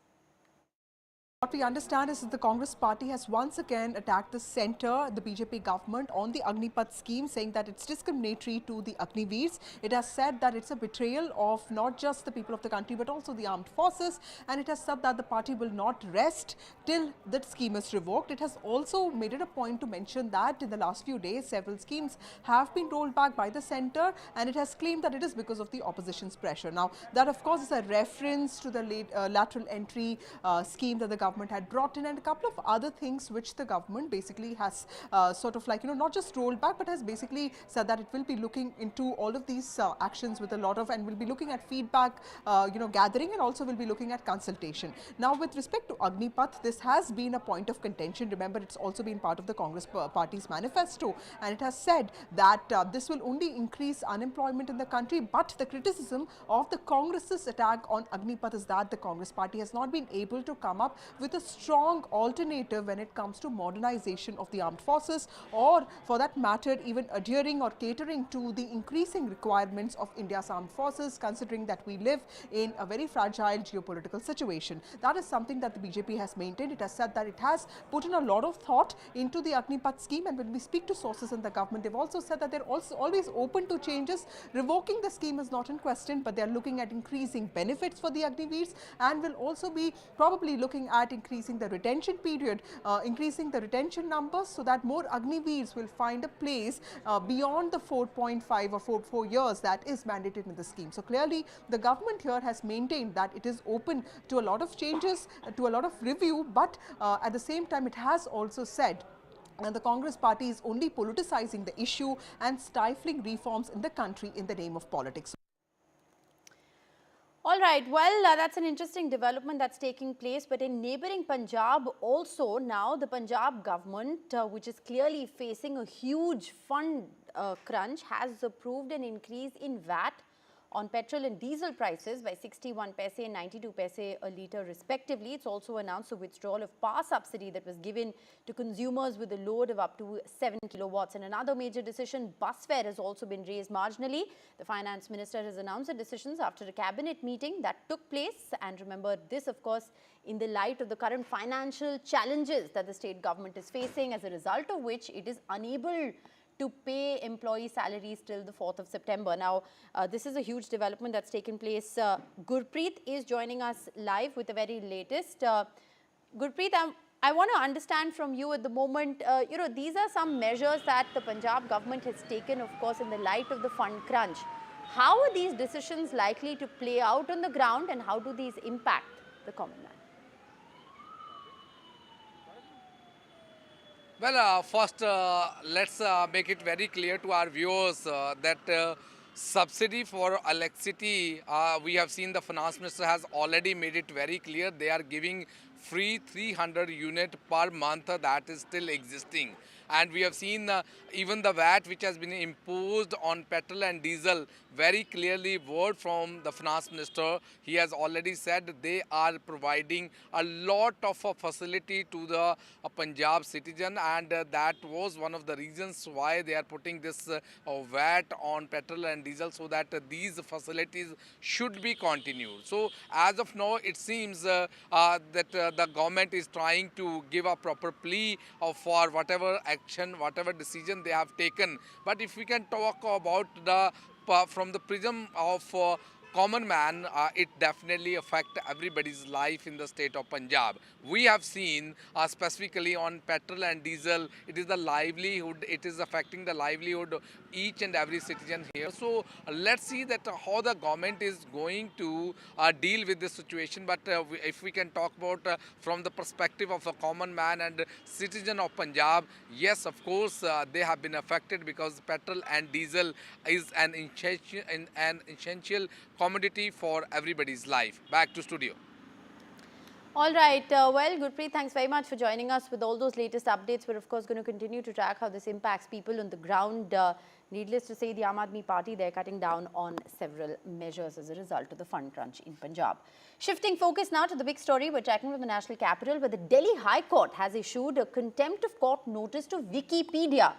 What we understand is that the Congress party has once again attacked the centre, the BJP government, on the Agnipath scheme, saying that it's discriminatory to the Agniveers. It has said that it's a betrayal of not just the people of the country but also the armed forces, and it has said that the party will not rest till that scheme is revoked. It has also made it a point to mention that in the last few days several schemes have been rolled back by the centre, and it has claimed that it is because of the opposition's pressure. Now, that of course is a reference to the lateral entry scheme that the government had brought in, and a couple of other things which the government basically has sort of like, not just rolled back, but has basically said that it will be looking into all of these actions with a lot of, and will be looking at feedback, gathering, and also will be looking at consultation. Now, with respect to Agnipath, this has been a point of contention. Remember, it's also been part of the Congress party's manifesto, and it has said that this will only increase unemployment in the country. But the criticism of the Congress's attack on Agnipath is that the Congress party has not been able to come up with with a strong alternative when it comes to modernization of the armed forces, or for that matter even adhering or catering to the increasing requirements of India's armed forces, considering that we live in a very fragile geopolitical situation. That is something that the BJP has maintained. It has said that it has put in a lot of thought into the Agnipath scheme, and when we speak to sources in the government, they've also said that they're also always open to changes. Revoking the scheme is not in question, but they're looking at increasing benefits for the Agniveers, and will also be probably looking at increasing the retention period, increasing the retention numbers, so that more Agniveers will find a place beyond the 4.5 or 4 years that is mandated in the scheme. So clearly the government here has maintained that it is open to a lot of changes, to a lot of review, but at the same time it has also said and the Congress party is only politicizing the issue and stifling reforms in the country in the name of politics. All right, well, that's an interesting development that's taking place. But in neighboring Punjab also, now the Punjab government, which is clearly facing a huge fund crunch, has approved an increase in VAT on petrol and diesel prices by 61 paise and 92 paise a litre respectively. It's also announced a withdrawal of power subsidy that was given to consumers with a load of up to 7 kilowatts. And another major decision, bus fare has also been raised marginally. The finance minister has announced the decisions after a cabinet meeting that took place. And remember this, of course, in the light of the current financial challenges that the state government is facing, as a result of which it is unable to pay employee salaries till the 4th of September. Now, this is a huge development that's taken place. Gurpreet is joining us live with the very latest. Gurpreet, I want to understand from you at the moment, these are some measures that the Punjab government has taken, of course, in the light of the fund crunch. How are these decisions likely to play out on the ground, and how do these impact the common man? Well, first, let's make it very clear to our viewers that subsidy for electricity, we have seen the finance minister has already made it very clear. They are giving free 300 unit per month, that is still existing. And we have seen even the VAT which has been imposed on petrol and diesel, very clearly word from the finance minister. He has already said they are providing a lot of facility to the Punjab citizen, and that was one of the reasons why they are putting this VAT on petrol and diesel, so that these facilities should be continued. So as of now, it seems that the government is trying to give a proper plea for whatever action, whatever decision they have taken. But if we can talk about the from the prism of common man, it definitely affects everybody's life in the state of Punjab. We have seen specifically on petrol and diesel, it is the livelihood, it is affecting the livelihood of each and every citizen here. So let's see that how the government is going to deal with this situation. But if we can talk about from the perspective of a common man and citizen of Punjab, yes, of course, they have been affected, because petrol and diesel is an essential commodity for everybody's life. Back to studio. All right. Well, Gurpreet, thanks very much for joining us with all those latest updates. We're, of course, going to continue to track how this impacts people on the ground. Needless to say, the Aam Aadmi Party, they're cutting down on several measures as a result of the fund crunch in Punjab. Shifting focus now to the big story, we're tracking from the national capital, where the Delhi High Court has issued a contempt of court notice to Wikipedia.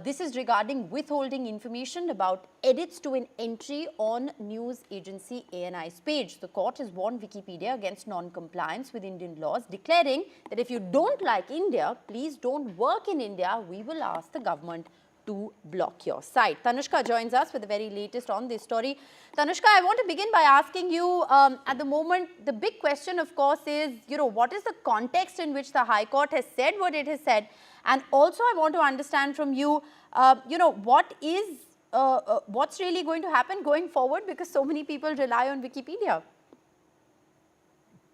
This is regarding withholding information about edits to an entry on news agency ANI's page. The court has warned Wikipedia against non-compliance with Indian laws, declaring that if you don't like India, please don't work in India. We will ask the government to block your site. Tanushka joins us with the very latest on this story. Tanushka, I want to begin by asking you, at the moment, the big question, of course, is, what is the context in which the High Court has said what it has said? And also, I want to understand from you, what's really going to happen going forward, because so many people rely on Wikipedia.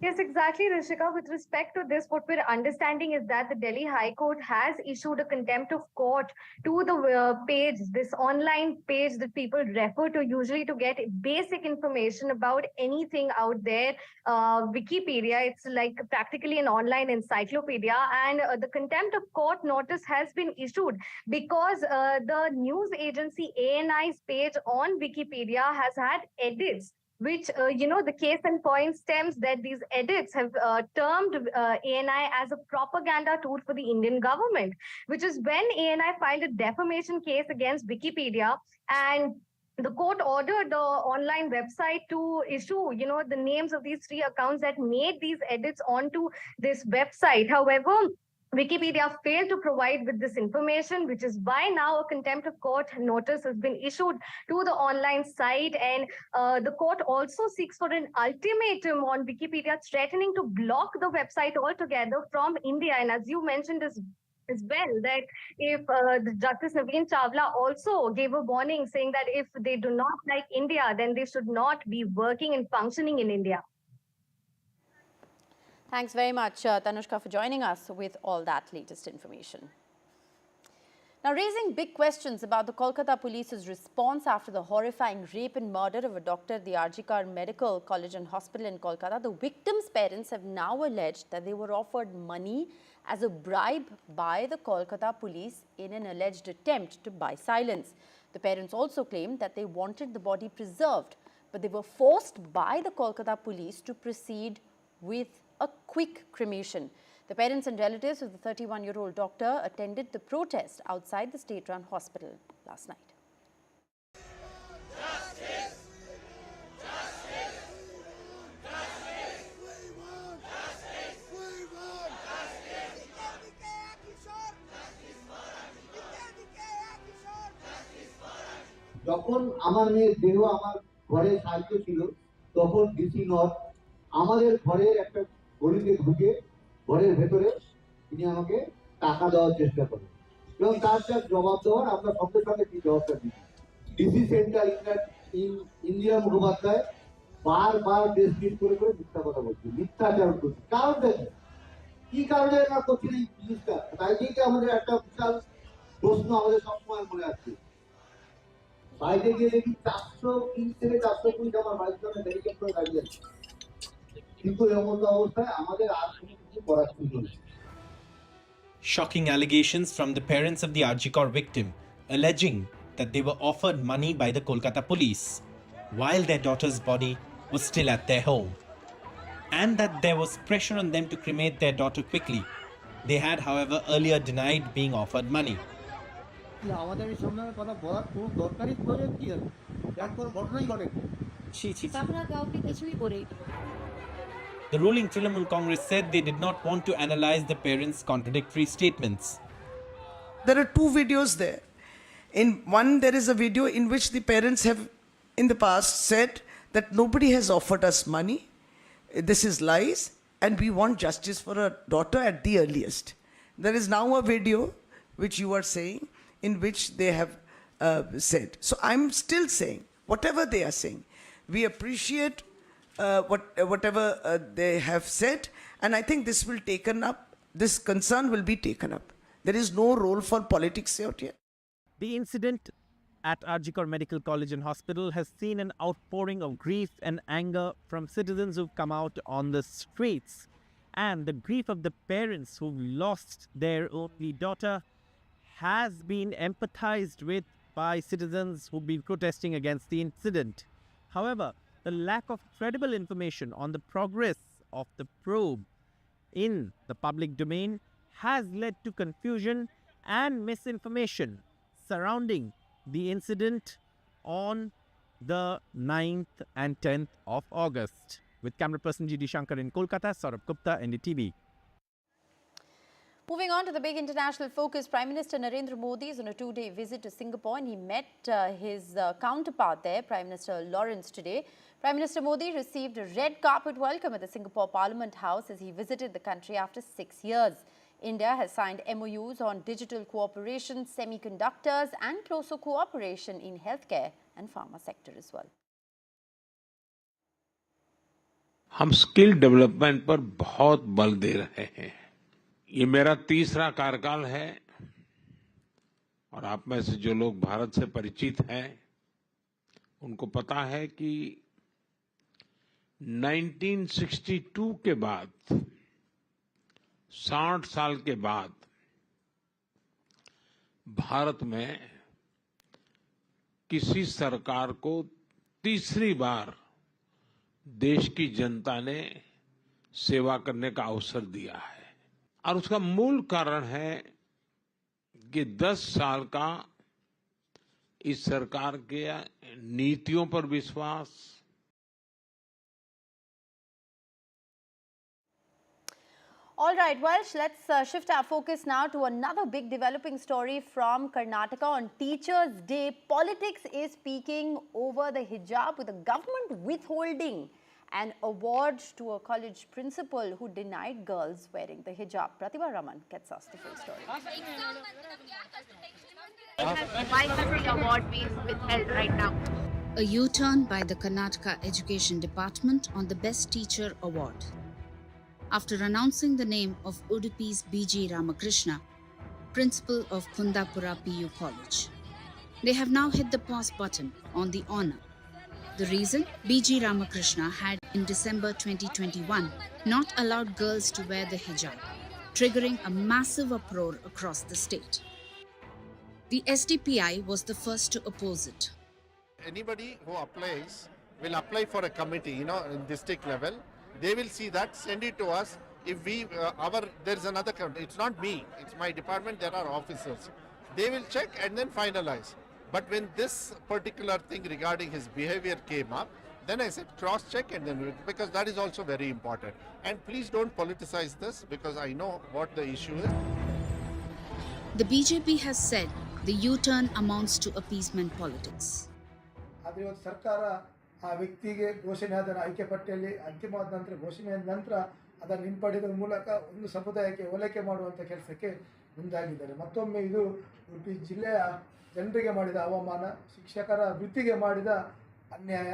Yes, exactly, Rishika. With respect to this, what we're understanding is that the Delhi High Court has issued a contempt of court to the page, this online page that people refer to usually to get basic information about anything out there. Wikipedia, it's like practically an online encyclopedia, and the contempt of court notice has been issued because the news agency ANI's page on Wikipedia has had edits which, the case in point stems that these edits have termed ANI as a propaganda tool for the Indian government, which is when ANI filed a defamation case against Wikipedia, and the court ordered the online website to issue, the names of these 3 accounts that made these edits onto this website. However, Wikipedia failed to provide with this information, which is why now a contempt of court notice has been issued to the online site. And the court also seeks for an ultimatum on Wikipedia, threatening to block the website altogether from India. And as you mentioned as well, that if the Justice Naveen Chawla also gave a warning saying that if they do not like India, then they should not be working and functioning in India. Thanks very much, Tanushka, for joining us with all that latest information. Now, raising big questions about the Kolkata police's response after the horrifying rape and murder of a doctor at the RG Medical College and Hospital in Kolkata, the victims' parents have now alleged that they were offered money as a bribe by the Kolkata police in an alleged attempt to buy silence. The parents also claimed that they wanted the body preserved, but they were forced by the Kolkata police to proceed with a quick cremation. The parents and relatives of the 31-year-old doctor attended the protest outside the state-run hospital last night. Justice! Justice! Justice! We want justice! We want justice! যখন আমার মেয়ের দেহ আমার ঘরে সাহিত্য ছিল, তখন DC north আমাদের ঘরের একটা গলিতে ঢুকে ঘরের ভেতরে তিনি আমাকে টাকা দেওয়ার চেষ্টা করেন এবং তার যা জবাব দেওয়ার আমরা সঙ্গে সঙ্গে কি জবাবটা দিই। ডিসি সেন্টার ইন্দিরা মুখোপাধ্যায় বারবার ডেসক্রিপ্ট করে মিথ্যা কথা বলছে, মিথ্যাচারণ করছে। কারণ দেখেন কি কারণে এরা করছেন এই জিনিসটা, তাই থেকে আমাদের একটা বিশাল প্রশ্ন আমাদের সবসময় মনে আছে। বাইরে গিয়ে দেখি 420 থেকে 420 আমার বাইক সামনে ব্যারিকেড করে দাঁড়িয়ে আছে, কিন্তু এমন অবস্থায় আমাদের আর কিছু করার সুযোগ নেই। Shocking allegations from the parents of the Arjikor victim, alleging that they were offered money by the Kolkata police while their daughter's body was still at their home, and that there was pressure on them to cremate their daughter quickly. They had, however, earlier denied being offered money. আমাদের এই সম্মানের কথা বলার কোনো দরকারই প্রয়োজন কি আছে, যার কোনো ঘটনাই ঘটে। আমরা কাউকে কিছুই করি। The ruling Trinamool Congress said they did not want to analyze the parents' contradictory statements. There are 2 videos there. In one, there is a video in which the parents have in the past said that nobody has offered us money, this is lies, and we want justice for our daughter at the earliest. There is now a video which you are saying in which they have said. So I'm still saying, whatever they are saying, we appreciate whatever they have said, and I think this will taken up, this concern will be taken up. There is no role for politics out here. The incident at Arjikor Medical College and Hospital has seen an outpouring of grief and anger from citizens who've come out on the streets, and the grief of the parents who've lost their only daughter has been empathized with by citizens who've been protesting against the incident. However, the lack of credible information on the progress of the probe in the public domain has led to confusion and misinformation surrounding the incident on the 9th and 10th of August. With camera person G.D. Shankar in Kolkata, Saurabh Gupta, NDTV. Moving on to the big international focus, Prime Minister Narendra Modi is on a 2-day visit to Singapore, and he met his counterpart there, Prime Minister Lawrence, today. Prime Minister Modi received a red carpet welcome at the Singapore Parliament House as he visited the country after 6 years. India has signed MOUs on digital cooperation, semiconductors and closer cooperation in healthcare and pharma sector as well. हम skill development पर बहुत बल दे रहे हैं। ये मेरा 3रा कार्यकाल है, और आप में से जो लोग भारत से परिचित हैं उनको पता है कि 1962 के बाद 60 साल के बाद भारत में किसी सरकार को तीसरी बार देश की जनता ने सेवा करने का अवसर दिया है और उसका मूल कारण है कि 10 साल का इस सरकार के नीतियों पर विश्वास। All right, well, let's shift our focus now to another big developing story from Karnataka. On Teachers' Day, politics is peaking over the hijab, with the government withholding an award to a college principal who denied girls wearing the hijab. Pratibha Raman gets us the full story. Why has the award been withheld right now? A U-turn by the Karnataka Education Department on the Best Teacher Award. After announcing the name of Udupi's B.G. Ramakrishna, principal of Kundapura PU College, they have now hit the pause button on the honour. The reason? B.G. Ramakrishna had in December 2021 not allowed girls to wear the hijab, triggering a massive uproar across the state. The SDPI was the first to oppose it. Anybody who applies will apply for a committee, in district level. They will see that, send it to us. If there is another committee. It's not me, it's my department, there are officers. They will check and then finalize. But when this particular thing regarding his behavior came up, then I said cross-check and then, because that is also very important. And please don't politicize this, because I know what the issue is. The BJP has said the U-turn amounts to appeasement politics. ಆ ವ್ಯಕ್ತಿಗೆ ಘೋಷಣೆ ಆದ ಆಯ್ಕೆ ಪಟ್ಟಿಯಲ್ಲಿ ಅಂತಿಮವಾದ ನಂತರ ಘೋಷಣೆಯಾದ ನಂತರ ಅದನ್ನು ಹಿಂಪಡೆಯುವ ಮೂಲಕ ಒಂದು ಸಮುದಾಯಕ್ಕೆ ಓಲೈಕೆ ಮಾಡುವಂಥ ಕೆಲಸಕ್ಕೆ ಮುಂದಾಗಿದ್ದಾರೆ. ಮತ್ತೊಮ್ಮೆ ಇದು ಉಡುಪಿ ಜಿಲ್ಲೆಯ ಜನರಿಗೆ ಮಾಡಿದ ಅವಮಾನ, ಶಿಕ್ಷಕರ ವೃತ್ತಿಗೆ ಮಾಡಿದ ಅನ್ಯಾಯ.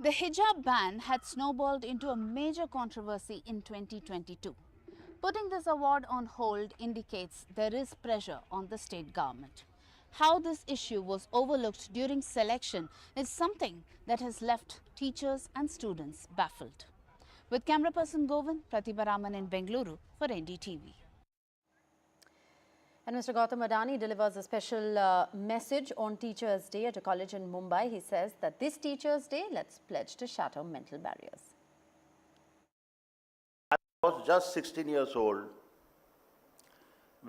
The hijab ban had snowballed into a major controversy in 2022. Putting this award on hold indicates there is pressure on the state government. How this issue was overlooked during selection is something that has left teachers and students baffled. With camera person Govind, Pratibha Raman in Bengaluru for NDTV. And Mr. Gautam Adani delivers a special message on Teachers' Day at a college in Mumbai. He says that this Teachers' Day, let's pledge to shatter mental barriers. I was just 16 years old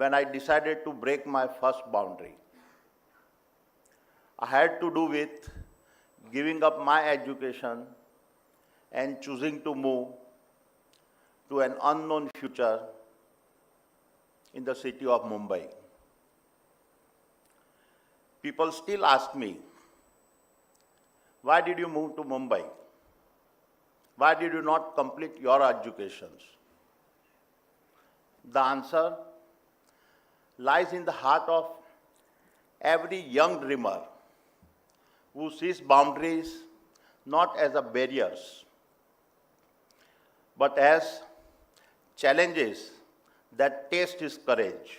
when I decided to break my first boundary. I had to do with giving up my education and choosing to move to an unknown future in the city of Mumbai. People still ask me, why did you move to Mumbai? Why did you not complete your educations? The answer lies in the heart of every young dreamer who sees boundaries not as a barriers, but as challenges that test his courage.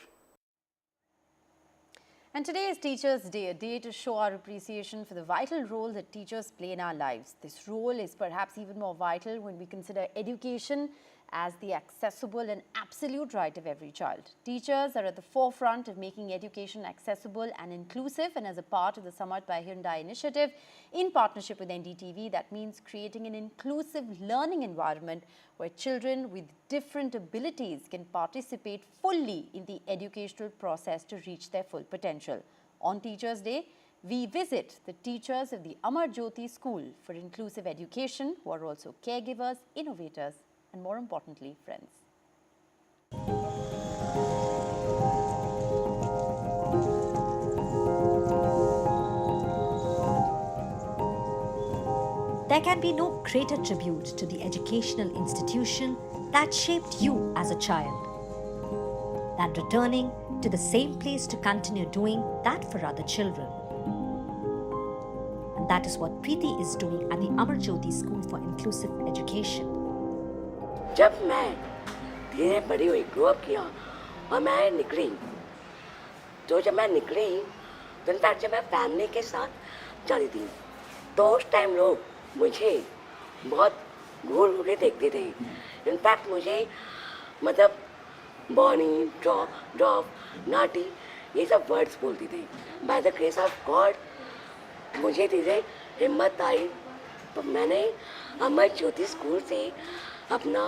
And today is Teachers' Day, a day to show our appreciation for the vital role that teachers play in our lives. This role is perhaps even more vital when we consider education as the accessible and absolute right of every child. Teachers are at the forefront of making education accessible and inclusive, and as a part of the Samart by Hyundai initiative, in partnership with NDTV, that means creating an inclusive learning environment where children with different abilities can participate fully in the educational process to reach their full potential. On Teachers' Day, we visit the teachers of the Amar Jyoti School for Inclusive Education, who are also caregivers, innovators, and more importantly, friends. There can be no greater tribute to the educational institution that shaped you as a child than returning to the same place to continue doing that for other children. And that is what Preeti is doing at the Amar Jyoti School for Inclusive Education. जब मैं धीरे बड़ी हुई, grow up किया और मैं निकली, तो जब मैं निकली तो इनफैक्ट जब मैं फैमिली के साथ चली थी तो उस टाइम लोग मुझे बहुत घूर घूर के देखते थे. इनफैक्ट मुझे मतलब बॉनी, ड्रॉप, नाटी ये सब वर्ड्स बोलती थी. By the grace of God मुझे धीरे हिम्मत आई तो मैंने अमर ज्योति स्कूल से अपना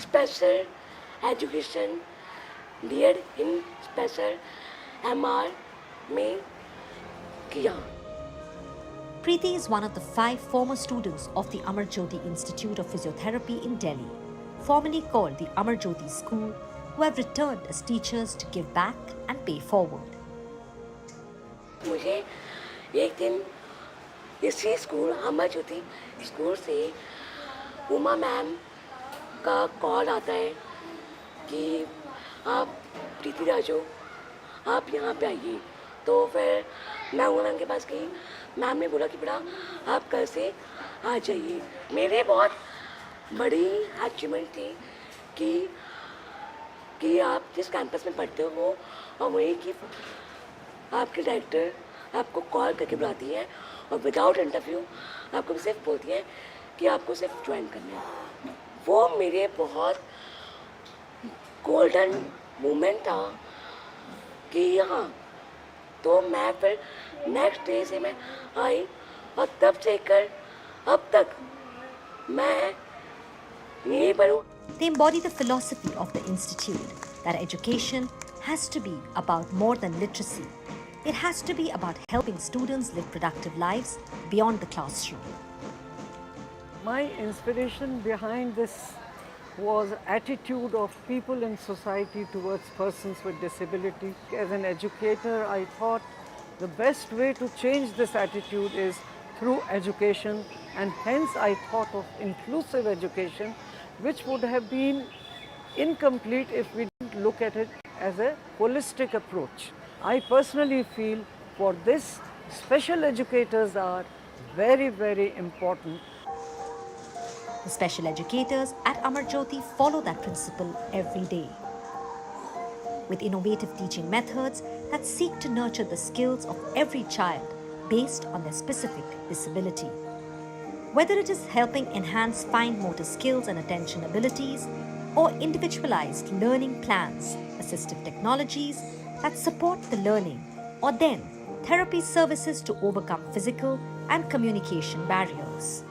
स्पेशल एजुकेशन बीएड इन स्पेशल एमआर में किया। Preeti is one of the 5 former students of the Amar Jyoti Institute of Physiotherapy in Delhi, formerly called the Amar Jyoti School, who have returned as teachers to give back and pay forward. मुझे एक दिन इसी school Amar Jyoti school से Uma ma'am का call आता है कि आप प्रीति राजो आप यहाँ पे आइए। तो फिर मैं उमा मैम के पास गई। मैम ने बोला कि बेटा आप कल से आ जाइए। मेरे बहुत बड़ी अचीवमेंट थी कि आप जिस कैंपस में पढ़ते हो और वहीं की आपके डायरेक्टर आपको कॉल करके बुलाती है और विदाउट इंटरव्यू आपको सिर्फ बोलती है कि आपको सिर्फ ज्वाइन करना है। वो मेरे बहुत गोल्डन मोमेंट था कि हाँ। तो मैं फिर नेक्स्ट डे से मैं आई और तब से कर अब तक मैं यहीं पर हूँ। They embody the philosophy of the institute that education has to be about more than literacy. It has to be about helping students live productive lives beyond the classroom. My inspiration behind this was attitude of people in society towards persons with disability. As an educator, I thought the best way to change this attitude is through education, and hence I thought of inclusive education, which would have been incomplete if we didn't look at it as a holistic approach. I personally feel for this, special educators are very, very important. The special educators at Amar Jyoti follow that principle every day, with innovative teaching methods that seek to nurture the skills of every child based on their specific disability. Whether it is helping enhance fine motor skills and attention abilities, or individualized learning plans, assistive technologies that support the learning, or then therapy services to overcome physical and communication barriers.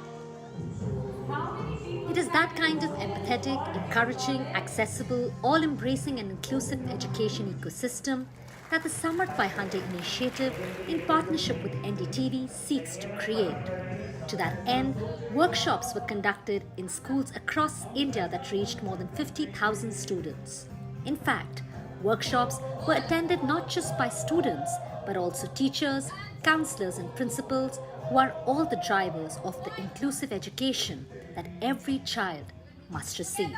It is that kind of empathetic, encouraging, accessible, all-embracing and inclusive education ecosystem that the Samart by Hunter initiative in partnership with NDTV seeks to create. To that end, workshops were conducted in schools across India that reached more than 50,000 students. In fact, workshops were attended not just by students, but also teachers, counselors and principals who are all the drivers of the inclusive education that every child must receive.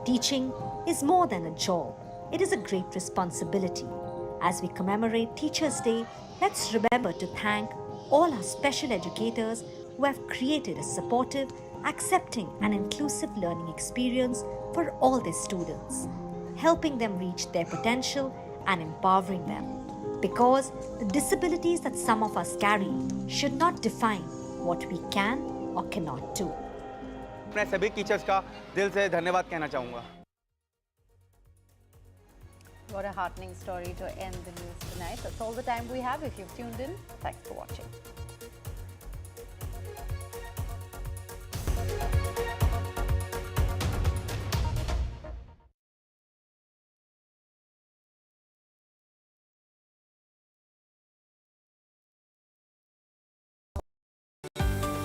Teaching is more than a job. It is a great responsibility. As we commemorate Teachers' Day, let's remember to thank all our special educators who have created a supportive, accepting and inclusive learning experience for all their students, helping them reach their potential and empowering them. Because the disabilities that some of us carry should not define what we can or cannot do. मैं सभी teachers का दिल से धन्यवाद कहना चाहूँगा. What a heartening story to end the news tonight. That's all the time we have. If you've tuned in, thanks for watching.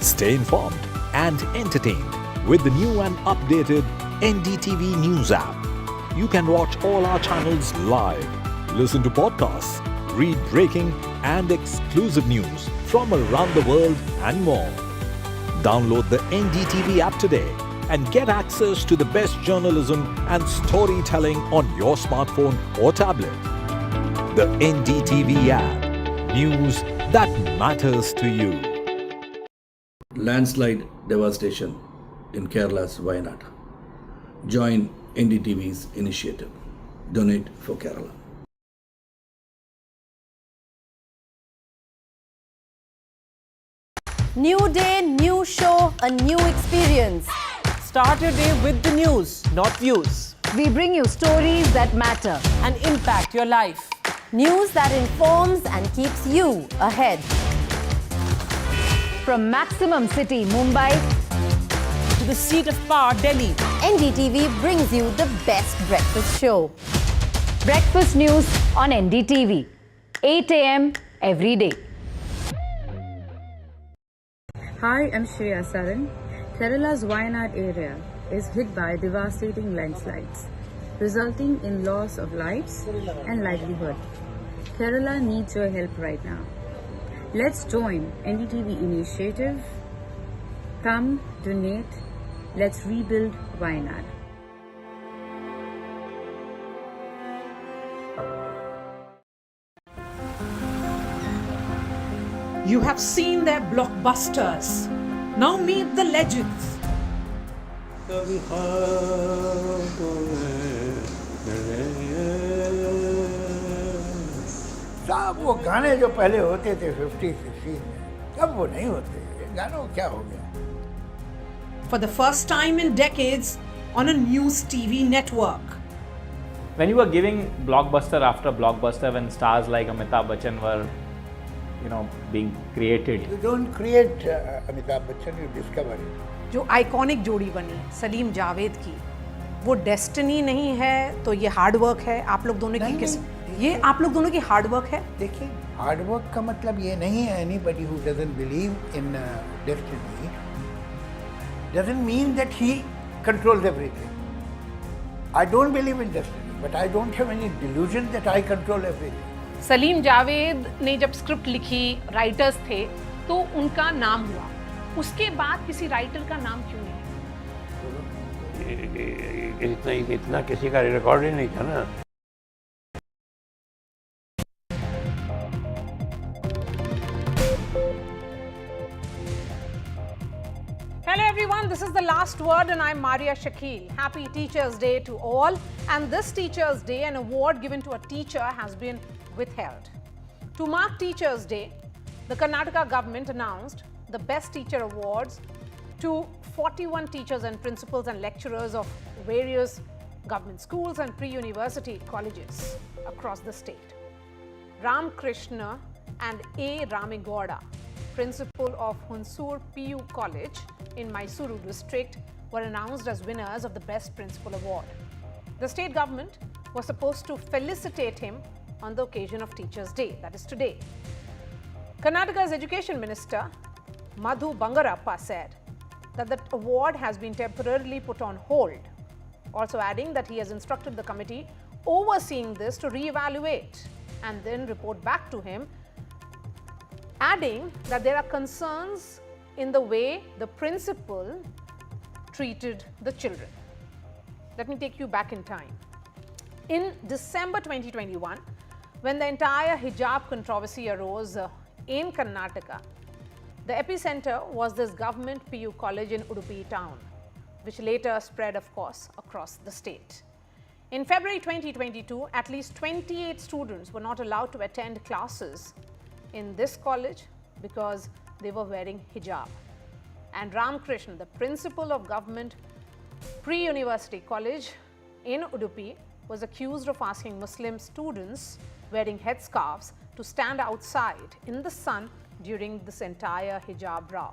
Stay informed and entertained with the new and updated NDTV News app. You can watch all our channels live, listen to podcasts, read breaking and exclusive news from around the world and more. Download the NDTV app today and get access to the best journalism and storytelling on your smartphone or tablet. The NDTV app. News that matters to you. Landslide devastation in Kerala's Wayanad. Join NDTV's initiative. Donate for Kerala. New day, new show, a new experience. Start your day with the news, not views. We bring you stories that matter and impact your life. News that informs and keeps you ahead. From Maximum City, Mumbai, to the seat of power, Delhi, NDTV brings you the best breakfast show. Breakfast news on NDTV, 8 a.m. every day. Hi, I'm Shreya Saran. Kerala's Wayanad area is hit by devastating landslides, resulting in loss of lives and livelihood. Kerala needs your help right now. Let's join NDTV initiative. Come, donate. Let's rebuild Wayanad. you have seen their blockbusters. Now meet the legends. साहब वो गाने जो पहले होते थे 50, 60 में, अब वो नहीं होते. गानों क्या हो गया? For the first time in decades on a news TV network. When you were giving blockbuster after blockbuster, when stars like Amitabh Bachchan were, being created. You don't create Amitabh Bachchan, you discover it. जो iconic जोड़ी बनी सलीम जावेद की, वो destiny नहीं है तो ये hard work है. आप लोग दोनों की किस ये आप लोग दोनों की हार्ड वर्क है. देखिए, हार्ड वर्क का मतलब ये नहीं है anybody who doesn't believe in destiny doesn't mean that he controls everything. I don't believe in destiny, but I don't have any delusion that I control everything. Salim Javed ने जब script लिखी, राइटर्स थे, तो उनका नाम हुआ. उसके बाद किसी राइटर का नाम क्यों नहीं? इतना किसी का रिकॉर्ड ही नहीं था ना. Hello everyone, this is The Last Word and I'm Maria Shakil. Happy Teachers Day to all. And this Teachers Day, an award given to a teacher has been withheld. To mark Teachers Day, the Karnataka government announced the Best Teacher Awards to 41 teachers and principals and lecturers of various government schools and pre-university colleges across the state. Ram Krishna and A. Ramigowda, principal of Hunsur PU College in Mysuru district, were announced as winners of the Best Principal Award. The state government was supposed to felicitate him on the occasion of Teachers' Day, that is today. Karnataka's Education Minister, Madhu Bangarappa, said that the award has been temporarily put on hold, also adding that he has instructed the committee overseeing this to re-evaluate and then report back to him, adding that there are concerns in the way the principal treated the children. Let me take you back in time. In December 2021, when the entire hijab controversy arose in Karnataka, the epicenter was this government PU college in Udupi town, which later spread, of course, across the state. In February 2022, at least 28 students were not allowed to attend classes in this college because they were wearing hijab. And Ramakrishna, the principal of government pre-university college in Udupi, was accused of asking Muslim students wearing headscarves to stand outside in the sun during this entire hijab row.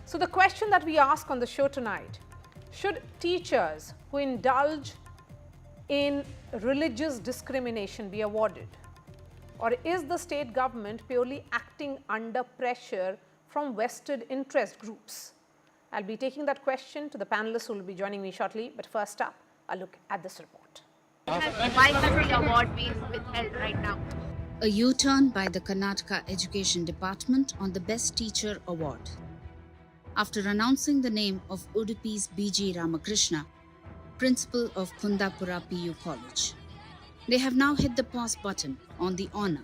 So the question that we ask on the show tonight, should teachers who indulge in religious discrimination be awarded? Or is the state government purely acting under pressure from vested interest groups? I'll be taking that question to the panelists who will be joining me shortly. But first up, a look at this report. Why has the award been withheld right now? A U-turn by the Karnataka Education Department on the Best Teacher Award. After announcing the name of Udupi's B.G. Ramakrishna, principal of Kundapura PU College, they have now hit the pause button on the honor.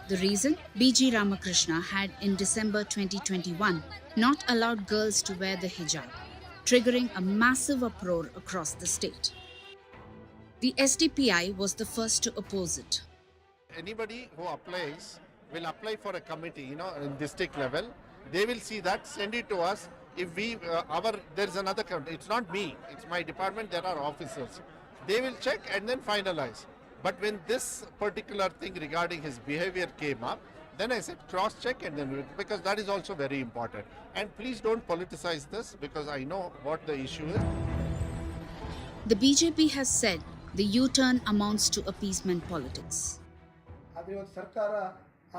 The reason? B.G. Ramakrishna had in December 2021 not allowed girls to wear the hijab, triggering a massive uproar across the state. The SDPI was the first to oppose it. Anybody who applies will apply for a committee, in district level. They will see that, send it to us. If we, there's another committee. It's not me, it's my department, there are officers. They will check and then finalize. But when this particular thing regarding his behavior came up, then I said cross-check, and then because that is also very important. And please don't politicize this, because I know what the issue is. The BJP has said the U-turn amounts to appeasement politics. ಆದರೆ ಇವತ್ತು ಸರ್ಕಾರ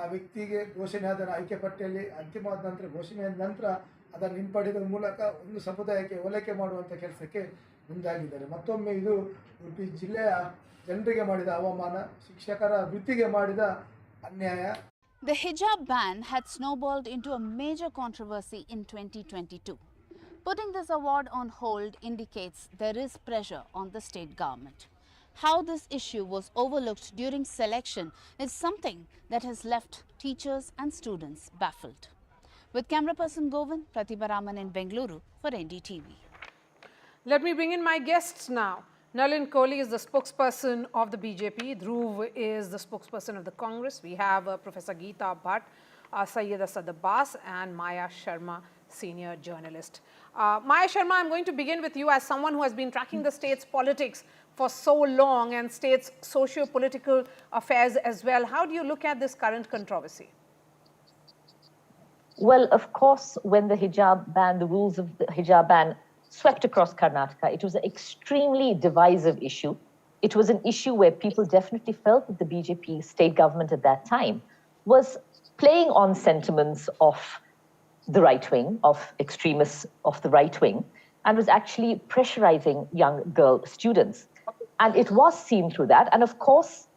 ಆ ವ್ಯಕ್ತಿಗೆ ಘೋಷಣೆ ಆದ ಆಯ್ಕೆ ಪಟ್ಟಿಯಲ್ಲಿ ಅಂತಿಮವಾದ ನಂತರ ಘೋಷಣೆಯಾದ ನಂತರ ಅದನ್ನು ಹಿಂಪಡೆಯುವ ಮೂಲಕ ಒಂದು ಸಮುದಾಯಕ್ಕೆ ಓಲೈಕೆ ಮಾಡುವಂಥ ಕೆಲಸಕ್ಕೆ ಮುಂದಾಗಿದ್ದಾರೆ. ಮತ್ತೊಮ್ಮೆ ಇದು ಉಡುಪಿ ಜಿಲ್ಲೆಯ ಜನರಿಗೆ ಮಾಡಿದ ಅವಮಾನ, ಶಿಕ್ಷಕರ ವೃತ್ತಿಗೆ ಮಾಡಿದ ಅನ್ಯಾಯ. The hijab ban had snowballed into a major controversy in 2022. Putting this award on hold indicates there is pressure on the state government. How this issue was overlooked during selection is something that has left teachers and students baffled. With camera person Govind, Pratibha Raman in Bengaluru for NDTV. Let me bring in my guests now. Nalin Kohli is the spokesperson of the BJP. Dhruv is the spokesperson of the Congress. We have Professor Geeta Bhatt, Syed Asad Abbas, and Maya Sharma, senior journalist. Maya Sharma, I'm going to begin with you as someone who has been tracking the state's politics for so long and state's socio-political affairs as well. How do you look at this current controversy? Well, of course, when the hijab ban, the rules of the hijab ban swept across Karnataka, it was an extremely divisive issue. It was an issue where people definitely felt that the BJP state government at that time was playing on sentiments of the right wing, of extremists of the right wing, and was actually pressurizing young girl students. And it was seen through that. And of course,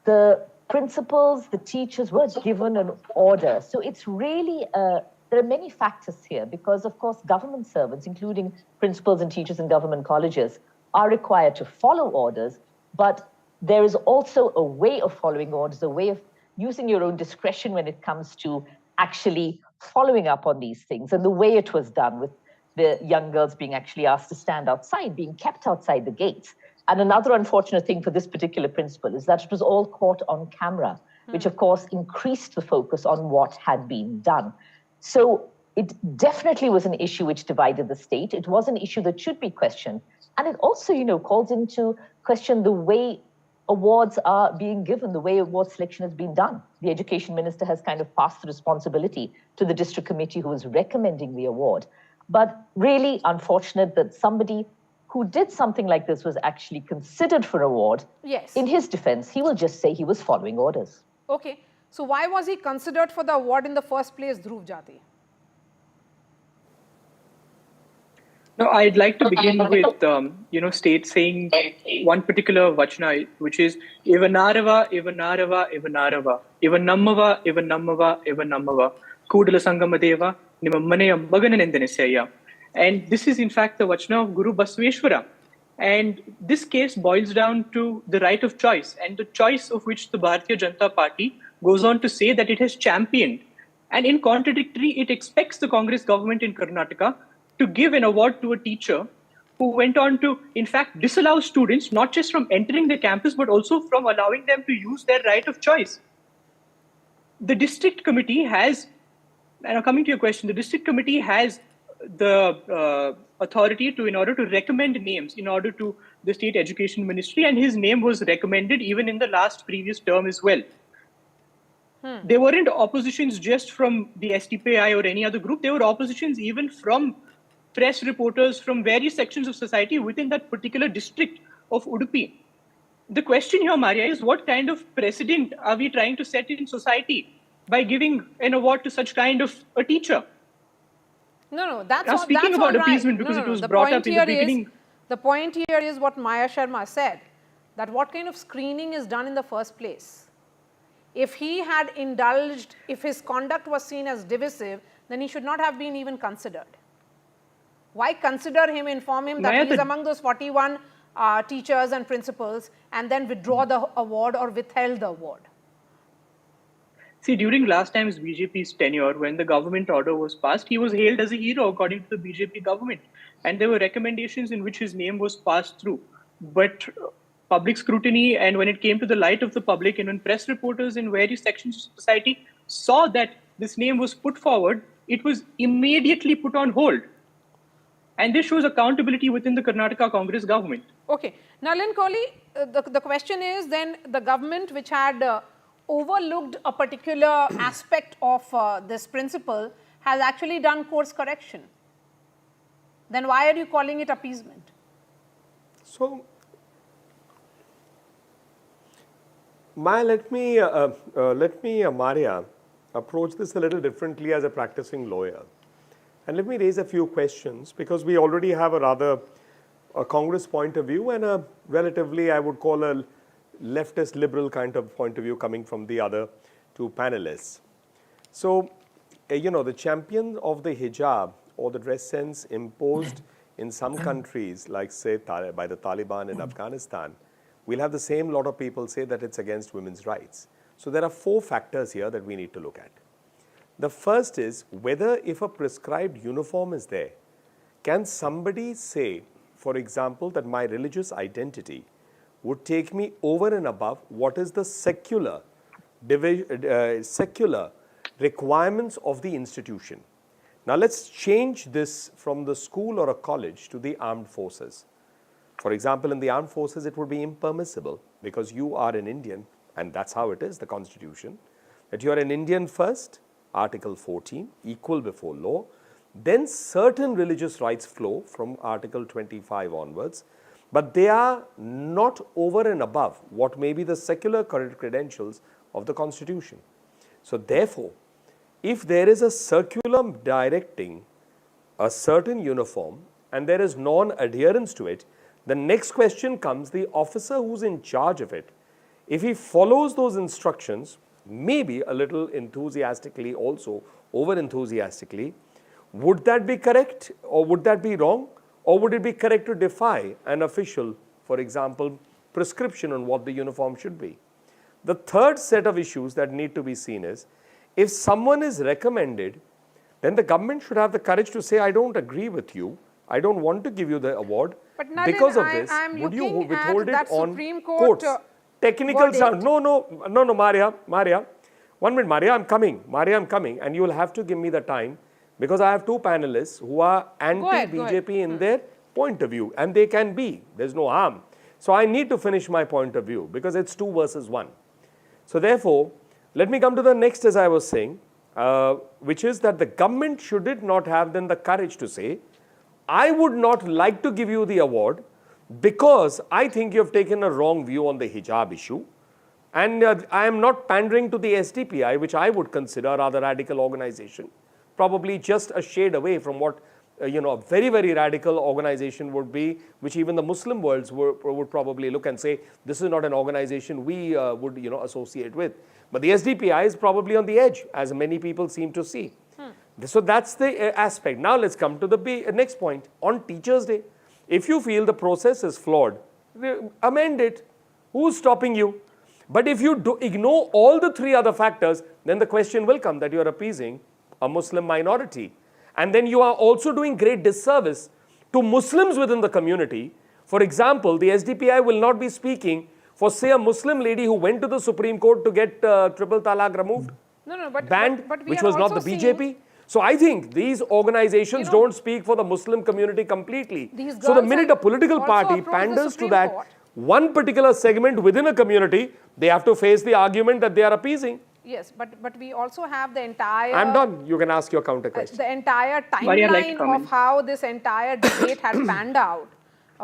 the principals, the teachers were given an order. So it's really, there are many factors here because, of course, government servants, including principals and teachers in government colleges, are required to follow orders. But there is also a way of following orders, a way of using your own discretion when it comes to actually following up on these things. And the way it was done with the young girls being actually asked to stand outside, being kept outside the gates. And another unfortunate thing for this particular principal is that it was all caught on camera, which of course increased the focus on what had been done. So it definitely was an issue which divided the state. It was an issue that should be questioned. And it also, calls into question the way awards are being given, the way award selection has been done. The education minister has kind of passed the responsibility to the district committee who is recommending the award. But really unfortunate that somebody who did something like this was actually considered for award. Yes. In his defense, he will just say he was following orders. Okay. So why was he considered for the award in the first place, Dhruv Jati? No, I'd like to begin with, state saying one particular vachana, which is, Ivanarava, Ivanarava, Ivanarava, Ivanammava, Ivanammava, Ivanammava, Kudala Sangamadeva, Nimammanaya Magananendanesaya. And this is, in fact, the vachana of Guru Basaveshwara. And this case boils down to the right of choice, and the choice of which the Bharatiya Janata Party goes on to say that it has championed. And in contradictory, it expects the Congress government in Karnataka to give an award to a teacher who went on to, in fact, disallow students not just from entering the campus, but also from allowing them to use their right of choice. The district committee has, and coming to your question, the district committee has the authority in order to recommend names in order to the state education ministry, and his name was recommended even in the last previous term as well. There weren't oppositions just from the STPI or any other group. There were oppositions even from press reporters from various sections of society within that particular district of Udupi. The question here, Maria, is what kind of precedent are we trying to set in society by giving an award to such kind of a teacher? No, that's now, all, speaking that's about all right. appeasement, because it was brought up in the beginning. The point here is what Maya Sharma said, that what kind of screening is done in the first place. If he had indulged, if his conduct was seen as divisive, then he should not have been even considered. Why consider him, inform him that he is among those 41 teachers and principals, and then withdraw the award or withheld the award? See, during last time's BJP's tenure, when the government order was passed, he was hailed as a hero according to the BJP government. And there were recommendations in which his name was passed through. But public scrutiny, and when it came to the light of the public, and when press reporters in various sections of society saw that this name was put forward, it was immediately put on hold. And this shows accountability within the Karnataka Congress government. Okay. Nalin Kohli, the question is then the government which had overlooked a particular aspect of this principle has actually done course correction. Then why are you calling it appeasement? So, let me, Maria, approach this a little differently as a practicing lawyer. And let me raise a few questions, because we already have a Congress point of view and a relatively, I would call a leftist liberal kind of point of view coming from the other two panelists. So, the champion of the hijab or the dress sense imposed in some countries, like say by the Taliban in Afghanistan, we'll have the same lot of people say that it's against women's rights. So there are 4 factors here that we need to look at. The first is whether if a prescribed uniform is there, can somebody say, for example, that my religious identity would take me over and above what is the secular requirements of the institution. Now let's change this from the school or a college to the armed forces. For example, in the armed forces, it would be impermissible because you are an Indian, and that's how it is, the constitution, that you are an Indian first, Article 14, equal before law, then certain religious rights flow from Article 25 onwards, but they are not over and above what may be the secular credentials of the constitution. So therefore, if there is a circular directing a certain uniform and there is non-adherence to it, the next question comes, the officer who's in charge of it, if he follows those instructions, maybe a little enthusiastically also, over-enthusiastically, would that be correct or would that be wrong? Or would it be correct to defy an official, for example, prescription on what the uniform should be? The third set of issues that need to be seen is, if someone is recommended, then the government should have the courage to say, I don't agree with you, I don't want to give you the award. But Nalin, because of this, would you withhold it on courts? Technical sound. No, Maria. 1 minute, Maria, I'm coming. And you will have to give me the time, because I have 2 panelists who are anti-BJP in their point of view, and they can be. There's no harm. So I need to finish my point of view, because it's 2 versus 1. So therefore, let me come to the next, as I was saying, which is that the government should it not have then the courage to say, I would not like to give you the award because I think you have taken a wrong view on the hijab issue, and I am not pandering to the SDPI, which I would consider a rather radical organization, probably just a shade away from what a very, very radical organization would be, which even the Muslim worlds would probably look and say, this is not an organization we would associate with. But the SDPI is probably on the edge, as many people seem to see. So that's the aspect. Now let's come to the next point. On Teachers' Day, if you feel the process is flawed, amend it. Who's stopping you? But if you ignore all the 3 other factors, then the question will come that you are appeasing a Muslim minority. And then you are also doing great disservice to Muslims within the community. For example, the SDPI will not be speaking for, say, a Muslim lady who went to the Supreme Court to get triple talaq removed, banned, which was not the BJP. So I think these organizations don't speak for the Muslim community completely. So the minute a political party panders to that one particular segment within a community, they have to face the argument that they are appeasing. Yes, but we also have the entire... I'm done. You can ask your counter question. The entire timeline of how this entire debate had panned out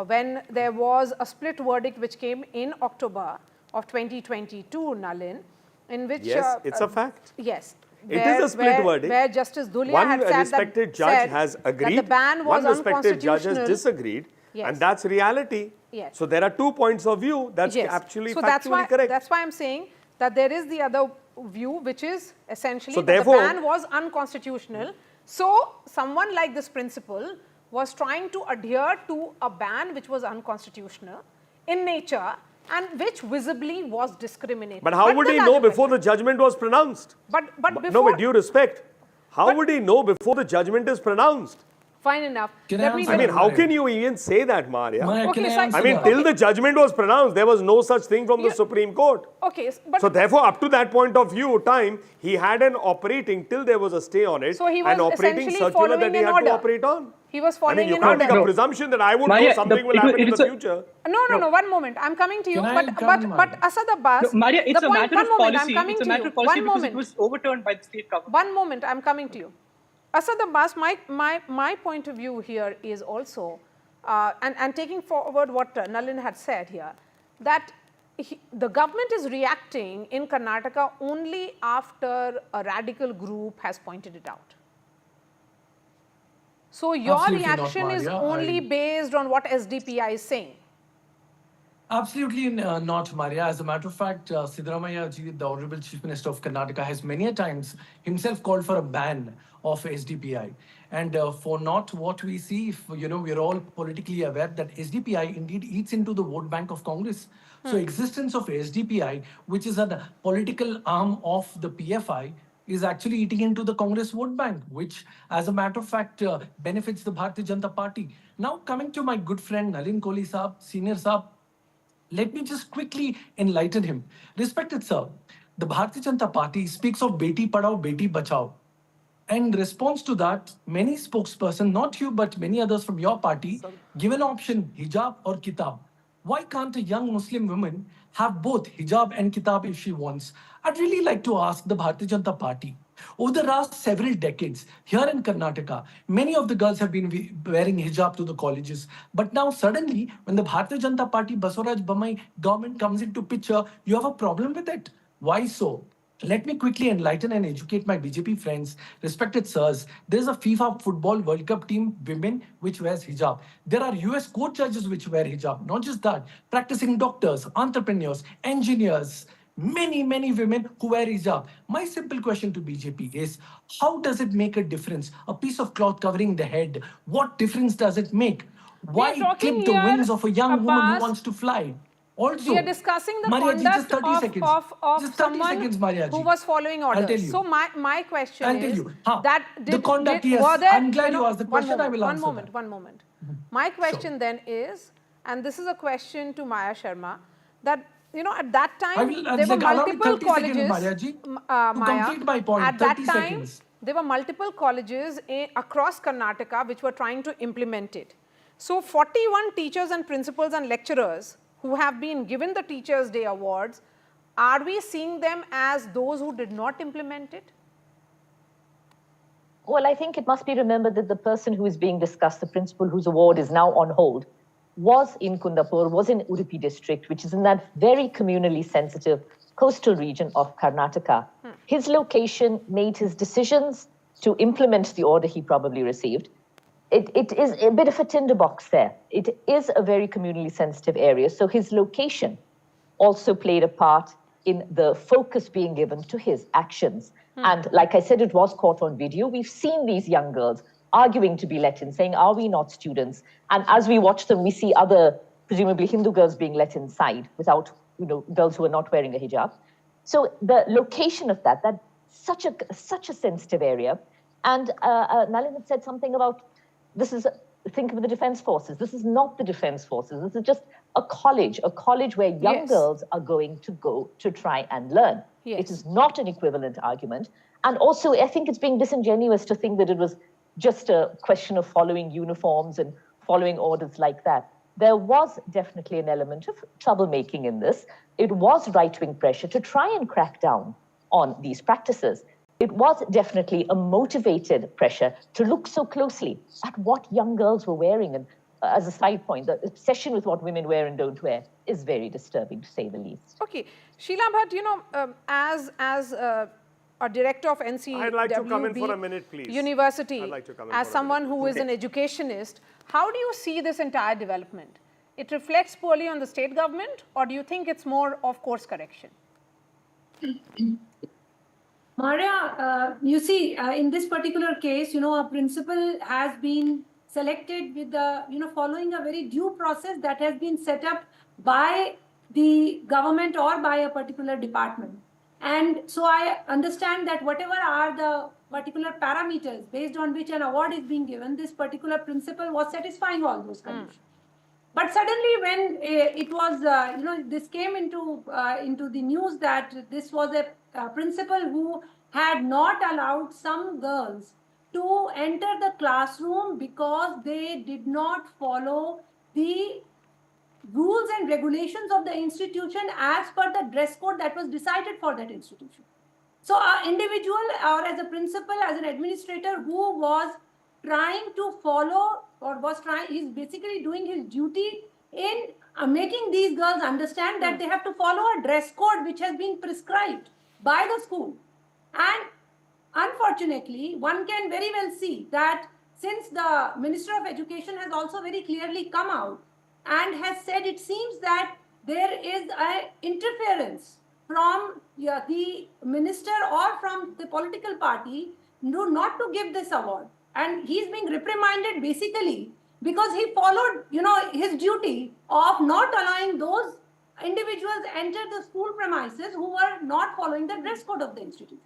when there was a split verdict which came in October of 2022, Nalin, in which... Yes, it's a fact. Yes. It is a split verdict. Where Justice Dhulia had said respected judge has agreed, that the ban was one respected judge has disagreed, and that's reality. Yes. So there are 2 points of view. That's actually factually correct. That's why I'm saying that there is the other view, which is essentially so that the ban was unconstitutional. So someone like this principal was trying to adhere to a ban which was unconstitutional in nature and which visibly was discriminating. But how would he know before the judgment was pronounced? But before... No, with due respect, how would he know before the judgment is pronounced? Fine enough. I mean, how can you even say that, Maria? I mean, till the judgment was pronounced, there was no such thing from the Supreme Court. Okay, but so therefore, up to that point of view, he had an operating, till there was a stay on it, so he was an operating circular that he had to operate on. he was following. I mean, you can't take a presumption that I would know something will happen in the future. No. 1 moment. I'm coming to you. But Asad Abbas. No, Maria, it's a matter of policy. It's a matter of policy because it was overturned by the state government. 1 moment. I'm coming to you. Asad Abbas, my point of view here is also, and taking forward what Nalin had said here, that the government is reacting in Karnataka only after a radical group has pointed it out. So your reaction is only based on what SDPI is saying. Absolutely not, Maria. As a matter of fact, Siddaramaiah ji, the Honorable Chief Minister of Karnataka, has many a times himself called for a ban of SDPI. And for not what we see, we're all politically aware that SDPI indeed eats into the vote bank of Congress. So existence of SDPI, which is a political arm of the PFI, is actually eating into the Congress vote bank, which, as a matter of fact, benefits the Bharatiya Janata Party. Now, coming to my good friend Nalin Kohli Saab, Senior Saab, let me just quickly enlighten him. Respected sir, the Bharatiya Janata Party speaks of Beti Padhao, Beti Bachao. And in response to that, many spokespersons, not you, but many others from your party, give an option, hijab or kitab. Why can't a young Muslim woman have both hijab and kitab if she wants? I'd really like to ask the Bharatiya Janata Party. Over the last several decades, here in Karnataka, many of the girls have been wearing hijab to the colleges. But now suddenly, when the Bharatiya Janata Party, Basuraj Bommai government comes into picture, you have a problem with it. Why so? Let me quickly enlighten and educate my BJP friends. Respected sirs, there is a FIFA Football World Cup team, women, which wears hijab. There are US court judges which wear hijab. Not just that, practicing doctors, entrepreneurs, engineers, many women who wear hijab. My simple question to BJP is, how does it make a difference? A piece of cloth covering the head, what difference does it make? Why clip the wings of a young woman who wants to fly? Also, we are discussing the Maria, conduct of someone seconds, who was following orders. So my question is that the conduct, yes. I'm glad you asked the question. I will answer one moment. My question then is, and this is a question to Maya Sharma, that at that time there were multiple colleges. Maya, at that time there were multiple colleges across Karnataka which were trying to implement it. So 41 teachers and principals and lecturers who have been given the Teachers' Day awards, are we seeing them as those who did not implement it? Well, I think it must be remembered that the person who is being discussed, the principal whose award is now on hold, was in Kundapur, was in Udupi district, which is in that very communally sensitive coastal region of Karnataka. His location made his decisions to implement the order he probably received. It is a bit of a tinderbox there. It is a very communally sensitive area. So his location also played a part in the focus being given to his actions. And like I said, it was caught on video. We've seen these young girls arguing to be let in, saying, are we not students? And as we watch them, we see other, presumably Hindu girls being let inside without, girls who are not wearing a hijab. So the location of that's such a sensitive area. And Nalin had said something about, think of the defense forces. This is not the defense forces. This is just a college where young girls are going to go to try and learn. It is not an equivalent argument. And also, I think it's being disingenuous to think that it was just a question of following uniforms and following orders like that. There was definitely an element of troublemaking in this. It was right-wing pressure to try and crack down on these practices. It was definitely a motivated pressure to look so closely at what young girls were wearing. And as a side point, the obsession with what women wear and don't wear is very disturbing, to say the least. Okay. Sheila Bhatt, as a director of NCWB I'd like to come in for a minute, please. University, like to come in as someone who is an educationist, how do you see this entire development? It reflects poorly on the state government, or do you think it's more of course correction? Maria, you see, in this particular case, a principal has been selected with the, following a very due process that has been set up by the government or by a particular department. And so I understand that whatever are the particular parameters based on which an award is being given, this particular principal was satisfying all those conditions. But suddenly when it was, this came into the news that this was a principal who had not allowed some girls to enter the classroom because they did not follow the rules and regulations of the institution as per the dress code that was decided for that institution. So an individual or as a principal, as an administrator who was trying to follow or he's basically doing his duty in making these girls understand that they have to follow a dress code which has been prescribed by the school. And unfortunately, one can very well see that since the Minister of Education has also very clearly come out and has said it seems that there is an interference from the minister or from the political party not to give this award. And he's being reprimanded basically because he followed, his duty of not allowing those individuals enter the school premises who were not following the dress code of the institution.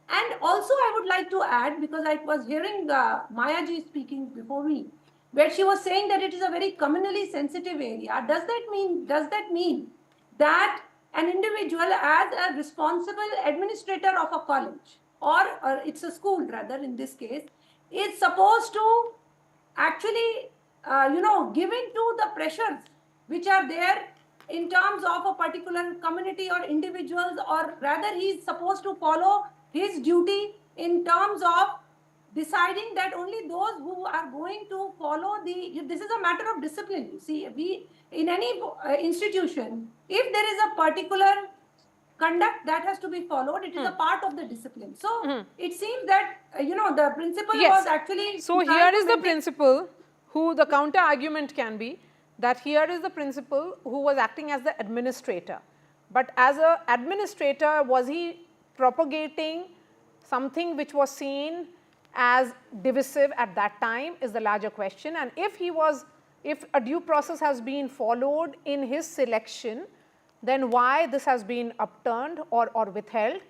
And also I would like to add, because I was hearing Maya ji speaking before me, where she was saying that it is a very communally sensitive area. Does that mean that an individual as a responsible administrator of a college, or it's a school rather in this case, is supposed to actually, give in to the pressures which are there in terms of a particular community or individuals, or rather he is supposed to follow his duty in terms of deciding that only those who are going to follow this is a matter of discipline. You see, we in any institution, if there is a particular conduct that has to be followed, it is a part of the discipline. So it seems that, the principal was actually... So here is the principal who the counter argument can be that here is the principal who was acting as the administrator. But as an administrator, was he propagating something which was seen as divisive at that time is the larger question. And if a due process has been followed in his selection, then why this has been upturned or withheld.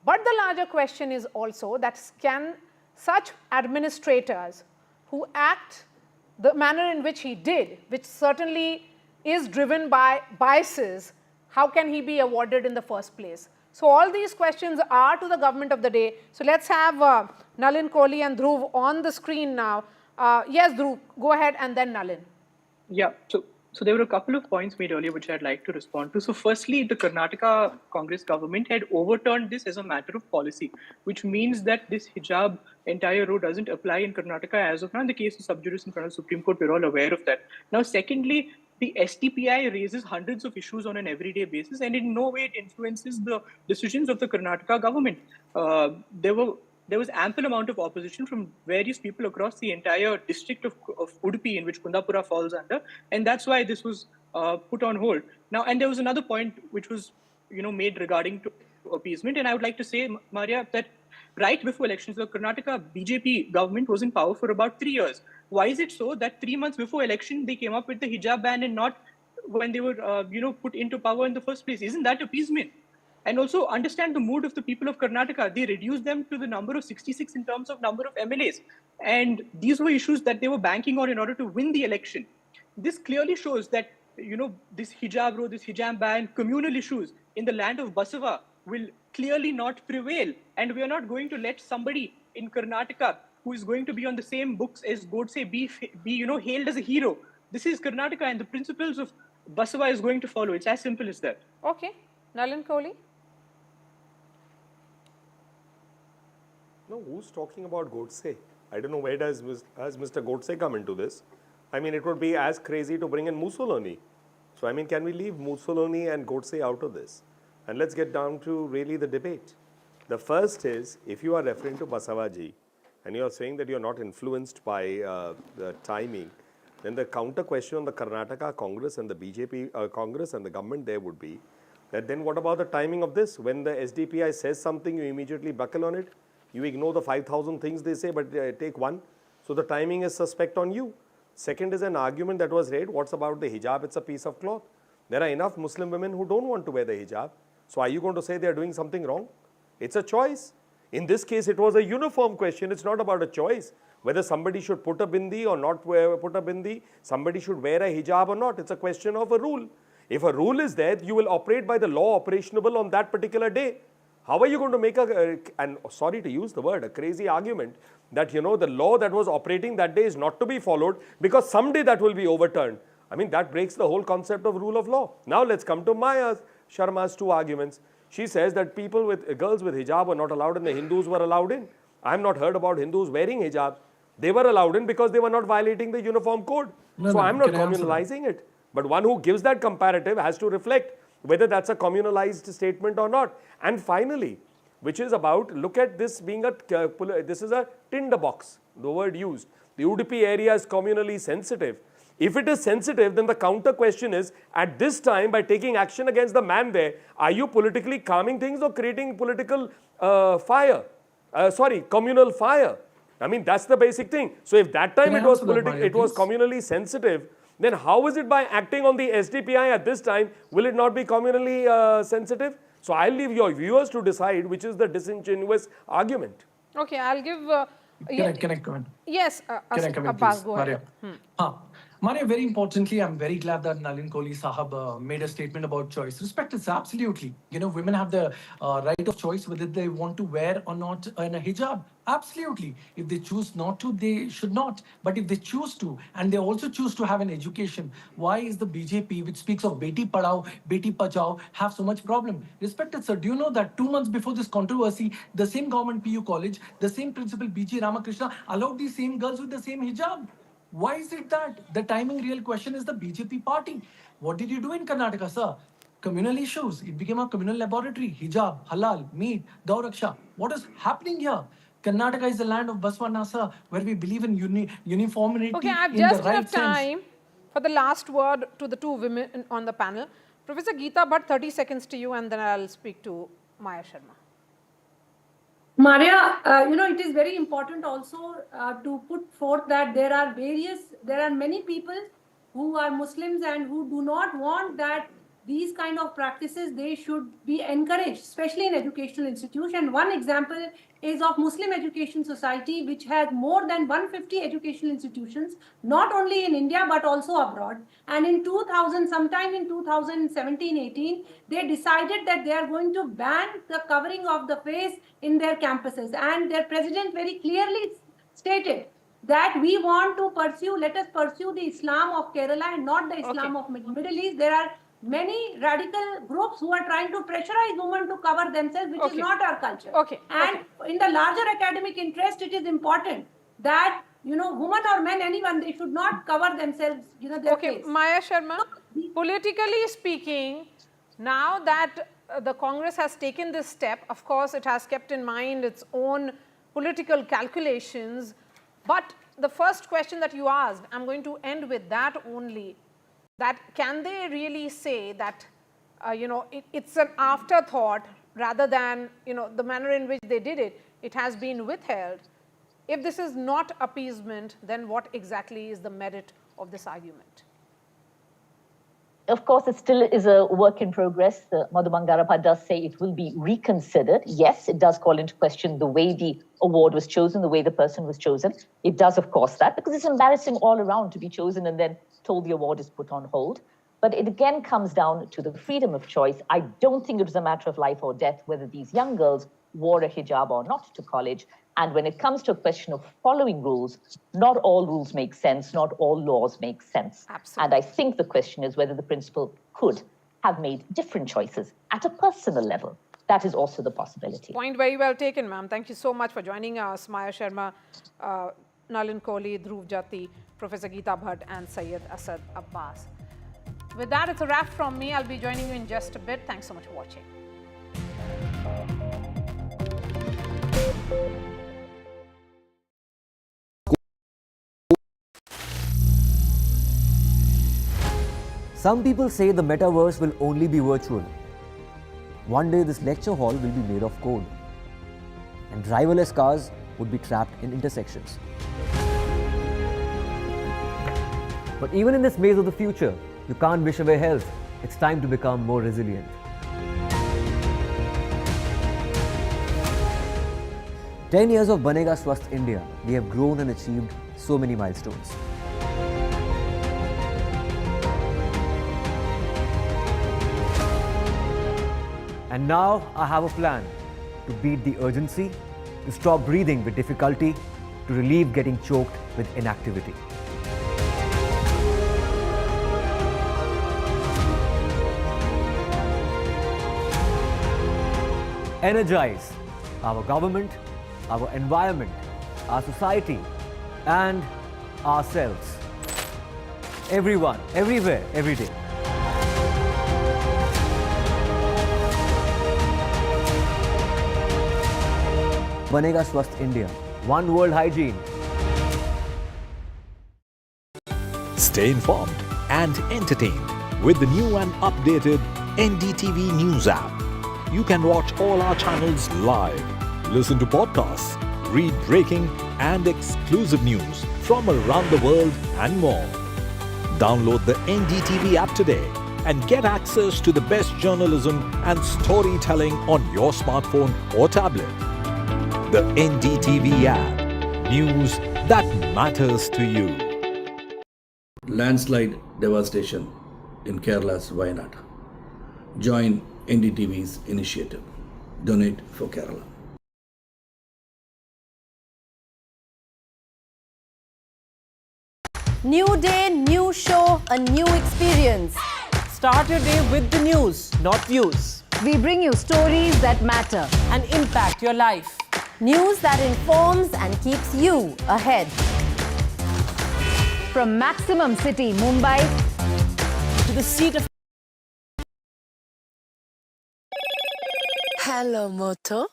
But the larger question is also that can such administrators who act the manner in which he did, which certainly is driven by biases, how can he be awarded in the first place? So all these questions are to the government of the day. So let's have Nalin Kohli and Dhruv on the screen now. Yes, Dhruv, go ahead and then Nalin. Yeah, so there were a couple of points made earlier which I'd like to respond to. So firstly, the Karnataka Congress government had overturned this as a matter of policy, which means that this hijab entire row doesn't apply in Karnataka as of now. In the case of sub judice in front of the Supreme Court, we're all aware of that. Now, secondly, the STPI raises hundreds of issues on an everyday basis, and in no way it influences the decisions of the Karnataka government. There was ample amount of opposition from various people across the entire district of Udupi, in which Kundapura falls under, and that's why this was put on hold. Now, and there was another point which was, made regarding to appeasement, and I would like to say, Maria, that right before elections, the Karnataka BJP government was in power for about 3 years. Why is it so that 3 months before election they came up with the hijab ban and not when they were, put into power in the first place? Isn't that appeasement? And also understand the mood of the people of Karnataka. They reduced them to the number of 66 in terms of number of MLAs. And these were issues that they were banking on in order to win the election. This clearly shows that, this hijab row, this hijab ban, communal issues in the land of Basava will clearly not prevail. And we are not going to let somebody in Karnataka who is going to be on the same books as Godse be hailed as a hero. This is Karnataka, and the principles of Basava is going to follow. It's as simple as that. Okay. Nalin Kohli? No, who's talking about Godse? I don't know where has Mr. Godse come into this. I mean, it would be as crazy to bring in Mussolini. So, I mean, can we leave Mussolini and Godse out of this? And let's get down to really the debate. The first is, if you are referring to Basavaji and you are saying that you are not influenced by the timing, then the counter question on the Karnataka Congress and the BJP Congress and the government there would be that then what about the timing of this? When the SDPI says something, you immediately buckle on it. You ignore the 5,000 things they say, but take one. So the timing is suspect on you. Second is an argument that was raised. What's about the hijab? It's a piece of cloth. There are enough Muslim women who don't want to wear the hijab. So are you going to say they're doing something wrong? It's a choice. In this case, it was a uniform question. It's not about a choice. Whether somebody should put a bindi or not put a bindi, somebody should wear a hijab or not. It's a question of a rule. If a rule is there, you will operate by the law operationable on that particular day. How are you going to make and sorry to use the word, a crazy argument that, the law that was operating that day is not to be followed because someday that will be overturned? I mean, that breaks the whole concept of rule of law. Now let's come to Maya Sharma's two arguments. She says that girls with hijab were not allowed and the Hindus were allowed in. I have not heard about Hindus wearing hijab. They were allowed in because they were not violating the uniform code. So I'm not communalizing it. But one who gives that comparative has to reflect whether that's a communalized statement or not. And finally, which is about, look at this being this is a tinderbox, the word used. The Udupi area is communally sensitive. If it is sensitive, then the counter question is, at this time, by taking action against the man there, are you politically calming things or creating political communal fire? I mean, that's the basic thing. So if that time it was communally sensitive, then how is it by acting on the SDPI at this time, will it not be communally sensitive? So I'll leave your viewers to decide which is the disingenuous argument. Okay, I'll give... Can I comment? Yes, Can I comment, Abbas, please? go ahead. Maria, very importantly, I'm very glad that Nalin Kohli Sahab made a statement about choice. Respect is absolutely. Women have the right of choice whether they want to wear or not in a hijab. Absolutely. If they choose not to, they should not. But if they choose to, and they also choose to have an education, why is the BJP, which speaks of Beti Padhao, Beti Bachao, have so much problem? Respected sir, do you know that 2 months before this controversy, the same government PU college, the same principal BG Ramakrishna allowed these same girls with the same hijab? Why is it that? The timing real question is the BJP party. What did you do in Karnataka, sir? Communal issues. It became a communal laboratory. Hijab, halal, meat, Dauraksha. What is happening here? Karnataka is the land of Baswana, sir, where we believe in uniformity. Okay, I've in just the right enough time for the last word to the two women on the panel. Professor Geeta Bhatt, 30 seconds to you, and then I'll speak to Maya Sharma. Maria, it is very important also to put forth that there are many people who are Muslims and who do not want that these kind of practices, they should be encouraged, especially in educational institutions. One example is of Muslim Education Society, which has more than 150 educational institutions, not only in India, but also abroad. And in sometime in 2017-18, they decided that they are going to ban the covering of the face in their campuses. And their president very clearly stated that we want to let us pursue the Islam of Kerala and not the Islam of Middle East. There are many radical groups who are trying to pressurize women to cover themselves, which is not our culture. And in the larger academic interest, it is important that, women or men, anyone, they should not cover themselves, their face. Maya Sharma, politically speaking, now that the Congress has taken this step, of course, it has kept in mind its own political calculations. But the first question that you asked, I'm going to end with that only. That can they really say that, it's an afterthought rather than, the manner in which they did it, it has been withheld. If this is not appeasement, then what exactly is the merit of this argument? Of course, it still is a work in progress. Madhu Bangarappa does say it will be reconsidered. Yes, it does call into question the way the award was chosen, the way the person was chosen. It does, of course, that, because it's embarrassing all around to be chosen and then told the award is put on hold. But it again comes down to the freedom of choice. I don't think it was a matter of life or death whether these young girls wore a hijab or not to college. And when it comes to a question of following rules, not all rules make sense, not all laws make sense. Absolutely. And I think the question is whether the principal could have made different choices at a personal level. That is also the possibility. Point very well taken, ma'am. Thank you so much for joining us, Maya Sharma, Nalin Kohli, Dhruv Jati, Professor Geeta Bhatt, and Syed Asad Abbas. With that, it's a wrap from me. I'll be joining you in just a bit. Thanks so much for watching. Some people say the metaverse will only be virtual. One day this lecture hall will be made of code, and driverless cars would be trapped in intersections. But even in this maze of the future, you can't wish away health. It's time to become more resilient. "10 years of Banega Swasth India, we have grown and achieved so many milestones. And now I have a plan to beat the urgency, to stop breathing with difficulty, to relieve getting choked with inactivity. Energize our government, our environment, our society, and ourselves. Everyone, everywhere, every day. बनेगा स्वस्थ India. One world hygiene. Stay informed and entertained with the new and updated NDTV News app. You can watch all our channels live, listen to podcasts, read breaking and exclusive news from around the world and more. Download the NDTV app today and get access to the best journalism and storytelling on your smartphone or tablet. The NDTV app. News that matters to you. Landslide devastation in Kerala's Wayanad. Join NDTV's initiative. Donate for Kerala. New day, new show, a new experience. Start your day with the news, not views. We bring you stories that matter and impact your life. News that informs and keeps you ahead. From Maximum City, Mumbai, to the seat of... Hello, Moto.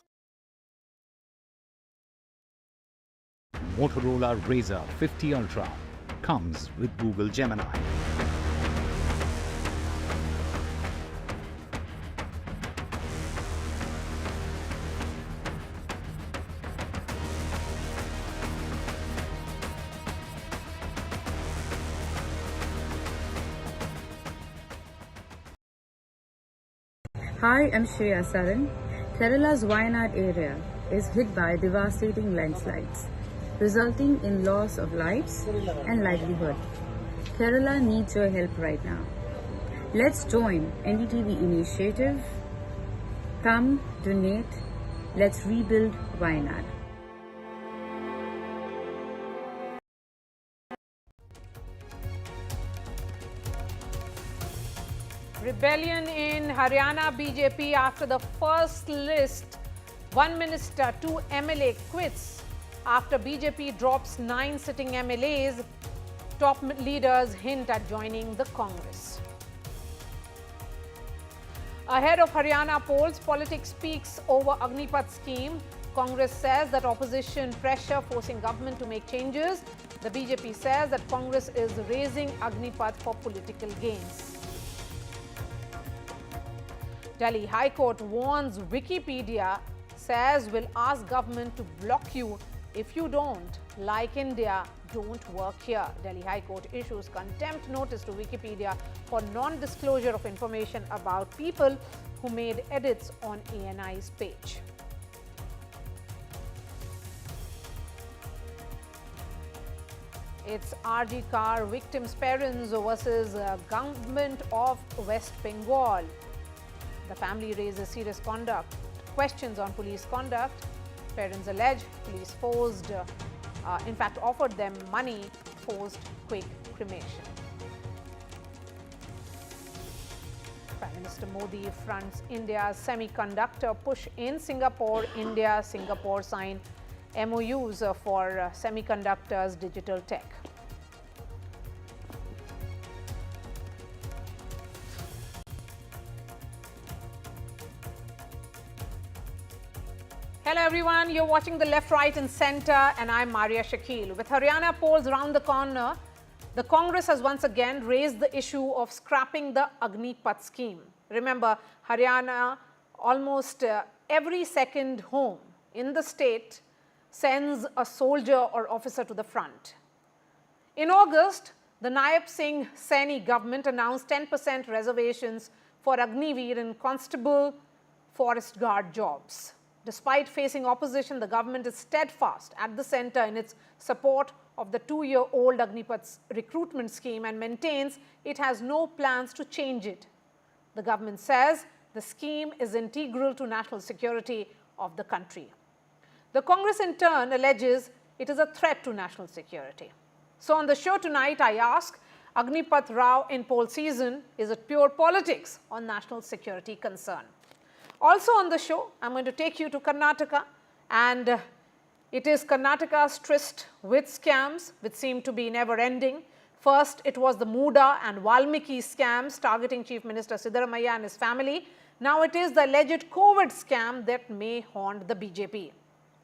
Motorola Razr 50 Ultra comes with Google Gemini. Hi, I'm Shreya Saran. Kerala's Wayanad area is hit by devastating landslides, resulting in loss of lives and livelihood. Kerala needs your help right now. Let's join NDTV initiative. Come, donate. Let's rebuild Wayanad. Rebellion in Haryana BJP after the first list. One minister, 2 MLA quits after BJP drops 9 sitting MLAs. Top leaders hint at joining the Congress. Ahead of Haryana polls, politics speaks over Agnipath scheme. Congress says that opposition pressure forcing government to make changes. The BJP says that Congress is raising Agnipath for political gains. Delhi High Court warns Wikipedia, says will ask government to block you if you don't. Like India, don't work here. Delhi High Court issues contempt notice to Wikipedia for non-disclosure of information about people who made edits on ANI's page. It's RG car victims' parents versus government of West Bengal. The family raises serious questions on police conduct. Parents allege police forced, in fact, offered them money, forced quick cremation. Prime Minister Modi fronts India's semiconductor push in Singapore. India-Singapore sign MOUs for semiconductors, digital tech. Hello everyone, you're watching The Left, Right and Centre and I'm Maria Shakil. With Haryana polls round the corner, the Congress has once again raised the issue of scrapping the Agnipath scheme. Remember, Haryana, almost every second home in the state sends a soldier or officer to the front. In August, the Naib Singh Saini government announced 10% reservations for Agniveer and constable forest guard jobs. Despite facing opposition, the government is steadfast at the centre in its support of the 2-year-old Agnipath's recruitment scheme and maintains it has no plans to change it. The government says the scheme is integral to national security, of the country. The Congress in turn alleges it is a threat to national security. So on the show tonight, I ask, Agnipath Rao in poll season, is it pure politics or national security concern? Also on the show, I'm going to take you to Karnataka, and it is Karnataka's tryst with scams which seem to be never ending. First, it was the Muda and Valmiki scams targeting Chief Minister Siddaramaiah and his family. Now it is the alleged COVID scam that may haunt the BJP.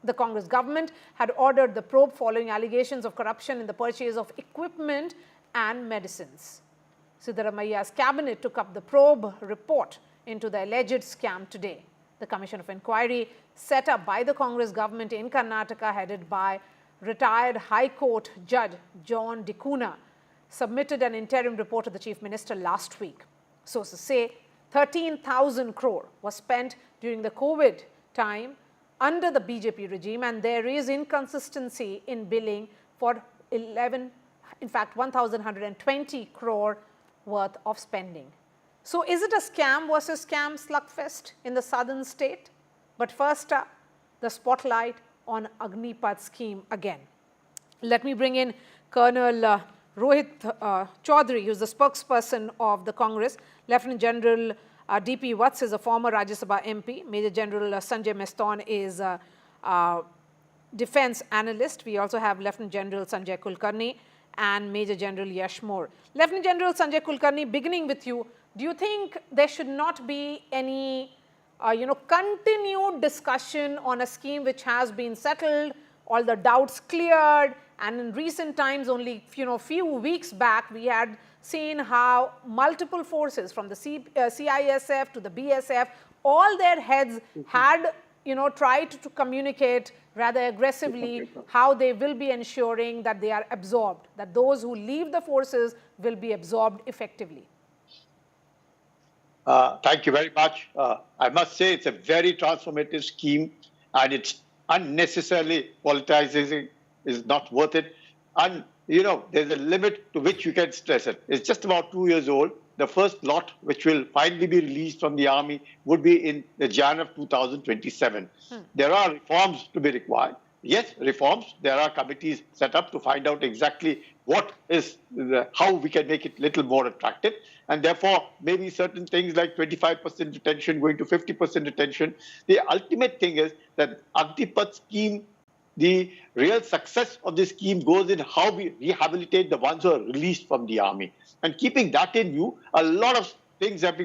The Congress government had ordered the probe following allegations of corruption in the purchase of equipment and medicines. Siddaramaiah's cabinet took up the probe report into the alleged scam today. The Commission of Inquiry set up by the Congress government in Karnataka, headed by retired High Court Judge John Dicuna, submitted an interim report to the Chief Minister last week. Sources say 13,000 crore was spent during the COVID time under the BJP regime, and there is inconsistency in billing for 1,120 crore worth of spending. So is it a scam versus scam slugfest in the southern state? But first up, the spotlight on Agnipath scheme again. Let me bring in Colonel Rohit Chaudhary, who is the spokesperson of the Congress. Lieutenant General D.P. Vats is a former Rajya Sabha MP. Major General Sanjay Meston is a defense analyst. We also have Lieutenant General Sanjay Kulkarni and Major General Yashmore. Lieutenant General Sanjay Kulkarni, beginning with you, do you think there should not be any continued discussion on a scheme which has been settled, all the doubts cleared, and in recent times, only few weeks back, we had seen how multiple forces from the CISF to the BSF, all their heads had tried to communicate rather aggressively how they will be ensuring that they are absorbed, that those who leave the forces will be absorbed effectively. Thank you very much. I must say it's a very transformative scheme, and it's unnecessarily politicizing is not worth it. And there's a limit to which you can stress it. It's just about 2 years old. The first lot, which will finally be released from the army, would be in the Jan of 2027. There are reforms to be required. Yes, reforms. There are committees set up to find out exactly what is how we can make it a little more attractive. And therefore, maybe certain things like 25% retention going to 50% retention. The ultimate thing is that Agnipath scheme, the real success of this scheme goes in how we rehabilitate the ones who are released from the army. And keeping that in view, a lot of things have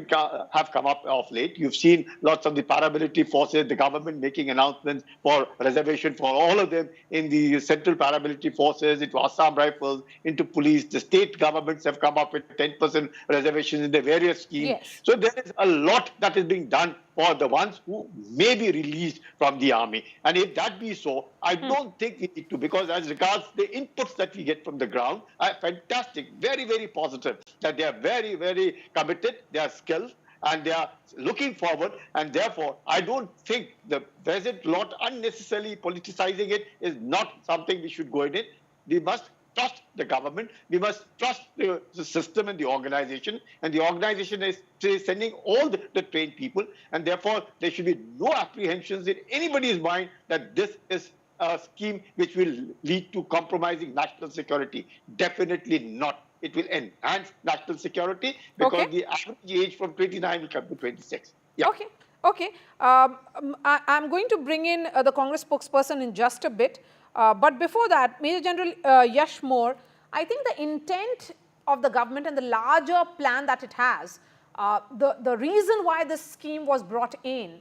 come up of late. You've seen lots of the paramilitary forces, the government making announcements for reservation for all of them in the central paramilitary forces, into Assam Rifles, into police. The state governments have come up with 10% reservations in the various schemes. Yes. So there is a lot that is being done for the ones who may be released from the army. And if that be so, I don't think we need to, because as regards the inputs that we get from the ground are fantastic, very, very positive, that they are very, very committed, they are skilled, and they are looking forward. And therefore, I don't think the present lot unnecessarily politicizing it is not something we should go in it. We must trust the government. We must trust the system and the organization is sending all the trained people, and therefore there should be no apprehensions in anybody's mind that this is a scheme which will lead to compromising national security. Definitely not. It will enhance national security because the average age from 29 will come to 26. Yeah. Okay. I'm going to bring in the Congress spokesperson in just a bit. But before that, Major General Yashmore, I think the intent of the government and the larger plan that it has, the reason why this scheme was brought in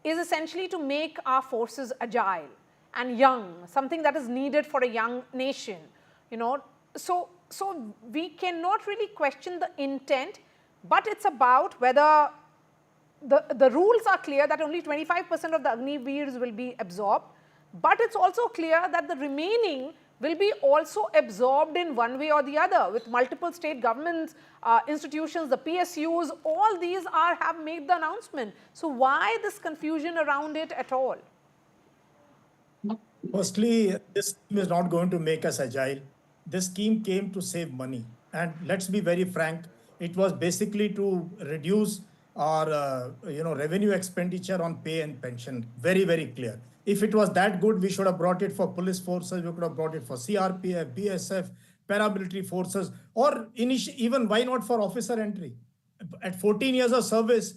is essentially to make our forces agile and young, something that is needed for a young nation. So we cannot really question the intent, but it's about whether the rules are clear that only 25% of the Agniveers will be absorbed. But it's also clear that the remaining will be also absorbed in one way or the other, with multiple state governments, institutions, the PSUs, all these have made the announcement. So why this confusion around it at all? Firstly, this scheme is not going to make us agile. This scheme came to save money. And let's be very frank, it was basically to reduce or revenue expenditure on pay and pension. Very, very clear. If it was that good, we should have brought it for police forces, we could have brought it for CRPF, BSF, paramilitary forces, or even why not for officer entry? At 14 years of service,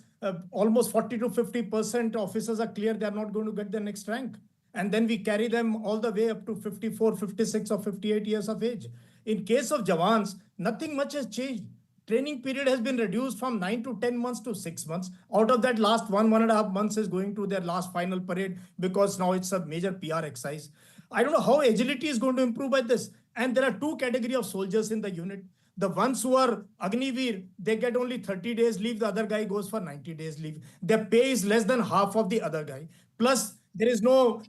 almost 40 to 50% officers are clear they are not going to get the next rank. And then we carry them all the way up to 54, 56 or 58 years of age. In case of Jawans, nothing much has changed. Training period has been reduced from 9 to 10 months to 6 months. Out of that, last 1.5 months is going to their last final parade because now it's a major PR exercise. I don't know how agility is going to improve by this. And there are two categories of soldiers in the unit. The ones who are Agniveer, they get only 30 days leave. The other guy goes for 90 days leave. Their pay is less than half of the other guy. Plus, there is no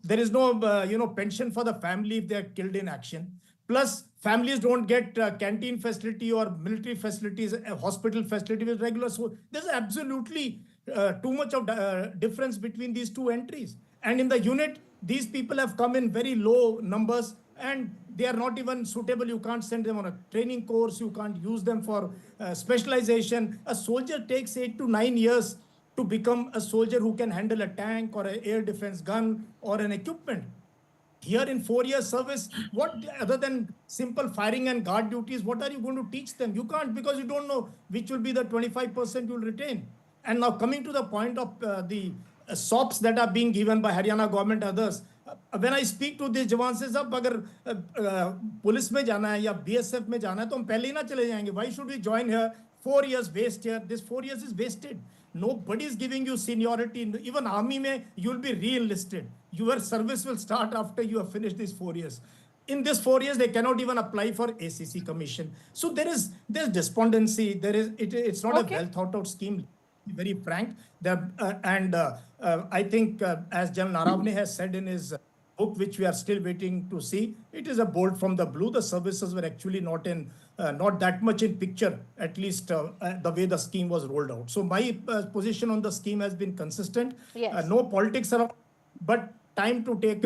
pension for the family if they are killed in action. Plus, families don't get canteen facility or military facilities, hospital facility with regular. So there's absolutely too much of difference between these two entries. And in the unit, these people have come in very low numbers and they are not even suitable. You can't send them on a training course. You can't use them for specialization. A soldier takes 8 to 9 years to become a soldier who can handle a tank or an air defense gun or an equipment. Here in 4 years service, what other than simple firing and guard duties, what are you going to teach them? You can't, because you don't know which will be the 25% you'll retain. And now coming to the point of the SOPs that are being given by Haryana government, others, when I speak to these jawans, say, "Sab, agar police mein jana hai ya BSF mein jana hai, to hum pehle hi na chale jayenge. Why should we join here? 4 years waste here. This 4 years is wasted. Nobody is giving you seniority. Even army mein, you will be re-enlisted. Your service will start after you have finished these 4 years. In this 4 years, they cannot even apply for ACC commission. So there's despondency. It's not a well thought out scheme. Very frank. I think, as General Naravne has said in his book, which we are still waiting to see, it is a bolt from the blue. The services were actually not that much in picture, at least the way the scheme was rolled out. So my position on the scheme has been consistent. Yes. No politics around, but time to take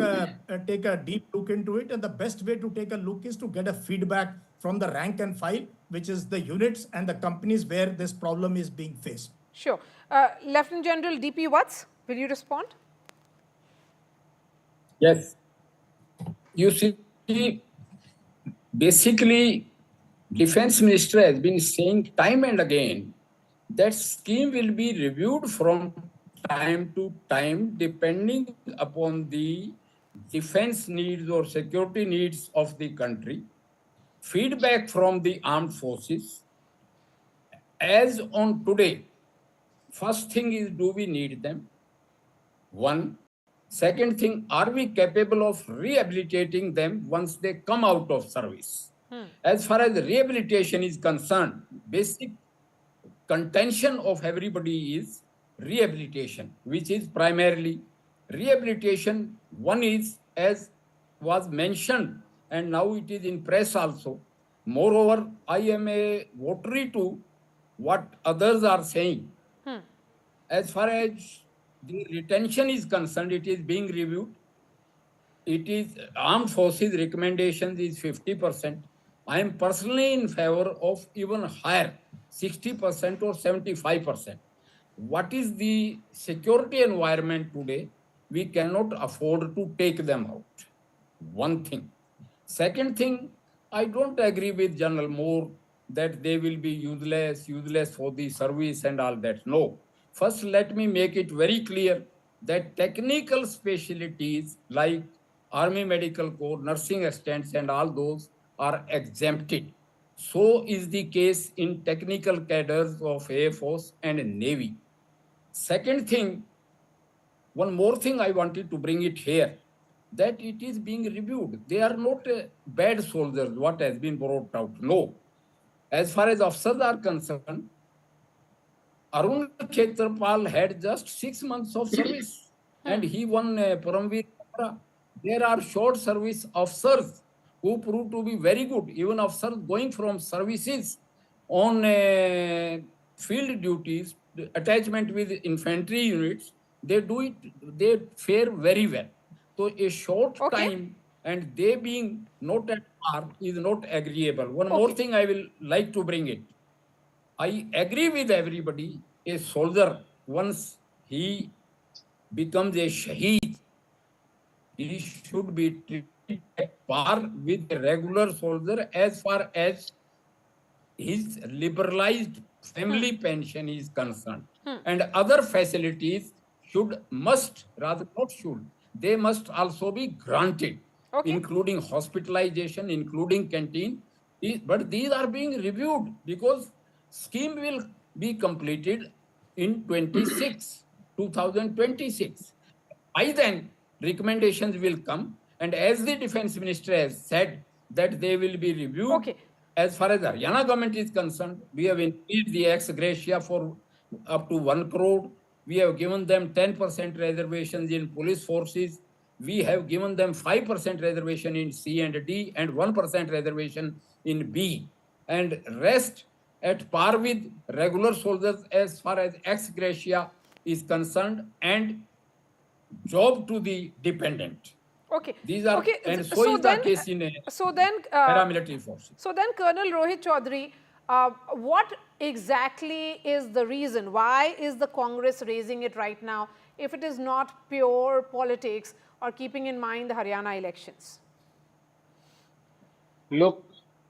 a deep look into it. And the best way to take a look is to get a feedback from the rank and file, which is the units and the companies where this problem is being faced. Sure. Lieutenant General DP Watts, will you respond? Yes. You see, basically, Defense Minister has been saying time and again that scheme will be reviewed from time to time depending upon the defense needs or security needs of the country, feedback from the armed forces. As on today, first thing is, do we need them? One. Second thing, are we capable of rehabilitating them once they come out of service? As far as rehabilitation is concerned, basic contention of everybody is rehabilitation, which is primarily rehabilitation. One is, as was mentioned, and now it is in press also. Moreover, I am a votary to what others are saying. As far as the retention is concerned, it is being reviewed. It is armed forces recommendations is 50%. I am personally in favor of even higher, 60% or 75%. What is the security environment today? We cannot afford to take them out. One thing. Second thing, I don't agree with General Moore that they will be useless for the service and all that. No. First, let me make it very clear that technical specialties like Army Medical Corps, nursing assistants and all those are exempted. So is the case in technical cadres of Air Force and Navy. Second thing, one more thing I wanted to bring it here, that it is being reviewed. They are not bad soldiers, what has been brought out. No. As far as officers are concerned, Arun Khetrapal had just 6 months of service and he won Paramveer. There are short service officers who proved to be very good. Even officers going from services on field duties, attachment with infantry units, they do it, they fare very well. So a short time and they being not at par is not agreeable. One more thing I will like to bring it. I agree with everybody. a soldier, once he becomes a shaheed, he should be treated at par with a regular soldier as far as his liberalized family pension is concerned. And other facilities must also be granted, including hospitalization, including canteen. But these are being reviewed because scheme will be completed in 2026. By then, recommendations will come. And as the defense minister has said, that they will be reviewed. As far as the Haryana government is concerned, we have increased the ex gratia for up to 1 crore. We have given them 10% reservations in police forces. We have given them 5% reservation in C and D and 1% reservation in B. And rest at par with regular soldiers as far as ex gratia is concerned and job to the dependent. These are and so is the case in paramilitary forces. So then, Colonel Rohit Chaudhary, what exactly is the reason? Why is the Congress raising it right now if it is not pure politics or keeping in mind the Haryana elections? Look,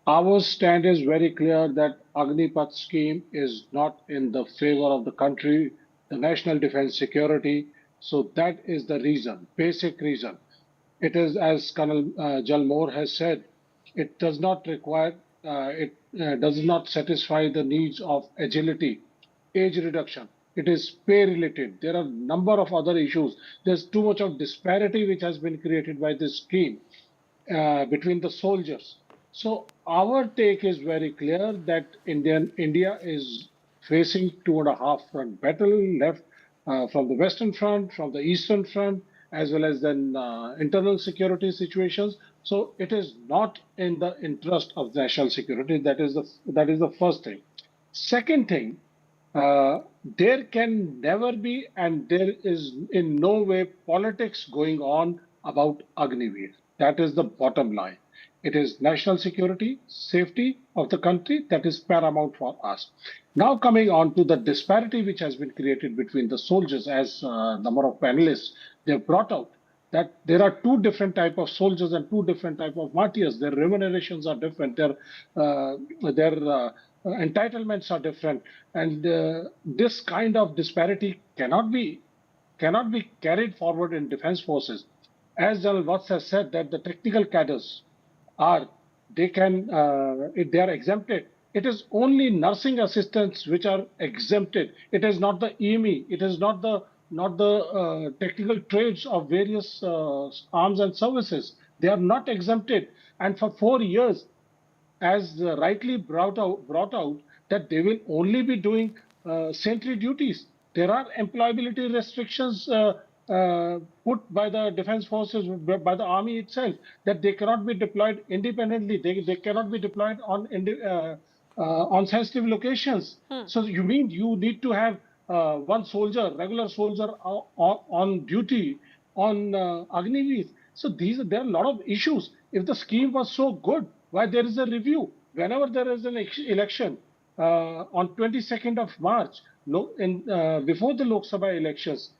our stand is very clear that Agnipath scheme is not in the favor of the country, the national defense security. So that is the reason, basic reason. It is, as Colonel Jalmore has said, it does not require, does not satisfy the needs of agility, age reduction. It is pay related. There are a number of other issues. There's too much of disparity which has been created by this scheme between the soldiers. So our take is very clear that India is facing 2.5 front battle left from the Western Front, from the Eastern Front, as well as then internal security situations. So it is not in the interest of national security. That is the first thing. Second thing, there can never be, and there is in no way politics going on about Agniveer. That is the bottom line. It is national security, safety of the country that is paramount for us. Now coming on to the disparity which has been created between the soldiers, as a number of panelists, they have brought out that there are two different types of soldiers and two different types of martyrs. Their remunerations are different, their entitlements are different. And this kind of disparity cannot be carried forward in defense forces. As General Watts has said, that the technical cadres they are exempted. It is only nursing assistants which are exempted. It is not the EME. It is not the technical trades of various arms and services. They are not exempted. And for 4 years, as rightly brought out, that they will only be doing sentry duties. There are employability restrictions put by the defense forces, by the army itself, that they cannot be deployed independently. They cannot be deployed on sensitive locations. So you mean you need to have one soldier, regular soldier on duty on Agniveer. So there are a lot of issues. If the scheme was so good, why there is a review? Whenever there is an election on 22nd of March, before the Lok Sabha elections,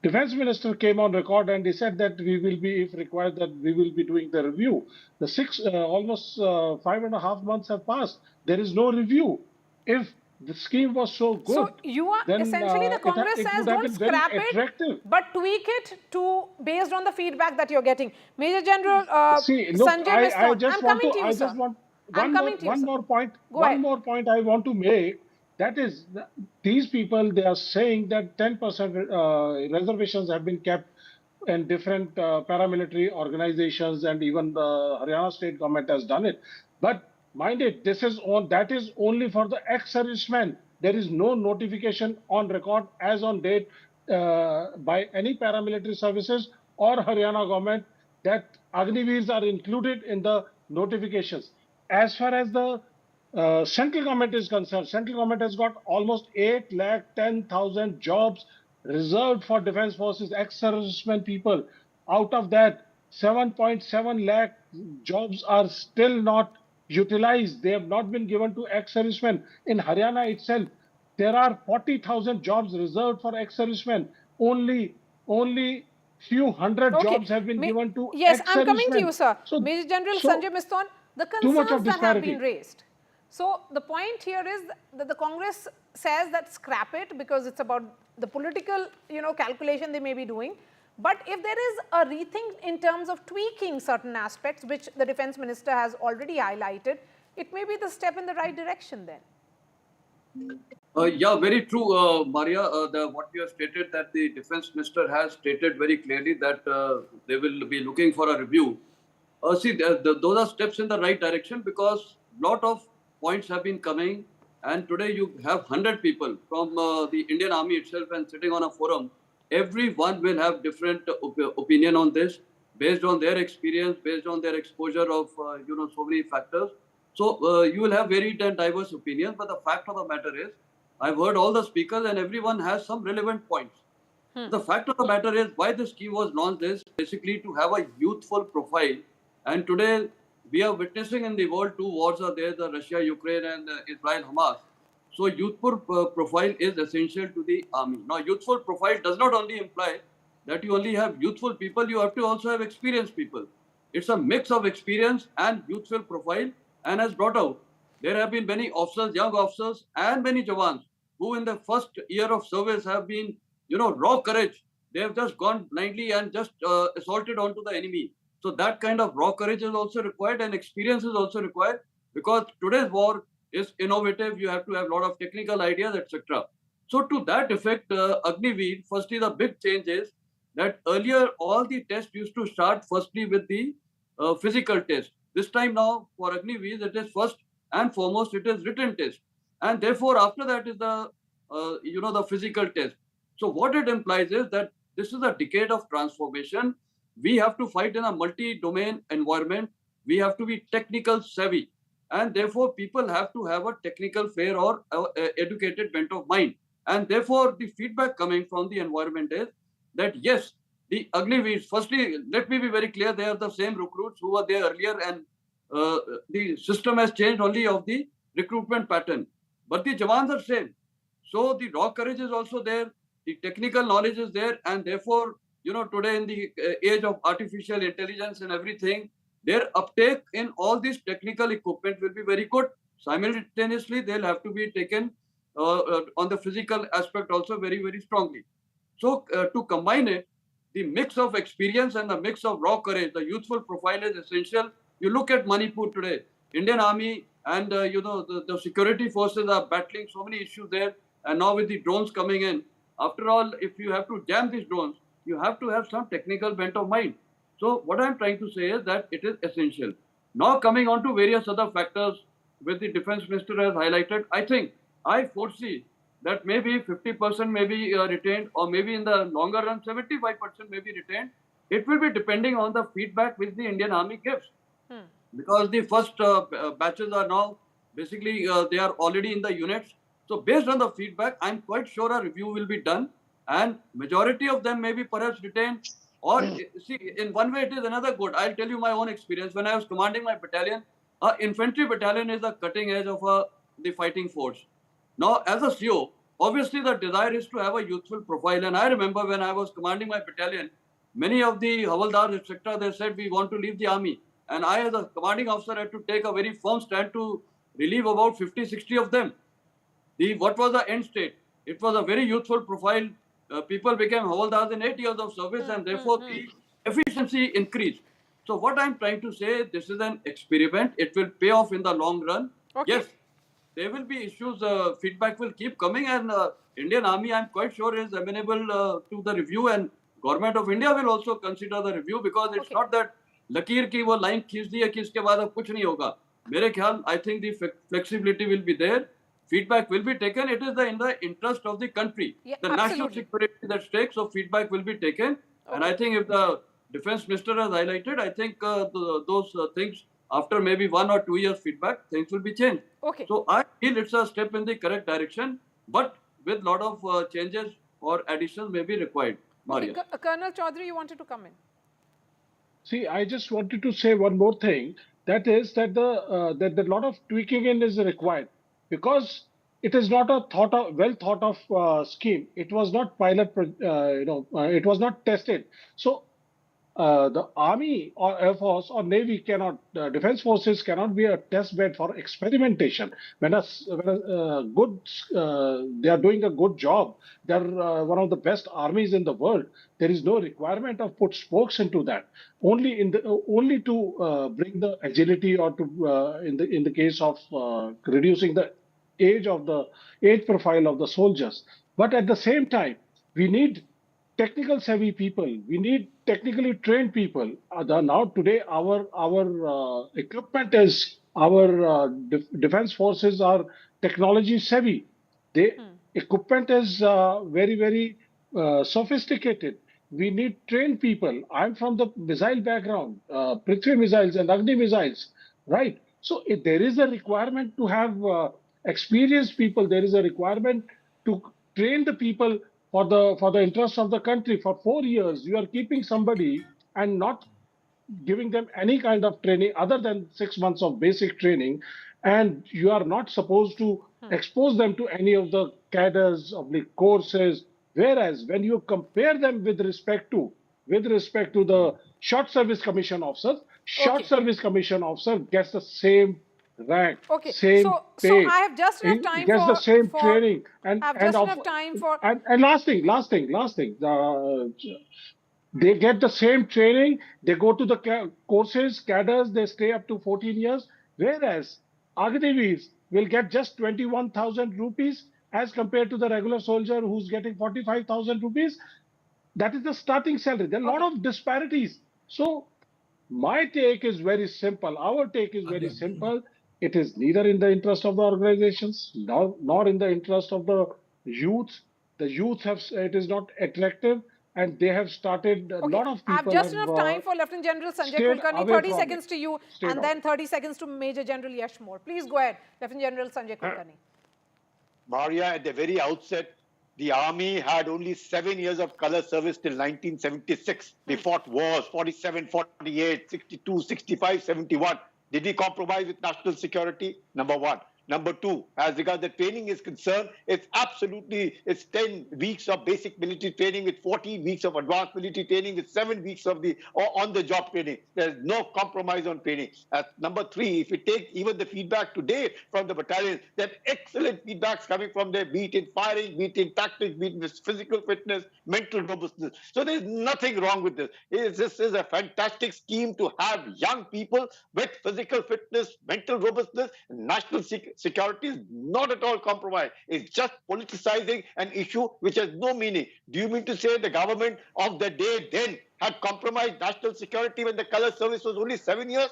Defense Minister came on record and he said that we will be, if required, that we will be doing the review. Almost 5.5 months have passed. There is no review. If the scheme was so good, so you are then, essentially the Congress says don't scrap it, but tweak it based on the feedback that you're getting. Major General Sanjay Miston, I'm coming to you, sir. One more point I want to make. That is, these people, they are saying that 10% reservations have been kept in different paramilitary organizations, and even the Haryana state government has done it. But mind it, that is only for the ex-servicemen. There is no notification on record as on date by any paramilitary services or Haryana government that Agniveers are included in the notifications. As far as the central government is concerned, central government has got almost 810,000 jobs reserved for defense forces, ex-servicemen people. Out of that, 7.7 lakh jobs are still not utilized. They have not been given to ex-servicemen. In Haryana itself, There are 40,000 jobs reserved for ex-servicemen. Only few hundred jobs have been given to yes, I'm coming to ex-servicemen. you, sir. So, Major General so Sanjay Miston, the too much of concerns that have been disparity. raised. So the point here is that the Congress says that scrap it because it's about the political, calculation they may be doing. But if there is a rethink in terms of tweaking certain aspects, which the Defence Minister has already highlighted, it may be the step in the right direction then. Yeah, very true, Maria. What you have stated, that the Defence Minister has stated very clearly that they will be looking for a review. See, those are steps in the right direction, because a lot of points have been coming, and today you have 100 people from the Indian Army itself and sitting on a forum. Everyone will have different opinion on this, based on their experience, based on their exposure of so many factors. So you will have varied and diverse opinions, but the fact of the matter is, I've heard all the speakers and everyone has some relevant points. The fact of the matter is, why this scheme was launched is basically to have a youthful profile. And today we are witnessing in the world 2 wars are there, the Russia-Ukraine and Israel-Hamas. So youthful profile is essential to the army. Now, youthful profile does not only imply that you only have youthful people, you have to also have experienced people. It's a mix of experience and youthful profile, and as brought out, there have been many officers, young officers, and many Jawans who in the first year of service have been, raw courage. They have just gone blindly and just assaulted onto the enemy. So that kind of raw courage is also required, and experience is also required, because today's war is innovative. You have to have a lot of technical ideas, etc. So to that effect, Agniveer, firstly, the big change is that earlier all the tests used to start firstly with the physical test. This time now for Agniveer, it is first and foremost, it is written test. And therefore, after that is the, the physical test. So what it implies is that this is a decade of transformation. We have to fight in a multi-domain environment. We have to be technical savvy. And therefore, people have to have a technical fair or educated bent of mind. And therefore, the feedback coming from the environment is that, yes, the Agniveers, firstly, let me be very clear, they are the same recruits who were there earlier, and the system has changed only of the recruitment pattern. But the Jawans are same. So the raw courage is also there, the technical knowledge is there, and therefore, today in the age of artificial intelligence and everything, their uptake in all this technical equipment will be very good. Simultaneously, they'll have to be taken on the physical aspect also very, very strongly. So to combine it, the mix of experience and the mix of raw courage, the youthful profile is essential. You look at Manipur today, Indian Army and the security forces are battling so many issues there. And now with the drones coming in, after all, if you have to jam these drones, you have to have some technical bent of mind. So what I'm trying to say is that it is essential. Now coming on to various other factors which the Defence Minister has highlighted, I foresee that maybe 50% may be retained, or maybe in the longer run 75% may be retained. It will be depending on the feedback which the Indian Army gives. Because the first batches are now basically they are already in the units. So based on the feedback, I'm quite sure a review will be done, and majority of them may be perhaps retained. Or see, in one way it is another good. I'll tell you my own experience. When I was commanding my battalion, infantry battalion is the cutting edge of the fighting force. Now, as a CO, obviously the desire is to have a youthful profile. And I remember when I was commanding my battalion, many of the Havaldars, etc., they said, we want to leave the army. And I, as a commanding officer, had to take a very firm stand to relieve about 50, 60 of them. What was the end state? It was a very youthful profile. People became Havaldars in 8 years of service, and therefore the efficiency increased. So what I'm trying to say, this is an experiment. It will pay off in the long run. Okay. Yes, there will be issues. Feedback will keep coming, and Indian Army, I'm quite sure, is amenable to the review, and Government of India will also consider the review, because it's not that लकीर की वो line खींच दी है कि इसके बाद अब कुछ नहीं होगा. मेरे ख्याल, I think the flexibility will be there. Feedback will be taken. It is in the interest of the country. Yeah, the national security is at stake, so feedback will be taken. Okay. And I think if the Defence Minister has highlighted, I think those things, after maybe 1 or 2 years feedback, things will be changed. Okay. So I feel it's a step in the correct direction, but with a lot of changes or additions may be required. Maria. Okay. Colonel Chaudhary, you wanted to come in. See, I just wanted to say one more thing. That is that the lot of tweaking in is required, because it is not a well thought of scheme. It was not it was not tested. So the army or air force or navy cannot, defense forces cannot be a test bed for experimentation. When they are doing a good job, they're one of the best armies in the world. There is no requirement of put spokes into that. Only to bring the agility, or to in the case of reducing the age profile of the soldiers. But at the same time, we need technical savvy people. We need technically trained people. Now today, our equipment is, our defense forces are technology savvy. Equipment is very, very sophisticated. We need trained people. I'm from the missile background, Prithvi missiles and Agni missiles, right? So if there is a requirement to have experienced people. There is a requirement to train the people for the interest of the country. For 4 years, you are keeping somebody and not giving them any kind of training other than 6 months of basic training, and you are not supposed to expose them to any of the cadres of the courses. Whereas when you compare them with respect to the short service commission officers, short service commission officer gets the same rank, same pay. So I have just enough time gets the same training, and last thing. They get the same training. They go to the courses, cadres. They stay up to 14 years. Whereas Agniveers will get just 21,000 rupees as compared to the regular soldier who's getting 45,000 rupees. That is the starting salary. There are a lot of disparities. So my take is very simple. Our take is very simple. It is neither in the interest of the organizations nor in the interest of the youth. The youth it is not attractive, and they have started a lot of people. I have just enough time for Lieutenant General Sanjay Kulkarni. 30 seconds to you, and then 30 seconds to Major General Yash More. Please go ahead, Lieutenant General Sanjay Kulkarni. Maria, at the very outset, the army had only 7 years of color service till 1976. They fought wars, 47, 48, 62, 65, 71. Did we compromise with national security? Number one. Number two, as regards the training is concerned, it's 10 weeks of basic military training with 14 weeks of advanced military training with 7 weeks of the on-the-job training. There's no compromise on training. Number three, if you take even the feedback today from the battalion, there are excellent feedbacks coming from there, be it in firing, be it in tactics, be it in physical fitness, mental robustness. So there's nothing wrong with this. This is a fantastic scheme to have young people with physical fitness, mental robustness, national security is not at all compromised. It's just politicizing an issue which has no meaning. Do you mean to say the government of the day then had compromised national security when the color service was only 7 years?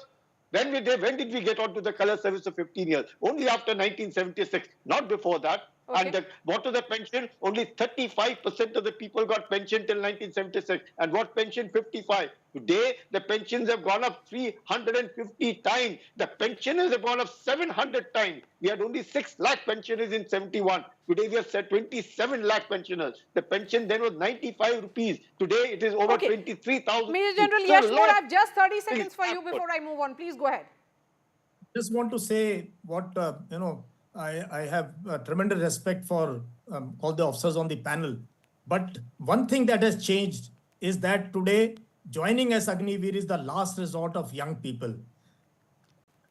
When did we get onto the color service of 15 years? Only after 1976, not before that. Okay. And what was the pension? Only 35% of the people got pension till 1976. And what pension? 55. Today, the pensions have gone up 350 times. The pensioners have gone up 700 times. We had only 6 lakh pensioners in 71. Today, we have 27 lakh pensioners. The pension then was 95 rupees. Today, it is over 23,000. Major General Yash More, I have just 30 seconds for you before I move on. Please go ahead. Just want to say what, I have tremendous respect for all the officers on the panel. But one thing that has changed is that today, joining as Agniveer is the last resort of young people.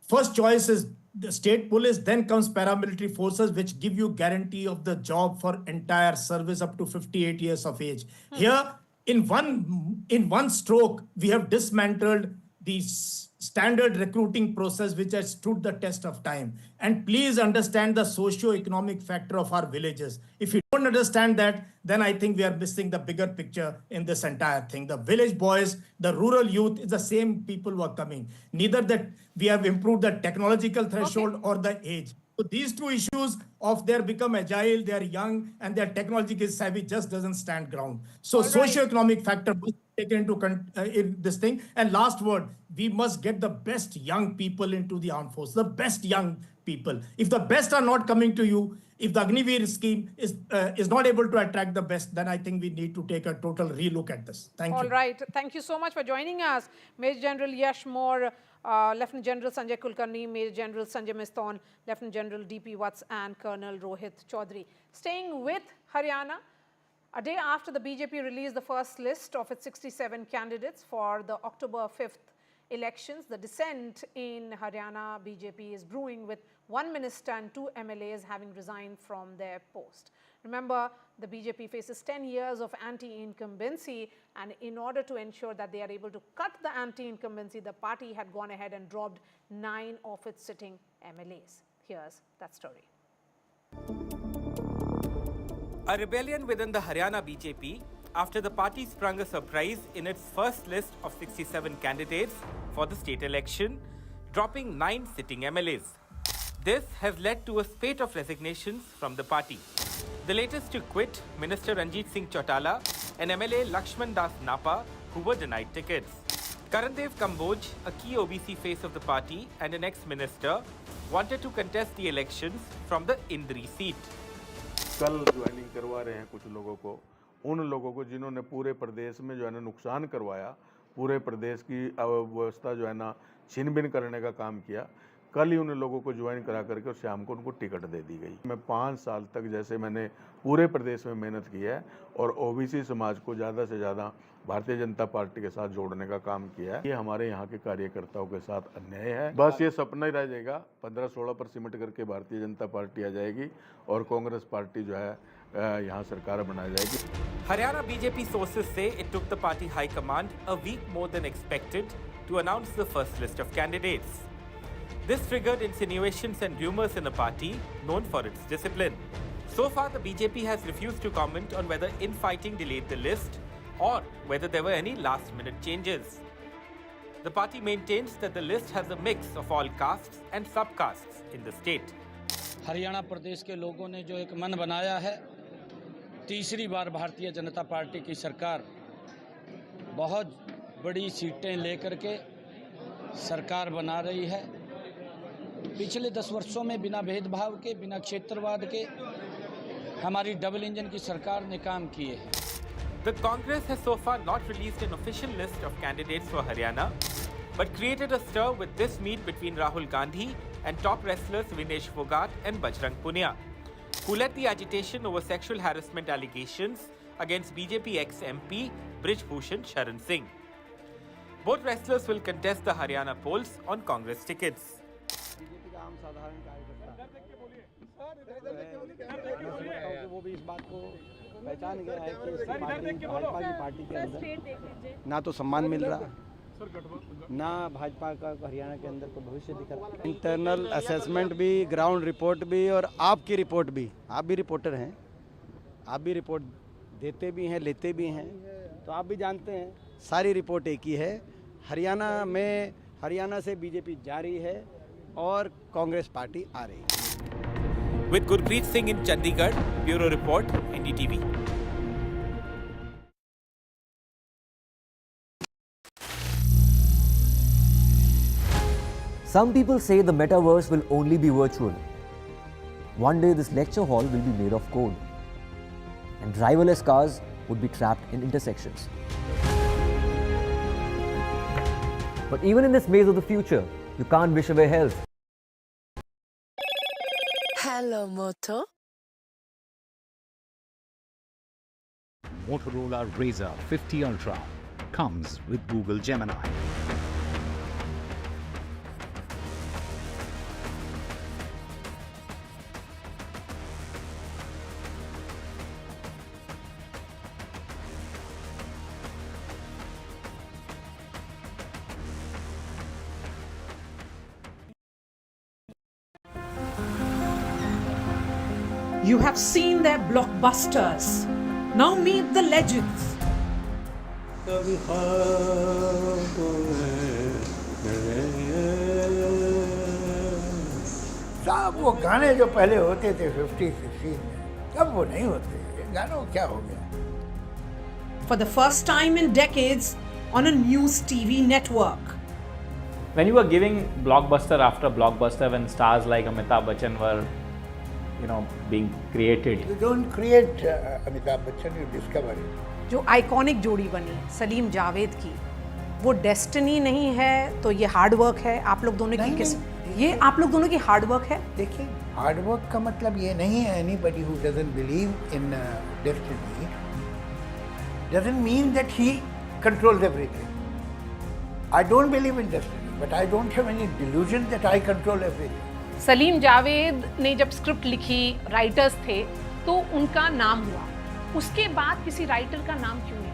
First choice is the state police, then comes paramilitary forces, which give you guarantee of the job for entire service up to 58 years of age. Here, in one stroke, we have dismantled the standard recruiting process which has stood the test of time. And please understand the socio-economic factor of our villages. If you don't understand that, then I think we are missing the bigger picture in this entire thing. The village boys, the rural youth is the same people who are coming. Neither that we have improved the technological threshold or the age. So these two issues of they become agile, they are young, and their technological savvy just doesn't stand ground. So socio-economic factor must be taken into this thing. And last word, we must get the best young people into the armed force, the best young people. If the best are not coming to you, If the Agniveer scheme is not able to attract the best, then I think we need to take a total relook at this. Thank you. All right. Thank you so much for joining us. Major General Yash Moore, Lieutenant General Sanjay Kulkarni, Major General Sanjay Miston, Lieutenant General D.P. Watts and Colonel Rohit Chaudhary. Staying with Haryana, a day after the BJP released the first list of its 67 candidates for the October 5th elections, the dissent in Haryana BJP is brewing, with one minister and 2 MLAs having resigned from their post. Remember, the BJP faces 10 years of anti-incumbency, and in order to ensure that they are able to cut the anti-incumbency, the party had gone ahead and dropped 9 of its sitting MLAs. Here's that story. A rebellion within the Haryana BJP after the party sprung a surprise in its first list of 67 candidates for the state election, dropping 9 sitting MLAs. This has led to a spate of resignations from the party. The latest to quit, Minister Ranjit Singh Chautala and MLA Lakshman Das Napa, who were denied tickets. Karandev Kamboj, a key OBC face of the party and an ex-minister, wanted to contest the elections from the Indri seat. कल joining करवा रहे हैं कुछ लोगों को, उन लोगों को जिन्होंने पूरे प्रदेश में जो है ना नुकसान करवाया, पूरे प्रदेश की व्यवस्था जो है ना छिन-भिन करने का काम किया, कल ही उन लोगों को ज्वाइन करा करके और शाम को उनको टिकट दे दी गई। मैं 5 साल तक जैसे मैंने पूरे प्रदेश में मेहनत की है और ओबीसी समाज को ज़्यादा से ज़्यादा भारतीय जनता पार्टी के साथ जोड़ने का काम किया है। ये हमारे यहाँ के कार्यकर्ताओं के साथ अन्याय है। बस ये सपना ही रह जाएगा, 15-16 पर सिमट करके भारतीय जनता पार्टी आ जाएगी और कांग्रेस पार्टी जो है यहाँ सरकार बनाई जाएगी। Haryana BJP sources say it took the party high command a week more than expected to announce the first list of candidates. This triggered insinuations and rumors in a party known for its discipline. So far, the BJP has refused to comment on whether infighting delayed the list or whether there were any last-minute changes. The party maintains that the list has a mix of all castes and sub-castes in the state. Haryana प्रदेश के लोगों ने जो एक मन बनाया है, तीसरी बार Bharatiya Janata party की सरकार बहुत बड़ी सीटें लेकर के सरकार बना रही है। पिछले 10 वर्षों में बिना भेदभाव के, बिना क्षेत्रवाद के हमारी डबल इंजन की सरकार ने काम किए हैं। The Congress has so far not released an official list of candidates for Haryana, but created a stir with this meet between Rahul Gandhi and top wrestlers Vinesh Phogat and Bajrang Punia, who led the agitation over sexual harassment allegations against BJP ex-MP Brij Bhushan Sharan Singh. Both wrestlers will contest the Haryana polls on Congress tickets. वो भी इस बात को पहचान गया है कि इसकी भाजपा की पार्टी के अंदर ना तो सम्मान मिल रहा, ना भाजपा का हरियाणा के अंदर कोई भविष्य दिख रहा। इंटरनल असेसमेंट भी, ग्राउंड रिपोर्ट भी और आपकी रिपोर्ट भी, आप भी रिपोर्टर हैं, आप भी रिपोर्ट देते भी हैं, लेते भी हैं, तो आप भी जानते हैं सारी रिपोर्ट एक ही है। हरियाणा से बीजेपी जा रही है और कांग्रेस पार्टी आ रही है। With Gurpreet Singh in Chandigarh, Bureau Report, NDTV. Some people say the metaverse will only be virtual. One day this lecture hall will be made of code, and driverless cars would be trapped in intersections. But even in this maze of the future, you can't wish away health. Hello, Moto. Motorola Razr 50 Ultra comes with Google Gemini. You have seen their blockbusters. Now meet the legends. साहब वो गाने जो पहले होते थे 50-60 में, अब वो नहीं होते। गानों को क्या हो गया? For the first time in decades on a news TV network. When you were giving blockbuster after blockbuster, when stars like Amitabh Bachchan were being created. You don't create Amitabh Bachchan, you discover it. जो iconic जोड़ी बनी सलीम जावेद की, वो destiny नहीं है तो ये hard work है आप लोग दोनों की ये आप लोग दोनों की हार्ड वर्क है? देखिए, हार्ड वर्क का मतलब ये नहीं है anybody who doesn't believe in destiny doesn't mean that he controls everything. I don't believe in destiny, but I don't have any delusion that I control everything. Salim Javed ने जब script लिखी, राइटर्स थे, तो उनका नाम हुआ. उसके बाद किसी राइटर का नाम क्यों नहीं?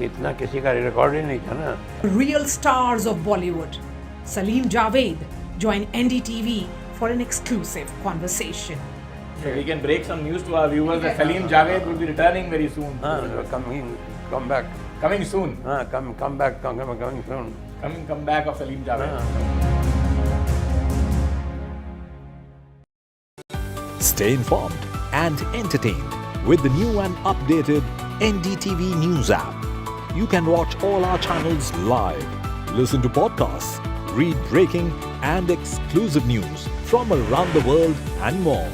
इतना किसी का रिकॉर्ड ही नहीं था ना. Real stars of Bollywood, Salim Javed join NDTV for an exclusive conversation. So we can break some news to our viewers that Salim Javed will be returning very soon. Come back. Coming soon. Come back. Coming soon. Come back of Salim Javed. Stay informed and entertained with the new and updated NDTV News app. You can watch all our channels live, listen to podcasts, read breaking and exclusive news from around the world and more.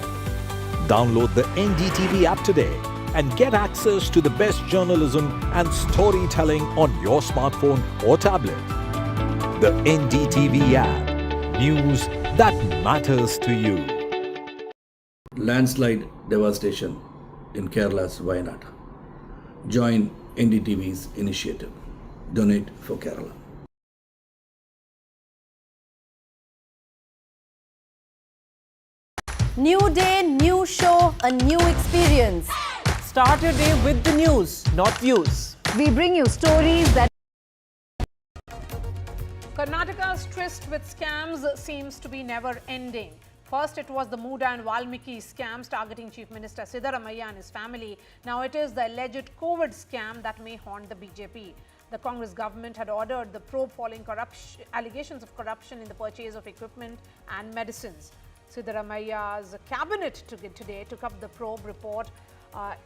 Download the NDTV app today and get access to the best journalism and storytelling on your smartphone or tablet. The NDTV app. News that matters to you. Landslide devastation in Kerala's Wayanad. Join NDTV's initiative. Donate for Kerala. New day, new show, a new experience. Start your day with the news, not views. We bring you stories that Karnataka's tryst with scams seems to be never ending. First, it was the Muda and Valmiki scams targeting Chief Minister Siddaramaiah and his family. Now it is the alleged COVID scam that may haunt the BJP. The Congress government had ordered the probe following allegations of corruption in the purchase of equipment and medicines. Siddaramaiah's cabinet today took up the probe report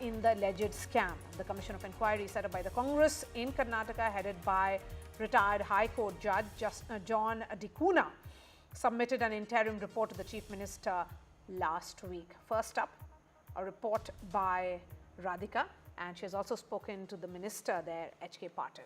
in the alleged scam. The Commission of Inquiry set up by the Congress in Karnataka, headed by retired High Court Judge John Dikuna, submitted an interim report to the Chief Minister last week. First up, a report by Radhika, and she has also spoken to the Minister there, H.K. Patil.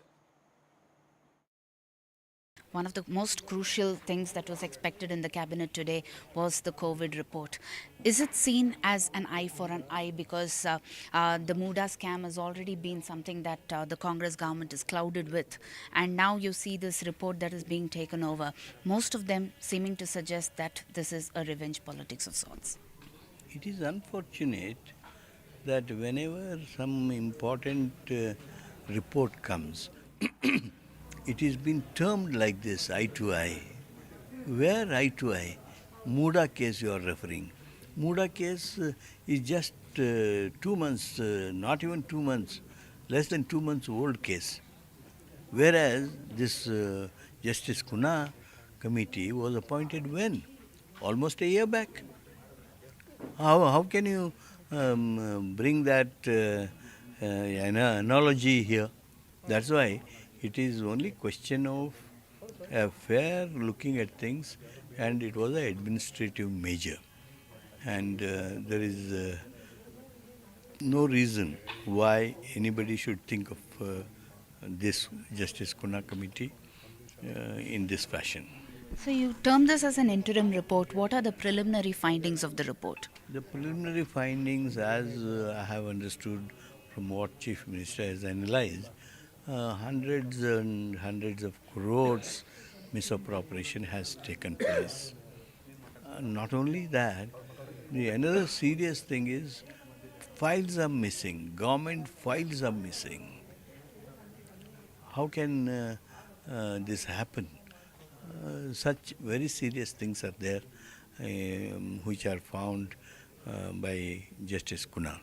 One of the most crucial things that was expected in the cabinet today was the COVID report. Is it seen as an eye for an eye because the Muda scam has already been something that the Congress government is clouded with, and now you see this report that is being taken over, most of them seeming to suggest that this is a revenge politics of sorts? It is unfortunate that whenever some important report comes, it is been termed like this, eye to eye. Where eye to eye? Muda case you are referring. Muda case is just 2 months, not even 2 months, less than 2 months old case. Whereas this Justice Kuna committee was appointed when? Almost a year back. How can you bring that analogy here? That's why it is only question of a fair looking at things, and it was an administrative measure. And there is no reason why anybody should think of this Justice Kuna committee in this fashion. So you term this as an interim report. What are the preliminary findings of the report? The preliminary findings, as I have understood from what Chief Minister has analyzed, hundreds and hundreds of crores misappropriation has taken place. Not only that, another serious thing is files are missing, government files are missing. How can this happen? Such very serious things are there which are found by Justice Kunal.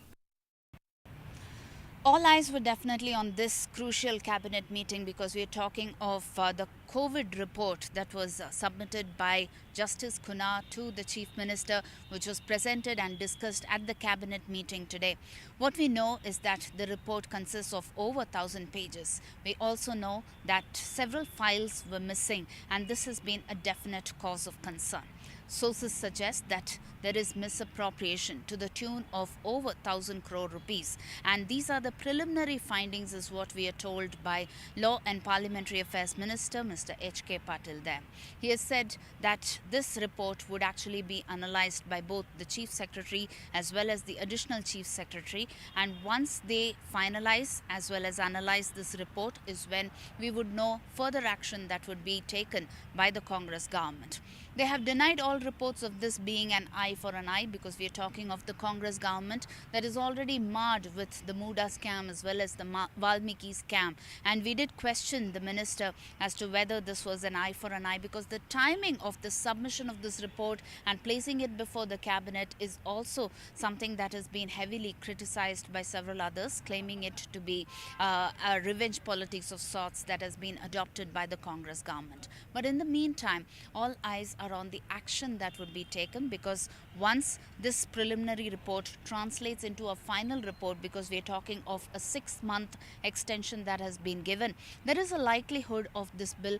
All eyes were definitely on this crucial cabinet meeting because we are talking of the COVID report that was submitted by Justice Kuna to the Chief Minister, which was presented and discussed at the cabinet meeting today. What we know is that the report consists of over 1,000 pages. We also know that several files were missing, and this has been a definite cause of concern. Sources suggest that there is misappropriation to the tune of over 1,000 crore rupees, and these are the preliminary findings, is what we are told by Law and Parliamentary Affairs Minister Mr. H.K. Patil there. He has said that this report would actually be analysed by both the Chief Secretary as well as the Additional Chief Secretary, and once they finalise as well as analyse this report is when we would know further action that would be taken by the Congress government. They have denied all reports of this being an eye for an eye, because we are talking of the Congress government that is already marred with the Muda scam as well as the Valmiki scam. And we did question the minister as to whether this was an eye for an eye, because the timing of the submission of this report and placing it before the cabinet is also something that has been heavily criticized by several others, claiming it to be a revenge politics of sorts that has been adopted by the Congress government. But in the meantime, all eyes are on the action that would be taken, because once this preliminary report translates into a final report, because we are talking of a 6-month extension that has been given, there is a likelihood of this bill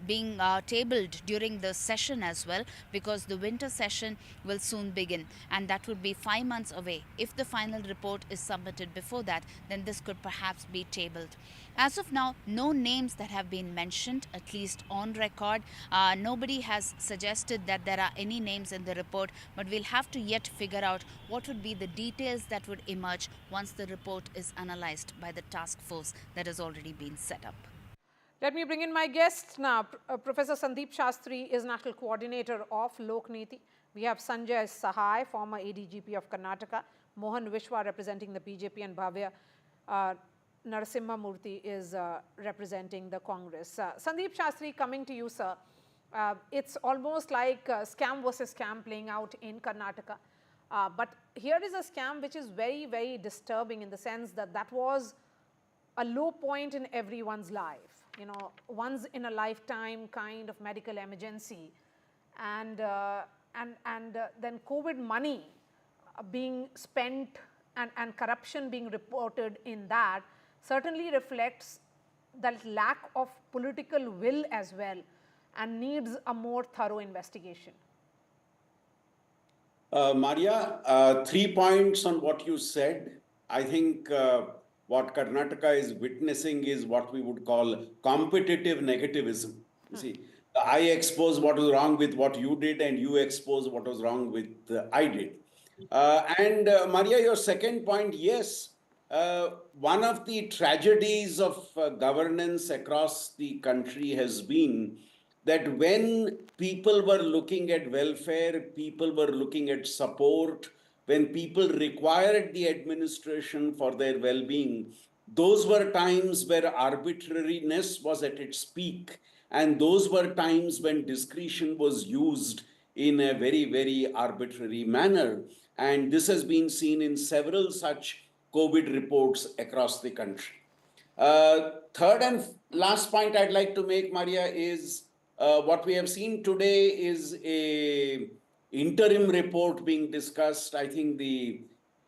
being tabled during the session as well, because the winter session will soon begin, and that would be 5 months away. If the final report is submitted before that, then this could perhaps be tabled. As of now, no names that have been mentioned, at least on record. Nobody has suggested that there are any names in the report, but we'll have to yet figure out what would be the details that would emerge once the report is analysed by the task force that has already been set up. Let me bring in my guest now. Professor Sandeep Shastri is National Coordinator of Lokniti. We have Sanjay Sahai, former ADGP of Karnataka, Mohan Vishwa representing the BJP, and Bhavya Narasimha Murthy is representing the Congress. Sandeep Shastri, coming to you, sir. It's almost like scam versus scam playing out in Karnataka. But here is a scam which is very, very disturbing, in the sense that that was a low point in everyone's life. You know, once in a lifetime kind of medical emergency, and then COVID money being spent and corruption being reported in that certainly reflects that lack of political will as well, and needs a more thorough investigation. Maria, 3 points on what you said. I think what Karnataka is witnessing is what we would call competitive negativism. You see, I expose what was wrong with what you did, and you expose what was wrong with I did. Maria, your second point, yes, one of the tragedies of governance across the country has been that when people were looking at welfare, people were looking at support, when people required the administration for their well-being, those were times where arbitrariness was at its peak, and those were times when discretion was used in a very, very arbitrary manner. And this has been seen in several such COVID reports across the country. Third and last point I'd like to make, Maria, is what we have seen today is a interim report being discussed. I think the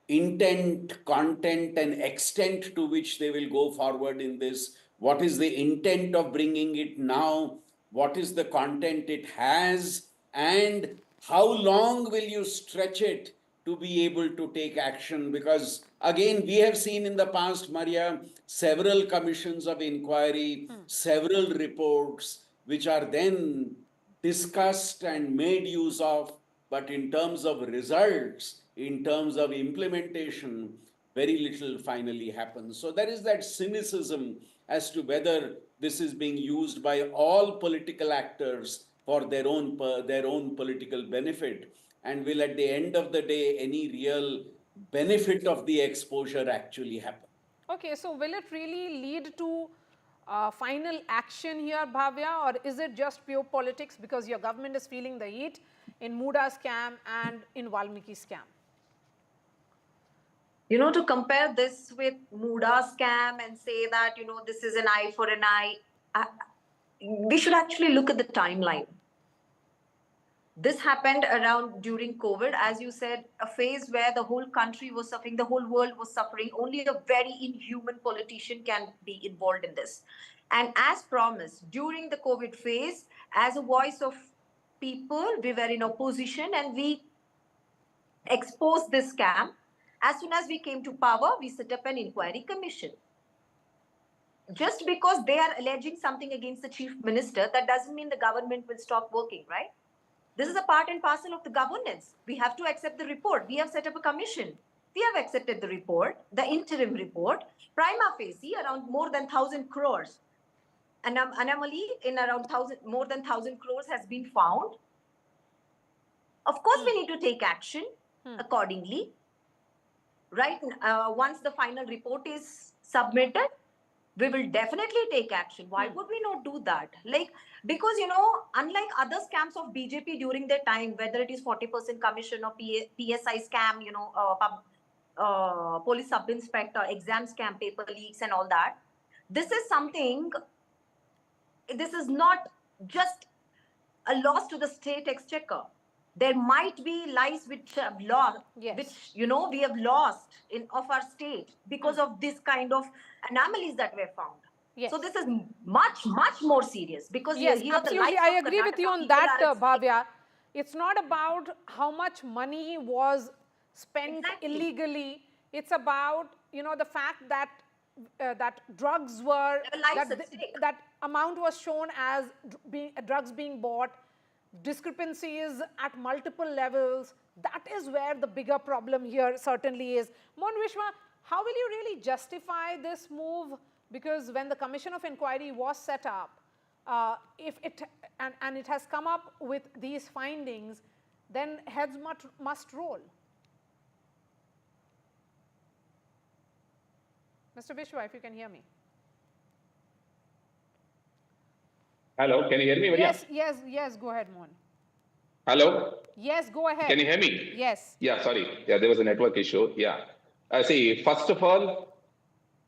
intent, content, and extent to which they will go forward in this, what is the intent of bringing it now, what is the content it has, and how long will you stretch it to be able to take action? Because again, we have seen in the past, Maria, several commissions of inquiry, several reports, which are then discussed and made use of, but in terms of results, in terms of implementation, very little finally happens. So there is that cynicism as to whether this is being used by all political actors for their own political benefit, and will at the end of the day any real benefit of the exposure actually happen. Okay, so will it really lead to final action here, Bhavya, or is it just pure politics because your government is feeling the heat in Muda scam and in Valmiki scam? You know, to compare this with Muda scam and say that, you know, this is an eye for an eye, we should actually look at the timeline. This happened around during COVID, as you said, a phase where the whole country was suffering, the whole world was suffering. Only a very inhuman politician can be involved in this. And as promised, during the COVID phase, as a voice of people, we were in opposition, and we exposed this scam. As soon as we came to power, we set up an inquiry commission. Just because they are alleging something against the chief minister, that doesn't mean the government will stop working, right? This is a part and parcel of the governance. We have to accept the report. We have set up a commission. We have accepted the report, the interim report. Prima facie, around more than 1,000 crores. An anomaly in around more than 1,000 crores has been found. Of course, we need to take action accordingly. Right? Once the final report is submitted, we will definitely take action. Why would we not do that? Like, because, you know, unlike other scams of BJP during their time, whether it is 40% commission or PSI scam, you know, police sub-inspector, exam scam, paper leaks and all that, this is something, this is not just a loss to the state exchequer. There might be lies which have lost, which, you know, we have lost of our state because of this kind of anomalies that were found. Yes. So this is much, much more serious because yes, here the absolutely. lives I of agree with Karnataka you on people that, are at stake. Bhavya. It's not about how much money was spent illegally. It's about, you know, the fact that that drugs were, that amount was shown as drugs being bought, discrepancies at multiple levels. That is where the bigger problem here certainly is. Mon Vishwa, how will you really justify this move? Because when the Commission of Inquiry was set up, if it and it has come up with these findings, then heads must roll. Mr. Vishwa, if you can hear me. Hello, can you hear me? Yes, go ahead, Mohan. Hello? Yes, go ahead. Can you hear me? Yes. Yeah, sorry. Yeah, there was a network issue. Yeah. See, first of all,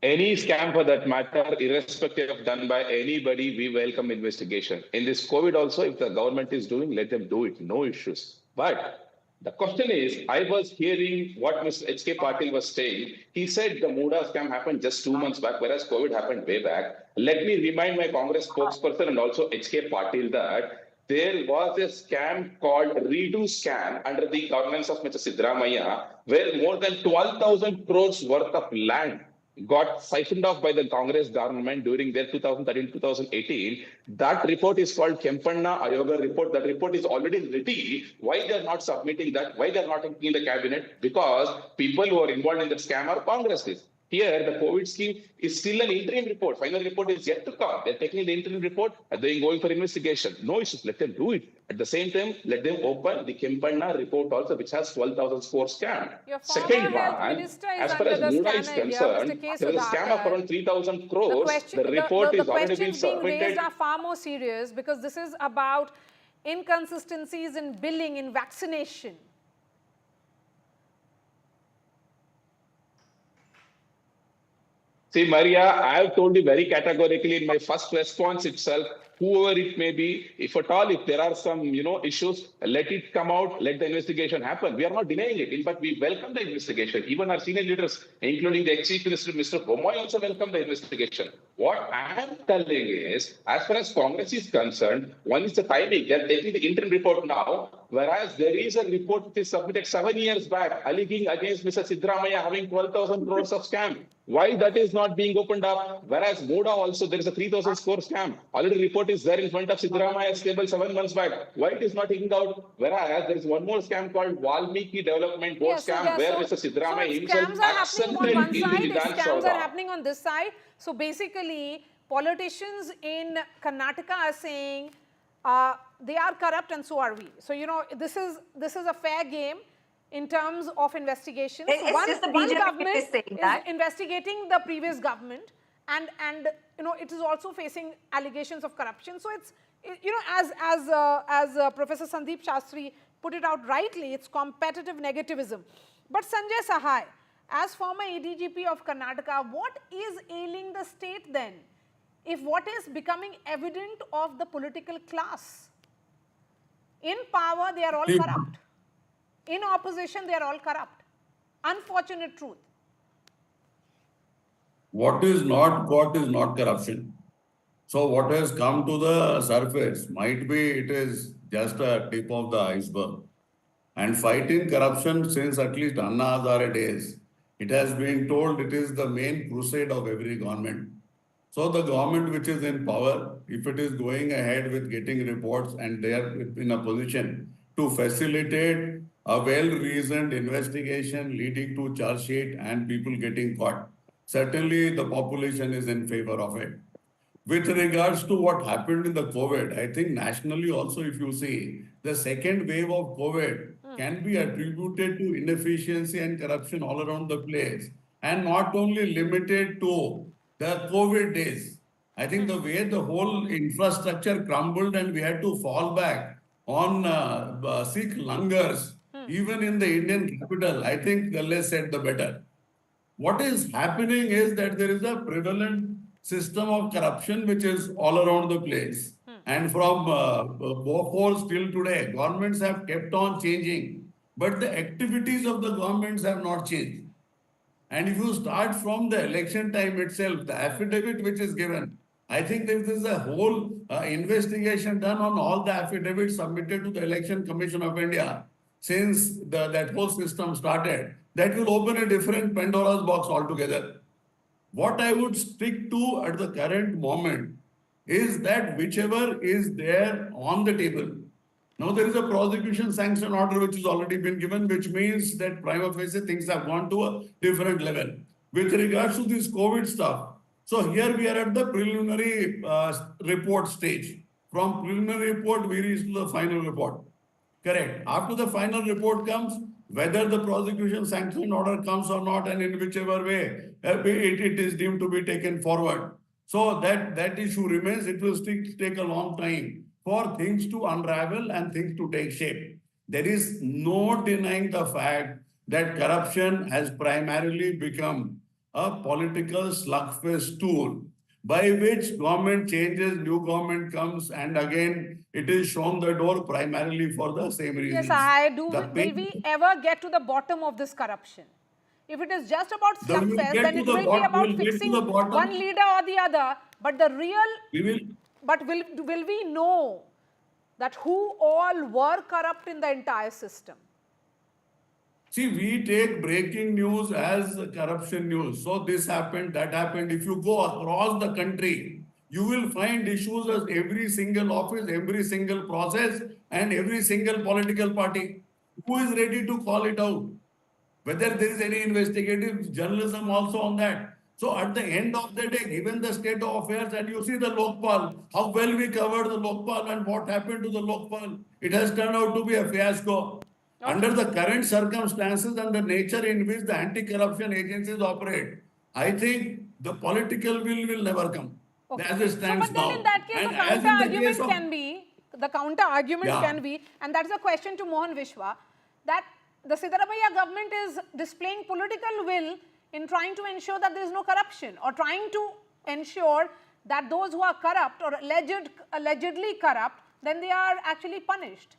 any scam for that matter, irrespective of done by anybody, we welcome investigation. In this COVID also, if the government is doing, let them do it. No issues. But the question is, I was hearing what Mr. H.K. Patil was saying. He said the Muda scam happened just 2 months back, whereas COVID happened way back. Let me remind my Congress spokesperson and also H.K. Patil that there was a scam called Redo Scam under the governance of Mr. Siddaramaiah, where more than 12,000 crores worth of land got siphoned off by the Congress government during their 2013-2018. That report is called Kempanna Ayoga report. That report is already ready. Why they are not submitting that? Why they are not taking in the cabinet? Because people who are involved in that scam are Congressists. Here, the COVID scheme is still an interim report. Final report is yet to come. They're taking the interim report and they're going for investigation. No issues. Let them do it. At the same time, let them open the Kempanna report also, which has 12,000 score scam. Second one, as far as Muda is concerned, there was a scam of around 3,000 crores. The report is already been submitted. The questions being raised are far more serious because this is about inconsistencies in billing, in vaccination. See, Maria, I have told you very categorically in my first response itself, whoever it may be, if at all, if there are some, issues, let it come out, let the investigation happen. We are not denying it. In fact, we welcome the investigation. Even our senior leaders, including the ex-chief minister, Mr. Bomoy, also welcome the investigation. What I am telling is, as far as Congress is concerned, one is the timing. They are taking the interim report now, whereas there is a report which is submitted 7 years back, alleging against Mr. Siddaramaiah having 12,000 crores of scam. Why that is not being opened up? Whereas Muda also, there is a 3,000 score scam. Already report is there in front of Siddaramaiah's table 7 months back. Why it is not taken out? Whereas there is one more scam called Valmiki Development Board scam, where Mr. Siddaramaiah himself accepted in the Vidhan Scams are happening on this side. So basically, politicians in Karnataka are saying they are corrupt and so are we. So, this is a fair game in terms of investigations. One government is investigating the previous government and it is also facing allegations of corruption. So it's, as Professor Sandeep Shastri put it out rightly, it's competitive negativism. But Sanjay Sahai, as former ADGP of Karnataka, what is ailing the state then? If what is becoming evident of the political class? In power, they are all corrupt. In opposition, they are all corrupt. Unfortunate truth. What is not corruption. So what has come to the surface, might be it is just a tip of the iceberg. And fighting corruption since at least Anna Hazare days, it has been told it is the main crusade of every government. So the government which is in power, if it is going ahead with getting reports and they are in a position to facilitate a well-reasoned investigation leading to charge sheet and people getting caught, certainly the population is in favor of it. With regards to what happened in the COVID, I think nationally also, if you see, the second wave of COVID can be attributed to inefficiency and corruption all around the place, and not only limited to the COVID days. I think the way the whole infrastructure crumbled and we had to fall back on Sikh langars, even in the Indian capital, I think the less said the better. What is happening is that there is a prevalent system of corruption which is all around the place. And from before till today, governments have kept on changing, but the activities of the governments have not changed. And if you start from the election time itself, the affidavit which is given, I think there is a whole investigation done on all the affidavits submitted to the Election Commission of India since that whole system started. That will open a different Pandora's box altogether. What I would stick to at the current moment is that whichever is there on the table. Now there is a prosecution sanction order which has already been given, which means that prima facie things have gone to a different level. With regards to this COVID stuff, so here we are at the preliminary report stage. From preliminary report, we reach to the final report. Correct. After the final report comes, whether the prosecution sanction order comes or not, and in whichever way it is deemed to be taken forward. So that issue remains. It will still take a long time for things to unravel and things to take shape. There is no denying the fact that corruption has primarily become a political slugfest tool by which government changes, new government comes, and again it is shown the door primarily for the same reasons. Yes, I do. Will we ever get to the bottom of this corruption? If it is just about slugfest, then it will be about fixing one leader or the other. But the real, but will we know that who all were corrupt in the entire system? See, we take breaking news as corruption news. So this happened, that happened. If you go across the country, you will find issues as every single office, every single process, and every single political party. Who is ready to call it out? Whether there is any investigative journalism also on that. So at the end of the day, given the state of affairs, and you see the Lokpal, how well we covered the Lokpal and what happened to the Lokpal, it has turned out to be a fiasco. Okay. Under the current circumstances and the nature in which the anti-corruption agencies operate, I think the political will never come. Okay. As it stands so, but then in that case, the counter argument can be, and that's a question to Mohan Vishwa, that the Siddaramaiah government is displaying political will in trying to ensure that there is no corruption, or trying to ensure that those who are corrupt or allegedly corrupt, then they are actually punished.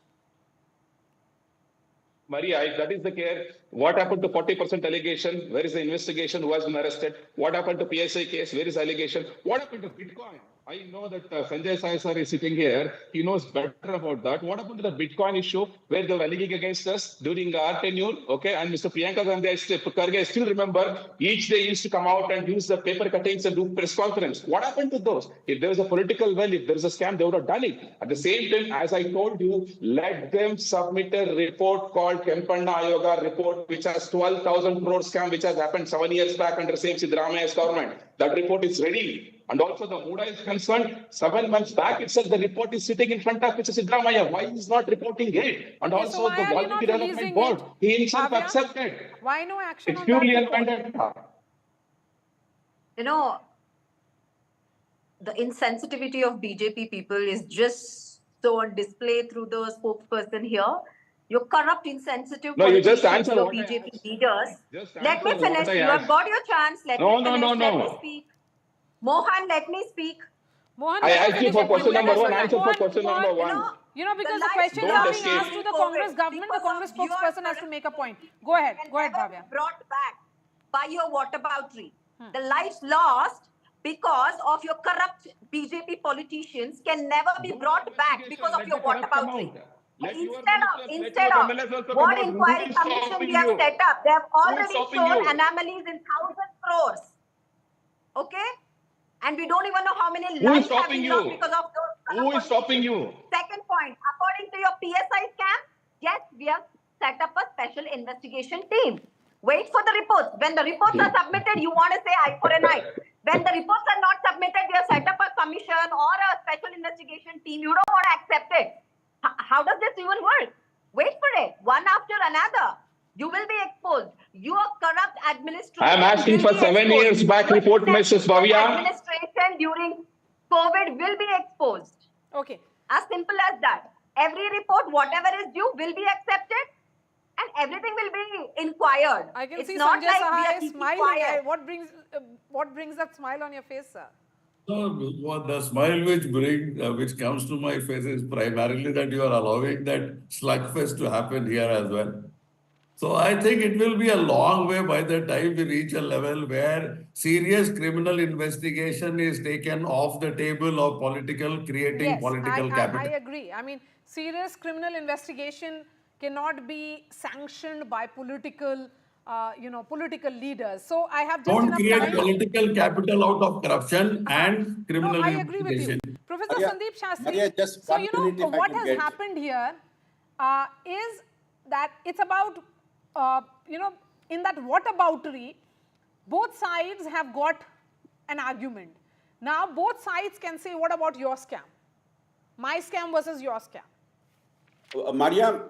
Maria, that is the care. What happened to 40% allegation? Where is the investigation? Who has been arrested? What happened to PSI case? Where is allegation? What happened to Bitcoin? I know that Sanjay Sai sir is sitting here. He knows better about that. What happened to the Bitcoin issue where they were alleging against us during our tenure? Okay, and Mr. Priyanka Gandhi, I still remember each day used to come out and use the paper cuttings and do press conference. What happened to those? If there was a political well, if there was a scam, they would have done it. At the same time, as I told you, let them submit a report called Kempanna Ayoga report, which has 12,000 crore scam, which has happened 7 years back under same Siddaramaiah's government. That report is ready. And also the Muda is concerned, 7 months back itself, the report is sitting in front of Mr. Siddaramaiah. Why is not reporting it? And okay, also so the Bollywood Development Board, he himself accepted. Why no action it's purely unfunded. You know, the insensitivity of BJP people is just so on display through the spokesperson here. You're corrupt, insensitive. No, you just answer your BJP leaders. Let me finish. You have got your chance. Let me finish. Let me speak. Mohan, let me speak. Mohan, I asked you for question number one. Answer for question number one. You know, because the questions are being asked to the Congress government, the Congress spokesperson has to make a point. Go ahead, Bhavya. Brought back by your whataboutery. The lives lost because of your corrupt BJP politicians can never be brought back because of your whataboutery. Instead of what inquiry commission we have set up, they have already shown anomalies in 1,000 crores. Okay? And we don't even know how many lives have been lost because of those. Who is stopping you? Second point, according to your PSI scam, yes, we have set up a special investigation team. Wait for the reports. When the reports are submitted, you want to say eye for an eye. When the reports are not submitted, we have set up a commission or a special investigation team. You don't want to accept it. How does this even work? Wait for it. One after another. You will be exposed. Your corrupt administration. I am asking for 7 years back report, Mrs. Bhavya. Administration during COVID will be exposed. Okay. As simple as that. Every report, whatever is due, will be accepted and everything will be inquired. I can it's see not Sanjay like Sahai we are smiling. quiet. What brings that smile on your face, sir? So, the smile which comes to my face is primarily that you are allowing that slugfest to happen here as well. So I think it will be a long way by the time we reach a level where serious criminal investigation is taken off the table of creating political capital. I agree. I mean, serious criminal investigation cannot be sanctioned by political leaders. So I have just Don't create political capital out of corruption and criminal I agree with you. Professor Sandeep Shastri, so what has happened here is that it's about, in that whataboutery, both sides have got an argument. Now both sides can say, what about your scam? My scam versus your scam. Maria,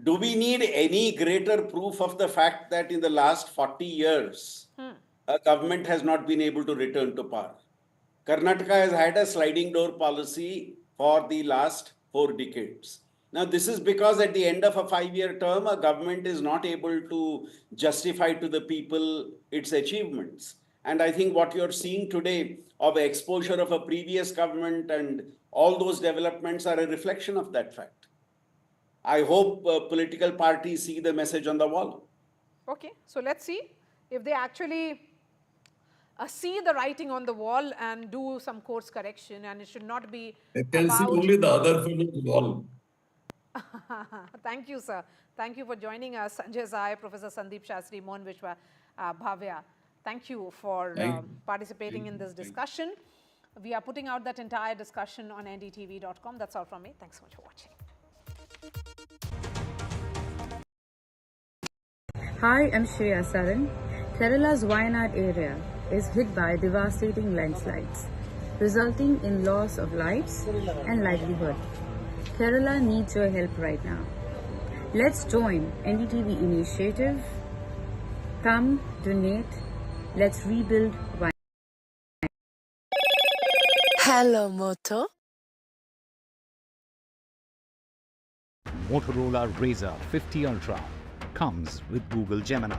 do we need any greater proof of the fact that in the last 40 years, a government has not been able to return to power? Karnataka has had a sliding door policy for the last 4 decades. Now, this is because at the end of a 5-year term, a government is not able to justify to the people its achievements. And I think what you're seeing today of exposure of a previous government and all those developments are a reflection of that fact. I hope political parties see the message on the wall. Okay, so let's see if they actually see the writing on the wall and do some course correction, and it should not be They can see only the other fellow's wall. Thank you, sir. Thank you for joining us, Sanjay Sahai, Professor Sandeep Shastri, Mohan Vishwa Bhavya. Thank you for participating in this discussion. We are putting out that entire discussion on ndtv.com. That's all from me. Thanks so much for watching. Hi, I'm Shreya Saran. Kerala's Wayanad area is hit by devastating landslides, resulting in loss of lives and livelihood. Kerala needs your help right now. Let's join NDTV initiative. Come, donate. Let's rebuild Wayanad. Hello, Moto. Motorola Razr 50 Ultra comes with Google Gemini.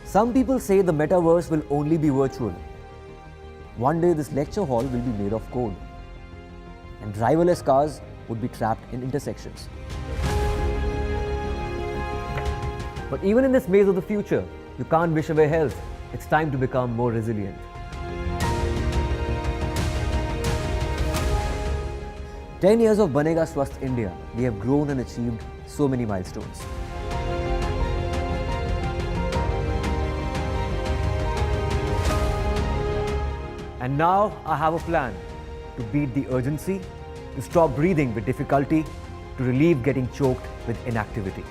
Some people say the metaverse will only be virtual. One day this lecture hall will be made of code, and driverless cars would be trapped in intersections. But even in this maze of the future, you can't wish away health. It's time to become more resilient. "10 years of Banega Swasth India, we have grown and achieved so many milestones. And now I have a plan to beat the urgency, to stop breathing with difficulty, to relieve getting choked with inactivity.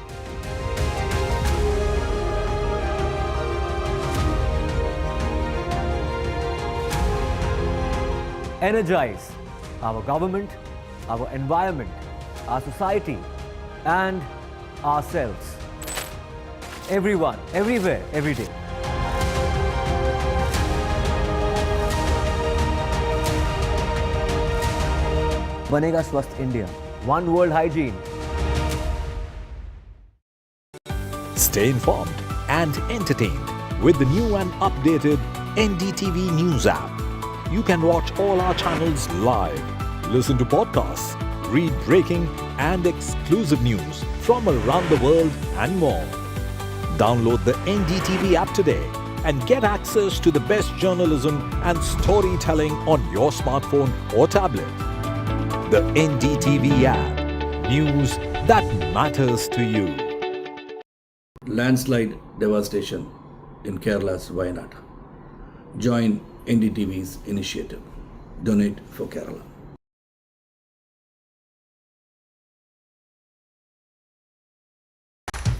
Energize our government, our environment, our society, and ourselves. Everyone, everywhere, every day. Banega Swasth India. One World Hygiene. Stay informed and entertained with the new and updated NDTV News app. You can watch all our channels live, listen to podcasts, read breaking and exclusive news from around the world and more. Download the NDTV app today and get access to the best journalism and storytelling on your smartphone or tablet. The NDTV app. News that matters to you. Landslide devastation in Kerala's Wayanad. Join NDTV's initiative. Donate for Kerala.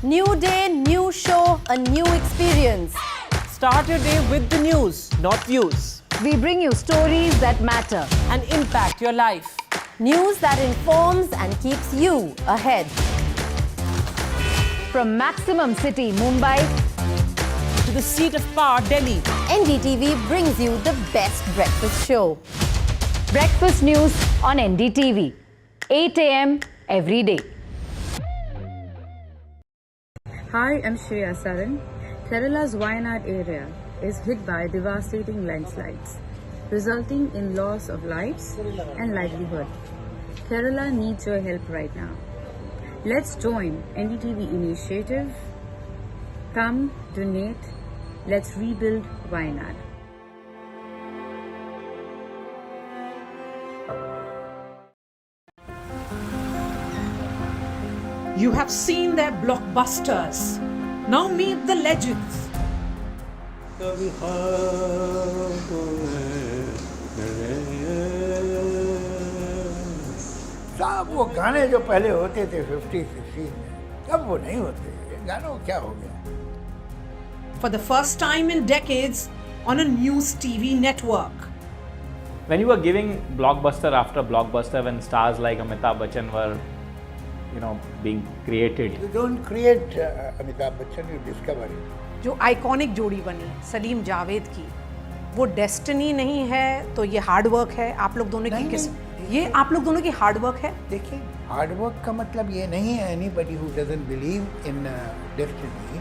New day, new show, a new experience. Start your day with the news, not views. We bring you stories that matter and impact your life. News that informs and keeps you ahead. From Maximum City, Mumbai, to the seat of power, Delhi, NDTV brings you the best breakfast show. breakfast news on NDTV, 8 a.m. every day. Hi, I'm Shobha Karandlaje. Kerala's Wayanad area is hit by devastating landslides, resulting in loss of lives and livelihood. Kerala needs your help right now. Let's join NDTV initiative. Come, donate. Let's rebuild Wayanad. You have seen their blockbusters. Now meet the legends. साहब वो गाने जो पहले होते थे 50, 60 में, अब वो नहीं होते। गानों को क्या हो गया? For the first time in decades on a news TV network. When you were giving blockbuster after blockbuster, when stars like Amitabh Bachchan were, being created. You don't create Amitabh Bachchan, you discover it. जो iconic जोड़ी बनी सलीम जावेद की, वो destiny नहीं है तो ये hard work है। आप लोग दोनों की ये आप लोग दोनों की हार्ड वर्क है। देखिए, हार्ड वर्क का मतलब ये नहीं है anybody who doesn't believe in destiny.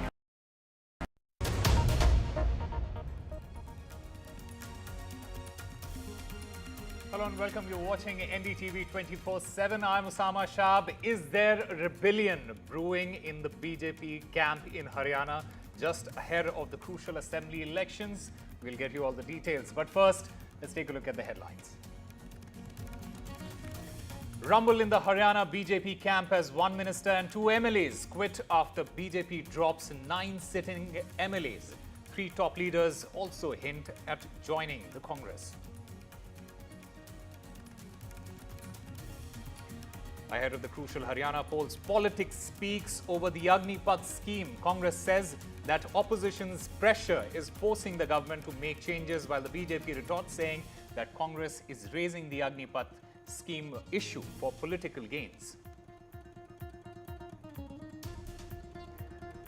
Hello and welcome. You're watching NDTV 24/7. I'm Osama Shab. Is there rebellion brewing in the BJP camp in Haryana just ahead of the crucial assembly elections? We'll get you all the details. But first, let's take a look at the headlines. Rumble in the Haryana BJP camp as one minister and two MLAs quit after BJP drops 9 sitting MLAs. 3 top leaders also hint at joining the Congress. Ahead of the crucial Haryana polls, politics speaks over the Agnipath scheme. Congress says that opposition's pressure is forcing the government to make changes, while the BJP retorts saying that Congress is raising the Agnipath scheme issue for political gains.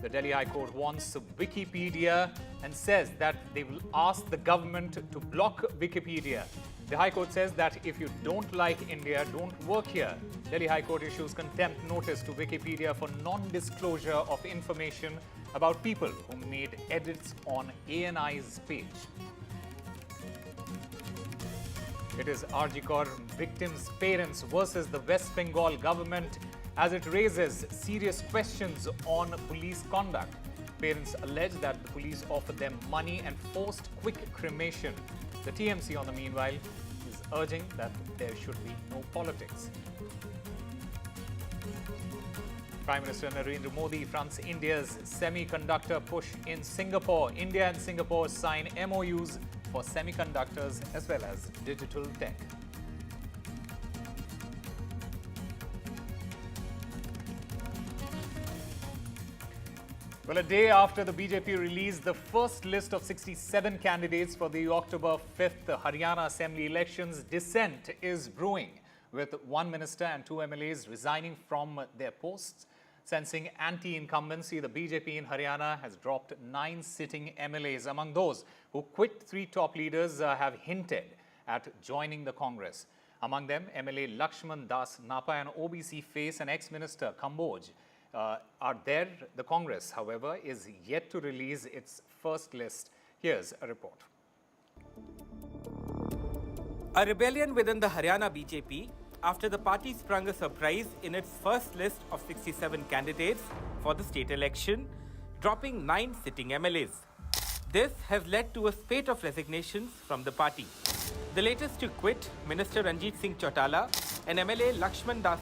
The Delhi High Court wants Wikipedia and says that they will ask the government to block Wikipedia. The High Court says that if you don't like India, don't work here. Delhi High Court issues contempt notice to Wikipedia for non-disclosure of information about people who made edits on ANI's page. It is RG Kar victims' parents versus the West Bengal government as it raises serious questions on police conduct. Parents allege that the police offered them money and forced quick cremation. The TMC, on the meanwhile, is urging that there should be no politics. Prime Minister Narendra Modi fronts India's semiconductor push in Singapore. India and Singapore sign MOUs for semiconductors as well as digital tech. Well, a day after the BJP released the first list of 67 candidates for the October 5th Haryana Assembly elections, dissent is brewing, with one minister and two MLAs resigning from their posts. Sensing anti-incumbency, the BJP in Haryana has dropped 9 sitting MLAs. Among those who quit, 3 top leaders have hinted at joining the Congress. Among them, MLA Lakshman Das Napa and OBC face and ex-minister Kamboj are there. The Congress, however, is yet to release its first list. Here's a report. A rebellion within the Haryana BJP after the party sprung a surprise in its first list of 67 candidates for the state election, dropping 9 sitting MLAs. This has led to a spate of resignations from the party. The latest to quit, Minister Ranjit Singh Chautala and MLA Lakshman Das